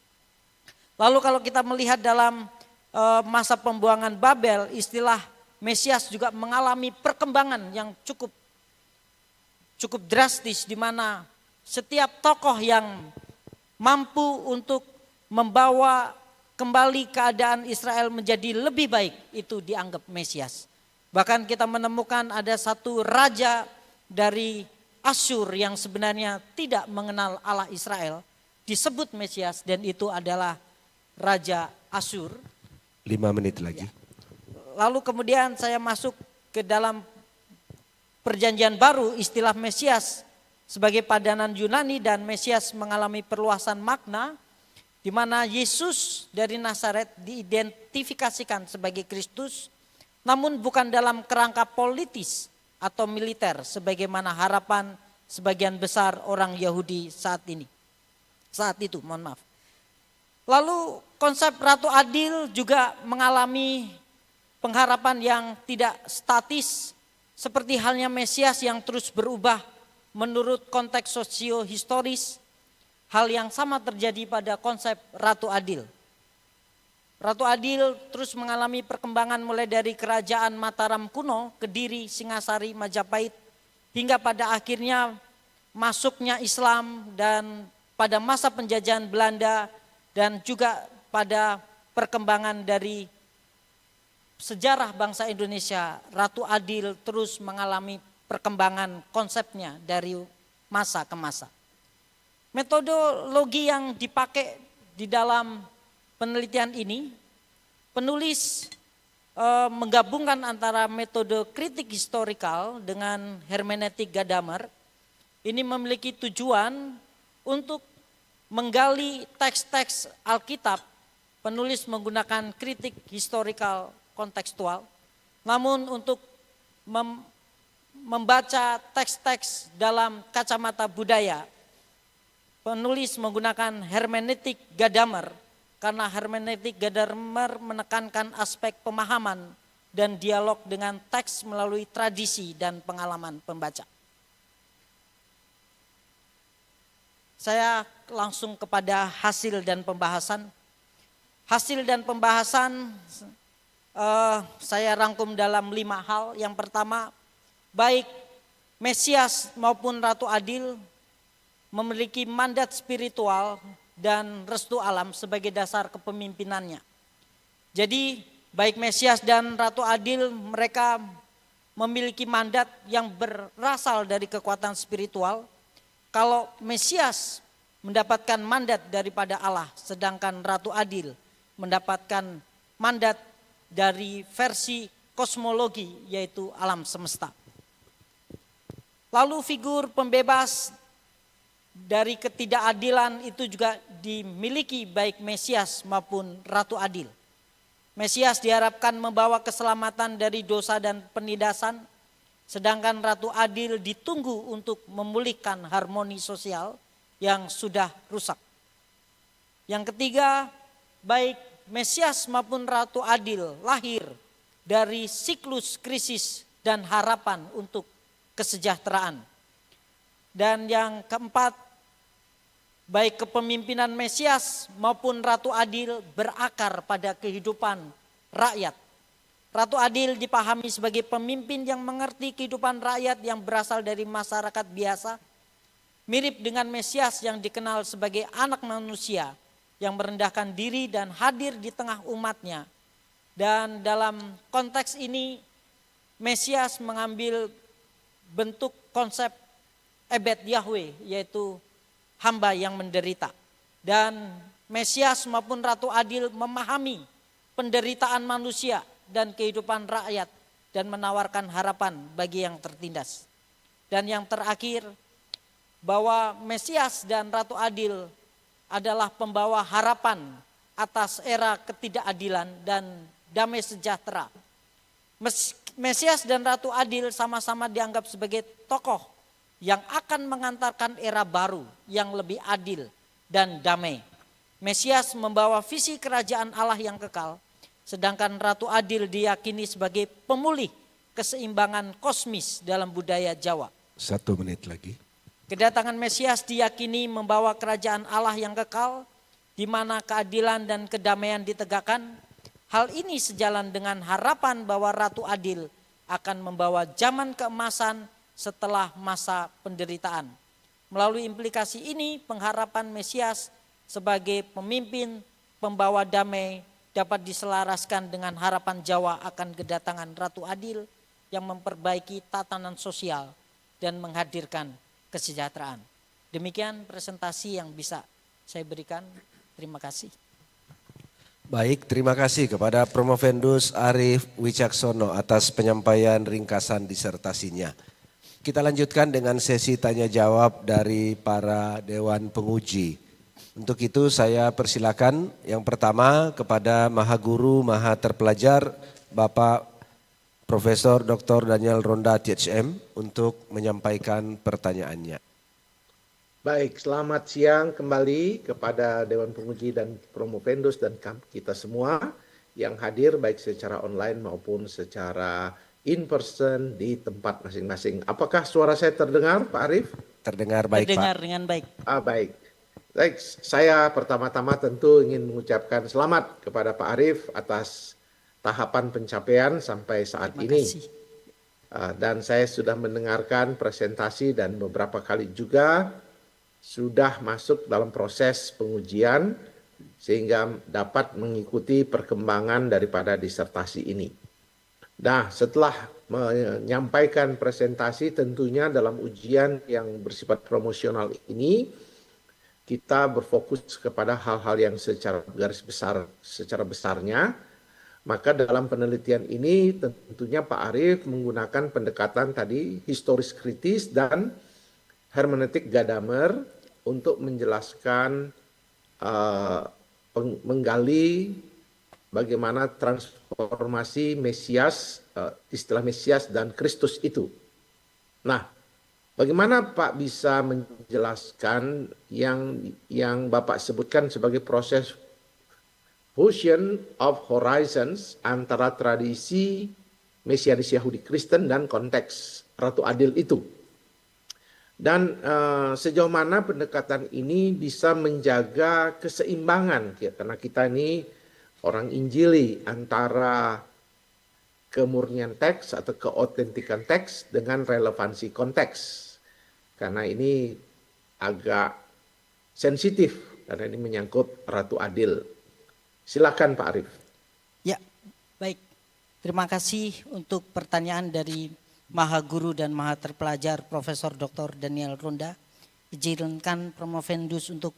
Lalu kalau kita melihat dalam masa pembuangan Babel, istilah Mesias juga mengalami perkembangan yang cukup drastis, di mana setiap tokoh yang mampu untuk membawa kembali keadaan Israel menjadi lebih baik, itu dianggap Mesias. Bahkan kita menemukan ada satu raja dari Asyur yang sebenarnya tidak mengenal Allah Israel, disebut Mesias, dan itu adalah Raja Asyur. 5 menit lagi. Lalu kemudian saya masuk ke dalam Perjanjian Baru, istilah Mesias sebagai padanan Yunani, dan Mesias mengalami perluasan makna di mana Yesus dari Nazaret diidentifikasikan sebagai Kristus, namun bukan dalam kerangka politis atau militer sebagaimana harapan sebagian besar orang Yahudi saat itu. Lalu konsep Ratu Adil juga mengalami pengharapan yang tidak statis seperti halnya Mesias yang terus berubah menurut konteks sosio-historis. Hal yang sama terjadi pada konsep Ratu Adil. Ratu Adil terus mengalami perkembangan mulai dari kerajaan Mataram kuno, Kediri, Singasari, Majapahit, hingga pada akhirnya masuknya Islam dan pada masa penjajahan Belanda, dan juga pada perkembangan dari sejarah bangsa Indonesia. Ratu Adil terus mengalami perkembangan konsepnya dari masa ke masa. Metodologi yang dipakai di dalam penelitian ini, penulis menggabungkan antara metode kritik historikal dengan hermeneutik Gadamer. Ini memiliki tujuan untuk menggali teks-teks Alkitab. Penulis menggunakan kritik historikal kontekstual, namun untuk membaca teks-teks dalam kacamata budaya, penulis menggunakan hermeneutik Gadamer, karena hermeneutik Gadamer menekankan aspek pemahaman dan dialog dengan teks melalui tradisi dan pengalaman pembaca. Saya langsung kepada hasil dan pembahasan. Hasil dan pembahasan saya rangkum dalam 5 hal. Yang pertama, baik Mesias maupun Ratu Adil memiliki mandat spiritual dan restu alam sebagai dasar kepemimpinannya. Jadi baik Mesias dan Ratu Adil, mereka memiliki mandat yang berasal dari kekuatan spiritual. Kalau Mesias mendapatkan mandat daripada Allah, sedangkan Ratu Adil mendapatkan mandat dari versi kosmologi, yaitu alam semesta. Lalu figur pembebas dari ketidakadilan itu juga dimiliki baik Mesias maupun Ratu Adil. Mesias diharapkan membawa keselamatan dari dosa dan penindasan, sedangkan Ratu Adil ditunggu untuk memulihkan harmoni sosial yang sudah rusak. Yang ketiga, baik Mesias maupun Ratu Adil lahir dari siklus krisis dan harapan untuk kesejahteraan. Dan yang keempat, baik kepemimpinan Mesias maupun Ratu Adil berakar pada kehidupan rakyat. Ratu Adil dipahami sebagai pemimpin yang mengerti kehidupan rakyat yang berasal dari masyarakat biasa, mirip dengan Mesias yang dikenal sebagai anak manusia yang merendahkan diri dan hadir di tengah umatnya. Dan dalam konteks ini Mesias mengambil bentuk konsep Ebed Yahweh, yaitu hamba yang menderita. Dan Mesias maupun Ratu Adil memahami penderitaan manusia dan kehidupan rakyat dan menawarkan harapan bagi yang tertindas. Dan yang terakhir, bahwa Mesias dan Ratu Adil adalah pembawa harapan atas era ketidakadilan dan damai sejahtera. Mesias dan Ratu Adil sama-sama dianggap sebagai tokoh yang akan mengantarkan era baru yang lebih adil dan damai. Mesias membawa visi kerajaan Allah yang kekal, sedangkan Ratu Adil diyakini sebagai pemulih keseimbangan kosmis dalam budaya Jawa. 1 menit lagi. Kedatangan Mesias diyakini membawa kerajaan Allah yang kekal, di mana keadilan dan kedamaian ditegakkan. Hal ini sejalan dengan harapan bahwa Ratu Adil akan membawa zaman keemasan setelah masa penderitaan. Melalui implikasi ini, pengharapan Mesias sebagai pemimpin pembawa damai dapat diselaraskan dengan harapan Jawa akan kedatangan Ratu Adil yang memperbaiki tatanan sosial dan menghadirkan kesejahteraan. Demikian presentasi yang bisa saya berikan. Terima kasih. Baik, terima kasih kepada Promovendus Arief Wicaksono atas penyampaian ringkasan disertasinya. Kita lanjutkan dengan sesi tanya jawab dari para Dewan Penguji. Untuk itu saya persilakan yang pertama kepada Maha Guru, Maha Terpelajar, Bapak Profesor Dr. Daniel Ronda THM untuk menyampaikan pertanyaannya. Baik, selamat siang kembali kepada Dewan Penguji dan Promovendus dan kita semua yang hadir baik secara online maupun secara in person di tempat masing-masing. Apakah suara saya terdengar, Pak Arief? Terdengar baik, Terdengar Pak. dengan baik. Baik. Baik, saya pertama-tama tentu ingin mengucapkan selamat kepada Pak Arief atas tahapan pencapaian sampai saat ini. Dan saya sudah mendengarkan presentasi dan beberapa kali juga sudah masuk dalam proses pengujian sehingga dapat mengikuti perkembangan daripada disertasi ini. Nah, setelah menyampaikan presentasi tentunya dalam ujian yang bersifat promosional ini kita berfokus kepada hal-hal yang secara garis besar, secara besarnya. Maka dalam penelitian ini tentunya Pak Arief menggunakan pendekatan tadi historis kritis dan hermeneutik Gadamer untuk menjelaskan, menggali bagaimana transformasi Mesias, istilah Mesias dan Kristus itu. Nah, bagaimana Pak bisa menjelaskan yang Bapak sebutkan sebagai proses fusion of horizons antara tradisi Mesianis Yahudi Kristen dan konteks Ratu Adil itu? Dan sejauh mana pendekatan ini bisa menjaga keseimbangan, karena kita ini orang Injili, antara kemurnian teks atau keautentikan teks dengan relevansi konteks. Karena ini agak sensitif, karena ini menyangkut Ratu Adil. Silakan Pak Arief. Ya, baik. Terima kasih untuk pertanyaan dari Maha Guru dan Maha Terpelajar Profesor Dr. Daniel Ronda. Izinkan Promovendus untuk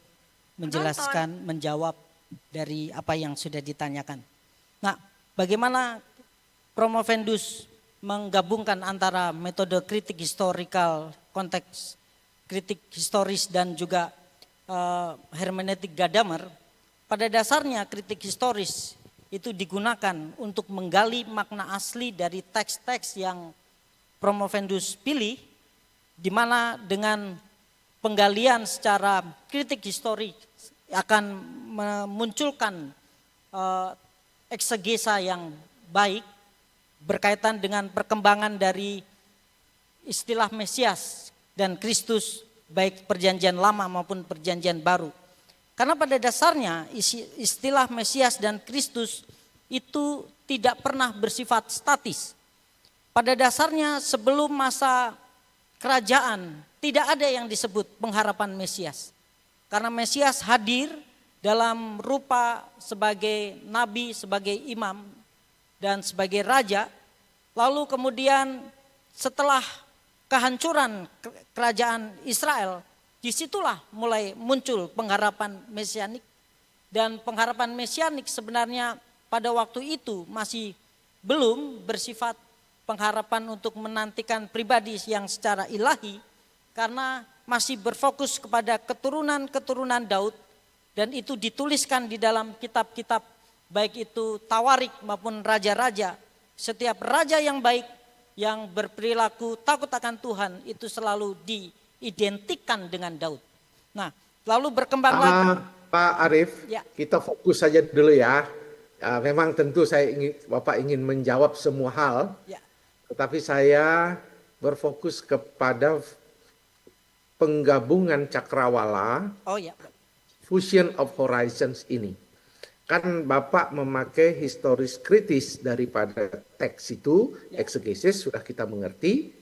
menjelaskan, menjawab dari apa yang sudah ditanyakan. Nah, bagaimana Promovendus menggabungkan antara metode kritik historikal, konteks kritik historis dan juga hermeneutik Gadamer? Pada dasarnya kritik historis itu digunakan untuk menggali makna asli dari teks-teks yang Promovendus pilih, di mana dengan penggalian secara kritik historis akan memunculkan eksegesa yang baik berkaitan dengan perkembangan dari istilah Mesias dan Kristus baik perjanjian lama maupun perjanjian baru. Karena pada dasarnya istilah Mesias dan Kristus itu tidak pernah bersifat statis. Pada dasarnya sebelum masa kerajaan tidak ada yang disebut pengharapan Mesias. Karena Mesias hadir dalam rupa sebagai nabi, sebagai imam, dan sebagai raja. Lalu kemudian setelah kehancuran kerajaan Israel, disitulah mulai muncul pengharapan mesianik. Dan pengharapan mesianik sebenarnya pada waktu itu masih belum bersifat pengharapan untuk menantikan pribadi yang secara ilahi, karena masih berfokus kepada keturunan-keturunan Daud, dan itu dituliskan di dalam kitab-kitab baik itu Tawarik maupun raja-raja. Setiap raja yang baik, yang berperilaku takut akan Tuhan itu selalu diidentikan dengan Daud. Nah, lalu berkembanglah Pak Arief, ya. Kita fokus saja dulu ya. Memang tentu Bapak ingin menjawab semua hal, ya. Tetapi saya berfokus kepada penggabungan cakrawala, fusion of horizons ini. Kan Bapak memakai historis kritis daripada teks itu, exegesis sudah kita mengerti.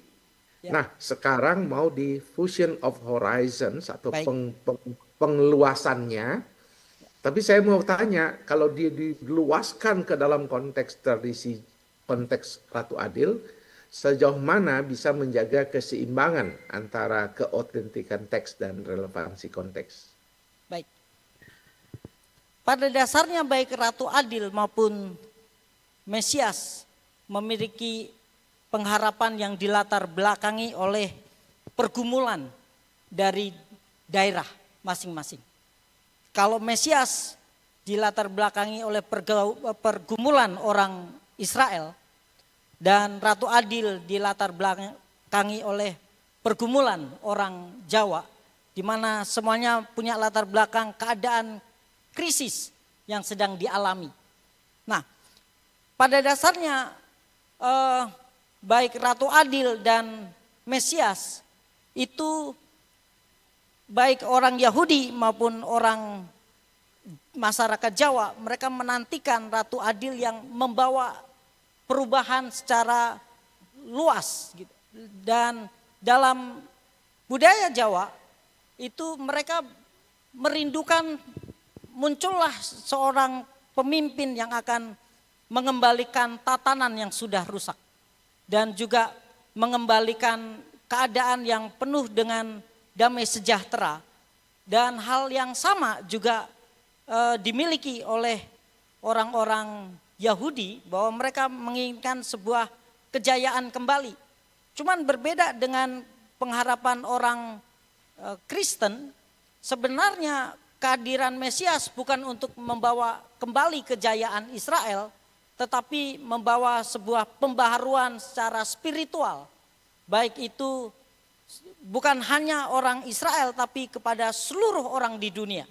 Nah, sekarang mau di fusion of horizons atau pengeluasannya Tapi saya mau tanya, kalau dia diluaskan ke dalam konteks tradisi, konteks Ratu Adil, sejauh mana bisa menjaga keseimbangan antara keotentikan teks dan relevansi konteks? Baik. Pada dasarnya baik Ratu Adil maupun Mesias memiliki pengharapan yang dilatar belakangi oleh pergumulan dari daerah masing-masing. Kalau Mesias dilatar belakangi oleh pergumulan orang Israel, dan Ratu Adil dilatar belakangi oleh pergumulan orang Jawa, di mana semuanya punya latar belakang keadaan krisis yang sedang dialami. Nah, pada dasarnya baik Ratu Adil dan Mesias itu baik orang Yahudi maupun orang masyarakat Jawa, mereka menantikan Ratu Adil yang membawa perubahan secara luas gitu. Dan dalam budaya Jawa itu mereka merindukan muncullah seorang pemimpin yang akan mengembalikan tatanan yang sudah rusak dan juga mengembalikan keadaan yang penuh dengan damai sejahtera. Dan hal yang sama juga dimiliki oleh orang-orang Yahudi, bahwa mereka menginginkan sebuah kejayaan kembali. Cuman berbeda dengan pengharapan orang Kristen, sebenarnya kehadiran Mesias bukan untuk membawa kembali kejayaan Israel, tetapi membawa sebuah pembaharuan secara spiritual. Baik itu bukan hanya orang Israel, tapi kepada seluruh orang di dunia.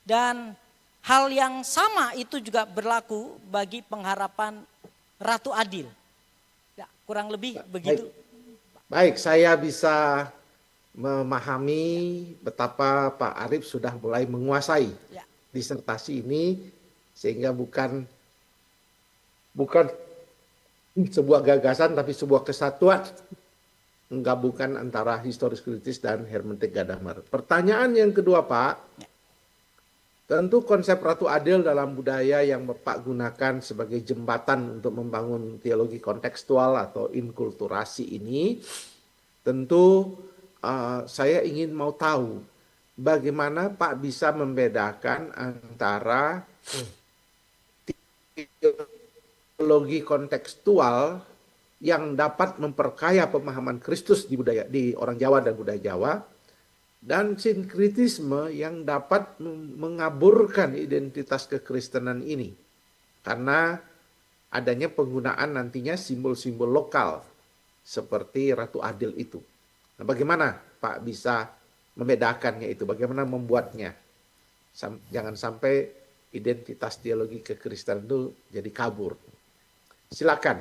Dan hal yang sama itu juga berlaku bagi pengharapan Ratu Adil. Ya, kurang lebih begitu. Baik, saya bisa memahami betapa Pak Arif sudah mulai menguasai disertasi ini, sehingga bukan sebuah gagasan tapi sebuah kesatuan menggabungkan antara historis kritis dan hermeneutik Gadamer. Pertanyaan yang kedua, Pak, tentu konsep Ratu Adil dalam budaya yang Bapak gunakan sebagai jembatan untuk membangun teologi kontekstual atau inkulturasi ini, tentu saya ingin mau tahu bagaimana Pak bisa membedakan antara teologi kontekstual yang dapat memperkaya pemahaman Kristus di orang Jawa dan budaya Jawa, dan sinkritisme yang dapat mengaburkan identitas kekristenan ini karena adanya penggunaan nantinya simbol-simbol lokal seperti Ratu Adil itu. Nah, bagaimana Pak bisa membedakannya itu? Bagaimana membuatnya? Jangan sampai identitas teologi kekristenan itu jadi kabur. Silakan.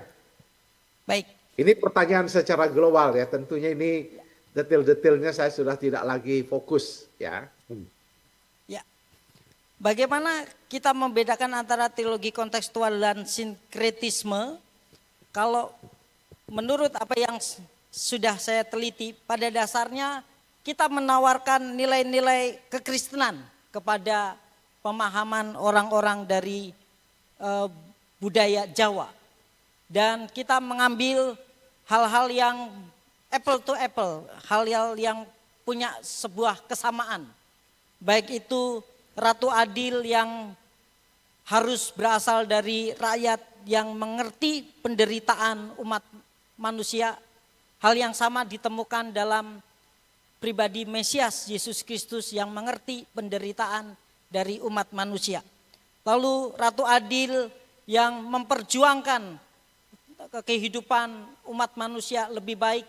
Baik. Ini pertanyaan secara global ya. Tentunya ini detail-detailnya saya sudah tidak lagi fokus ya. Ya. Bagaimana kita membedakan antara teologi kontekstual dan sinkretisme? Kalau menurut apa yang sudah saya teliti, pada dasarnya kita menawarkan nilai-nilai kekristenan kepada pemahaman orang-orang dari budaya Jawa. Dan kita mengambil hal-hal yang apple to apple, hal-hal yang punya sebuah kesamaan. Baik itu Ratu Adil yang harus berasal dari rakyat yang mengerti penderitaan umat manusia. Hal yang sama ditemukan dalam pribadi Mesias Yesus Kristus yang mengerti penderitaan dari umat manusia. Lalu Ratu Adil yang memperjuangkan kehidupan umat manusia lebih baik,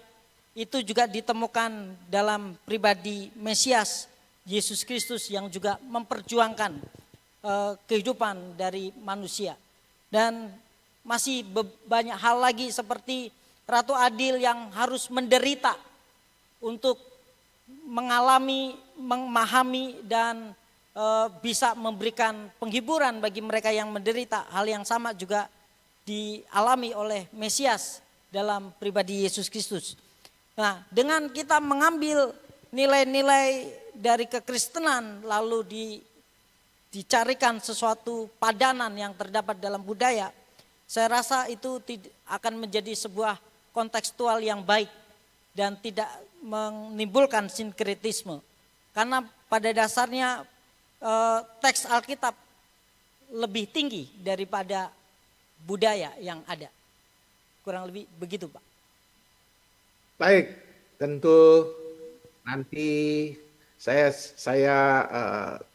itu juga ditemukan dalam pribadi Mesias Yesus Kristus yang juga memperjuangkan kehidupan dari manusia. Dan masih banyak hal lagi seperti Ratu Adil yang harus menderita untuk mengalami, memahami dan bisa memberikan penghiburan bagi mereka yang menderita. Hal yang sama juga dialami oleh Mesias dalam pribadi Yesus Kristus. Nah, dengan kita mengambil nilai-nilai dari kekristenan lalu dicarikan sesuatu padanan yang terdapat dalam budaya, saya rasa itu akan menjadi sebuah kontekstual yang baik dan tidak menimbulkan sinkretisme. Karena pada dasarnya teks Alkitab lebih tinggi daripada budaya yang ada. Kurang lebih begitu, Pak. Baik, tentu nanti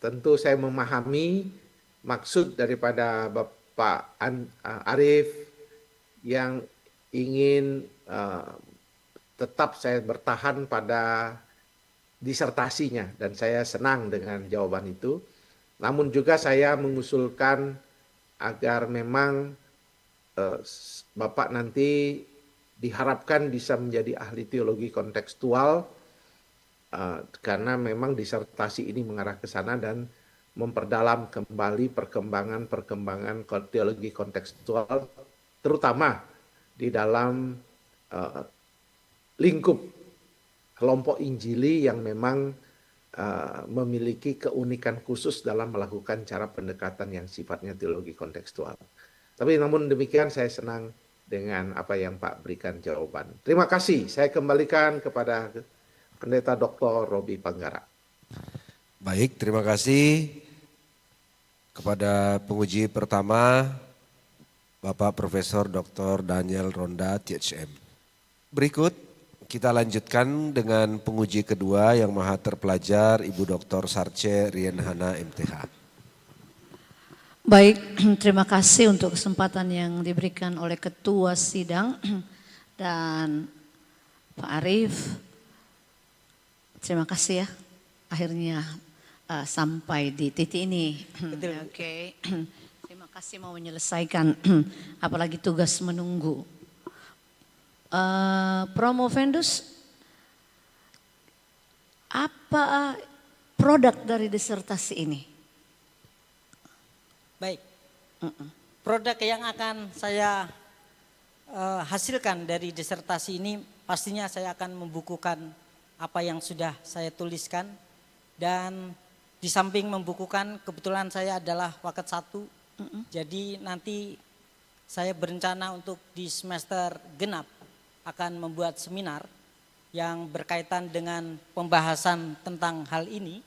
tentu saya memahami maksud daripada Bapak Arif yang ingin tetap saya bertahan pada disertasinya, dan saya senang dengan jawaban itu. Namun juga saya mengusulkan agar memang Bapak nanti diharapkan bisa menjadi ahli teologi kontekstual, karena memang disertasi ini mengarah ke sana dan memperdalam kembali perkembangan teologi kontekstual, terutama di dalam lingkup kelompok Injili yang memang memiliki keunikan khusus dalam melakukan cara pendekatan yang sifatnya teologi kontekstual. Tapi namun demikian saya senang dengan apa yang Pak berikan jawaban. Terima kasih. Saya kembalikan kepada Pendeta Dr. Robi Panggara. Baik, terima kasih kepada penguji pertama Bapak Profesor Dr. Daniel Ronda, THM. Berikut kita lanjutkan dengan penguji kedua yang maha terpelajar, Ibu Dr. Sarce Rienhana, MTH. Baik, terima kasih untuk kesempatan yang diberikan oleh Ketua Sidang dan Pak Arif. Terima kasih ya, akhirnya sampai di titik ini. Oke, terima kasih mau menyelesaikan, apalagi tugas menunggu. Promovendus, apa produk dari disertasi ini? Baik, produk yang akan saya hasilkan dari disertasi ini pastinya saya akan membukukan apa yang sudah saya tuliskan, dan di samping membukukan kebetulan saya adalah waket 1, jadi nanti saya berencana untuk di semester genap akan membuat seminar yang berkaitan dengan pembahasan tentang hal ini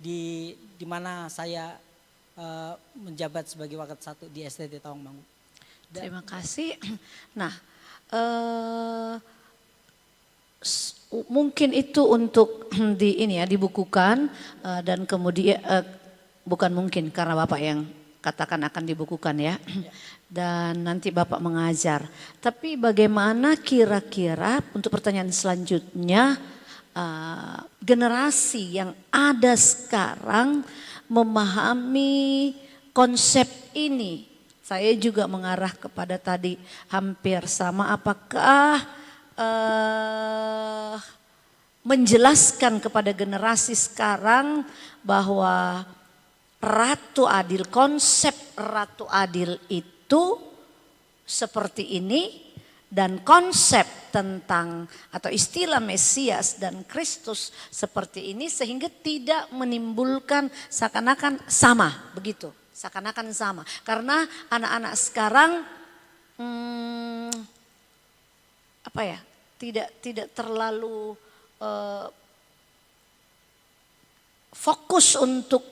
di mana saya menjabat sebagai waket 1 di STT Tawangmangu. Terima kasih. Nah, mungkin itu untuk dibukukan dan kemudian bukan mungkin karena Bapak yang katakan akan dibukukan ya. Dan nanti Bapak mengajar. Tapi bagaimana kira-kira untuk pertanyaan selanjutnya generasi yang ada sekarang memahami konsep ini? Saya juga mengarah kepada tadi hampir sama, apakah menjelaskan kepada generasi sekarang bahwa Ratu Adil, konsep Ratu Adil itu seperti ini, dan konsep tentang atau istilah Mesias dan Kristus seperti ini, sehingga tidak menimbulkan seakan-akan sama begitu, seakan-akan sama. Karena anak-anak sekarang tidak terlalu fokus untuk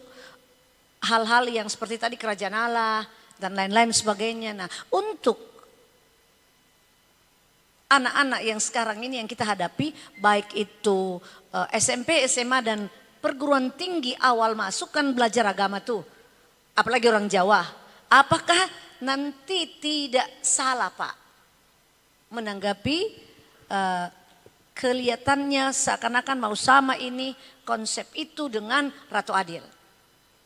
hal-hal yang seperti tadi kerajaan Allah dan lain-lain sebagainya. Nah, untuk anak-anak yang sekarang ini yang kita hadapi, baik itu SMP, SMA dan perguruan tinggi awal masuk kan belajar agama tuh, apalagi orang Jawa. Apakah nanti tidak salah Pak menanggapi kelihatannya seakan-akan mau sama ini konsep itu dengan Ratu Adil?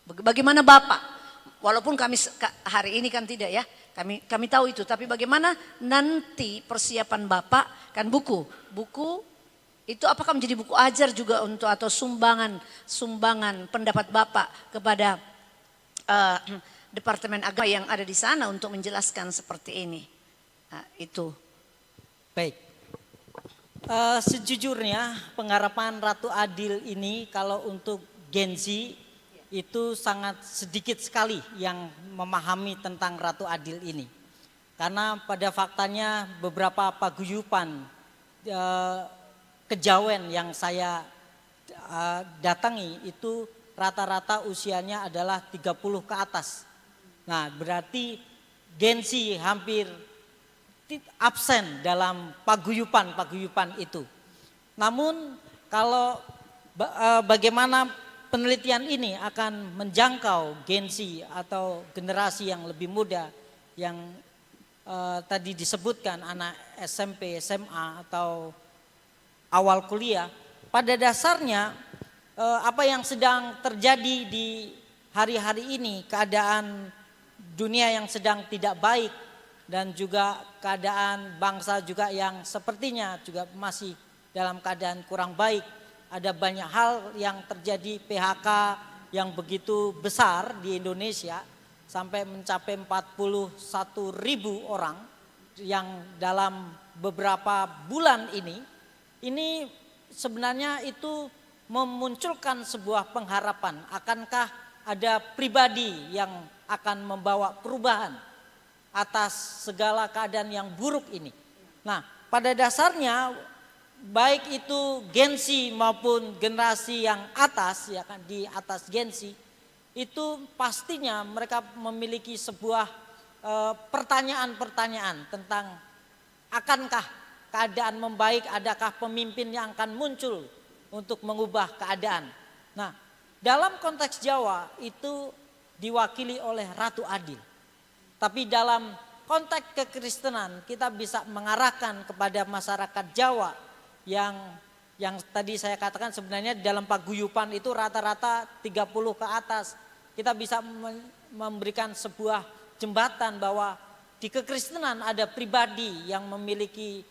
Bagaimana Bapak? Walaupun kami hari ini kan tidak ya, kami tahu itu, tapi bagaimana nanti persiapan Bapak? Kan buku itu apakah menjadi buku ajar juga untuk atau sumbangan pendapat Bapak kepada Departemen Agama yang ada di sana untuk menjelaskan seperti ini? Nah, itu. Baik. Sejujurnya pengharapan Ratu Adil ini kalau untuk Gen Z itu sangat sedikit sekali yang memahami tentang Ratu Adil ini. Karena pada faktanya beberapa paguyuban kejawen yang saya datangi itu rata-rata usianya adalah 30 ke atas. Nah, berarti gengsi hampir absen dalam paguyuban itu. Namun kalau bagaimana penelitian ini akan menjangkau gengsi atau generasi yang lebih muda yang tadi disebutkan anak SMP, SMA atau awal kuliah, pada dasarnya apa yang sedang terjadi di hari-hari ini, keadaan dunia yang sedang tidak baik dan juga keadaan bangsa juga yang sepertinya juga masih dalam keadaan kurang baik. Ada banyak hal yang terjadi, PHK yang begitu besar di Indonesia sampai mencapai 41.000 orang yang dalam beberapa bulan ini sebenarnya itu memunculkan sebuah pengharapan. Akankah ada pribadi yang akan membawa perubahan atas segala keadaan yang buruk ini? Nah, pada dasarnya baik itu gengsi maupun generasi yang atas, ya kan, di atas gengsi, itu pastinya mereka memiliki sebuah pertanyaan-pertanyaan tentang akankah keadaan membaik, adakah pemimpin yang akan muncul untuk mengubah keadaan. Nah, dalam konteks Jawa itu diwakili oleh Ratu Adil. Tapi dalam konteks kekristenan kita bisa mengarahkan kepada masyarakat Jawa yang tadi saya katakan sebenarnya dalam paguyuban itu rata-rata 30 ke atas. Kita bisa memberikan sebuah jembatan bahwa di kekristenan ada pribadi yang memiliki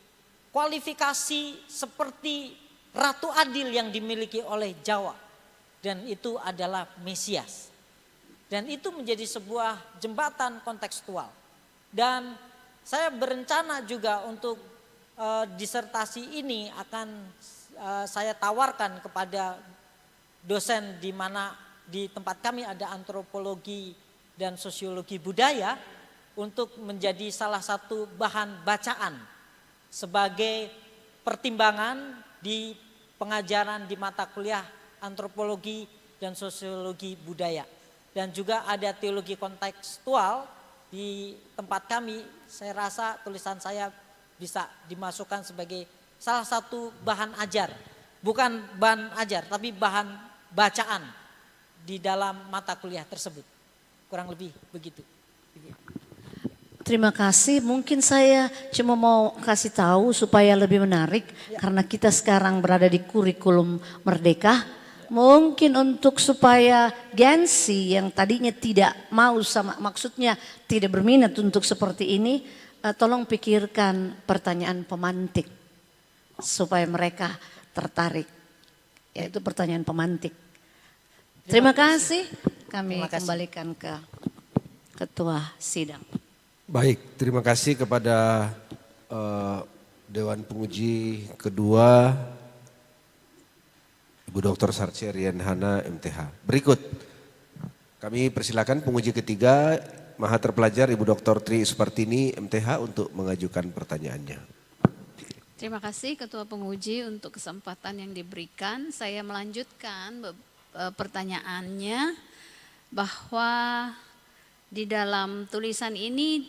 kualifikasi seperti Ratu Adil yang dimiliki oleh Jawa, dan itu adalah Mesias. Dan itu menjadi sebuah jembatan kontekstual. Dan saya berencana juga untuk disertasi ini akan saya tawarkan kepada dosen di mana di tempat kami ada antropologi dan sosiologi budaya untuk menjadi salah satu bahan bacaan sebagai pertimbangan di pengajaran di mata kuliah antropologi dan sosiologi budaya. Dan juga ada teologi kontekstual di tempat kami. Saya rasa tulisan saya bisa dimasukkan sebagai salah satu bahan ajar. Bukan bahan ajar, tapi bahan bacaan di dalam mata kuliah tersebut. Kurang lebih begitu. Terima kasih, mungkin saya cuma mau kasih tahu supaya lebih menarik karena kita sekarang berada di kurikulum Merdeka. Mungkin untuk supaya gengsi yang tadinya tidak mau sama, maksudnya tidak berminat untuk seperti ini, tolong pikirkan pertanyaan pemantik supaya mereka tertarik. Yaitu pertanyaan pemantik. Terima kasih, kami kembalikan ke Ketua Sidang. Baik, terima kasih kepada Dewan Penguji kedua, Ibu Dr. Sarce Rian Hana, MTH. Berikut, kami persilakan penguji ketiga, Maha Terpelajar Ibu Dr. Tri Supartini, MTH untuk mengajukan pertanyaannya. Terima kasih Ketua Penguji untuk kesempatan yang diberikan. Saya melanjutkan pertanyaannya bahwa di dalam tulisan ini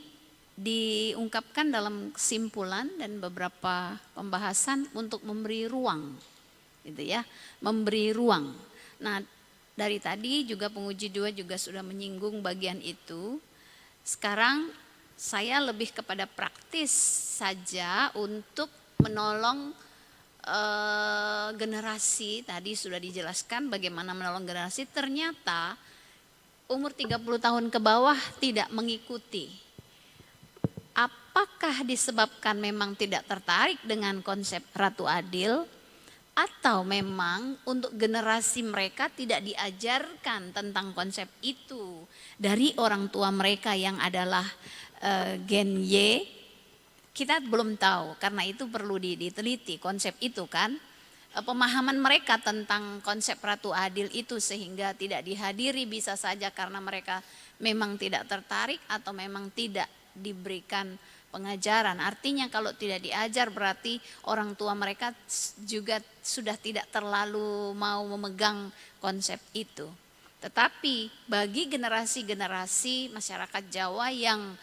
diungkapkan dalam kesimpulan dan beberapa pembahasan untuk memberi ruang, gitu ya, memberi ruang. Nah, dari tadi juga penguji dua juga sudah menyinggung bagian itu. Sekarang saya lebih kepada praktis saja untuk menolong generasi. Tadi sudah dijelaskan bagaimana menolong generasi. Ternyata umur 30 tahun ke bawah tidak mengikuti. Apakah disebabkan memang tidak tertarik dengan konsep Ratu Adil, atau memang untuk generasi mereka tidak diajarkan tentang konsep itu dari orang tua mereka yang adalah Gen Y? Kita belum tahu, karena itu perlu diteliti konsep itu kan. pemahaman mereka tentang konsep ratu adil itu, sehingga tidak dihadiri bisa saja karena mereka memang tidak tertarik atau memang tidak diberikan pengajaran. Artinya kalau tidak diajar berarti orang tua mereka juga sudah tidak terlalu mau memegang konsep itu. Tetapi bagi generasi-generasi masyarakat Jawa yang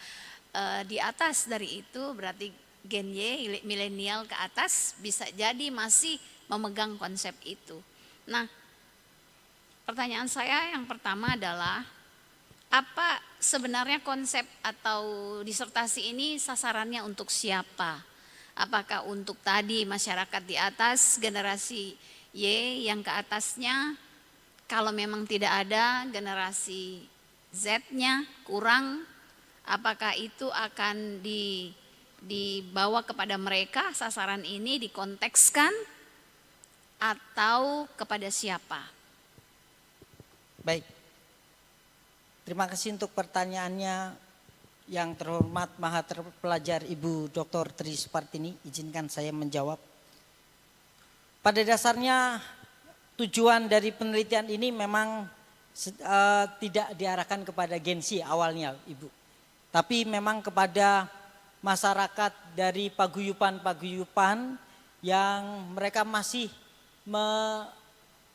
di atas dari itu, berarti Gen Y, milenial ke atas, bisa jadi masih memegang konsep itu. Nah, pertanyaan saya yang pertama adalah, apa sebenarnya konsep atau disertasi ini sasarannya untuk siapa? Apakah untuk tadi masyarakat di atas, generasi Y yang ke atasnya? Kalau memang tidak ada generasi Z-nya kurang, apakah itu akan dibawa kepada mereka, sasaran ini dikontekskan, atau kepada siapa? Baik. Terima kasih untuk pertanyaannya yang terhormat Maha Terpelajar Ibu Dr. Tri Supartini. Izinkan saya menjawab. Pada dasarnya tujuan dari penelitian ini memang tidak diarahkan kepada Gen Z awalnya Ibu. Tapi memang kepada masyarakat dari paguyupan-paguyupan yang mereka masih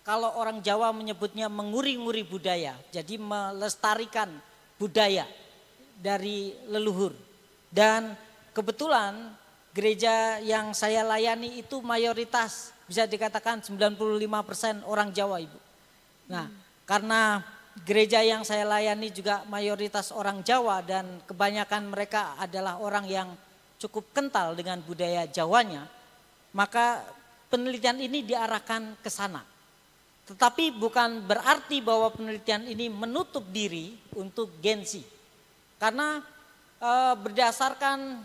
kalau orang Jawa menyebutnya menguri-nguri budaya, jadi melestarikan budaya dari leluhur. Dan kebetulan gereja yang saya layani itu mayoritas bisa dikatakan 95% orang Jawa Ibu. Nah, karena gereja yang saya layani juga mayoritas orang Jawa dan kebanyakan mereka adalah orang yang cukup kental dengan budaya Jawanya, maka penelitian ini diarahkan ke sana. Tetapi bukan berarti bahwa penelitian ini menutup diri untuk Gen Z. Karena berdasarkan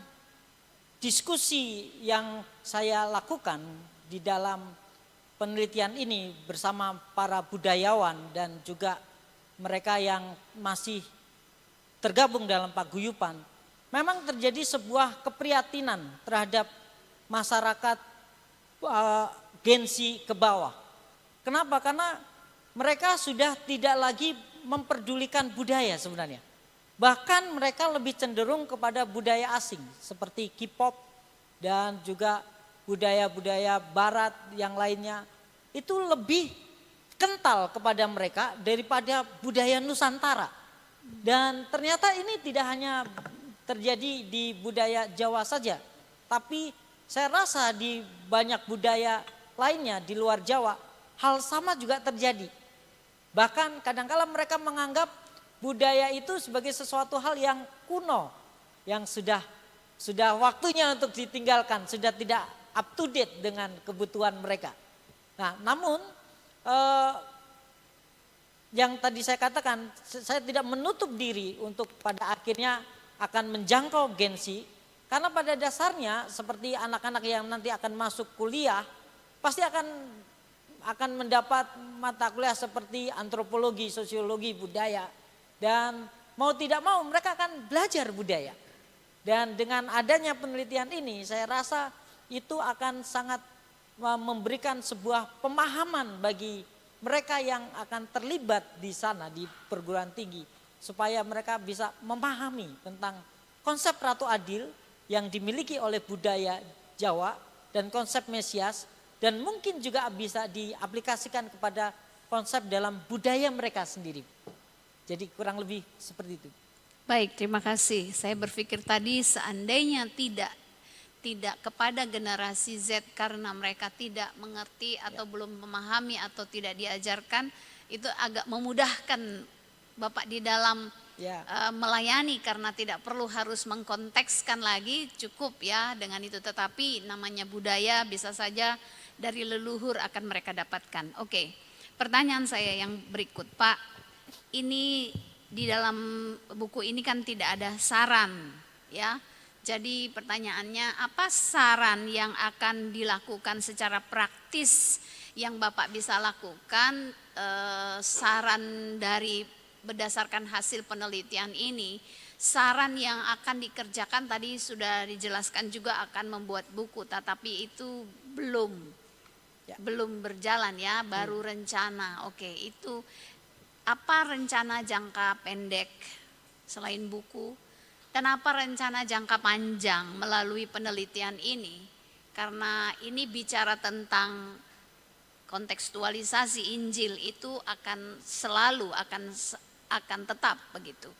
diskusi yang saya lakukan di dalam penelitian ini bersama para budayawan dan juga mereka yang masih tergabung dalam paguyupan, memang terjadi sebuah keprihatinan terhadap masyarakat Gen Z ke bawah. Kenapa? Karena mereka sudah tidak lagi memperdulikan budaya sebenarnya. Bahkan mereka lebih cenderung kepada budaya asing seperti K-pop dan juga budaya-budaya barat yang lainnya. Itu lebih kental kepada mereka daripada budaya Nusantara. Dan ternyata ini tidak hanya terjadi di budaya Jawa saja, tapi saya rasa di banyak budaya lainnya di luar Jawa hal sama juga terjadi. Bahkan kadang-kala mereka menganggap budaya itu sebagai sesuatu hal yang kuno, yang sudah waktunya untuk ditinggalkan, sudah tidak up to date dengan kebutuhan mereka. Nah, namun yang tadi saya katakan, saya tidak menutup diri untuk pada akhirnya akan menjangkau Gen Z, karena pada dasarnya seperti anak-anak yang nanti akan masuk kuliah pasti akan mendapat mata kuliah seperti antropologi, sosiologi, budaya, dan mau tidak mau mereka akan belajar budaya. Dan dengan adanya penelitian ini saya rasa itu akan sangat memberikan sebuah pemahaman bagi mereka yang akan terlibat di sana di perguruan tinggi, supaya mereka bisa memahami tentang konsep ratu adil yang dimiliki oleh budaya Jawa dan konsep Mesias, dan mungkin juga bisa diaplikasikan kepada konsep dalam budaya mereka sendiri. Jadi kurang lebih seperti itu. Baik, terima kasih. Saya berpikir tadi seandainya tidak kepada generasi Z karena mereka tidak mengerti atau belum memahami atau tidak diajarkan, itu agak memudahkan Bapak di dalam melayani karena tidak perlu harus mengkontekskan lagi, cukup ya dengan itu. Tetapi namanya budaya bisa saja dari leluhur akan mereka dapatkan. Oke, pertanyaan saya yang berikut, Pak. Ini di dalam buku ini kan tidak ada saran, ya. Jadi pertanyaannya, apa saran yang akan dilakukan secara praktis yang Bapak bisa lakukan? Saran dari berdasarkan hasil penelitian ini, saran yang akan dikerjakan tadi sudah dijelaskan juga akan membuat buku, tetapi itu belum belum berjalan ya, baru rencana. Oke, itu apa rencana jangka pendek selain buku? Dan apa rencana jangka panjang melalui penelitian ini? Karena ini bicara tentang kontekstualisasi Injil, itu akan selalu akan tetap begitu.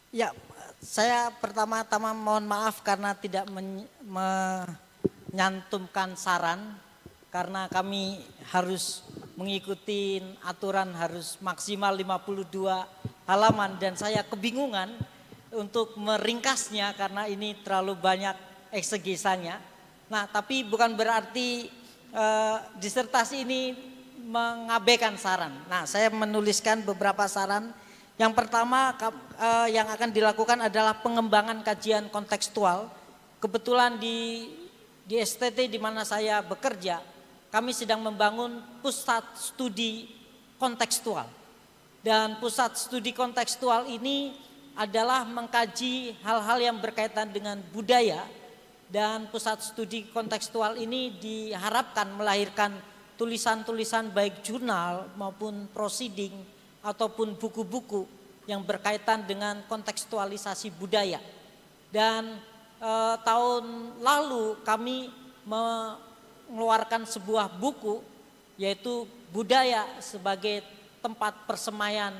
Ya, saya pertama-tama mohon maaf karena tidak menyantumkan saran, karena kami harus mengikuti aturan harus maksimal 52 halaman dan saya kebingungan untuk meringkasnya karena ini terlalu banyak eksegesanya. Nah, tapi bukan berarti disertasi ini mengabaikan saran. Nah, saya menuliskan beberapa saran. Yang pertama yang akan dilakukan adalah pengembangan kajian kontekstual. Kebetulan di STT di mana saya bekerja, kami sedang membangun pusat studi kontekstual. Dan pusat studi kontekstual ini adalah mengkaji hal-hal yang berkaitan dengan budaya, dan pusat studi kontekstual ini diharapkan melahirkan tulisan-tulisan baik jurnal maupun proceeding ataupun buku-buku yang berkaitan dengan kontekstualisasi budaya. Dan tahun lalu kami mengeluarkan sebuah buku yaitu Budaya sebagai Tempat Persemaian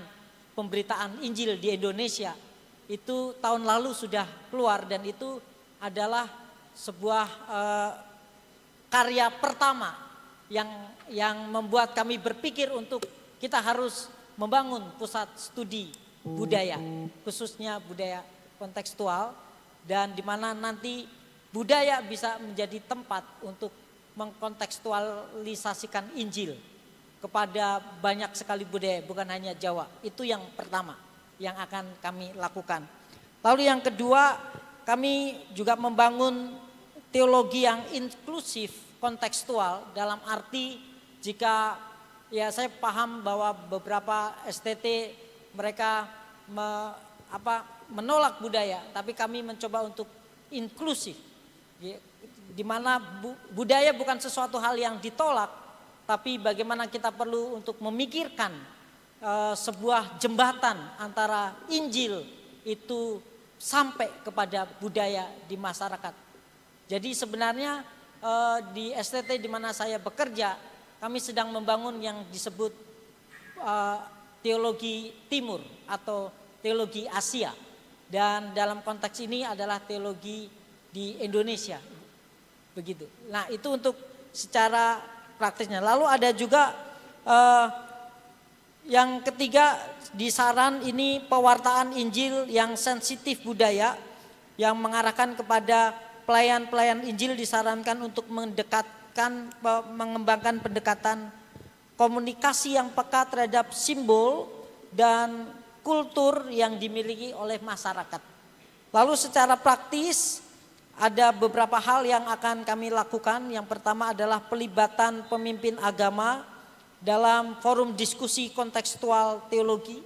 Pemberitaan Injil di Indonesia. Itu tahun lalu sudah keluar dan itu adalah sebuah karya pertama yang membuat kami berpikir untuk kita harus membangun pusat studi budaya, khususnya budaya kontekstual, dan di mana nanti budaya bisa menjadi tempat untuk mengkontekstualisasikan Injil kepada banyak sekali budaya, bukan hanya Jawa. Itu yang pertama yang akan kami lakukan. Lalu yang kedua, kami juga membangun teologi yang inklusif kontekstual, dalam arti jika ya saya paham bahwa beberapa STT mereka menolak budaya, tapi kami mencoba untuk inklusif, di mana budaya bukan sesuatu hal yang ditolak, tapi bagaimana kita perlu untuk memikirkan sebuah jembatan antara Injil itu sampai kepada budaya di masyarakat. Jadi sebenarnya di STT di mana saya bekerja, kami sedang membangun yang disebut teologi timur atau teologi Asia. Dan dalam konteks ini adalah teologi di Indonesia. Begitu. Nah, itu untuk secara praktisnya. Lalu ada juga yang ketiga di saran ini pewartaan Injil yang sensitif budaya, yang mengarahkan kepada pelayan-pelayan Injil disarankan untuk mengembangkan pendekatan komunikasi yang peka terhadap simbol dan kultur yang dimiliki oleh masyarakat. Lalu secara praktis ada beberapa hal yang akan kami lakukan. Yang pertama adalah pelibatan pemimpin agama dalam forum diskusi kontekstual teologi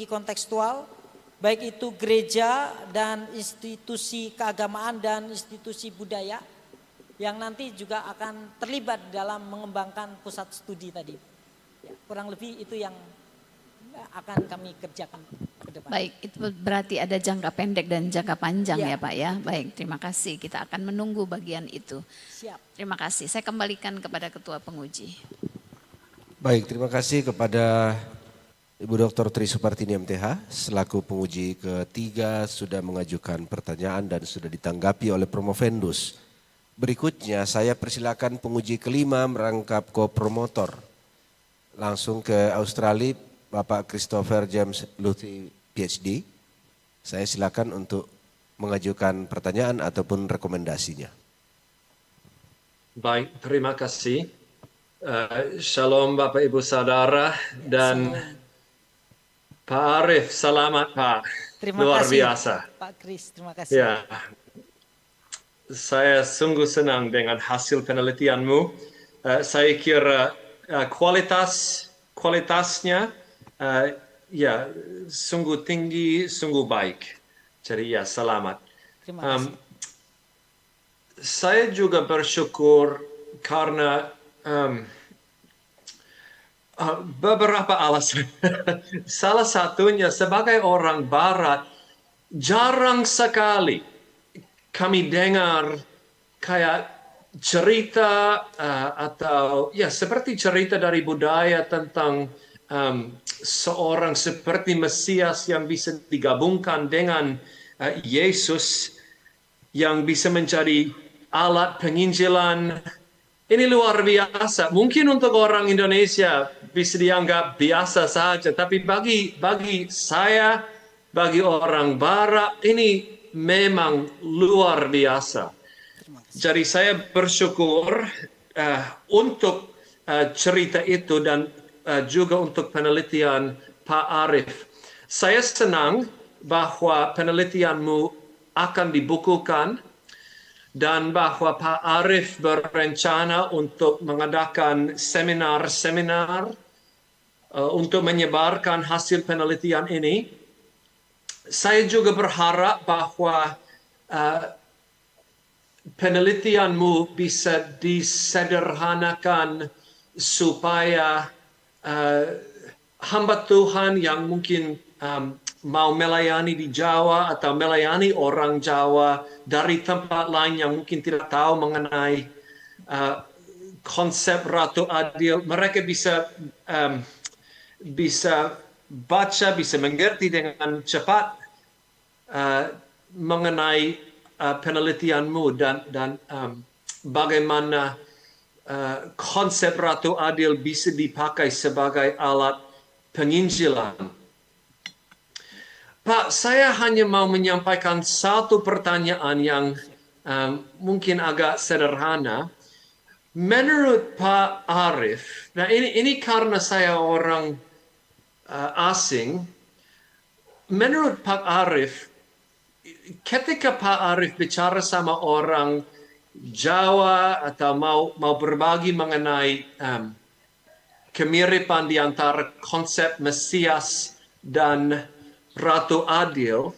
kontekstual, baik itu gereja dan institusi keagamaan dan institusi budaya yang nanti juga akan terlibat dalam mengembangkan pusat studi tadi. Ya, kurang lebih itu yang akan kami kerjakan ke depan. Baik, itu berarti ada jangka pendek dan jangka panjang ya Pak ya. Baik, terima kasih. Kita akan menunggu bagian itu. Siap. Terima kasih. Saya kembalikan kepada Ketua Penguji. Baik, terima kasih kepada Ibu Dr. Tri Supartini MTH selaku penguji ketiga sudah mengajukan pertanyaan dan sudah ditanggapi oleh Promovendus. Berikutnya saya persilakan penguji kelima merangkap co-promotor. Langsung ke Australia, Bapak Christopher James Luthi PhD. Saya silakan untuk mengajukan pertanyaan ataupun rekomendasinya. Baik, terima kasih. Shalom Bapak Ibu Saudara dan Pak Arif, selamat Pak. Terima Luar kasih, biasa. Pak Kris, terima kasih. Ya, saya sungguh senang dengan hasil penelitianmu. Saya kira kualitasnya ya sungguh tinggi, sungguh baik. Jadi ya selamat. Terima kasih. Saya juga bersyukur karena beberapa alasan. Salah satunya sebagai orang Barat, jarang sekali kami dengar kayak cerita atau ya seperti cerita dari budaya tentang seorang seperti Mesias yang bisa digabungkan dengan Yesus yang bisa menjadi alat penginjilan. Ini luar biasa. Mungkin untuk orang Indonesia bisa dianggap biasa saja, tapi bagi saya, bagi orang Barat, ini memang luar biasa. Jadi saya bersyukur untuk cerita itu dan juga untuk penelitian Pak Arief. Saya senang bahwa penelitianmu akan dibukukan dan bahwa Pak Arief berencana untuk mengadakan seminar-seminar untuk menyebarkan hasil penelitian ini. Saya juga berharap bahwa penelitianmu bisa disederhanakan supaya hamba Tuhan yang mungkin mau melayani di Jawa atau melayani orang Jawa dari tempat lain yang mungkin tidak tahu mengenai konsep Ratu Adil, mereka bisa baca, bisa mengerti dengan cepat mengenai penelitianmu dan bagaimana konsep Ratu Adil bisa dipakai sebagai alat penginjilan. Pak, saya hanya mau menyampaikan satu pertanyaan yang mungkin agak sederhana. Menurut Pak Arief, nah ini karena saya orang asing, menurut Pak Arief, ketika Pak Arief bicara sama orang Jawa atau mau berbagi mengenai kemiripan di antara konsep Mesias dan Ratu Adil,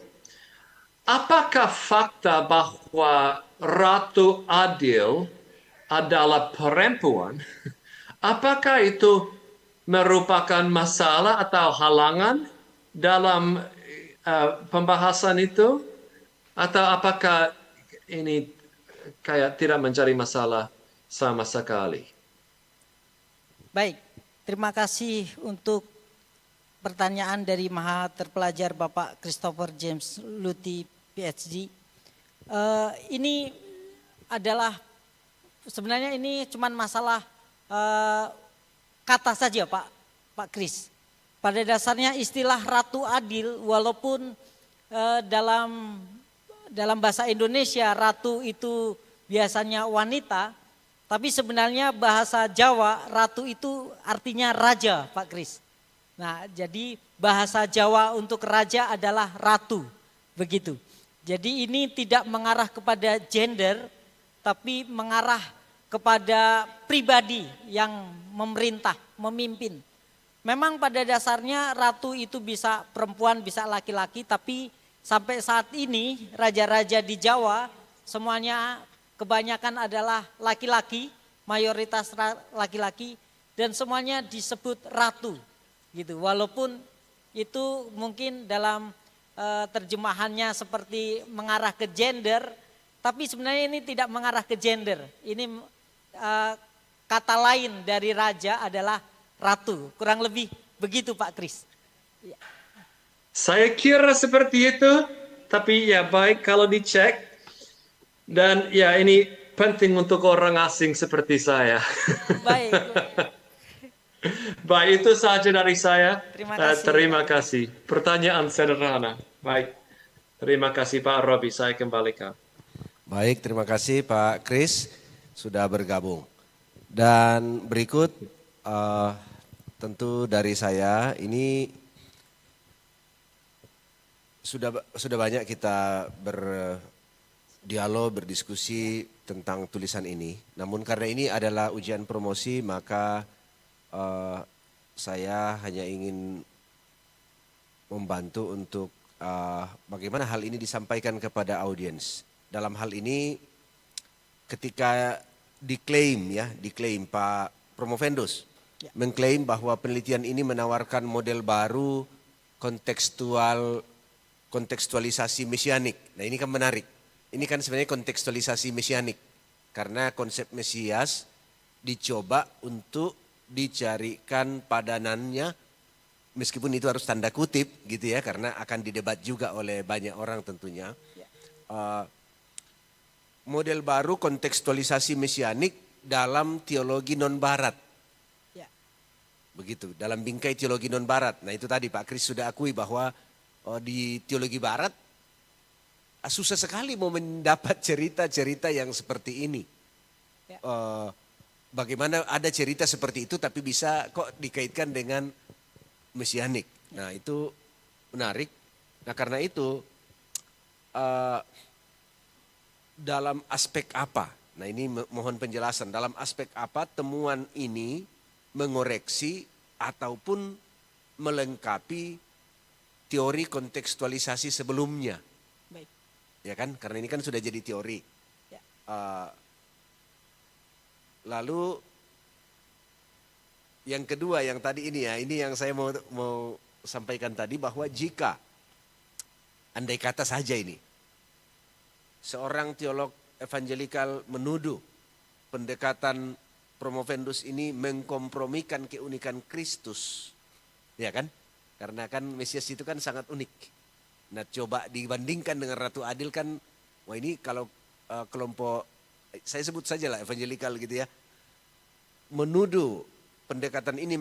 apakah fakta bahwa Ratu Adil adalah perempuan, apakah itu merupakan masalah atau halangan dalam pembahasan itu? Atau apakah ini kayak tidak menjadi masalah sama sekali? Baik, terima kasih untuk pertanyaan dari Maha Terpelajar Bapak Christopher James Luthi PhD. Ini adalah sebenarnya ini cuma masalah kata saja Pak Chris. Pada dasarnya istilah Ratu Adil walaupun dalam bahasa Indonesia ratu itu biasanya wanita, tapi sebenarnya bahasa Jawa ratu itu artinya raja Pak Chris. Nah, jadi bahasa Jawa untuk raja adalah ratu, begitu. Jadi ini tidak mengarah kepada gender, tapi mengarah kepada pribadi yang memerintah, memimpin. Memang pada dasarnya ratu itu bisa perempuan, bisa laki-laki, tapi sampai saat ini raja-raja di Jawa semuanya kebanyakan adalah laki-laki, mayoritas laki-laki, dan semuanya disebut ratu. Gitu. Walaupun itu mungkin dalam terjemahannya seperti mengarah ke gender, tapi sebenarnya ini tidak mengarah ke gender. Ini kata lain dari raja adalah ratu, kurang lebih begitu Pak Kris. Ya. Saya kira seperti itu, tapi ya baik kalau dicek. Dan ya ini penting untuk orang asing seperti saya. Baik. Baik, itu saja dari saya. Terima kasih. Pertanyaan sederhana. Baik. Terima kasih Pak Robi, saya kembalikan. Baik, terima kasih Pak Kris sudah bergabung. Dan berikut tentu dari saya ini sudah banyak kita berdialog, berdiskusi tentang tulisan ini. Namun karena ini adalah ujian promosi maka saya hanya ingin membantu untuk bagaimana hal ini disampaikan kepada audiens. Dalam hal ini ketika diklaim Pak Promovendus mengklaim bahwa penelitian ini menawarkan model baru kontekstualisasi mesianik. Nah, ini kan menarik. Ini kan sebenarnya kontekstualisasi mesianik karena konsep Mesias dicoba untuk dicarikan padanannya, meskipun itu harus tanda kutip gitu ya, karena akan didebat juga oleh banyak orang tentunya. Model baru kontekstualisasi mesianik dalam teologi non-barat. Begitu, dalam bingkai teologi non-barat. Nah itu tadi Pak Kris sudah akui bahwa di teologi barat susah sekali mau mendapat cerita-cerita yang seperti ini. Bagaimana ada cerita seperti itu tapi bisa kok dikaitkan dengan mesianik. Nah itu menarik. Nah karena itu dalam aspek apa? Nah ini mohon penjelasan. Dalam aspek apa temuan ini mengoreksi ataupun melengkapi teori kontekstualisasi sebelumnya? Baik. Ya kan? Karena ini kan sudah jadi teori. Ya. Lalu yang kedua yang tadi ini ya, ini yang saya mau sampaikan tadi bahwa jika andai kata saja ini seorang teolog evangelikal menuduh pendekatan Promovendus ini mengkompromikan keunikan Kristus, ya kan? Karena kan Mesias itu kan sangat unik. Nah coba dibandingkan dengan Ratu Adil kan, wah ini kalau kelompok, saya sebut saja lah evangelikal gitu ya, menuduh pendekatan ini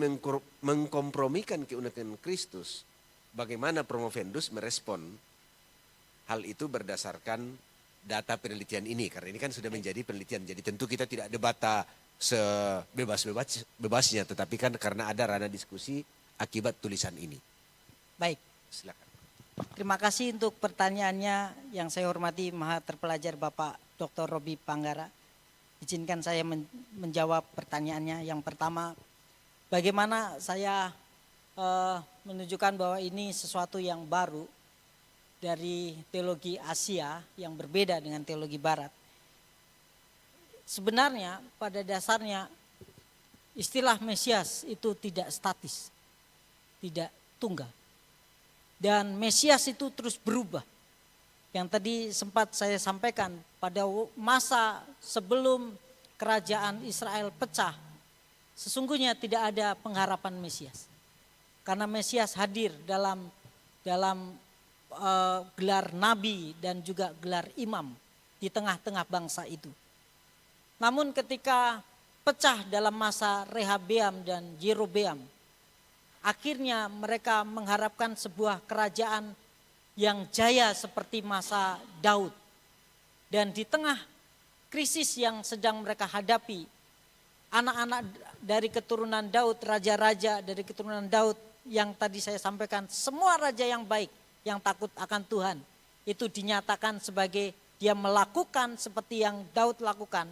mengkompromikan keunikan Kristus, bagaimana Promovendus merespon hal itu berdasarkan data penelitian ini? Karena ini kan sudah menjadi penelitian, jadi tentu kita tidak debata sebebas-bebasnya, tetapi kan karena ada ranah diskusi akibat tulisan ini. Baik. Silakan. Terima kasih untuk pertanyaannya yang saya hormati Maha Terpelajar Bapak Dr. Robi Panggara. Izinkan saya menjawab pertanyaannya. Yang pertama, bagaimana saya menunjukkan bahwa ini sesuatu yang baru dari teologi Asia yang berbeda dengan teologi Barat. Sebenarnya pada dasarnya istilah Mesias itu tidak statis, tidak tunggal. Dan Mesias itu terus berubah. Yang tadi sempat saya sampaikan pada masa sebelum kerajaan Israel pecah, sesungguhnya tidak ada pengharapan Mesias. Karena Mesias hadir dalam gelar nabi dan juga gelar imam di tengah-tengah bangsa itu. Namun ketika pecah dalam masa Rehabeam dan Yerobeam, akhirnya mereka mengharapkan sebuah kerajaan yang jaya seperti masa Daud. Dan di tengah krisis yang sedang mereka hadapi, anak-anak dari keturunan Daud, raja-raja dari keturunan Daud yang tadi saya sampaikan, semua raja yang baik, yang takut akan Tuhan, itu dinyatakan sebagai dia melakukan seperti yang Daud lakukan.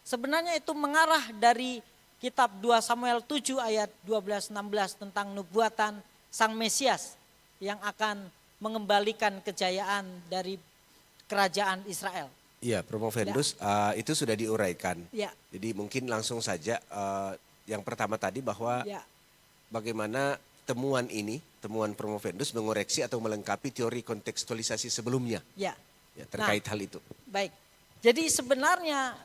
Sebenarnya itu mengarah dari kitab 2 Samuel 7 ayat 12-16 tentang nubuatan Sang Mesias yang akan mengembalikan kejayaan dari kerajaan Israel. Iya, Promovendus itu sudah diuraikan. Ya. Jadi mungkin langsung saja yang pertama tadi bahwa bagaimana temuan Promovendus mengoreksi atau melengkapi teori kontekstualisasi sebelumnya. Ya. Terkait hal itu. Baik. Jadi sebenarnya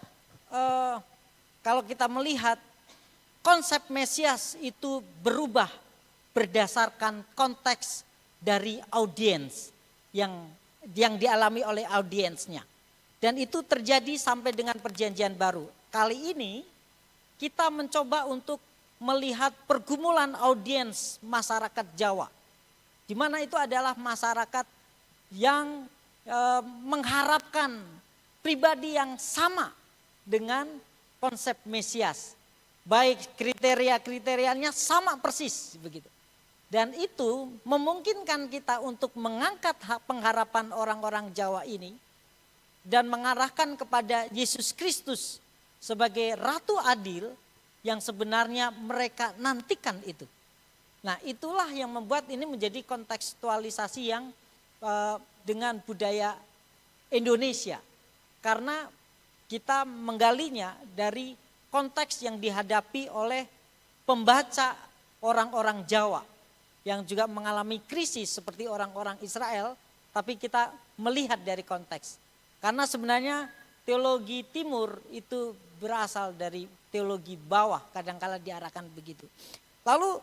kalau kita melihat konsep Mesias itu berubah berdasarkan konteks dari audiens yang dialami oleh audiensnya. Dan itu terjadi sampai dengan perjanjian baru. Kali ini kita mencoba untuk melihat pergumulan audiens masyarakat Jawa. Di mana itu adalah masyarakat yang mengharapkan pribadi yang sama dengan konsep Mesias. Baik kriteria-kriterianya sama persis begitu. Dan itu memungkinkan kita untuk mengangkat pengharapan orang-orang Jawa ini dan mengarahkan kepada Yesus Kristus sebagai Ratu Adil yang sebenarnya mereka nantikan itu. Nah, itulah yang membuat ini menjadi kontekstualisasi yang dengan budaya Indonesia. Karena kita menggalinya dari konteks yang dihadapi oleh pembaca orang-orang Jawa yang juga mengalami krisis seperti orang-orang Israel, tapi kita melihat dari konteks. Karena sebenarnya teologi timur itu berasal dari teologi bawah, kadang-kala diarahkan begitu. Lalu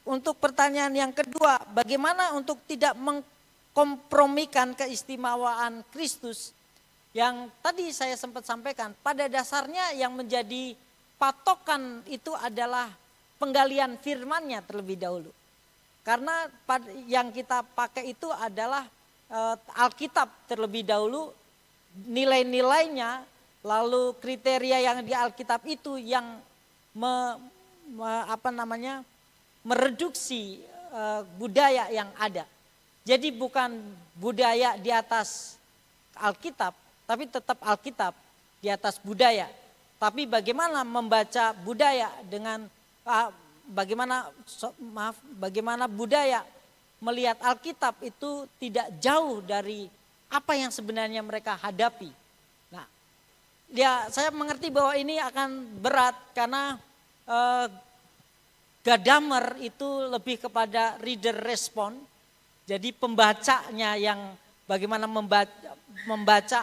untuk pertanyaan yang kedua, bagaimana untuk tidak mengkompromikan keistimewaan Kristus yang tadi saya sempat sampaikan, pada dasarnya yang menjadi patokan itu adalah penggalian firman-Nya terlebih dahulu. Karena yang kita pakai itu adalah Alkitab terlebih dahulu, nilai-nilainya, lalu kriteria yang di Alkitab itu yang mereduksi budaya yang ada. Jadi bukan budaya di atas Alkitab, tapi tetap Alkitab di atas budaya. Tapi bagaimana membaca budaya dengan bagaimana budaya melihat Alkitab itu tidak jauh dari apa yang sebenarnya mereka hadapi. Nah, saya mengerti bahwa ini akan berat karena Gadamer itu lebih kepada reader respond. Jadi pembacanya yang bagaimana membaca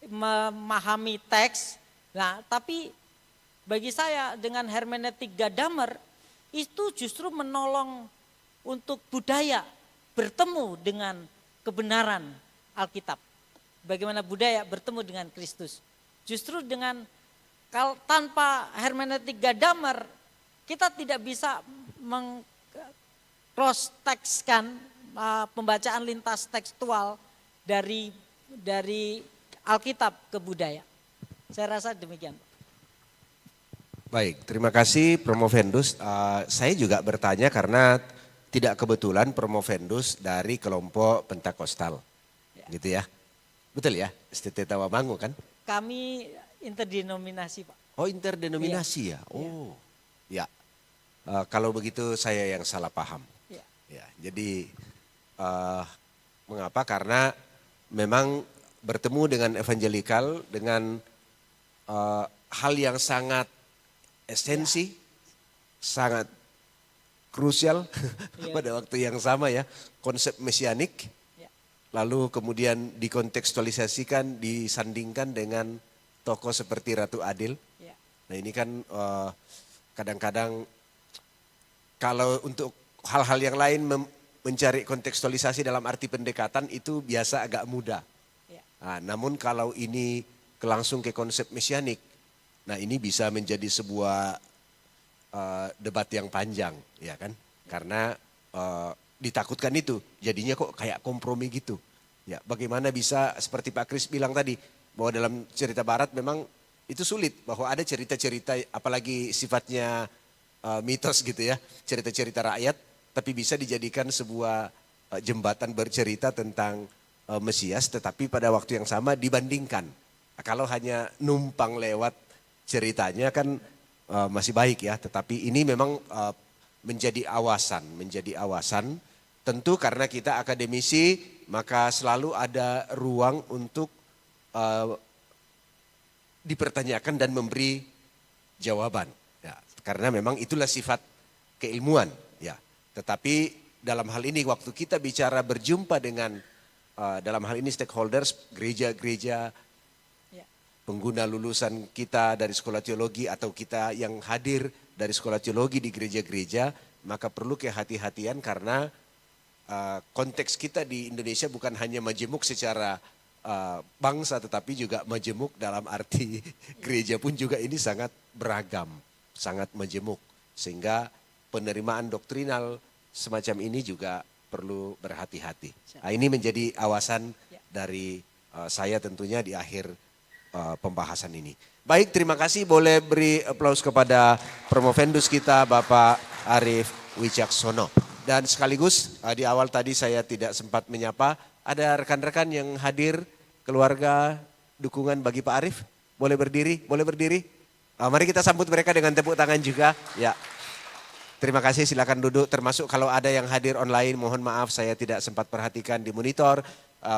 memahami teks. Nah, tapi bagi saya dengan hermeneutik Gadamer itu justru menolong untuk budaya bertemu dengan kebenaran Alkitab. Bagaimana budaya bertemu dengan Kristus. Justru tanpa hermeneutik Gadamer kita tidak bisa meng-cross-text-kan pembacaan lintas tekstual dari Alkitab ke budaya. Saya rasa demikian. Baik, terima kasih Promovendus. Saya juga bertanya karena tidak kebetulan Promovendus dari kelompok Pentakostal, gitu ya. Betul ya, STT Tawamangu kan? Kami interdenominasi Pak. Oh interdenominasi ya, oh ya. Kalau begitu saya yang salah paham. Ya, jadi mengapa? Karena memang bertemu dengan evangelikal dengan hal yang sangat esensi, sangat krusial pada waktu yang sama ya, konsep mesianik, lalu kemudian dikontekstualisasikan, disandingkan dengan tokoh seperti Ratu Adil. Nah ini kan kadang-kadang kalau untuk hal-hal yang lain mencari kontekstualisasi dalam arti pendekatan itu biasa agak mudah. Nah, namun kalau ini langsung ke konsep mesianik, nah ini bisa menjadi sebuah debat yang panjang, ya kan? Karena ditakutkan itu, jadinya kok kayak kompromi gitu. Ya, bagaimana bisa seperti Pak Kris bilang tadi, bahwa dalam cerita Barat memang itu sulit, bahwa ada cerita-cerita apalagi sifatnya mitos gitu ya, cerita-cerita rakyat, tapi bisa dijadikan sebuah jembatan bercerita tentang Mesias, tetapi pada waktu yang sama dibandingkan. Kalau hanya numpang lewat ceritanya kan masih baik ya, tetapi ini memang menjadi awasan. Tentu karena kita akademisi maka selalu ada ruang untuk dipertanyakan dan memberi jawaban. Ya, karena memang itulah sifat keilmuan. Ya, tetapi dalam hal ini waktu kita bicara berjumpa dengan dalam hal ini stakeholders, gereja-gereja, pengguna lulusan kita dari sekolah teologi atau kita yang hadir dari sekolah teologi di gereja-gereja, maka perlu kehati-hatian karena konteks kita di Indonesia bukan hanya majemuk secara bangsa tetapi juga majemuk dalam arti gereja pun juga ini sangat beragam, sangat majemuk. Sehingga penerimaan doktrinal semacam ini juga perlu berhati-hati. Nah, ini menjadi awasan dari saya tentunya di akhir pembahasan ini. Baik, terima kasih. Boleh beri aplaus kepada Promovendus kita Bapak Arief Wicaksono. Dan sekaligus di awal tadi saya tidak sempat menyapa, ada rekan-rekan yang hadir, keluarga, dukungan bagi Pak Arief. Boleh berdiri? Boleh berdiri? Mari kita sambut mereka dengan tepuk tangan juga. Ya. Terima kasih, silakan duduk. Termasuk kalau ada yang hadir online, mohon maaf saya tidak sempat perhatikan di monitor.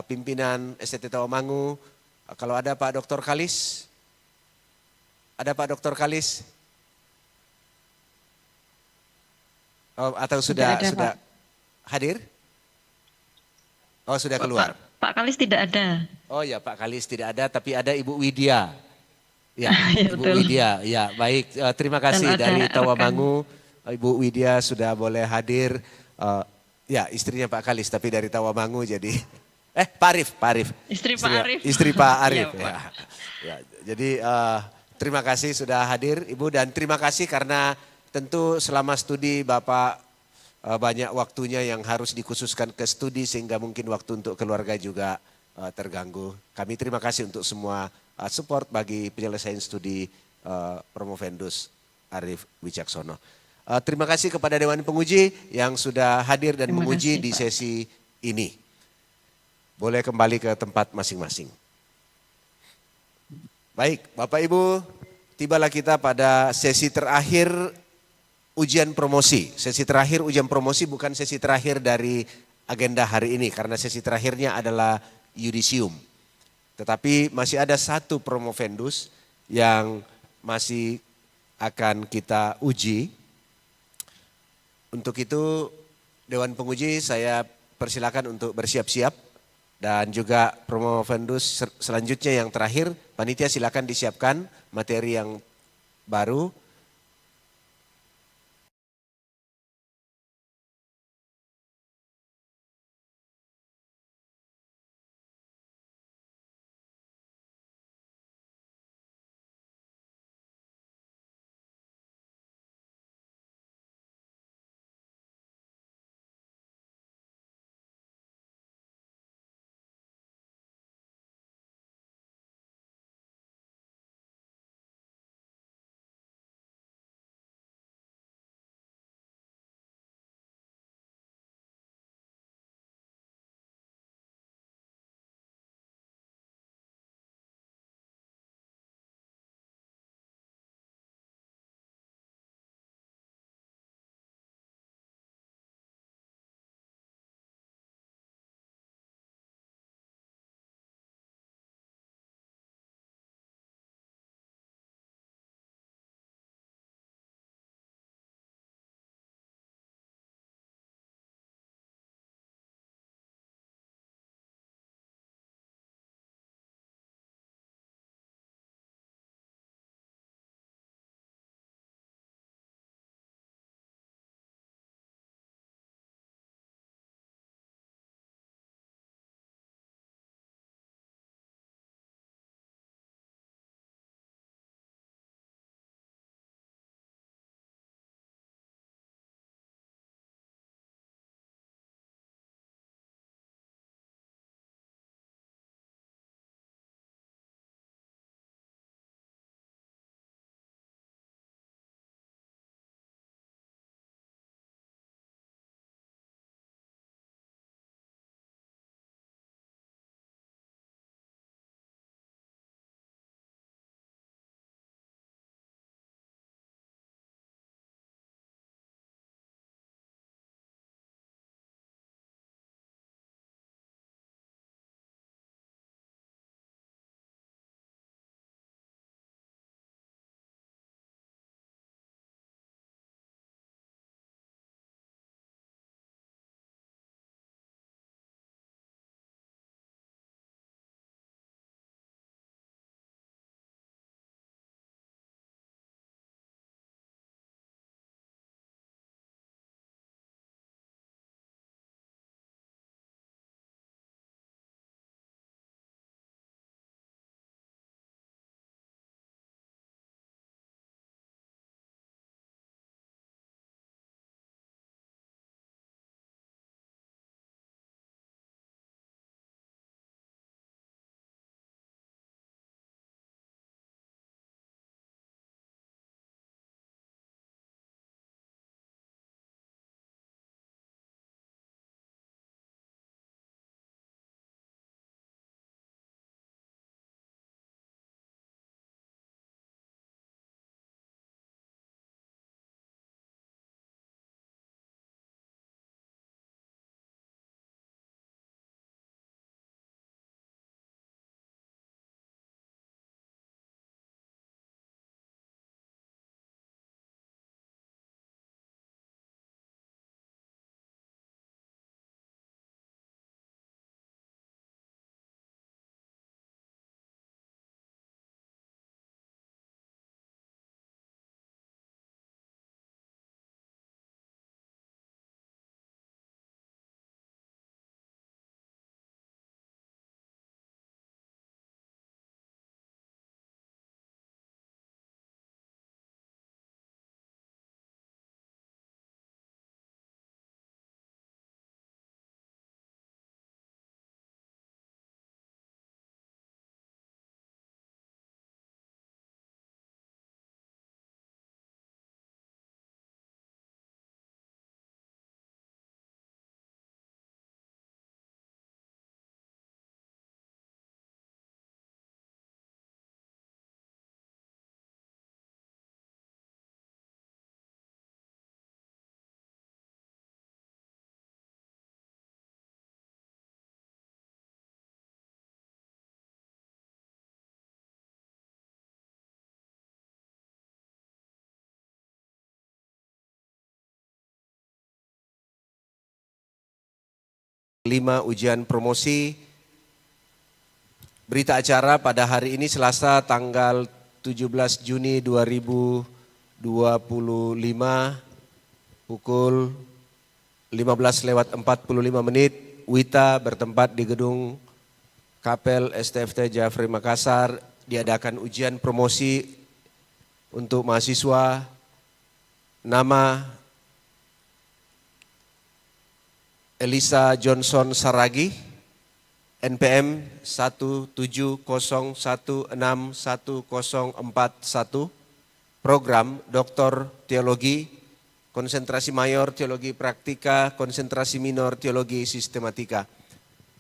Pimpinan STT Tawamangu, kalau ada Pak Dr. Kalis, Ada Pak Dr. Kalis? Oh, atau sudah Tidak ada, Pak. hadir? Oh, sudah keluar. Pak Kalis tidak ada. Oh ya, Pak Kalis tidak ada, tapi ada Ibu Widya. Ya, Ya, Ibu betul. Widya. Ya, baik. Terima kasih Dan ada dari rekan. Tawamangu. Ibu Widya sudah boleh hadir. Ya, istrinya Pak Kalis, tapi dari Tawamangu jadi. Pak Arif. Istri Pak Arif. Istri Pak Arif. Iya, Pak. Ya, jadi terima kasih sudah hadir Ibu, dan terima kasih karena tentu selama studi Bapak banyak waktunya yang harus dikhususkan ke studi sehingga mungkin waktu untuk keluarga juga terganggu. Kami terima kasih untuk semua support bagi penyelesaian studi Promovendus Arif Wicaksono. Terima kasih kepada Dewan Penguji yang sudah hadir dan Terima menguji kasih, di Pak. sesi ini. Boleh kembali ke tempat masing-masing. Baik, Bapak Ibu, tibalah kita pada sesi terakhir ujian promosi. Sesi terakhir ujian promosi bukan sesi terakhir dari agenda hari ini karena sesi terakhirnya adalah yudisium. Tetapi masih ada satu promovendus yang masih akan kita uji. Untuk itu Dewan Penguji saya persilakan untuk bersiap-siap. Dan juga promovendus selanjutnya yang terakhir, panitia silakan disiapkan materi yang baru. 5 ujian promosi. Berita acara pada hari ini Selasa tanggal 17 Juni 2025 pukul 15:45 WITA bertempat di gedung Kapel STFT Jafri Makassar diadakan ujian promosi untuk mahasiswa. Nama Elisa Johnson Saragi, NPM 170161041, program Doktor Teologi, konsentrasi mayor Teologi Praktika, konsentrasi minor Teologi Sistematika.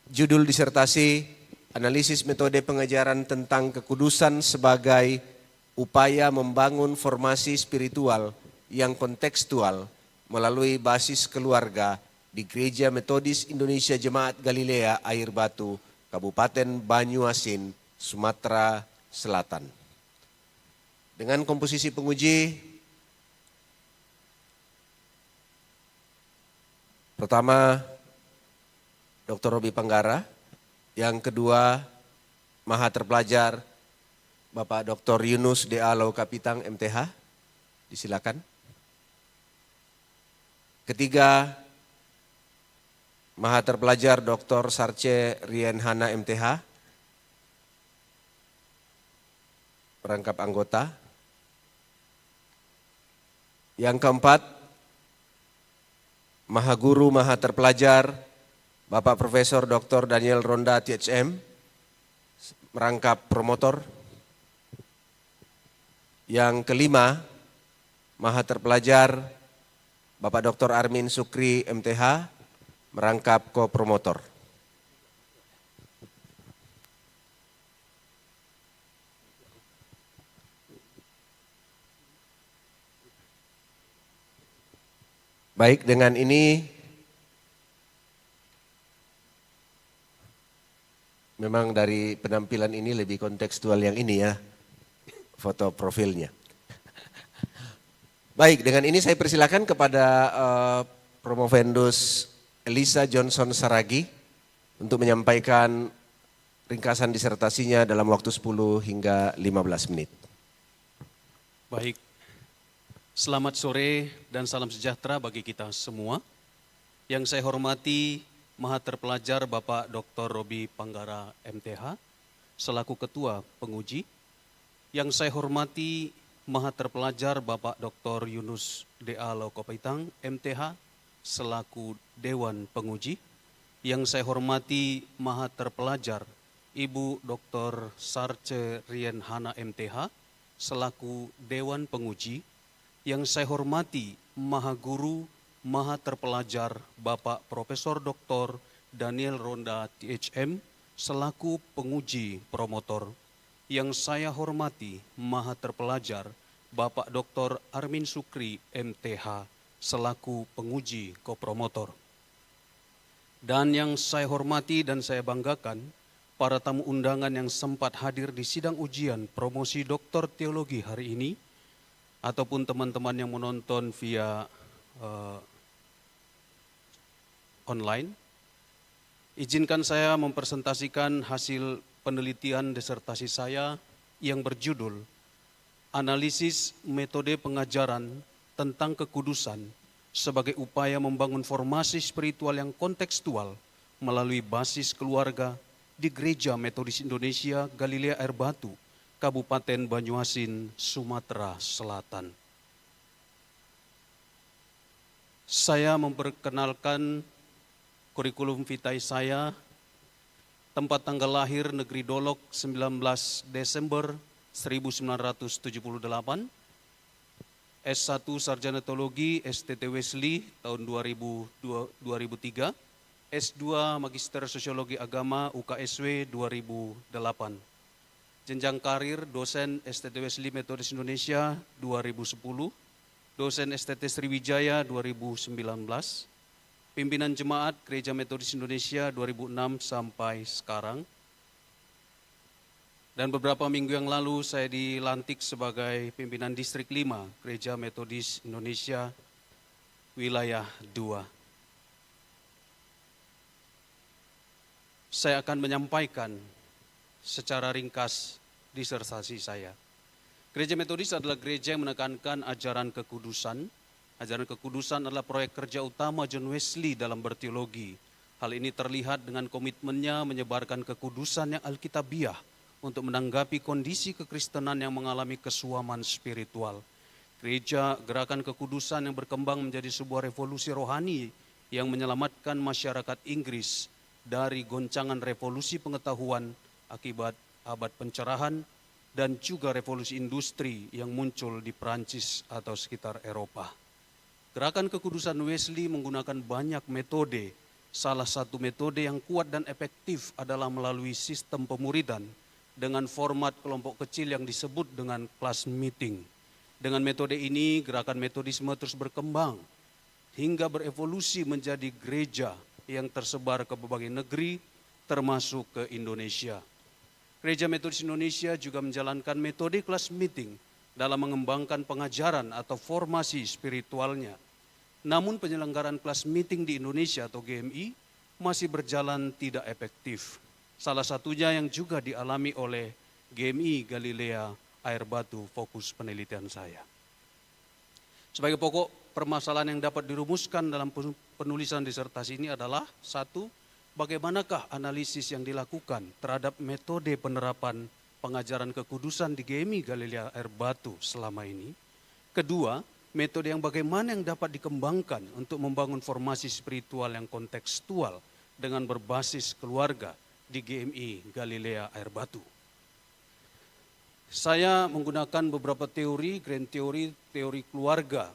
Judul disertasi, analisis metode pengajaran tentang kekudusan sebagai upaya membangun formasi spiritual yang kontekstual melalui basis keluarga di Gereja Metodis Indonesia Jemaat Galilea Air Batu, Kabupaten Banyuasin, Sumatera Selatan. Dengan komposisi penguji, pertama Dr. Robi Panggara, yang kedua Maha Terpelajar Bapak Dr. Yunus D.A. Laukapitang MTH, disilakan. Ketiga Maha Terpelajar Dr. Sarce Rien Hana MTH, perangkap anggota. Yang keempat, Maha Guru Maha Terpelajar Bapak Profesor Dr. Daniel Ronda THM, merangkap promotor. Yang kelima, Maha Terpelajar Bapak Dr. Armin Sukri MTH, merangkap ko-promotor. Baik, dengan ini memang dari penampilan ini lebih kontekstual yang ini ya, foto profilnya. Baik, dengan ini saya persilakan kepada Promovendus Elisa Johnson Saragi untuk menyampaikan ringkasan disertasinya dalam waktu 10 hingga 15 menit. Baik, selamat sore dan salam sejahtera bagi kita semua. Yang saya hormati Maha Terpelajar Bapak Dr. Robi Panggara MTH, selaku Ketua Penguji. Yang saya hormati Maha Terpelajar Bapak Dr. Yunus D.A. Laukapitang MTH, selaku Dewan Penguji. Yang saya hormati Maha Terpelajar Ibu Dr. Sarce Rien Hana MTH, selaku Dewan Penguji. Yang saya hormati Maha Guru Maha Terpelajar Bapak Profesor Dr. Daniel Ronda THM, selaku Penguji Promotor. Yang saya hormati Maha Terpelajar Bapak Dr. Armin Sukri MTH, selaku Penguji Kopromotor. Dan yang saya hormati dan saya banggakan, para tamu undangan yang sempat hadir di sidang ujian promosi Doktor Teologi hari ini, ataupun teman-teman yang menonton via online. Izinkan saya mempresentasikan hasil penelitian disertasi saya yang berjudul Analisis Metode Pengajaran tentang Kekudusan sebagai upaya membangun formasi spiritual yang kontekstual melalui basis keluarga di Gereja Metodis Indonesia Galilea Air Batu, Kabupaten Banyuasin, Sumatera Selatan. Saya memperkenalkan kurikulum vitae saya, tempat tanggal lahir Negeri Dolok 19 Desember 1978, S1 Sarjana Teologi STT Wesley tahun 2003, S2 Magister Sosiologi Agama UKSW 2008. Jenjang karir dosen STT Wesley Metodis Indonesia 2010, dosen STT Sriwijaya 2019, pimpinan jemaat Gereja Metodis Indonesia 2006 sampai sekarang. Dan beberapa minggu yang lalu saya dilantik sebagai pimpinan Distrik 5 Gereja Metodis Indonesia Wilayah 2. saya akan menyampaikan secara ringkas disertasi saya. Gereja Metodis adalah gereja yang menekankan ajaran kekudusan. Ajaran kekudusan adalah proyek kerja utama John Wesley dalam berteologi. Hal ini terlihat dengan komitmennya menyebarkan kekudusan yang alkitabiah untuk menanggapi kondisi kekristenan yang mengalami kesuaman spiritual. Gereja Gerakan Kekudusan yang berkembang menjadi sebuah revolusi rohani yang menyelamatkan masyarakat Inggris dari goncangan revolusi pengetahuan akibat abad pencerahan dan juga revolusi industri yang muncul di Prancis atau sekitar Eropa. Gerakan Kekudusan Wesley menggunakan banyak metode. Salah satu metode yang kuat dan efektif adalah melalui sistem pemuridan dengan format kelompok kecil yang disebut dengan class meeting. Dengan metode ini, gerakan metodisme terus berkembang hingga berevolusi menjadi gereja yang tersebar ke berbagai negeri, termasuk ke Indonesia. Gereja Metodis Indonesia juga menjalankan metode class meeting dalam mengembangkan pengajaran atau formasi spiritualnya. Namun penyelenggaraan class meeting di Indonesia atau GMI masih berjalan tidak efektif. Salah satunya yang juga dialami oleh GMI Galilea Air Batu, fokus penelitian saya. Sebagai pokok permasalahan yang dapat dirumuskan dalam penulisan disertasi ini adalah: satu, bagaimanakah analisis yang dilakukan terhadap metode penerapan pengajaran kekudusan di GMI Galilea Air Batu selama ini? Kedua, metode yang bagaimana yang dapat dikembangkan untuk membangun formasi spiritual yang kontekstual dengan berbasis keluarga di GMI Galilea Air Batu. Saya menggunakan beberapa teori, grand teori, teori keluarga.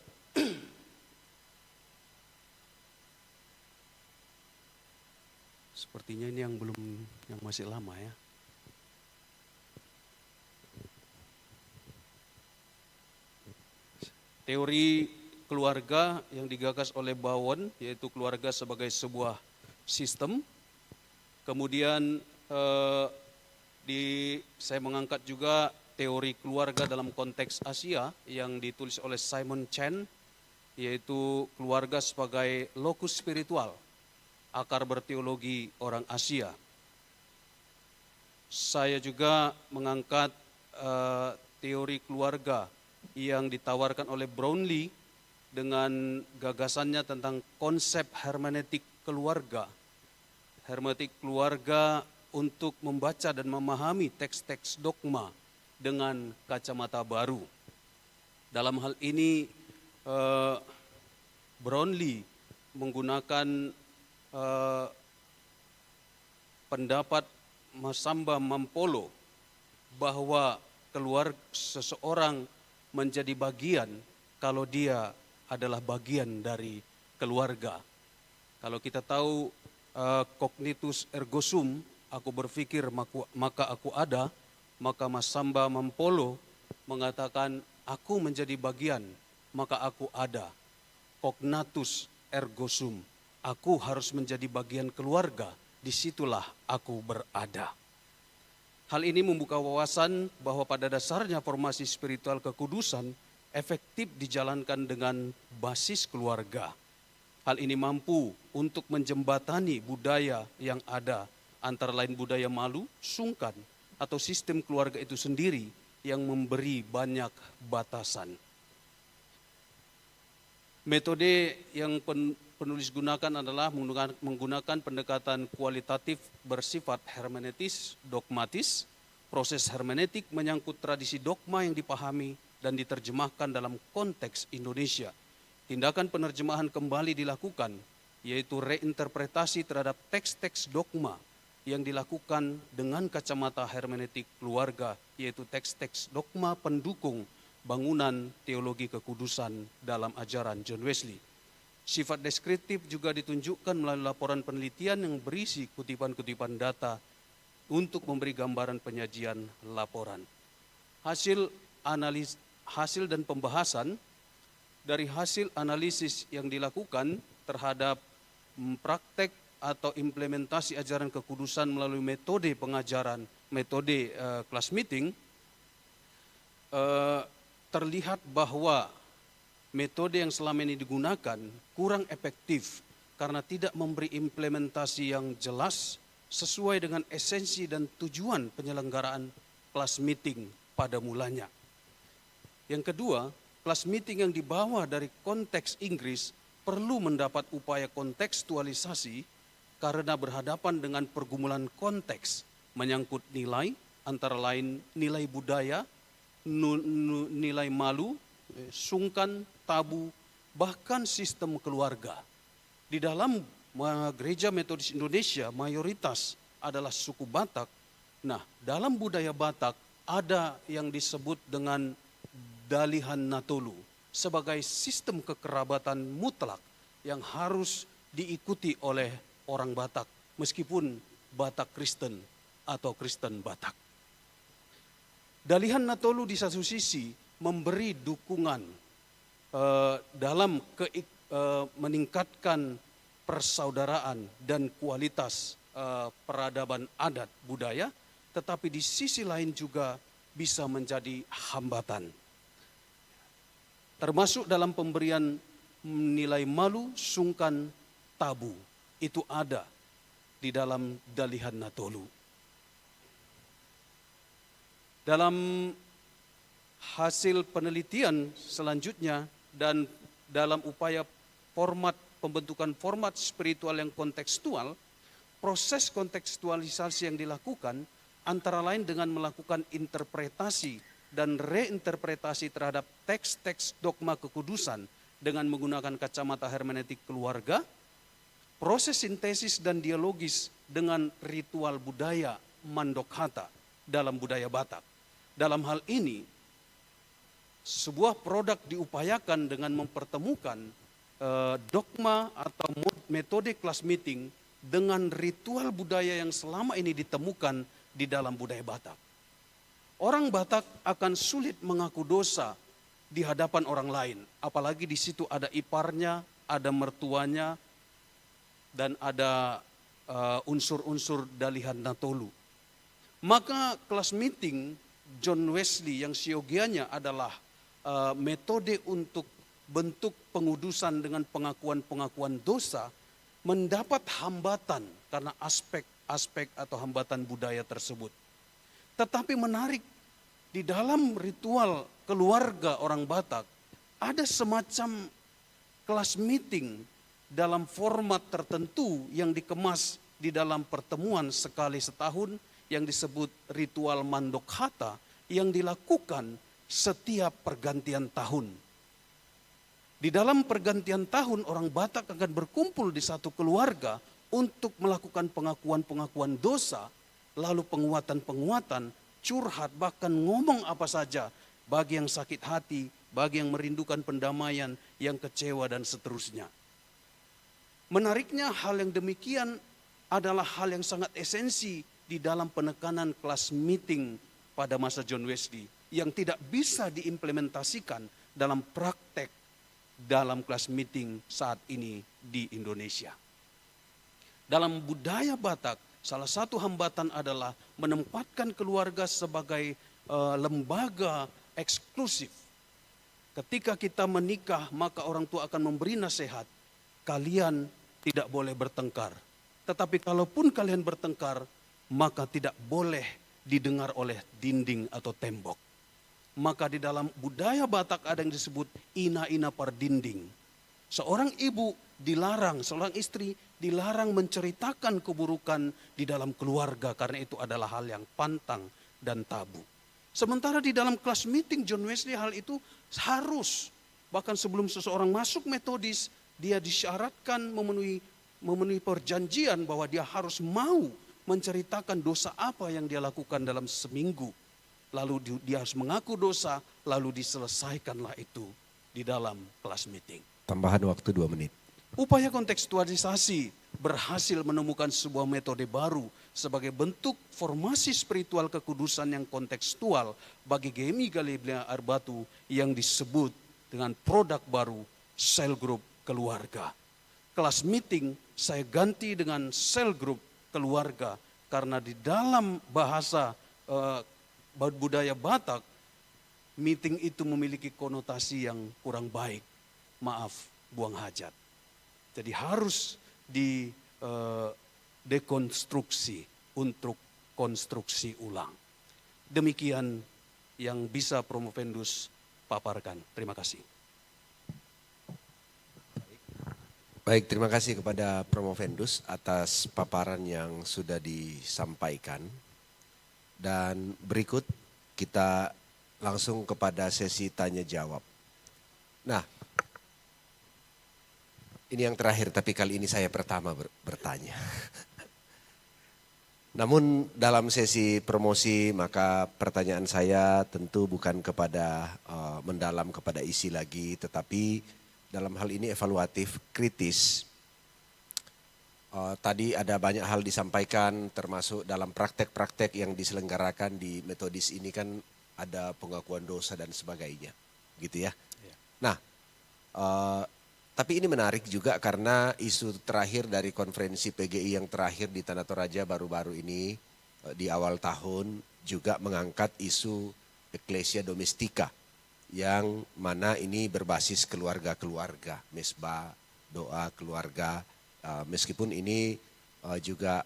Sepertinya ini yang masih lama ya. Teori keluarga yang digagas oleh Bowen, yaitu keluarga sebagai sebuah sistem. Kemudian saya mengangkat juga teori keluarga dalam konteks Asia yang ditulis oleh Simon Chen, yaitu keluarga sebagai lokus spiritual, akar berteologi orang Asia. Saya juga mengangkat teori keluarga yang ditawarkan oleh Brownlee dengan gagasannya tentang konsep hermeneutik keluarga. Hermeneutik keluarga untuk membaca dan memahami teks-teks dogma dengan kacamata baru. Dalam hal ini Brownlee menggunakan pendapat Masamba Mampolo bahwa seseorang menjadi bagian kalau dia adalah bagian dari keluarga. Kalau kita tahu cognitus ergo sum, aku berpikir maka aku ada, maka Masamba Mampolo mengatakan aku menjadi bagian, maka aku ada. Cognatus ergo sum, aku harus menjadi bagian keluarga, disitulah aku berada. Hal ini membuka wawasan bahwa pada dasarnya formasi spiritual kekudusan efektif dijalankan dengan basis keluarga. Hal ini mampu untuk menjembatani budaya yang ada, antara lain budaya malu, sungkan, atau sistem keluarga itu sendiri yang memberi banyak batasan. Metode yang penulis gunakan adalah menggunakan pendekatan kualitatif bersifat hermeneutis, dogmatis. Proses hermeneutik menyangkut tradisi dogma yang dipahami dan diterjemahkan dalam konteks Indonesia. Tindakan penerjemahan kembali dilakukan, yaitu reinterpretasi terhadap teks-teks dogma yang dilakukan dengan kacamata hermeneutik keluarga, yaitu teks-teks dogma pendukung bangunan teologi kekudusan dalam ajaran John Wesley. Sifat deskriptif juga ditunjukkan melalui laporan penelitian yang berisi kutipan-kutipan data untuk memberi gambaran penyajian laporan. Hasil dan pembahasan dari hasil analisis yang dilakukan terhadap praktek atau implementasi ajaran kekudusan melalui metode pengajaran, metode class meeting, terlihat bahwa metode yang selama ini digunakan kurang efektif karena tidak memberi implementasi yang jelas sesuai dengan esensi dan tujuan penyelenggaraan kelas meeting pada mulanya. Yang kedua, kelas meeting yang dibawa dari konteks Inggris perlu mendapat upaya kontekstualisasi karena berhadapan dengan pergumulan konteks menyangkut nilai, antara lain nilai budaya, nilai malu, sungkan, tabu, bahkan sistem keluarga. Di dalam Gereja Metodis Indonesia mayoritas adalah suku Batak. Nah, dalam budaya Batak ada yang disebut dengan Dalihan Natolu sebagai sistem kekerabatan mutlak yang harus diikuti oleh orang Batak, meskipun Batak Kristen atau Kristen Batak. Dalihan Natolu di satu sisi memberi dukungan dalam meningkatkan persaudaraan dan kualitas peradaban adat budaya, tetapi di sisi lain juga bisa menjadi hambatan. Termasuk dalam pemberian nilai malu, sungkan, tabu. Itu ada di dalam Dalihan Natolu. Dalam hasil penelitian selanjutnya dan dalam upaya pembentukan format spiritual yang kontekstual, proses kontekstualisasi yang dilakukan antara lain dengan melakukan interpretasi dan reinterpretasi terhadap teks-teks dogma kekudusan dengan menggunakan kacamata hermeneutik keluarga, proses sintesis dan dialogis dengan ritual budaya Mandokhata dalam budaya Batak. Dalam hal ini, sebuah produk diupayakan dengan mempertemukan dogma atau metode kelas meeting dengan ritual budaya yang selama ini ditemukan di dalam budaya Batak. Orang Batak akan sulit mengaku dosa di hadapan orang lain, apalagi di situ ada iparnya, ada mertuanya, dan ada unsur-unsur Dalihan Natolu. Maka kelas meeting John Wesley yang siogianya adalah metode untuk bentuk pengudusan dengan pengakuan-pengakuan dosa mendapat hambatan karena aspek-aspek atau hambatan budaya tersebut. Tetapi menarik, di dalam ritual keluarga orang Batak ada semacam kelas meeting dalam format tertentu yang dikemas di dalam pertemuan sekali setahun yang disebut ritual Mandokhata yang dilakukan setiap pergantian tahun. Di dalam pergantian tahun orang Batak akan berkumpul di satu keluarga untuk melakukan pengakuan-pengakuan dosa, lalu penguatan-penguatan, curhat, bahkan ngomong apa saja bagi yang sakit hati, bagi yang merindukan pendamaian, yang kecewa dan seterusnya. Menariknya hal yang demikian adalah hal yang sangat esensi di dalam penekanan kelas meeting pada masa John Wesley yang tidak bisa diimplementasikan dalam praktek dalam kelas meeting saat ini di Indonesia. Dalam budaya Batak, salah satu hambatan adalah menempatkan keluarga sebagai lembaga eksklusif. Ketika kita menikah, maka orang tua akan memberi nasihat, kalian tidak boleh bertengkar. Tetapi kalaupun kalian bertengkar, maka tidak boleh didengar oleh dinding atau tembok. Maka di dalam budaya Batak ada yang disebut ina-ina par dinding. Seorang ibu dilarang, seorang istri dilarang menceritakan keburukan di dalam keluarga karena itu adalah hal yang pantang dan tabu. Sementara di dalam kelas meeting John Wesley hal itu harus, bahkan sebelum seseorang masuk metodis, dia disyaratkan memenuhi perjanjian bahwa dia harus mau menceritakan dosa apa yang dia lakukan dalam seminggu. Lalu dia harus mengaku dosa, lalu diselesaikanlah itu di dalam kelas meeting. Tambahan waktu 2 menit. Upaya kontekstualisasi berhasil menemukan sebuah metode baru sebagai bentuk formasi spiritual kekudusan yang kontekstual bagi GMI Galilea Arbatu yang disebut dengan produk baru sel group keluarga. Kelas meeting saya ganti dengan sel group keluarga karena di dalam bahasa budaya Batak meeting itu memiliki konotasi yang kurang baik. Maaf, buang hajat. Jadi harus dekonstruksi untuk konstruksi ulang. Demikian yang bisa Promovendus paparkan. Terima kasih. Baik, terima kasih kepada Promovendus atas paparan yang sudah disampaikan. Dan berikut kita langsung kepada sesi tanya jawab. Nah, ini yang terakhir, tapi kali ini saya pertama bertanya. Namun dalam sesi promosi maka pertanyaan saya tentu bukan kepada mendalam kepada isi lagi, tetapi dalam hal ini evaluatif kritis. Tadi ada banyak hal disampaikan termasuk dalam praktek-praktek yang diselenggarakan di metodis ini kan ada pengakuan dosa dan sebagainya, gitu ya. Nah, tapi ini menarik juga karena isu terakhir dari konferensi PGI yang terakhir di Tanah Toraja baru-baru ini di awal tahun juga mengangkat isu Ecclesia Domestica yang mana ini berbasis keluarga-keluarga, mesbah, doa keluarga, meskipun ini juga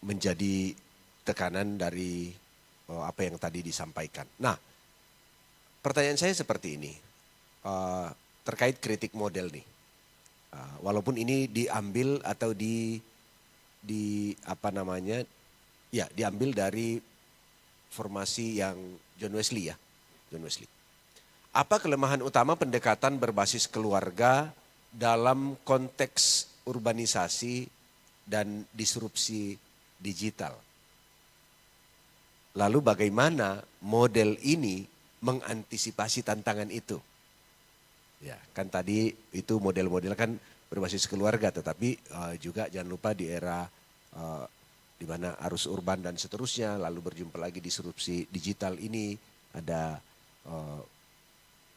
menjadi tekanan dari apa yang tadi disampaikan. Nah, pertanyaan saya seperti ini, terkait kritik model nih. Walaupun ini diambil atau diambil dari formasi yang John Wesley ya, John Wesley. Apa kelemahan utama pendekatan berbasis keluarga dalam konteks urbanisasi dan disrupsi digital? Lalu bagaimana model ini mengantisipasi tantangan itu? Ya, kan tadi itu model-model kan berbasis keluarga, tetapi juga jangan lupa di era di mana arus urban dan seterusnya, lalu berjumpa lagi disrupsi digital ini, ada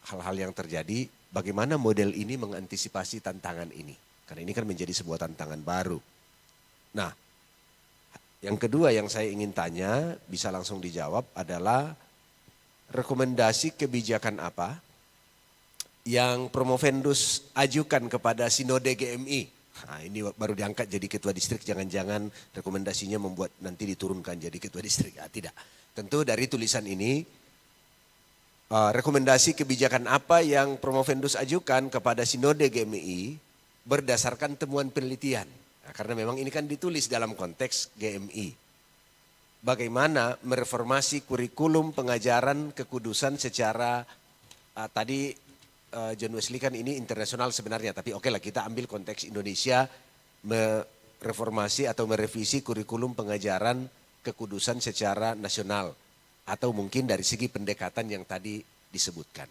hal-hal yang terjadi, bagaimana model ini mengantisipasi tantangan ini? Karena ini kan menjadi sebuah tantangan baru. Nah, yang kedua yang saya ingin tanya, bisa langsung dijawab adalah rekomendasi kebijakan apa yang Promovendus ajukan kepada Sinode GMI. Nah, ini baru diangkat jadi ketua distrik, jangan-jangan rekomendasinya membuat nanti diturunkan jadi ketua distrik. Tidak, tentu dari tulisan ini rekomendasi kebijakan apa yang Promovendus ajukan kepada Sinode GMI berdasarkan temuan penelitian. Nah, karena memang ini kan ditulis dalam konteks GMI. Bagaimana mereformasi kurikulum pengajaran kekudusan secara tadi John Wesley kan ini internasional sebenarnya, tapi oke lah kita ambil konteks Indonesia, mereformasi atau merevisi kurikulum pengajaran kekudusan secara nasional atau mungkin dari segi pendekatan yang tadi disebutkan.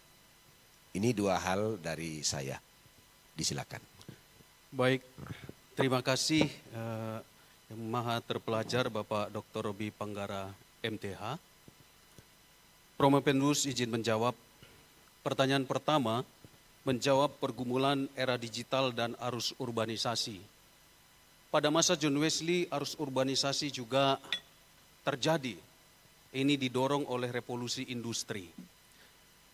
Ini dua hal dari saya. Disilakan. Baik. Terima kasih yang maha terpelajar Bapak Dr. Robi Panggara MTH. Promovendus izin menjawab. Pertanyaan pertama, menjawab pergumulan era digital dan arus urbanisasi. Pada masa John Wesley, arus urbanisasi juga terjadi. Ini didorong oleh revolusi industri.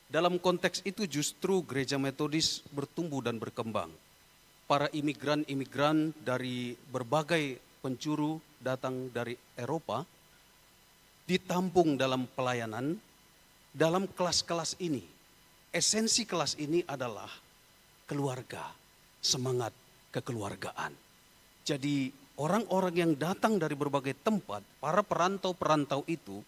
Dalam konteks itu justru gereja metodis bertumbuh dan berkembang. Para imigran-imigran dari berbagai penjuru datang dari Eropa, ditampung dalam pelayanan, dalam kelas-kelas ini. Esensi kelas ini adalah keluarga, semangat kekeluargaan. Jadi orang-orang yang datang dari berbagai tempat, para perantau-perantau itu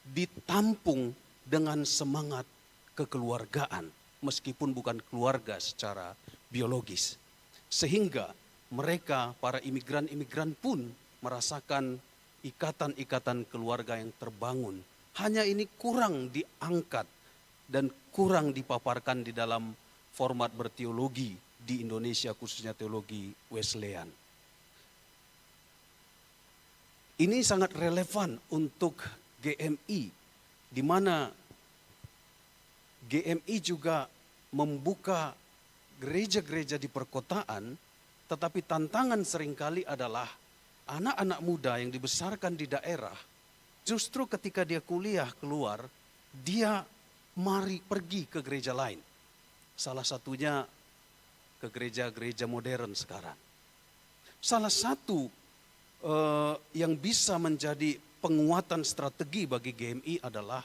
ditampung dengan semangat kekeluargaan, meskipun bukan keluarga secara biologis. Sehingga mereka, para imigran-imigran pun merasakan ikatan-ikatan keluarga yang terbangun. Hanya ini kurang diangkat dan kurang dipaparkan di dalam format berteologi di Indonesia, khususnya teologi Wesleyan. Ini sangat relevan untuk GMI, di mana GMI juga membuka gereja-gereja di perkotaan, tetapi tantangan seringkali adalah anak-anak muda yang dibesarkan di daerah, justru ketika dia kuliah keluar, dia pergi ke gereja lain. Salah satunya ke gereja-gereja modern sekarang. Salah satu yang bisa menjadi penguatan strategi bagi GMI adalah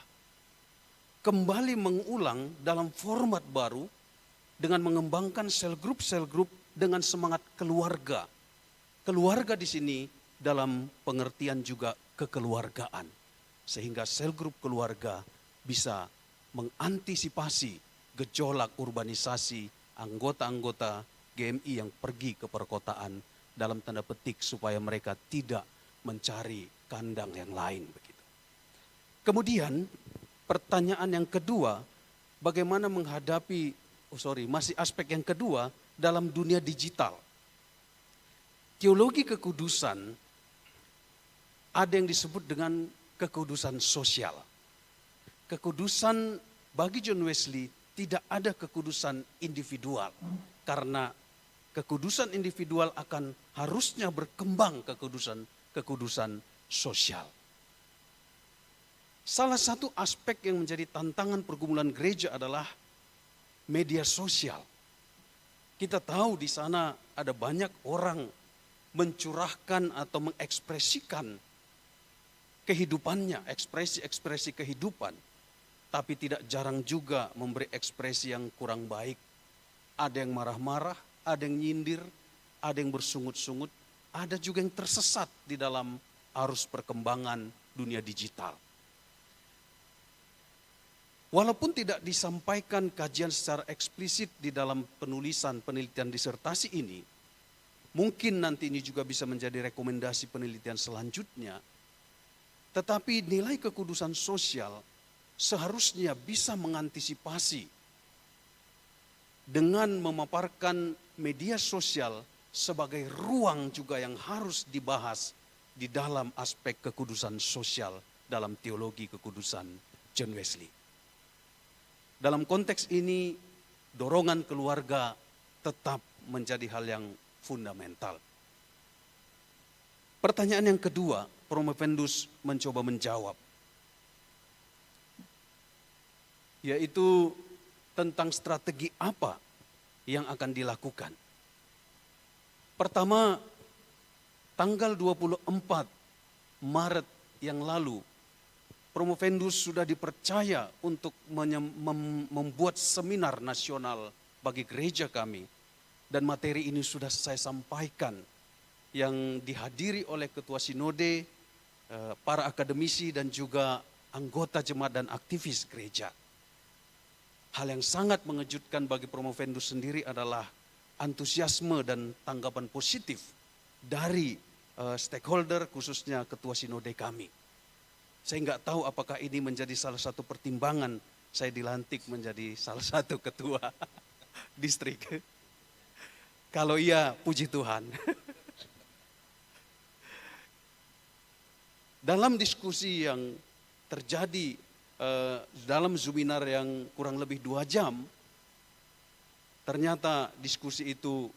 kembali mengulang dalam format baru dengan mengembangkan sel grup dengan semangat keluarga. Keluarga di sini dalam pengertian juga kekeluargaan. Sehingga sel grup keluarga bisa mengantisipasi gejolak urbanisasi anggota-anggota GMI yang pergi ke perkotaan dalam tanda petik supaya mereka tidak mencari kandang yang lain begitu. Kemudian pertanyaan yang kedua, bagaimana menghadapi masih aspek yang kedua dalam dunia digital. Teologi kekudusan ada yang disebut dengan kekudusan sosial. Kekudusan bagi John Wesley tidak ada kekudusan individual, karena kekudusan individual akan harusnya berkembang kekudusan sosial. Salah satu aspek yang menjadi tantangan pergumulan gereja adalah media sosial. Kita tahu di sana ada banyak orang mencurahkan atau mengekspresikan kehidupannya, ekspresi-ekspresi kehidupan. Tapi tidak jarang juga memberi ekspresi yang kurang baik. Ada yang marah-marah, ada yang nyindir, ada yang bersungut-sungut, ada juga yang tersesat di dalam arus perkembangan dunia digital. Walaupun tidak disampaikan kajian secara eksplisit di dalam penulisan penelitian disertasi ini, mungkin nanti ini juga bisa menjadi rekomendasi penelitian selanjutnya, tetapi nilai kekudusan sosial seharusnya bisa mengantisipasi dengan memaparkan media sosial sebagai ruang juga yang harus dibahas di dalam aspek kekudusan sosial dalam teologi kekudusan John Wesley. Dalam konteks ini, dorongan keluarga tetap menjadi hal yang fundamental. Pertanyaan yang kedua, Promovendus mencoba menjawab, yaitu tentang strategi apa yang akan dilakukan. Pertama, tanggal 24 Maret yang lalu, Promovendus sudah dipercaya untuk membuat seminar nasional bagi gereja kami. Dan materi ini sudah saya sampaikan, yang dihadiri oleh Ketua Sinode, para akademisi dan juga anggota jemaat dan aktivis gereja. Hal yang sangat mengejutkan bagi Promovendus sendiri adalah antusiasme dan tanggapan positif dari stakeholder, khususnya Ketua Sinode kami. Saya nggak tahu apakah ini menjadi salah satu pertimbangan saya dilantik menjadi salah satu ketua distrik. Kalau iya, puji Tuhan. Dalam diskusi yang terjadi dalam seminar yang kurang lebih 2 jam, ternyata diskusi itu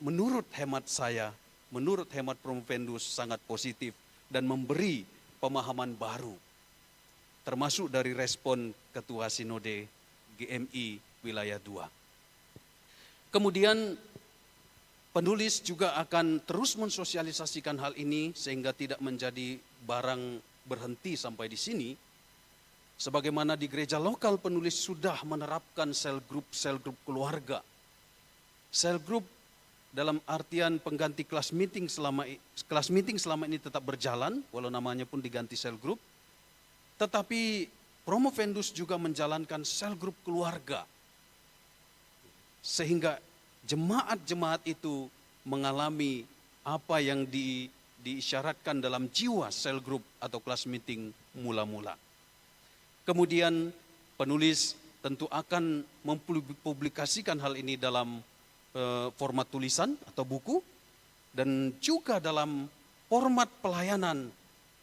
menurut hemat saya, menurut hemat Promovendus sangat positif dan memberi pemahaman baru, termasuk dari respon Ketua Sinode GMI Wilayah 2. Kemudian penulis juga akan terus mensosialisasikan hal ini sehingga tidak menjadi barang berhenti sampai di sini. Sebagaimana di gereja lokal penulis sudah menerapkan sel grup keluarga. Sel grup dalam artian pengganti kelas meeting selama ini tetap berjalan, walau namanya pun diganti sel grup. Tetapi Promovendus juga menjalankan sel grup keluarga. Sehingga jemaat-jemaat itu mengalami apa yang diisyaratkan dalam jiwa sel grup atau kelas meeting mula-mula. Kemudian penulis tentu akan mempublikasikan hal ini dalam format tulisan atau buku dan juga dalam format pelayanan,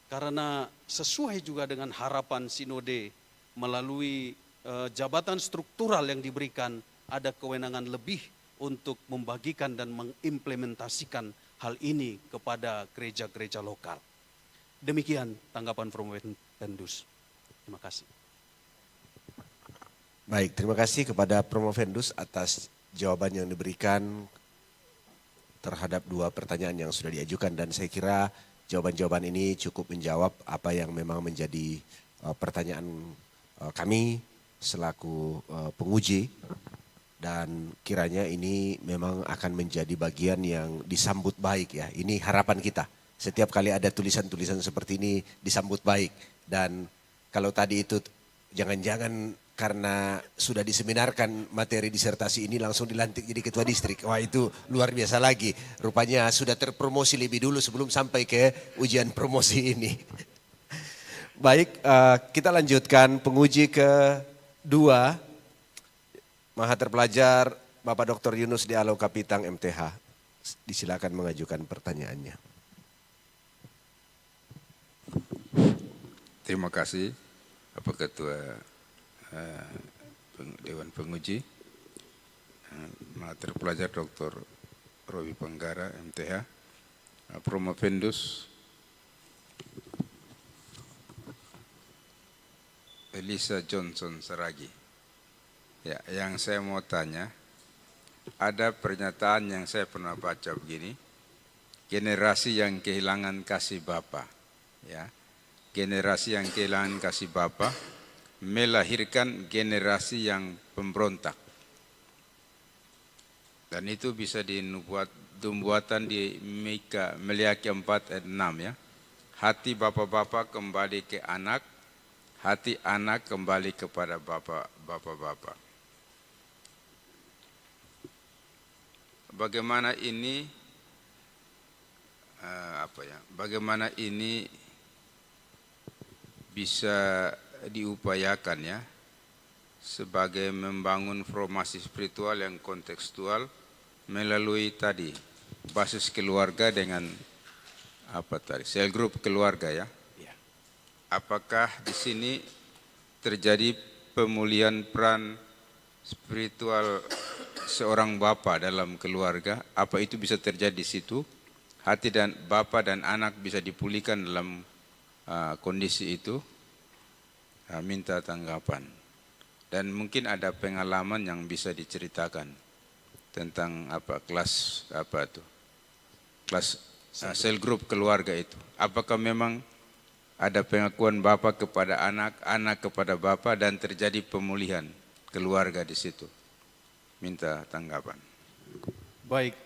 karena sesuai juga dengan harapan sinode melalui jabatan struktural yang diberikan, ada kewenangan lebih untuk membagikan dan mengimplementasikan hal ini kepada gereja-gereja lokal. Demikian tanggapan Promovendus. Terima kasih. Baik, terima kasih kepada Promovendus atas jawaban yang diberikan terhadap dua pertanyaan yang sudah diajukan, dan saya kira jawaban-jawaban ini cukup menjawab apa yang memang menjadi pertanyaan kami selaku penguji, dan kiranya ini memang akan menjadi bagian yang disambut baik ya. Ini harapan kita. Setiap kali ada tulisan-tulisan seperti ini disambut baik, dan kalau tadi itu jangan-jangan karena sudah diseminarkan materi disertasi ini langsung dilantik jadi ketua distrik. Wah, itu luar biasa lagi. Rupanya sudah terpromosi lebih dulu sebelum sampai ke ujian promosi ini. Baik, kita lanjutkan penguji kedua, Maha Terpelajar Bapak Dr. Yunus D. Alau Kapitang MTH. Disilakan mengajukan pertanyaannya. Terima kasih Bapak Ketua Dewan Penguji, Maha Terpelajar Dr. Roby Panggara MTH, Promovendus Elisa Johnson Saragi. Ya, yang saya mau tanya, ada pernyataan yang saya pernah baca begini, generasi yang kehilangan kasih Bapa, ya, generasi yang kehilangan kasih Bapa melahirkan generasi yang pemberontak. Dan itu bisa dinubuatan di Meleakhi 4 ayat 6 ya. Hati bapak-bapak kembali ke anak, hati anak kembali kepada bapak-bapak. Bagaimana ini bagaimana ini bisa diupayakan ya sebagai membangun formasi spiritual yang kontekstual melalui tadi basis keluarga dengan sel grup keluarga ya. Apakah di sini terjadi pemulihan peran spiritual seorang bapa dalam keluarga? Apa itu bisa terjadi di situ? Hati dan bapa dan anak bisa dipulihkan dalam kondisi itu? Minta tanggapan. Dan mungkin ada pengalaman yang bisa diceritakan tentang kelas sel grup keluarga itu. Apakah memang ada pengakuan bapak kepada anak, anak kepada bapak, dan terjadi pemulihan keluarga di situ? Minta tanggapan. Baik,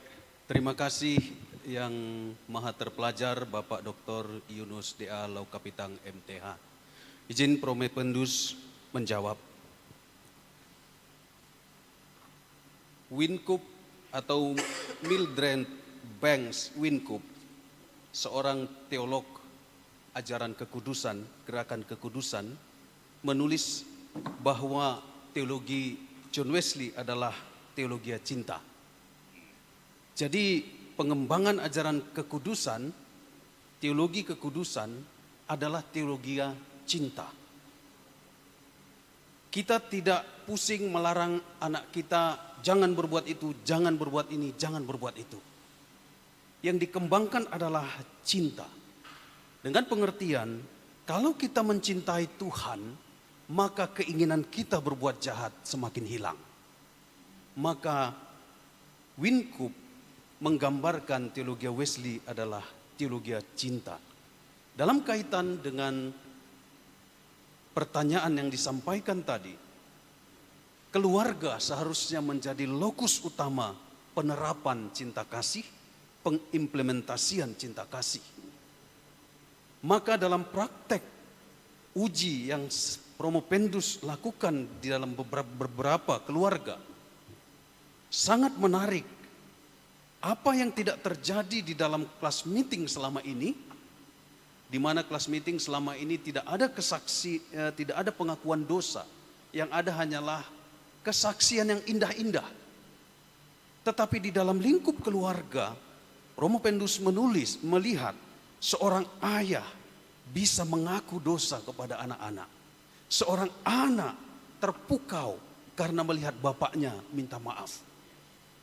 terima kasih yang Maha Terpelajar Bapak Dr. Yunus D.A. Alau Kapitang MTH. Izin Promovendus menjawab. Wynkoop atau Mildred Banks Wynkoop, seorang teolog ajaran kekudusan, gerakan kekudusan, menulis bahwa teologi John Wesley adalah teologi cinta. Jadi pengembangan ajaran kekudusan, teologi kekudusan adalah teologi cinta. Kita tidak pusing melarang anak kita jangan berbuat itu, jangan berbuat ini, jangan berbuat itu. Yang dikembangkan adalah cinta. Dengan pengertian, kalau kita mencintai Tuhan, maka keinginan kita berbuat jahat semakin hilang. Maka Wynkoop menggambarkan teologi Wesley adalah teologi cinta. Dalam kaitan dengan pertanyaan yang disampaikan tadi, keluarga seharusnya menjadi lokus utama penerapan cinta kasih, pengimplementasian cinta kasih. Maka dalam praktek uji yang Promovendus lakukan di dalam beberapa keluarga, sangat menarik apa yang tidak terjadi di dalam kelas meeting selama ini, di mana kelas meeting selama ini tidak ada tidak ada pengakuan dosa, yang ada hanyalah kesaksian yang indah-indah. Tetapi di dalam lingkup keluarga, Promovendus melihat seorang ayah bisa mengaku dosa kepada anak-anak. Seorang anak terpukau karena melihat bapaknya minta maaf.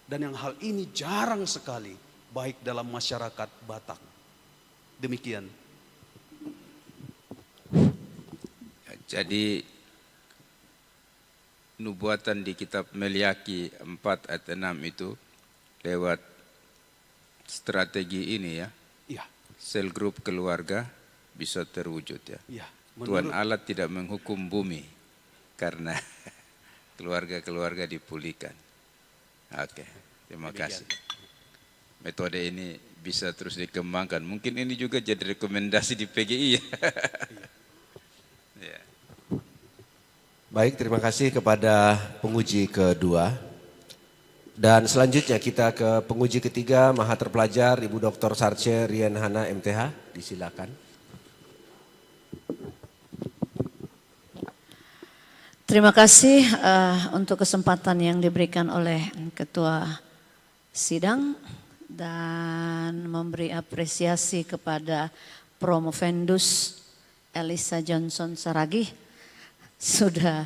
Dan yang hal ini jarang sekali baik dalam masyarakat Batak. Demikian. Jadi nubuatan di kitab Meliaki 4 ayat 6 itu lewat strategi ini ya. Iya. Sel grup keluarga bisa terwujud ya. Iya. Tuhan Allah tidak menghukum bumi karena keluarga-keluarga dipulihkan. Oke, terima kasih. Metode ini bisa terus dikembangkan. Mungkin ini juga jadi rekomendasi di PGI ya. Ya. Baik, terima kasih kepada penguji kedua. Dan selanjutnya kita ke penguji ketiga, Maha Terpelajar Ibu Dr. Sarce Rien Hana MTH, disilakan. Terima kasih untuk kesempatan yang diberikan oleh Ketua Sidang dan memberi apresiasi kepada Promovendus Elisa Johnson Saragih sudah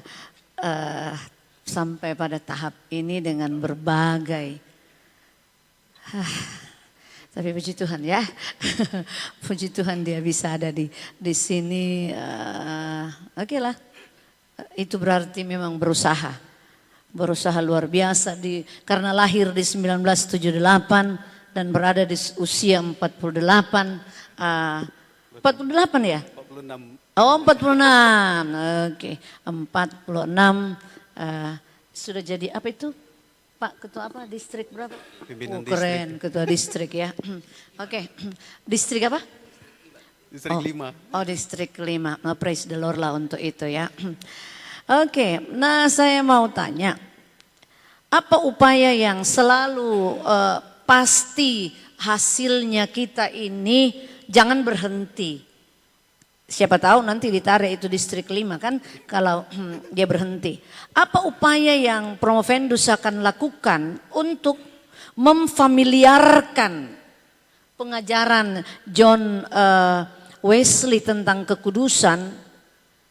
sampai pada tahap ini dengan berbagai tapi puji Tuhan ya. Puji Tuhan dia bisa ada di sini. Oke lah. Itu berarti memang berusaha luar biasa karena lahir di 1978 dan berada di usia 48 ya? 46. Oh 46, oke 46 sudah jadi apa itu Pak Ketua apa distrik berapa? Pimpinan keren distrik. Ketua distrik ya. Oke, distrik apa? Distrik 5. Oh distrik 5, nah, praise the Lord lah untuk itu ya. Oke, nah saya mau tanya, apa upaya yang selalu pasti hasilnya kita ini jangan berhenti. Siapa tahu nanti ditarik itu distrik 5 kan kalau dia berhenti. Apa upaya yang Promovendus akan lakukan untuk memfamiliarkan pengajaran John Wesley tentang kekudusan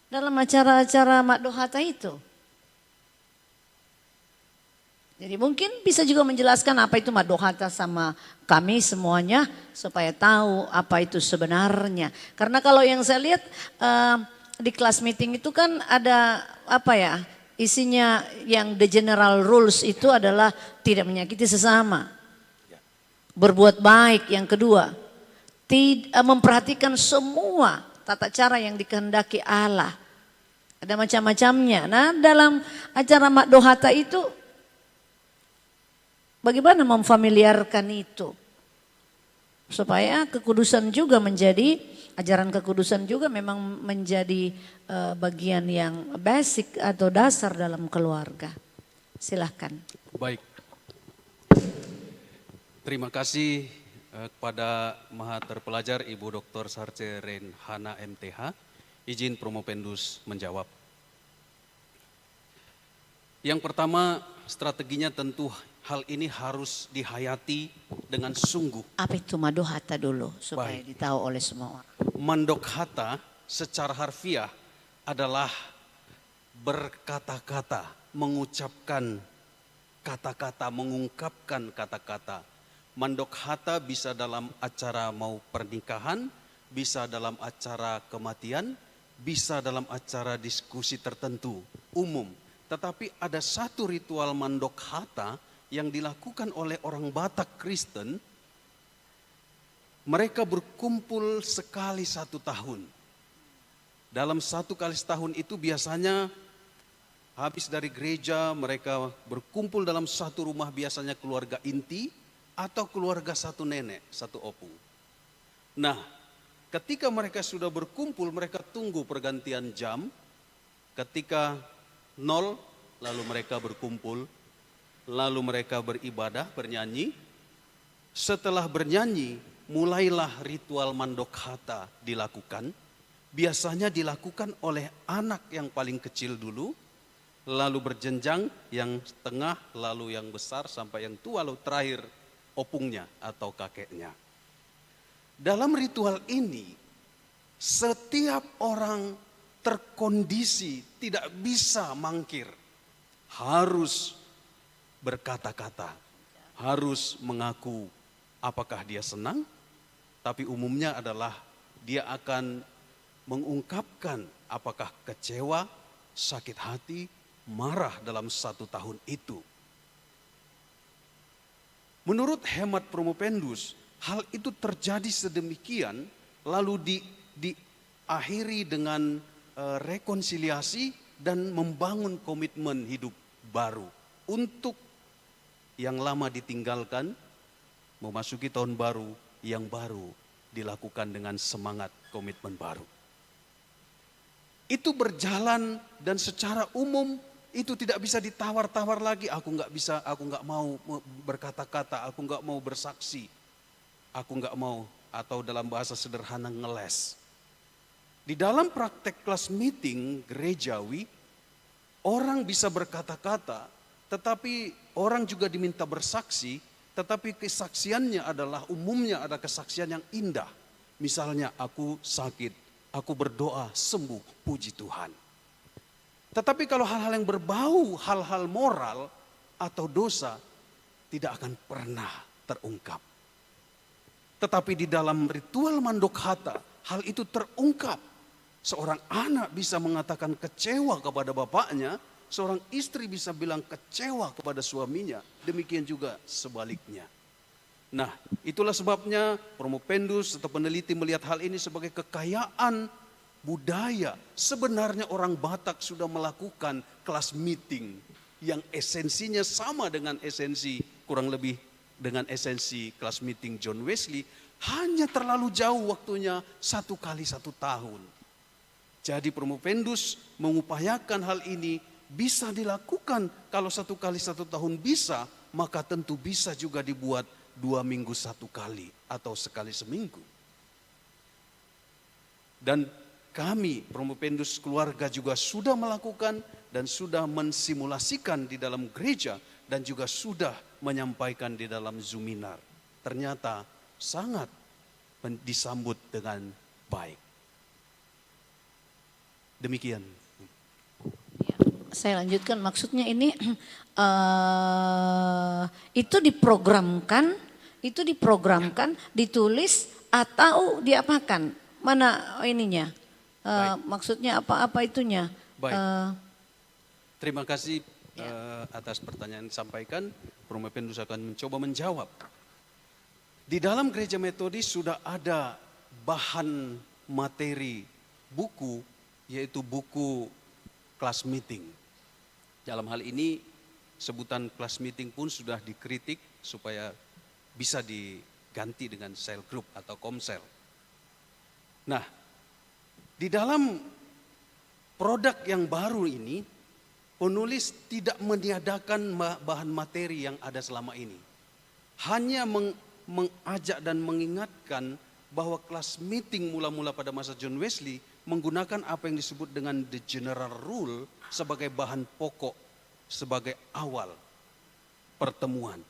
dalam acara-acara Makdohata itu? Jadi mungkin bisa juga menjelaskan apa itu Makdohata sama kami semuanya supaya tahu apa itu sebenarnya. Karena kalau yang saya lihat di kelas meeting itu kan ada apa ya, isinya yang the general rules itu adalah tidak menyakiti sesama. Berbuat baik yang kedua. Memperhatikan semua tata cara yang dikehendaki Allah. Ada macam-macamnya. Nah dalam acara Makdohata itu bagaimana memfamiliarkan itu? Supaya kekudusan juga menjadi, ajaran kekudusan juga memang menjadi bagian yang basic atau dasar dalam keluarga. Silahkan. Baik. Terima kasih kepada Maha Terpelajar Ibu Dr. Sarce Rien Hana MTH. Izin Promovendus menjawab. Yang pertama, strateginya tentu hal ini harus dihayati dengan sungguh. Apa itu Makdohata dulu supaya ditahu oleh semua orang. Makdohata secara harfiah adalah berkata-kata, mengucapkan kata-kata, mengungkapkan kata-kata. Makdohata bisa dalam acara mau pernikahan, bisa dalam acara kematian, bisa dalam acara diskusi tertentu, umum. Tetapi ada satu ritual Makdohata yang dilakukan oleh orang Batak Kristen, mereka berkumpul sekali 1 tahun. Dalam 1 kali setahun itu biasanya habis dari gereja mereka berkumpul dalam satu rumah, biasanya keluarga inti atau keluarga satu nenek, satu opung. Nah, ketika mereka sudah berkumpul mereka tunggu pergantian jam, ketika 0 lalu mereka berkumpul. Lalu mereka beribadah, bernyanyi. Setelah bernyanyi, mulailah ritual Makdohata dilakukan. Biasanya dilakukan oleh anak yang paling kecil dulu, lalu berjenjang yang tengah, lalu yang besar sampai yang tua, lalu terakhir opungnya atau kakeknya. Dalam ritual ini, setiap orang terkondisi tidak bisa mangkir, harus berkata-kata, harus mengaku apakah dia senang, tapi umumnya adalah dia akan mengungkapkan apakah kecewa, sakit hati, marah dalam 1 tahun itu. Menurut hemat Promopendus, hal itu terjadi sedemikian lalu diakhiri dengan rekonsiliasi dan membangun komitmen hidup baru untuk yang lama ditinggalkan, memasuki tahun baru, yang baru dilakukan dengan semangat komitmen baru. Itu berjalan dan secara umum itu tidak bisa ditawar-tawar lagi. Aku nggak mau berkata-kata, aku nggak mau bersaksi, aku nggak mau, atau dalam bahasa sederhana ngeles. Di dalam praktek kelas meeting gerejawi, orang bisa berkata-kata, tetapi orang juga diminta bersaksi, tetapi kesaksiannya adalah umumnya ada kesaksian yang indah. Misalnya aku sakit, aku berdoa sembuh, puji Tuhan. Tetapi kalau hal-hal yang berbau, hal-hal moral atau dosa tidak akan pernah terungkap. Tetapi di dalam ritual mandok hata, hal itu terungkap. Seorang anak bisa mengatakan kecewa kepada bapaknya, seorang istri bisa bilang kecewa kepada suaminya, demikian juga sebaliknya. Nah, itulah sebabnya Promopendus atau peneliti melihat hal ini sebagai kekayaan budaya. Sebenarnya orang Batak sudah melakukan kelas meeting yang esensinya sama dengan esensi, kurang lebih dengan esensi kelas meeting John Wesley, hanya terlalu jauh waktunya 1 kali 1 tahun. Jadi Promopendus mengupayakan hal ini bisa dilakukan. Kalau 1 kali 1 tahun bisa, maka tentu bisa juga dibuat 2 minggu 1 kali atau sekali seminggu. Dan kami Promopendus keluarga juga sudah melakukan dan sudah mensimulasikan di dalam gereja dan juga sudah menyampaikan di dalam Zoominar. Ternyata sangat disambut dengan baik. Demikian. Saya lanjutkan, maksudnya ini itu diprogramkan, ditulis atau diapakan? Mana ininya? Maksudnya apa itunya? Baik. Terima kasih atas pertanyaan yang disampaikan. Promopendus akan mencoba menjawab. Di dalam gereja metodis sudah ada bahan materi buku, yaitu buku kelas meeting. Dalam hal ini sebutan kelas meeting pun sudah dikritik supaya bisa diganti dengan cell group atau komsel. Nah, di dalam produk yang baru ini, penulis tidak meniadakan bahan materi yang ada selama ini. Hanya mengajak dan mengingatkan bahwa kelas meeting mula-mula pada masa John Wesley menggunakan apa yang disebut dengan the general rule sebagai bahan pokok, sebagai awal pertemuan.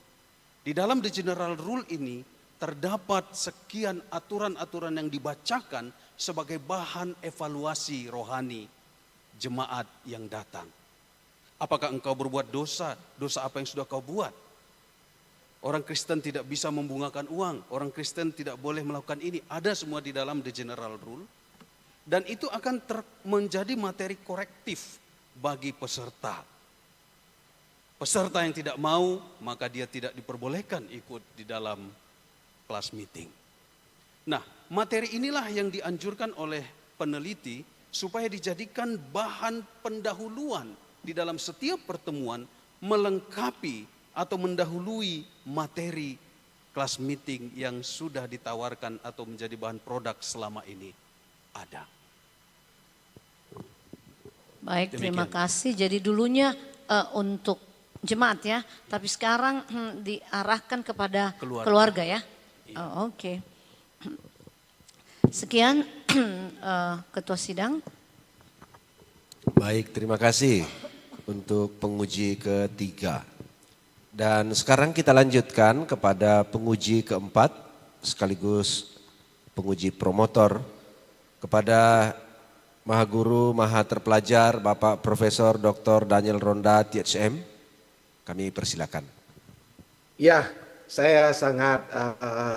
Di dalam the general rule ini terdapat sekian aturan-aturan yang dibacakan sebagai bahan evaluasi rohani jemaat yang datang. Apakah engkau berbuat dosa? Dosa apa yang sudah kau buat? Orang Kristen tidak bisa membungakan uang. Orang Kristen tidak boleh melakukan ini. Ada semua di dalam the general rule. Dan itu akan menjadi materi korektif bagi peserta. Peserta yang tidak mau, maka dia tidak diperbolehkan ikut di dalam kelas meeting. Nah, materi inilah yang dianjurkan oleh peneliti supaya dijadikan bahan pendahuluan di dalam setiap pertemuan, melengkapi atau mendahului materi kelas meeting yang sudah ditawarkan atau menjadi bahan produk selama ini ada. Baik, terima kasih. Jadi dulunya untuk jemaat ya, tapi sekarang diarahkan kepada keluarga ya. Oh, oke. Sekian Ketua Sidang. Baik, terima kasih untuk penguji ketiga. Dan sekarang kita lanjutkan kepada penguji keempat sekaligus penguji promotor kepada Maha Guru, Maha Terpelajar, Bapak Profesor Dr. Daniel Ronda, THM. Kami persilakan. Ya, saya sangat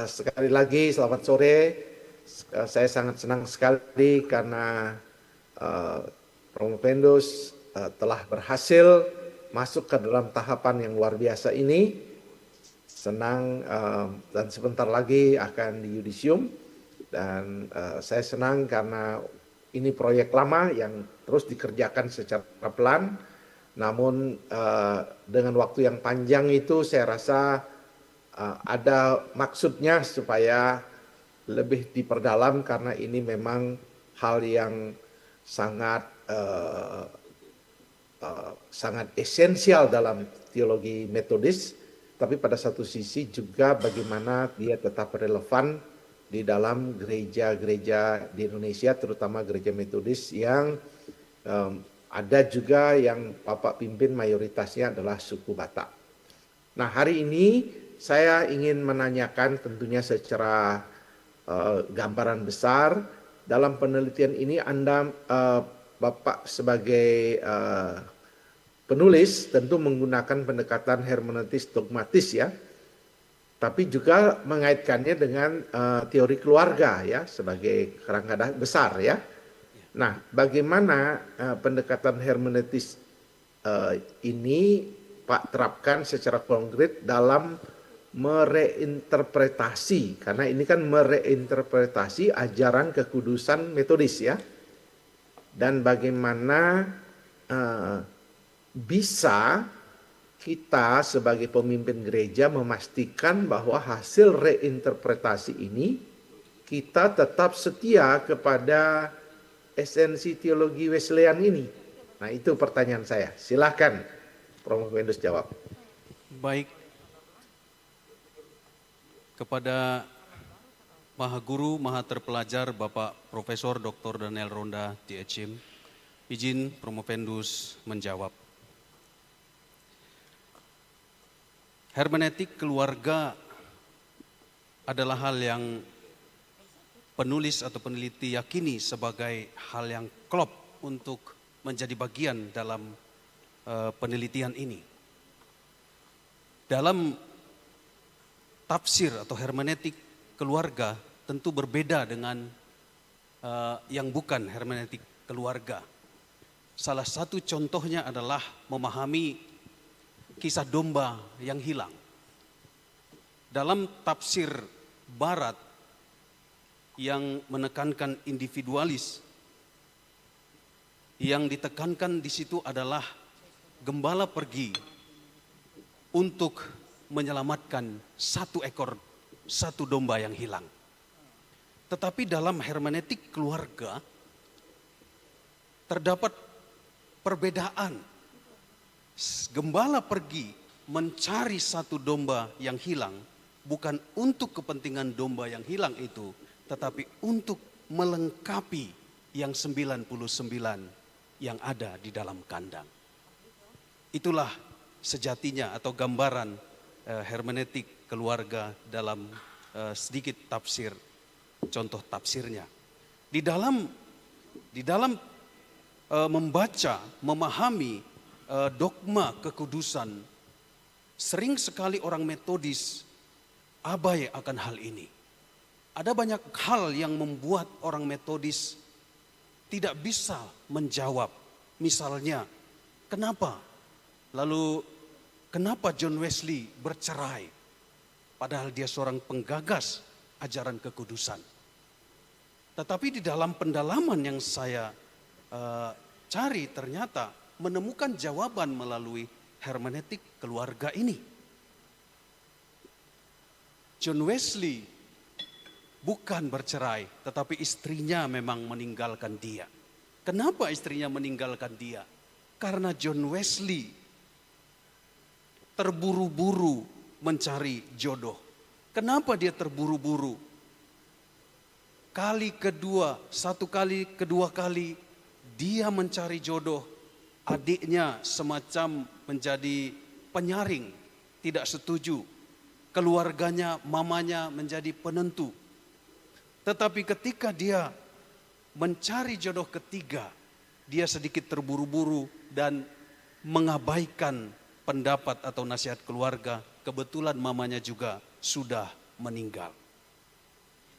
sekali lagi selamat sore. Saya sangat senang sekali karena Promopendus telah berhasil masuk ke dalam tahapan yang luar biasa ini. Senang dan sebentar lagi akan di yudisium, dan saya senang karena ini proyek lama yang terus dikerjakan secara pelan, namun dengan waktu yang panjang itu saya rasa ada maksudnya supaya lebih diperdalam, karena ini memang hal yang sangat sangat esensial dalam teologi metodis, tapi pada satu sisi juga bagaimana dia tetap relevan di dalam gereja-gereja di Indonesia, terutama gereja metodis yang ada juga yang Bapak pimpin mayoritasnya adalah suku Batak. Nah, hari ini saya ingin menanyakan tentunya secara gambaran besar, dalam penelitian ini Anda Bapak sebagai penulis tentu menggunakan pendekatan hermeneutis dogmatis ya, tapi juga mengaitkannya dengan teori keluarga ya sebagai kerangka besar ya. Nah, bagaimana pendekatan hermeneutis ini Pak terapkan secara konkret dalam mereinterpretasi, karena ini kan mereinterpretasi ajaran kekudusan metodis ya, dan bagaimana bisa kita sebagai pemimpin gereja memastikan bahwa hasil reinterpretasi ini kita tetap setia kepada esensi teologi Wesleyan ini. Nah, itu pertanyaan saya. Silakan Prof. Wendus jawab. Baik, kepada Maha Guru, Maha Terpelajar Bapak Profesor Dr. Daniel Ronda THM, izin Promovendus menjawab. Hermeneutik keluarga adalah hal yang penulis atau peneliti yakini sebagai hal yang klop untuk menjadi bagian dalam penelitian ini. Dalam tafsir atau hermeneutik keluarga tentu berbeda dengan yang bukan hermeneutik keluarga. Salah satu contohnya adalah memahami kisah domba yang hilang. Dalam tafsir Barat yang menekankan individualis, yang ditekankan di situ adalah gembala pergi untuk menyelamatkan satu domba yang hilang. Tetapi dalam hermeneutik keluarga terdapat perbedaan. Gembala pergi mencari satu domba yang hilang bukan untuk kepentingan domba yang hilang itu, tetapi untuk melengkapi yang 99 yang ada di dalam kandang. Itulah sejatinya atau gambaran hermeneutik keluarga dalam sedikit tafsir, contoh tafsirnya. Di dalam membaca, memahami dogma kekudusan, sering sekali orang metodis abai akan hal ini. Ada banyak hal yang membuat orang metodis tidak bisa menjawab. Misalnya, kenapa John Wesley bercerai padahal dia seorang penggagas ajaran kekudusan. Tetapi di dalam pendalaman yang saya cari ternyata menemukan jawaban melalui hermeneutik keluarga ini. John Wesley bukan bercerai, tetapi istrinya memang meninggalkan dia. Kenapa istrinya meninggalkan dia? Karena John Wesley terburu-buru mencari jodoh. Kenapa dia terburu-buru? Satu kali, kedua kali dia mencari jodoh. Adiknya semacam menjadi penyaring, tidak setuju. Keluarganya, mamanya menjadi penentu. Tetapi ketika dia mencari jodoh ketiga, dia sedikit terburu-buru dan mengabaikan pendapat atau nasihat keluarga. Kebetulan mamanya juga sudah meninggal.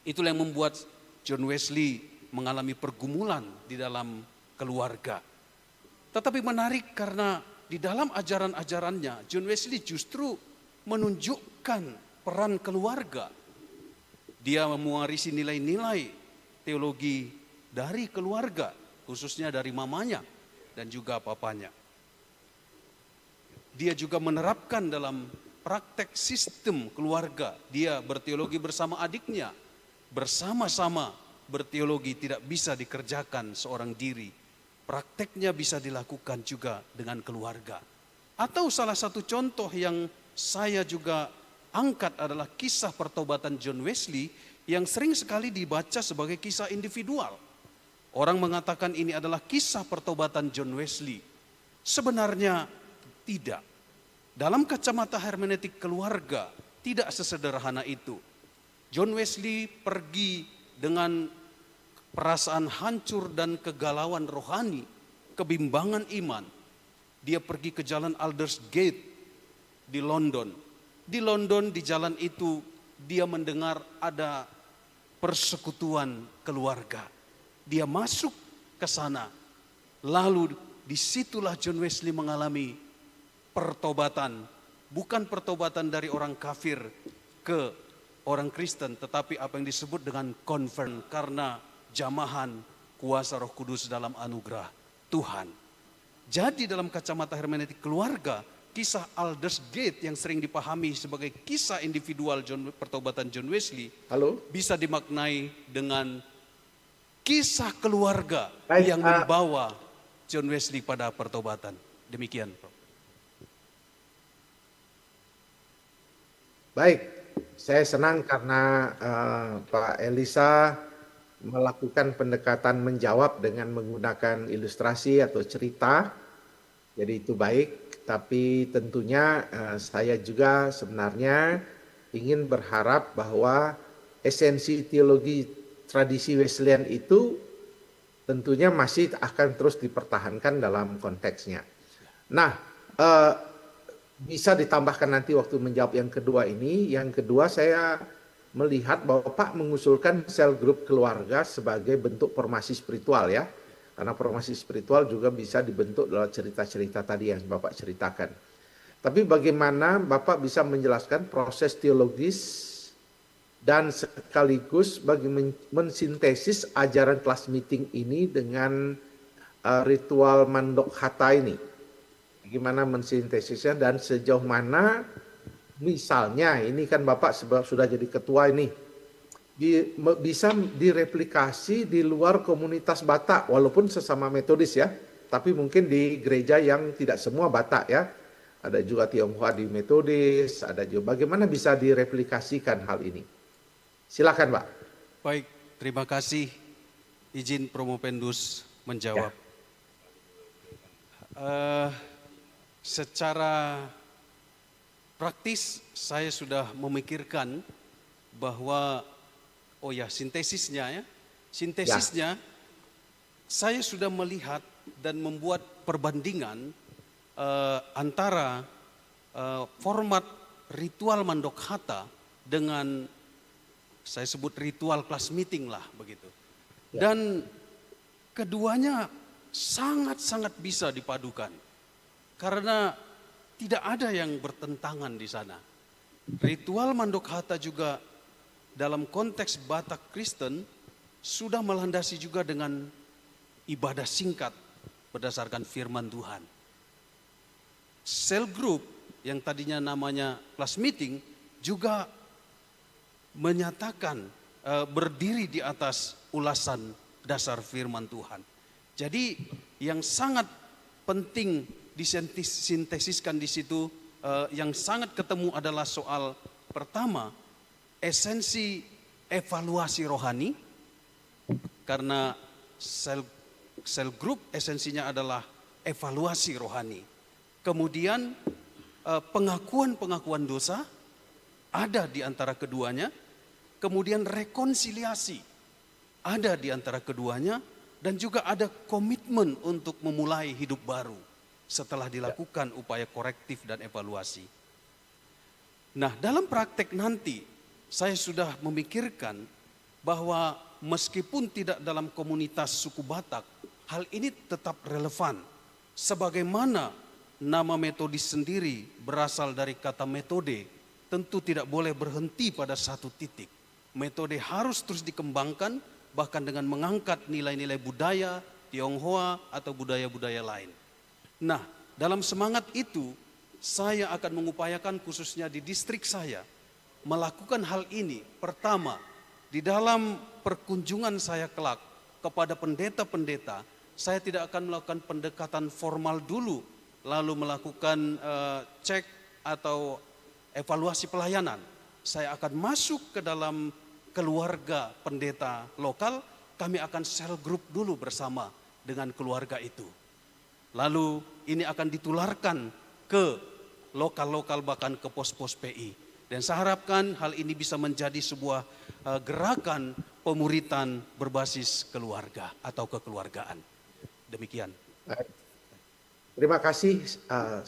Itulah yang membuat John Wesley mengalami pergumulan di dalam keluarga. Tetapi menarik karena di dalam ajaran-ajarannya, John Wesley justru menunjukkan peran keluarga. Dia mewarisi nilai-nilai teologi dari keluarga, khususnya dari mamanya dan juga papanya. Dia juga menerapkan dalam praktek sistem keluarga. Dia berteologi bersama adiknya, bersama-sama berteologi tidak bisa dikerjakan seorang diri. Prakteknya bisa dilakukan juga dengan keluarga. Atau salah satu contoh yang saya juga angkat adalah kisah pertobatan John Wesley yang sering sekali dibaca sebagai kisah individual. Orang mengatakan ini adalah kisah pertobatan John Wesley. Sebenarnya tidak. Dalam kacamata hermeneutik keluarga tidak sesederhana itu. John Wesley pergi dengan perasaan hancur dan kegalauan rohani, kebimbangan iman. Dia pergi ke jalan Aldersgate di London. Di London, di jalan itu, dia mendengar ada persekutuan keluarga. Dia masuk ke sana. Lalu disitulah John Wesley mengalami pertobatan. Bukan pertobatan dari orang kafir ke orang Kristen, tetapi apa yang disebut dengan convert, karena jamahan kuasa Roh Kudus dalam anugerah Tuhan. Jadi dalam kacamata hermeneutik keluarga, kisah Aldersgate yang sering dipahami sebagai kisah individual pertobatan John Wesley bisa dimaknai dengan kisah keluarga yang membawa John Wesley pada pertobatan. Demikian, Prof. Baik, saya senang karena Pak Elisa melakukan pendekatan menjawab dengan menggunakan ilustrasi atau cerita. Jadi itu baik. Tapi tentunya saya juga sebenarnya ingin berharap bahwa esensi teologi tradisi Wesleyan itu tentunya masih akan terus dipertahankan dalam konteksnya. Nah, bisa ditambahkan nanti waktu menjawab yang kedua ini. Yang kedua, saya melihat bahwa Pak mengusulkan sel grup keluarga sebagai bentuk formasi spiritual ya. Karena formasi spiritual juga bisa dibentuk dalam cerita-cerita tadi yang Bapak ceritakan. Tapi bagaimana Bapak bisa menjelaskan proses teologis dan sekaligus bagi mensintesis ajaran kelas meeting ini dengan ritual mandok hata ini. Bagaimana mensintesisnya dan sejauh mana misalnya ini kan Bapak sudah jadi ketua ini. Bisa direplikasi di luar komunitas Batak walaupun sesama Metodis ya, tapi mungkin di gereja yang tidak semua Batak ya, ada juga Tionghoa di Metodis, ada juga bagaimana bisa direplikasikan hal ini. Silakan Pak. Baik, terima kasih. Izin Promopendus menjawab. Secara praktis saya sudah memikirkan bahwa sintesisnya saya sudah melihat dan membuat perbandingan antara format ritual mandok hata dengan saya sebut ritual kelas meeting lah begitu. Dan keduanya sangat-sangat bisa dipadukan karena tidak ada yang bertentangan di sana. Ritual mandok hata juga dalam konteks Batak Kristen sudah melandasi juga dengan ibadah singkat berdasarkan firman Tuhan. Cell group yang tadinya namanya class meeting juga menyatakan berdiri di atas ulasan dasar firman Tuhan. Jadi yang sangat penting disintesiskan di situ yang sangat ketemu adalah soal pertama, esensi evaluasi rohani, karena sel group esensinya adalah evaluasi rohani. Kemudian pengakuan dosa ada di antara keduanya, kemudian rekonsiliasi ada di antara keduanya, dan juga ada komitmen untuk memulai hidup baru setelah dilakukan upaya korektif dan evaluasi. Nah, dalam praktek nanti saya sudah memikirkan bahwa meskipun tidak dalam komunitas suku Batak, hal ini tetap relevan Sebagaimana nama metodis sendiri berasal dari kata metode, tentu tidak boleh berhenti pada satu titik. Metode harus terus dikembangkan, bahkan dengan mengangkat nilai-nilai budaya Tionghoa atau budaya-budaya lain. Nah, dalam semangat itu, saya akan mengupayakan khususnya di distrik saya, melakukan hal ini. Pertama, di dalam perkunjungan saya kelak kepada pendeta-pendeta, saya tidak akan melakukan pendekatan formal dulu, lalu melakukan cek atau evaluasi pelayanan. Saya akan masuk ke dalam keluarga pendeta lokal, kami akan sel group dulu bersama dengan keluarga itu. Lalu ini akan ditularkan ke lokal-lokal bahkan ke pos-pos PI. Dan saya harapkan hal ini bisa menjadi sebuah gerakan pemuritan berbasis keluarga atau kekeluargaan. Demikian. Terima kasih.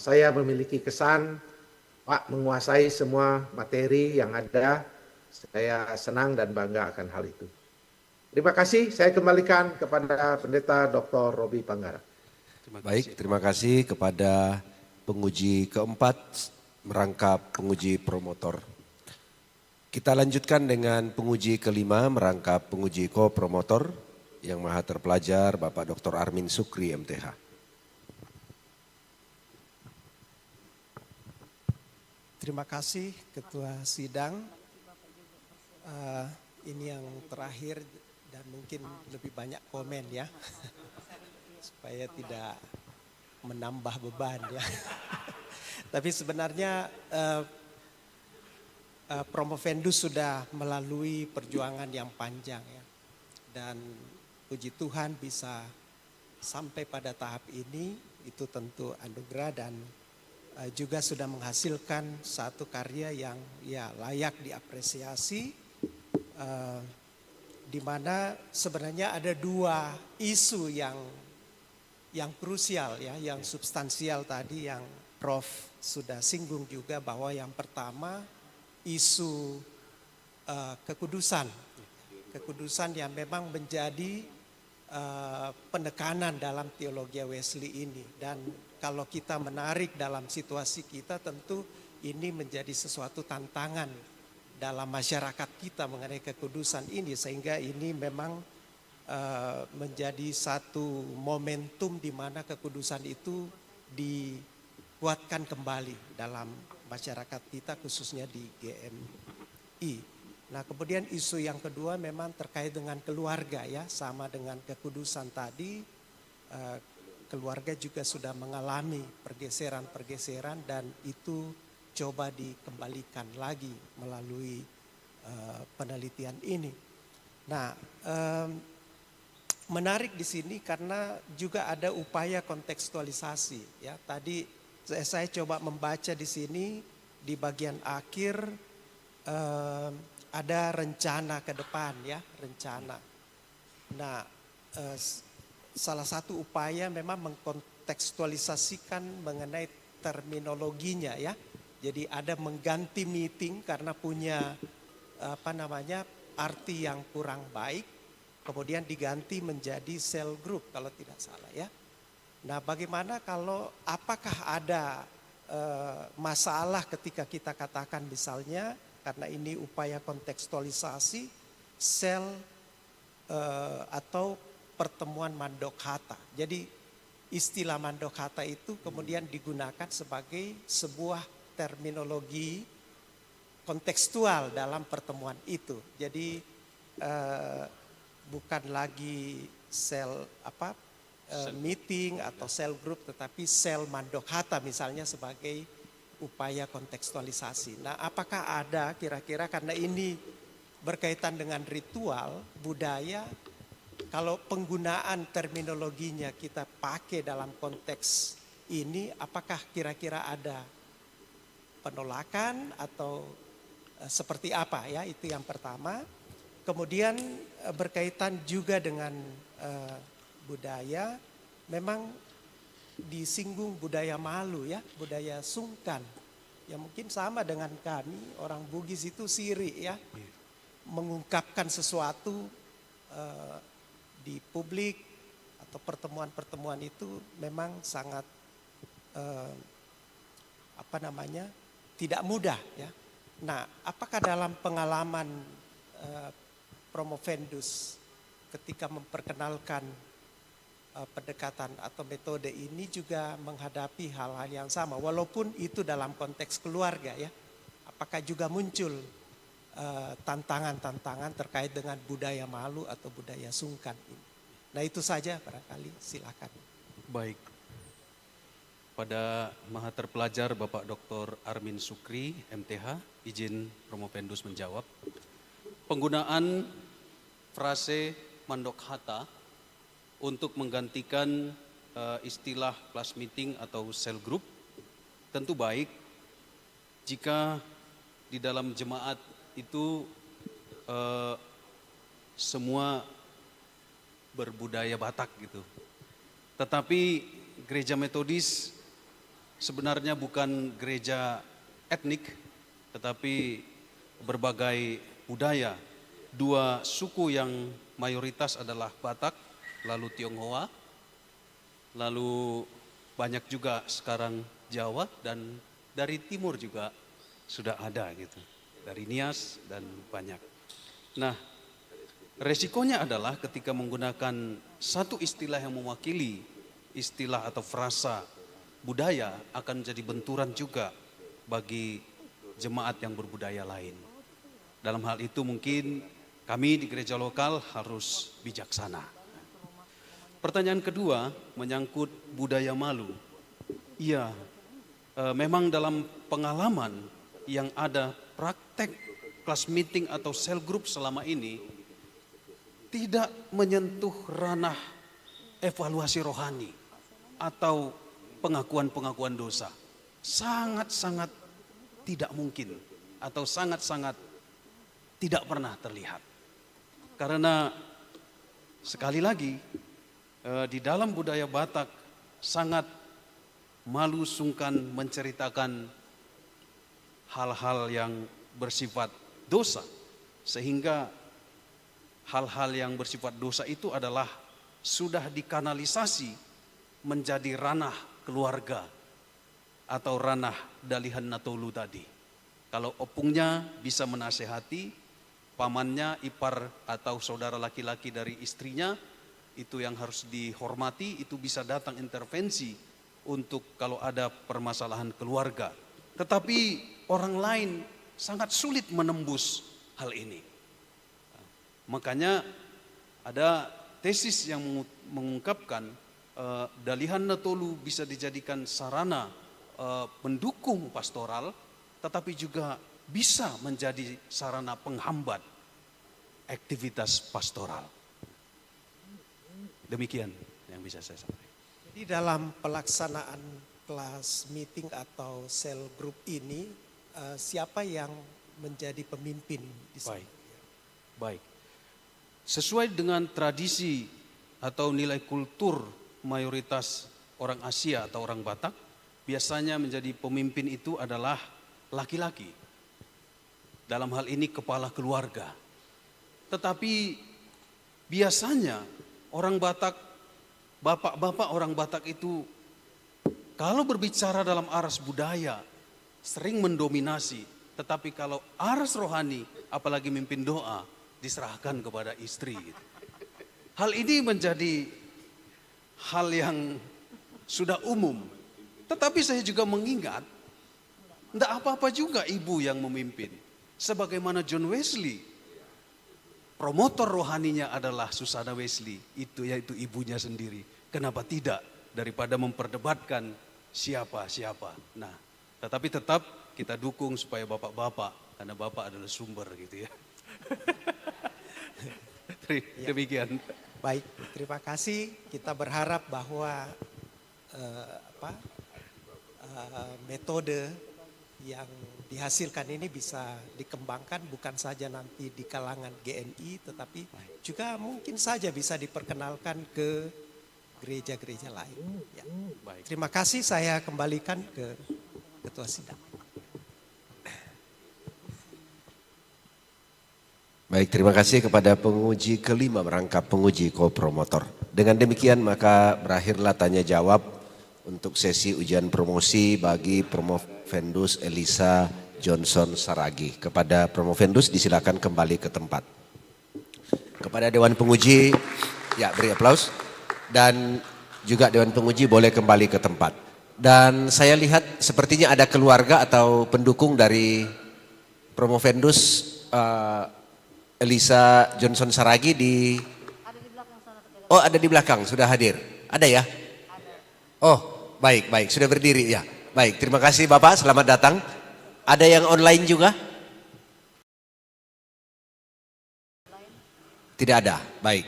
Saya memiliki kesan Pak menguasai semua materi yang ada. Saya senang dan bangga akan hal itu. Terima kasih. Saya kembalikan kepada Pendeta Dr. Roby Panggara. Baik, terima kasih kepada penguji keempat merangkap penguji promotor. Kita lanjutkan dengan penguji kelima merangkap penguji ko-promotor yang maha terpelajar Bapak Dr. Armin Sukri MTH. Terima kasih Ketua Sidang. Ini yang terakhir dan mungkin lebih banyak komen ya. Supaya tidak menambah beban ya. Tapi sebenarnya Promovendus sudah melalui perjuangan yang panjang ya. Dan puji Tuhan bisa sampai pada tahap ini, itu tentu anugerah dan juga sudah menghasilkan satu karya yang ya layak diapresiasi, di mana sebenarnya ada dua isu yang krusial ya, yang substansial tadi yang Prof sudah singgung juga, bahwa yang pertama isu kekudusan yang memang menjadi penekanan dalam teologi Wesley ini. Dan kalau kita menarik dalam situasi kita, tentu ini menjadi sesuatu tantangan dalam masyarakat kita mengenai kekudusan ini, sehingga ini memang menjadi satu momentum di mana kekudusan itu dikuatkan kembali dalam masyarakat kita, khususnya di GMI. Nah, kemudian isu yang kedua memang terkait dengan keluarga ya, sama dengan kekudusan tadi, keluarga juga sudah mengalami pergeseran-pergeseran dan itu coba dikembalikan lagi melalui penelitian ini. Nah, menarik di sini karena juga ada upaya kontekstualisasi ya. Tadi saya coba membaca di sini di bagian akhir ada rencana ke depan ya, rencana. Nah, salah satu upaya memang mengkontekstualisasikan mengenai terminologinya ya. Jadi ada mengganti meeting karena punya arti yang kurang baik. Kemudian diganti menjadi cell group kalau tidak salah ya. Nah, bagaimana kalau apakah ada masalah ketika kita katakan misalnya, karena ini upaya kontekstualisasi, sel atau pertemuan Mandokhata. Jadi istilah Mandokhata itu kemudian digunakan sebagai sebuah terminologi kontekstual dalam pertemuan itu. Jadi bukan lagi sel meeting atau sel group, tetapi sel Mandokhata misalnya sebagai upaya kontekstualisasi. Nah, apakah ada kira-kira, karena ini berkaitan dengan ritual budaya, kalau penggunaan terminologinya kita pakai dalam konteks ini, apakah kira-kira ada penolakan atau seperti apa ya? Itu yang pertama. Kemudian berkaitan juga dengan budaya, memang disinggung budaya malu ya, budaya sungkan. Ya mungkin sama dengan kami, orang Bugis itu siri ya, mengungkapkan sesuatu di publik atau pertemuan-pertemuan itu memang sangat tidak mudah ya. Nah, apakah dalam pengalaman Promovendus ketika memperkenalkan pendekatan atau metode ini juga menghadapi hal-hal yang sama, walaupun itu dalam konteks keluarga ya? Apakah juga muncul tantangan-tantangan terkait dengan budaya malu atau budaya sungkan ini? Nah, itu saja barangkali, silakan. Baik. Pada Maha Terpelajar Bapak Dr. Armin Sukri, MTH, izin Promovendus menjawab. Penggunaan frase mandok hata untuk menggantikan istilah class meeting atau cell group tentu baik jika di dalam jemaat itu semua berbudaya Batak gitu. Tetapi gereja Metodis sebenarnya bukan gereja etnik, tetapi berbagai budaya. Dua suku yang mayoritas adalah Batak, lalu Tionghoa, lalu banyak juga sekarang Jawa, dan dari timur juga sudah ada gitu. Dari Nias dan banyak. Nah, resikonya adalah ketika menggunakan satu istilah yang mewakili istilah atau frasa budaya akan menjadi benturan juga bagi jemaat yang berbudaya lain. Dalam hal itu mungkin kami di gereja lokal harus bijaksana. Pertanyaan kedua menyangkut budaya malu. Iya, memang dalam pengalaman yang ada praktek class meeting atau cell group selama ini tidak menyentuh ranah evaluasi rohani atau pengakuan-pengakuan dosa. Sangat-sangat tidak mungkin atau sangat-sangat tidak pernah terlihat. Karena sekali lagi di dalam budaya Batak sangat malu sungkan menceritakan hal-hal yang bersifat dosa, sehingga hal-hal yang bersifat dosa itu adalah sudah dikanalisasi menjadi ranah keluarga atau ranah dalihan natolu tadi. Kalau opungnya bisa menasehati, pamannya, ipar atau saudara laki-laki dari istrinya, itu yang harus dihormati, itu bisa datang intervensi untuk kalau ada permasalahan keluarga. Tetapi orang lain sangat sulit menembus hal ini. Makanya ada tesis yang mengungkapkan dalihan natolu bisa dijadikan sarana pendukung pastoral, tetapi juga bisa menjadi sarana penghambat aktivitas pastoral. Demikian yang bisa saya sampaikan. Jadi dalam pelaksanaan kelas meeting atau cell group ini, siapa yang menjadi pemimpin di sini? Baik. Sesuai dengan tradisi atau nilai kultur mayoritas orang Asia atau orang Batak, biasanya menjadi pemimpin itu adalah laki-laki. Dalam hal ini kepala keluarga. Tetapi biasanya orang Batak, bapak-bapak orang Batak itu kalau berbicara dalam aras budaya sering mendominasi. Tetapi kalau aras rohani, apalagi mimpin doa, diserahkan kepada istri. Hal ini menjadi hal yang sudah umum. Tetapi saya juga mengingat, tidak apa-apa juga ibu yang memimpin. Sebagaimana John Wesley, promotor rohaninya adalah Susana Wesley, itu yaitu ibunya sendiri. Kenapa tidak? Daripada memperdebatkan siapa-siapa. Nah, tetapi tetap kita dukung supaya bapak-bapak, karena bapak adalah sumber gitu ya. Demikian. Baik, terima kasih. Kita berharap bahwa metode yang dihasilkan ini bisa dikembangkan bukan saja nanti di kalangan GNI, tetapi juga mungkin saja bisa diperkenalkan ke gereja-gereja lain. Ya. Terima kasih, saya kembalikan ke Ketua Sidang. Baik, terima kasih kepada penguji kelima merangkap penguji kopromotor. Dengan demikian maka berakhirlah tanya jawab untuk sesi ujian promosi bagi Promovendus Elisa Johnson Saragi. Kepada Promovendus disilakan kembali ke tempat. Kepada Dewan Penguji, ya beri aplaus. Dan juga Dewan Penguji boleh kembali ke tempat. Dan saya lihat sepertinya ada keluarga atau pendukung dari Promovendus Elisa Johnson Saragi di... Oh ada di belakang, sudah hadir. Ada ya? Oh baik, baik, sudah berdiri ya. Baik, terima kasih Bapak, selamat datang. Ada yang online juga? Tidak ada, baik.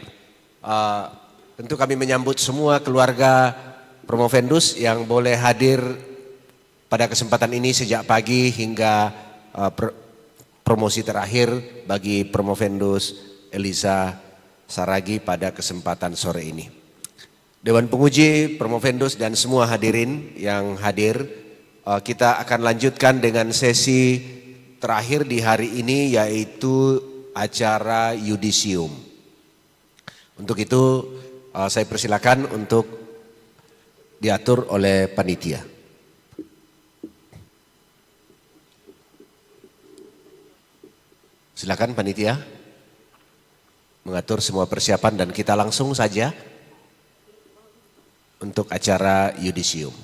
Tentu kami menyambut semua keluarga Promovendus yang boleh hadir pada kesempatan ini sejak pagi hingga promosi terakhir bagi Promovendus Elisa Saragi pada kesempatan sore ini. Dewan Penguji, Promovendus dan semua hadirin yang hadir, kita akan lanjutkan dengan sesi terakhir di hari ini yaitu acara yudisium. Untuk itu saya persilakan untuk diatur oleh panitia. Silakan panitia mengatur semua persiapan dan kita langsung saja untuk acara yudisium.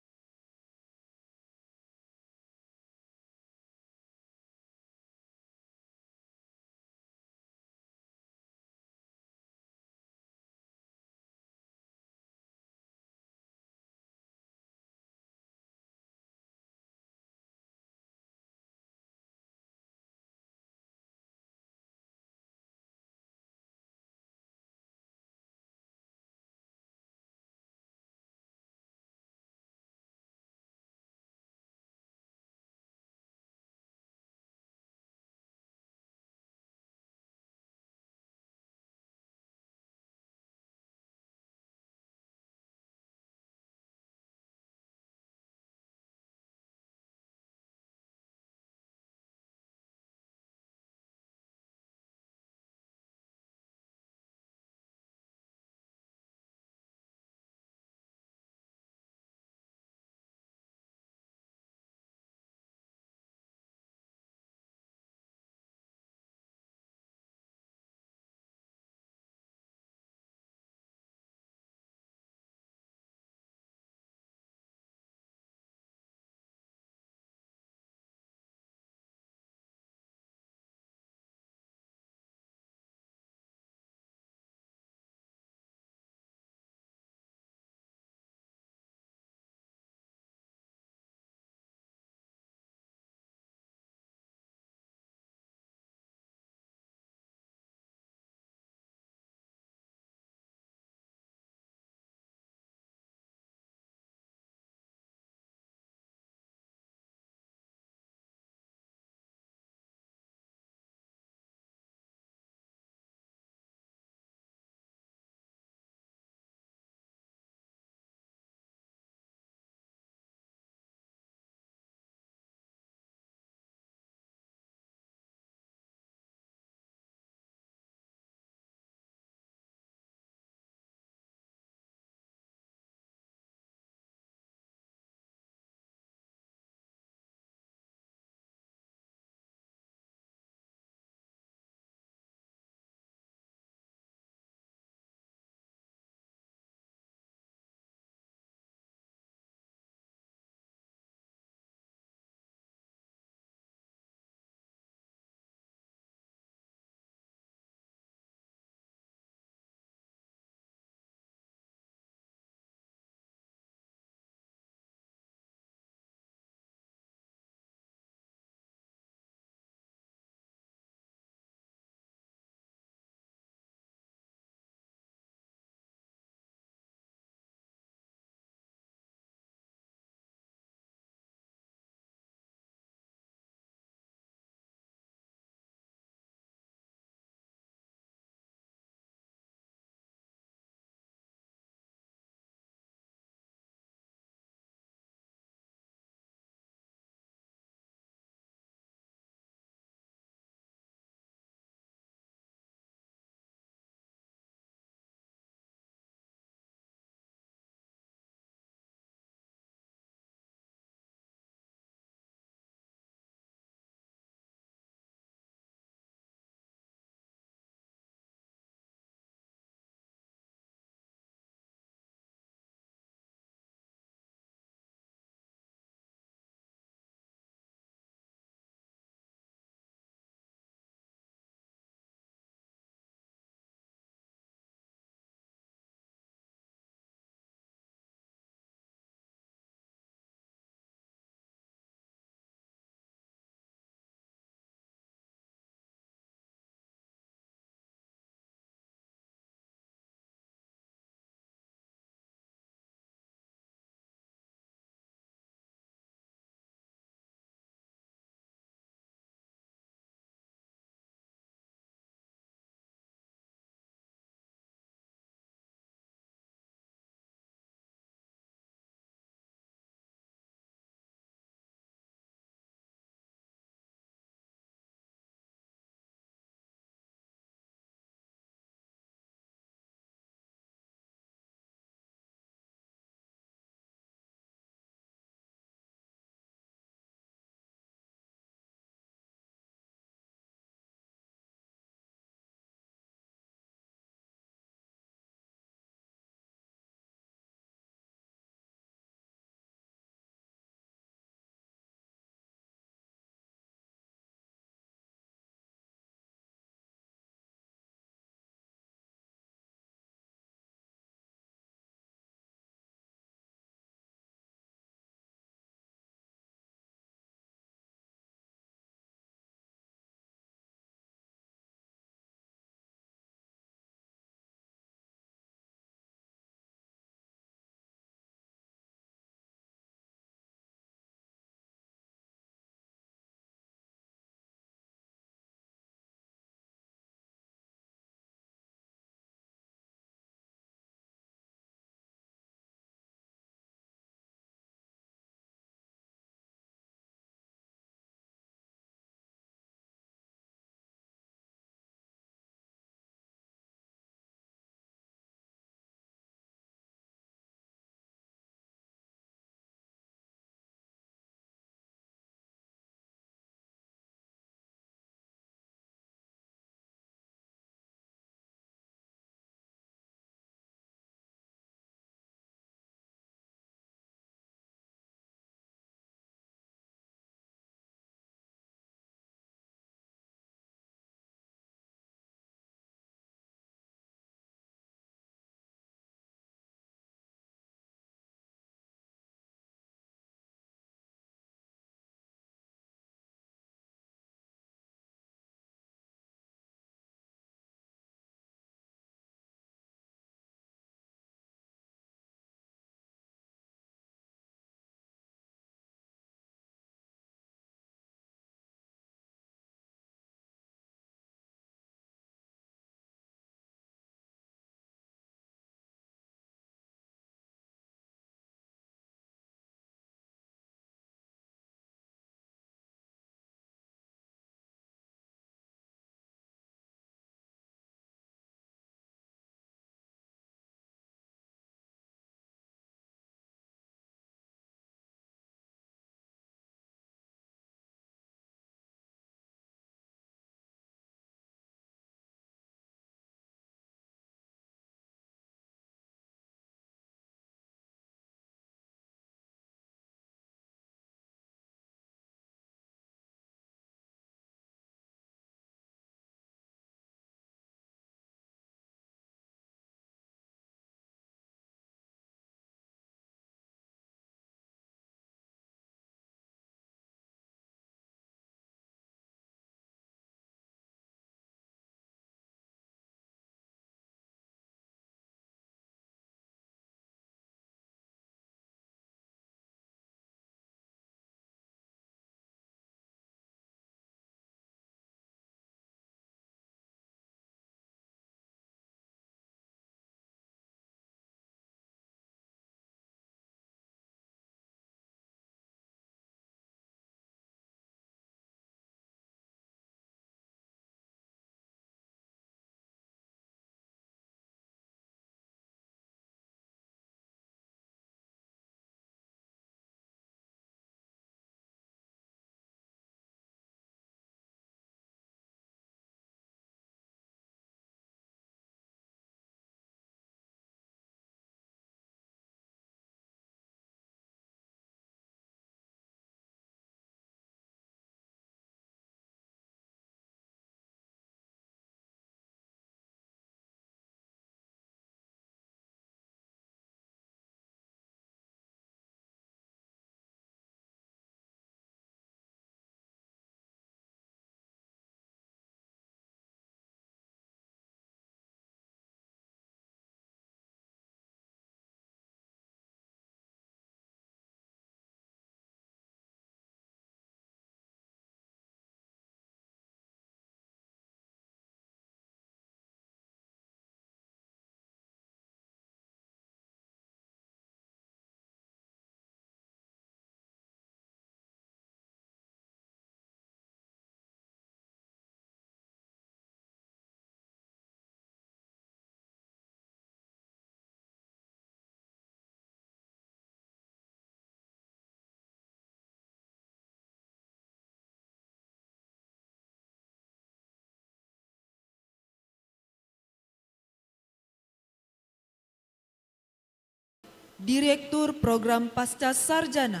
Direktur Program Pasca Sarjana,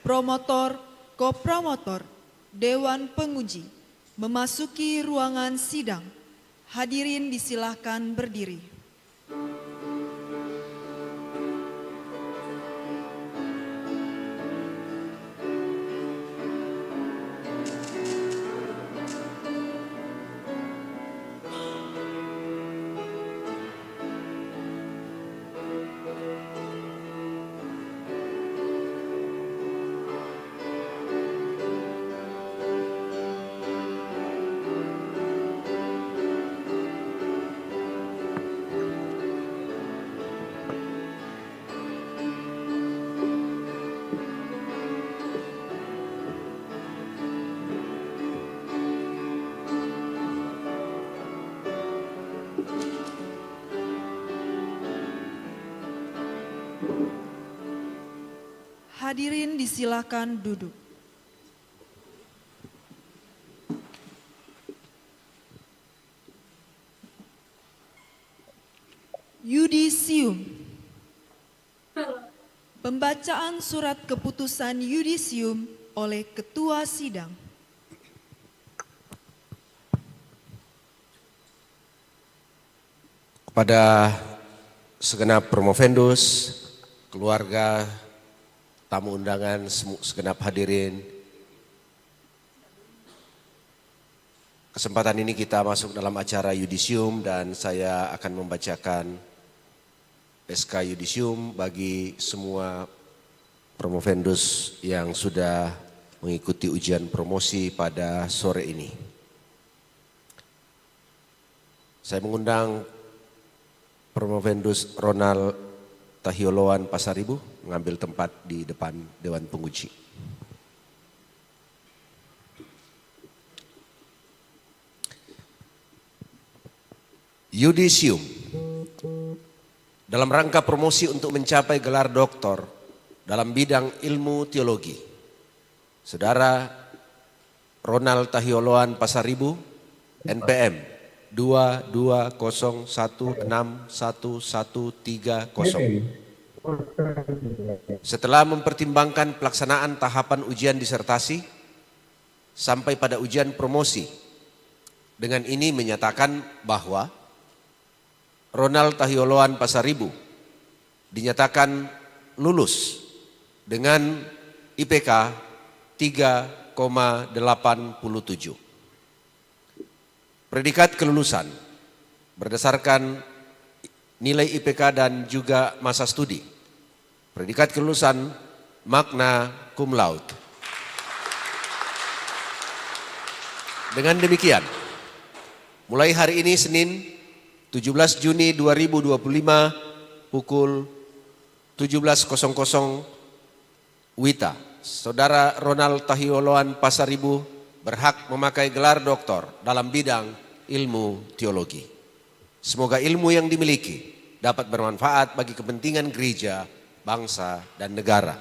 Promotor, Kopromotor, Dewan Penguji, memasuki ruangan sidang. Hadirin disilahkan berdiri. Hadirin disilakan duduk. Yudisium. Pembacaan surat keputusan yudisium oleh Ketua Sidang. Kepada segenap promovendus, keluarga, tamu undangan, segenap hadirin. Kesempatan ini kita masuk dalam acara yudisium dan saya akan membacakan SK yudisium bagi semua promovendus yang sudah mengikuti ujian promosi pada sore ini. Saya mengundang Promovendus Ronald Tahioloan Pasaribu mengambil tempat di depan Dewan Penguji. Yudisium. Dalam rangka promosi untuk mencapai gelar doktor dalam bidang ilmu teologi, Saudara Ronald Tahioloan Pasaribu, NPM 2201611130. Setelah mempertimbangkan pelaksanaan tahapan ujian disertasi sampai pada ujian promosi, dengan ini menyatakan bahwa Ronald Tahioloan Pasaribu dinyatakan lulus dengan IPK 3,87. Predikat kelulusan berdasarkan nilai IPK dan juga masa studi. Predikat kelulusan magna cum laude. Dengan demikian, mulai hari ini Senin 17 Juni 2025 pukul 17.00 WITA, Saudara Ronald Tahioloan Pasaribu berhak memakai gelar doktor dalam bidang ilmu teologi. Semoga ilmu yang dimiliki dapat bermanfaat bagi kepentingan gereja, bangsa, dan negara.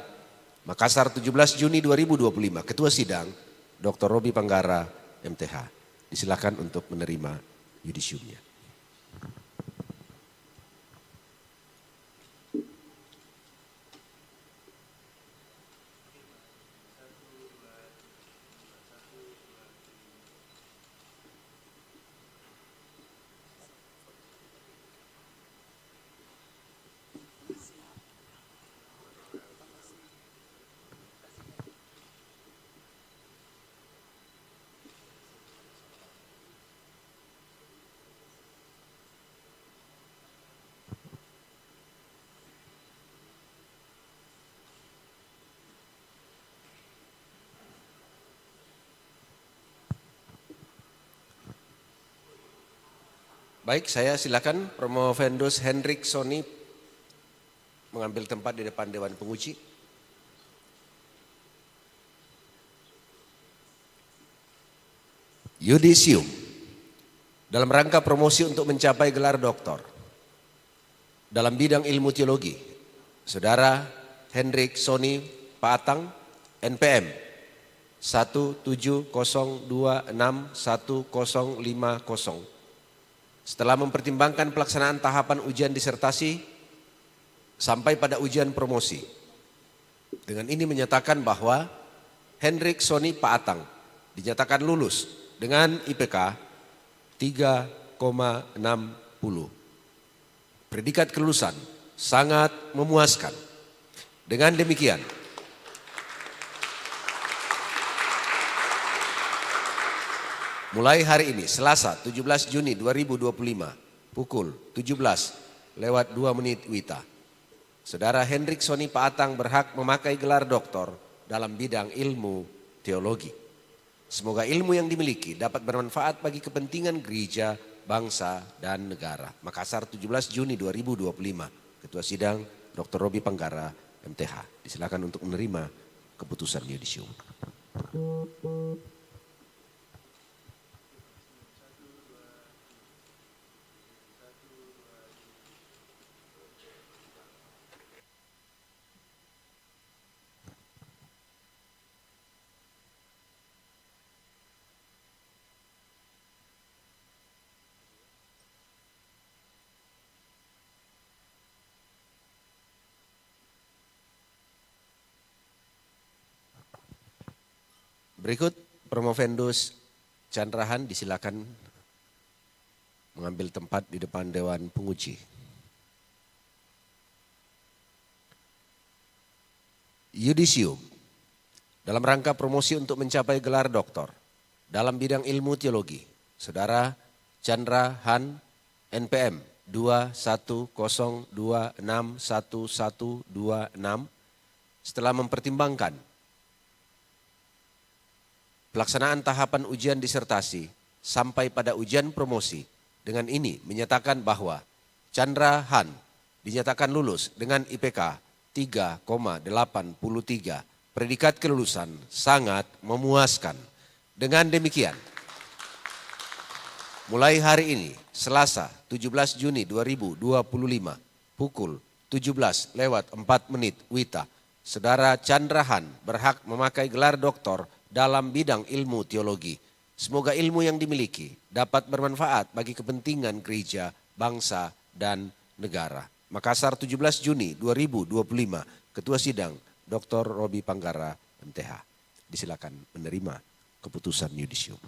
Makassar 17 Juni 2025, Ketua Sidang Dr. Robi Panggara, MTH. Disilakan untuk menerima yudisiumnya. Baik, saya silakan Promovendus Hendrik Soni mengambil tempat di depan Dewan Penguji. Yudisium. Dalam rangka promosi untuk mencapai gelar doktor dalam bidang ilmu teologi, Saudara Hendrik Soni Paatang, NPM 170261050. Setelah mempertimbangkan pelaksanaan tahapan ujian disertasi sampai pada ujian promosi. Dengan ini menyatakan bahwa Hendrik Sony Paatang dinyatakan lulus dengan IPK 3,60. Predikat kelulusan sangat memuaskan. Dengan demikian, mulai hari ini, Selasa 17 Juni 2025, pukul 17:02 WITA, Saudara Hendrik Sony Paatang berhak memakai gelar doktor dalam bidang ilmu teologi. Semoga ilmu yang dimiliki dapat bermanfaat bagi kepentingan gereja, bangsa, dan negara. Makassar 17 Juni 2025, Ketua Sidang Dr. Robi Panggara, MTH. Disilakan untuk menerima keputusan yudisium. Berikut Promovendus Chandrahan disilakan mengambil tempat di depan Dewan Penguji. Yudisium dalam rangka promosi untuk mencapai gelar doktor dalam bidang ilmu teologi, Saudara Chandra Han NPM 2102611126 setelah mempertimbangkan pelaksanaan tahapan ujian disertasi sampai pada ujian promosi, dengan ini menyatakan bahwa Chandra Han dinyatakan lulus dengan IPK 3,83. Predikat kelulusan sangat memuaskan. Dengan demikian, mulai hari ini, Selasa 17 Juni 2025, pukul 17:04 WITA, Saudara Chandra Han berhak memakai gelar doktor dalam bidang ilmu teologi. Semoga ilmu yang dimiliki dapat bermanfaat bagi kepentingan gereja, bangsa, dan negara. Makassar 17 Juni 2025, Ketua Sidang Dr. Robi Panggara, MTH. Disilakan menerima keputusan yudisium.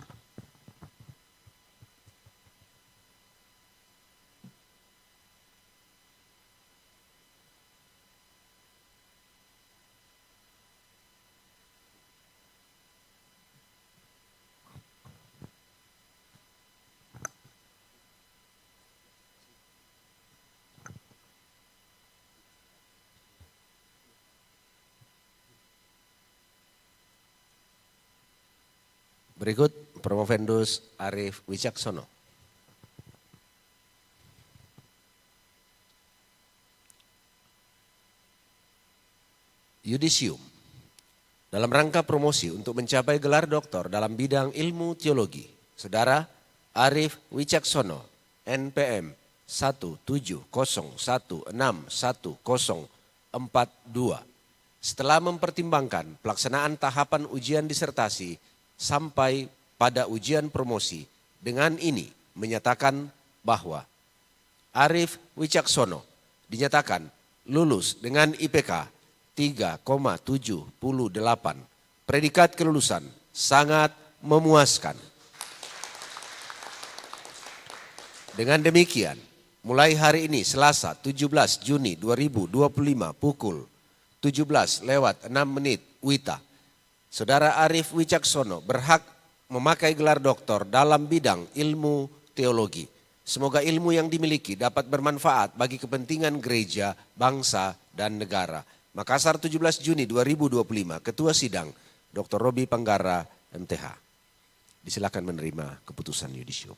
Berikut Promovendus Arif Wicaksono. Yudisium dalam rangka promosi untuk mencapai gelar doktor dalam bidang ilmu teologi, Saudara Arif Wicaksono NPM 170161042 setelah mempertimbangkan pelaksanaan tahapan ujian disertasi sampai pada ujian promosi, dengan ini menyatakan bahwa Arif Wicaksono dinyatakan lulus dengan IPK 3,78. Predikat kelulusan sangat memuaskan. Dengan demikian, mulai hari ini Selasa 17 Juni 2025 pukul 17:06 WITA, Saudara Arif Wicaksono berhak memakai gelar doktor dalam bidang ilmu teologi. Semoga ilmu yang dimiliki dapat bermanfaat bagi kepentingan gereja, bangsa, dan negara. Makassar 17 Juni 2025, Ketua Sidang Dr. Robi Panggara, MTH. Disilakan menerima keputusan yudisium.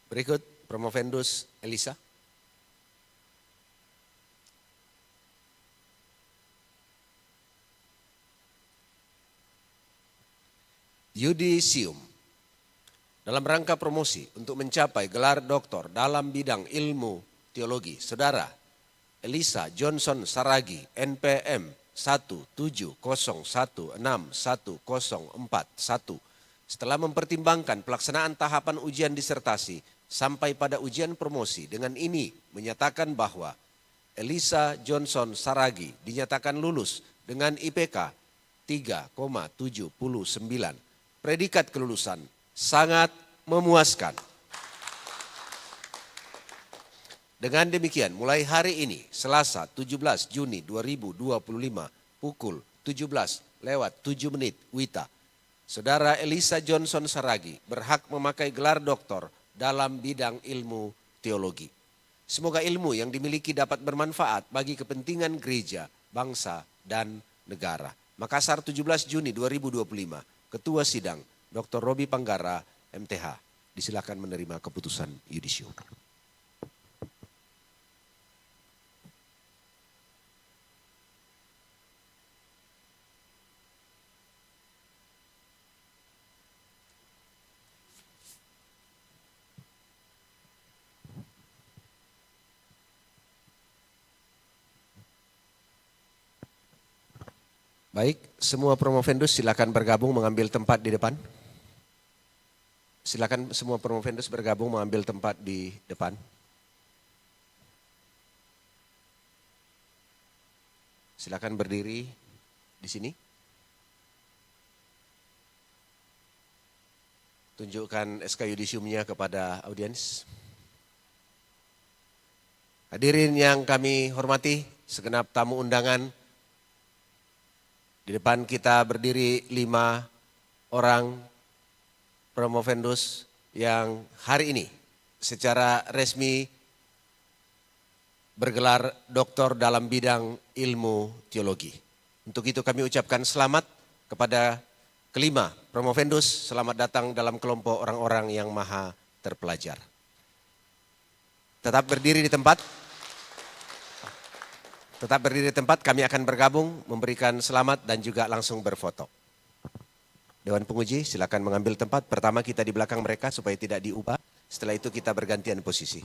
Berikut Promovendus Elisa. Yudisium. Dalam rangka promosi untuk mencapai gelar doktor dalam bidang ilmu teologi, Saudara Elisa Johnson Saragi, NPM 170161141, setelah mempertimbangkan pelaksanaan tahapan ujian disertasi sampai pada ujian promosi, dengan ini menyatakan bahwa Elisa Johnson Saragi dinyatakan lulus dengan IPK 3,79. Predikat kelulusan sangat memuaskan. Dengan demikian, mulai hari ini, Selasa 17 Juni 2025, pukul 17:07 WITA, Saudara Elisa Johnson Saragi berhak memakai gelar doktor dalam bidang ilmu teologi. Semoga ilmu yang dimiliki dapat bermanfaat bagi kepentingan gereja, bangsa, dan negara. Makassar 17 Juni 2025, Ketua Sidang Dr. Robi Panggara, MTH. Disilakan menerima keputusan yudisium. Baik, semua promovendus silakan bergabung mengambil tempat di depan. Silakan semua promovendus bergabung mengambil tempat di depan. Silakan berdiri di sini. Tunjukkan SK yudisiumnya kepada audiens. Hadirin yang kami hormati, segenap tamu undangan. Di depan kita berdiri 5 orang promovendus yang hari ini secara resmi bergelar doktor dalam bidang ilmu teologi. Untuk itu kami ucapkan selamat kepada kelima promovendus, selamat datang dalam kelompok orang-orang yang maha terpelajar. Tetap berdiri di tempat. Tetap berdiri di tempat, kami akan bergabung, memberikan selamat dan juga langsung berfoto. Dewan Penguji silakan mengambil tempat. Pertama kita di belakang mereka supaya tidak diubah. Setelah itu kita bergantian posisi.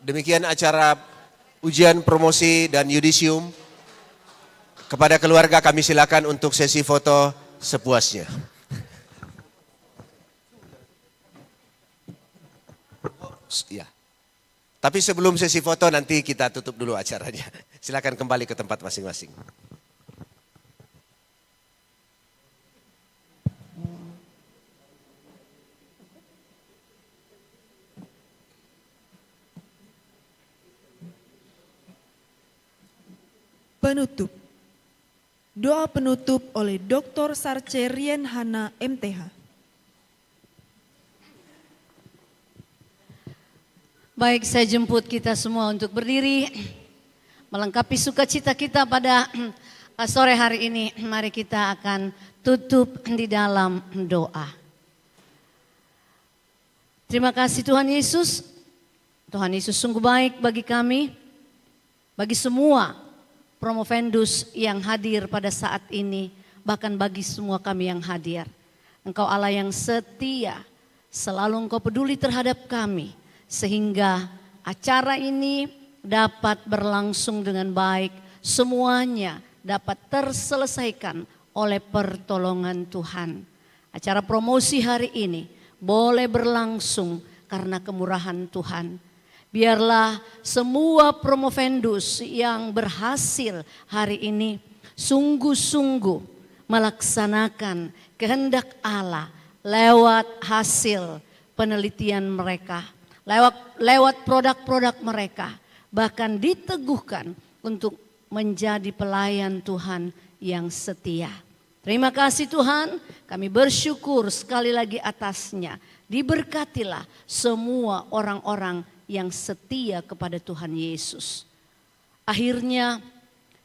Demikian acara ujian promosi dan yudisium. Kepada keluarga kami silakan untuk sesi foto sepuasnya. Ya. Tapi sebelum sesi foto nanti kita tutup dulu acaranya. Silakan kembali ke tempat masing-masing. Penutup. Doa penutup oleh Dr. Sarce Rien Hana, MTH. Baik, saya jemput kita semua untuk berdiri, melengkapi sukacita kita pada sore hari ini. Mari kita akan tutup di dalam doa. Terima kasih Tuhan Yesus. Tuhan Yesus sungguh baik bagi kami, bagi semua promovendus yang hadir pada saat ini, bahkan bagi semua kami yang hadir. Engkau Allah yang setia, selalu Engkau peduli terhadap kami, sehingga acara ini dapat berlangsung dengan baik, semuanya dapat terselesaikan oleh pertolongan Tuhan. Acara promosi hari ini boleh berlangsung karena kemurahan Tuhan. Biarlah semua promovendus yang berhasil hari ini sungguh-sungguh melaksanakan kehendak Allah lewat hasil penelitian mereka, lewat produk-produk mereka, bahkan diteguhkan untuk menjadi pelayan Tuhan yang setia. Terima kasih Tuhan, kami bersyukur sekali lagi atasnya. Diberkatilah semua orang-orang yang setia kepada Tuhan Yesus. Akhirnya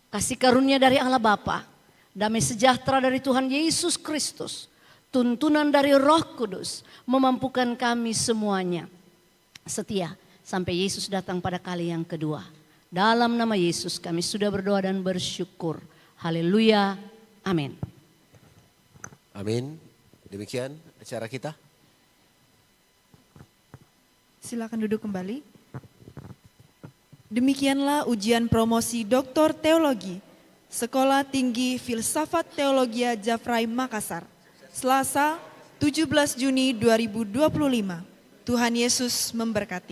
kasih karunia dari Allah Bapa, damai sejahtera dari Tuhan Yesus Kristus, tuntunan dari Roh Kudus memampukan kami semuanya setia sampai Yesus datang pada kali yang kedua. Dalam nama Yesus kami sudah berdoa dan bersyukur. Haleluya. Amin. Amin. Demikian acara kita. Silakan duduk kembali. Demikianlah ujian promosi Doktor Teologi Sekolah Tinggi Filsafat Teologia Jafrai Makassar, Selasa 17 Juni 2025. Tuhan Yesus memberkati.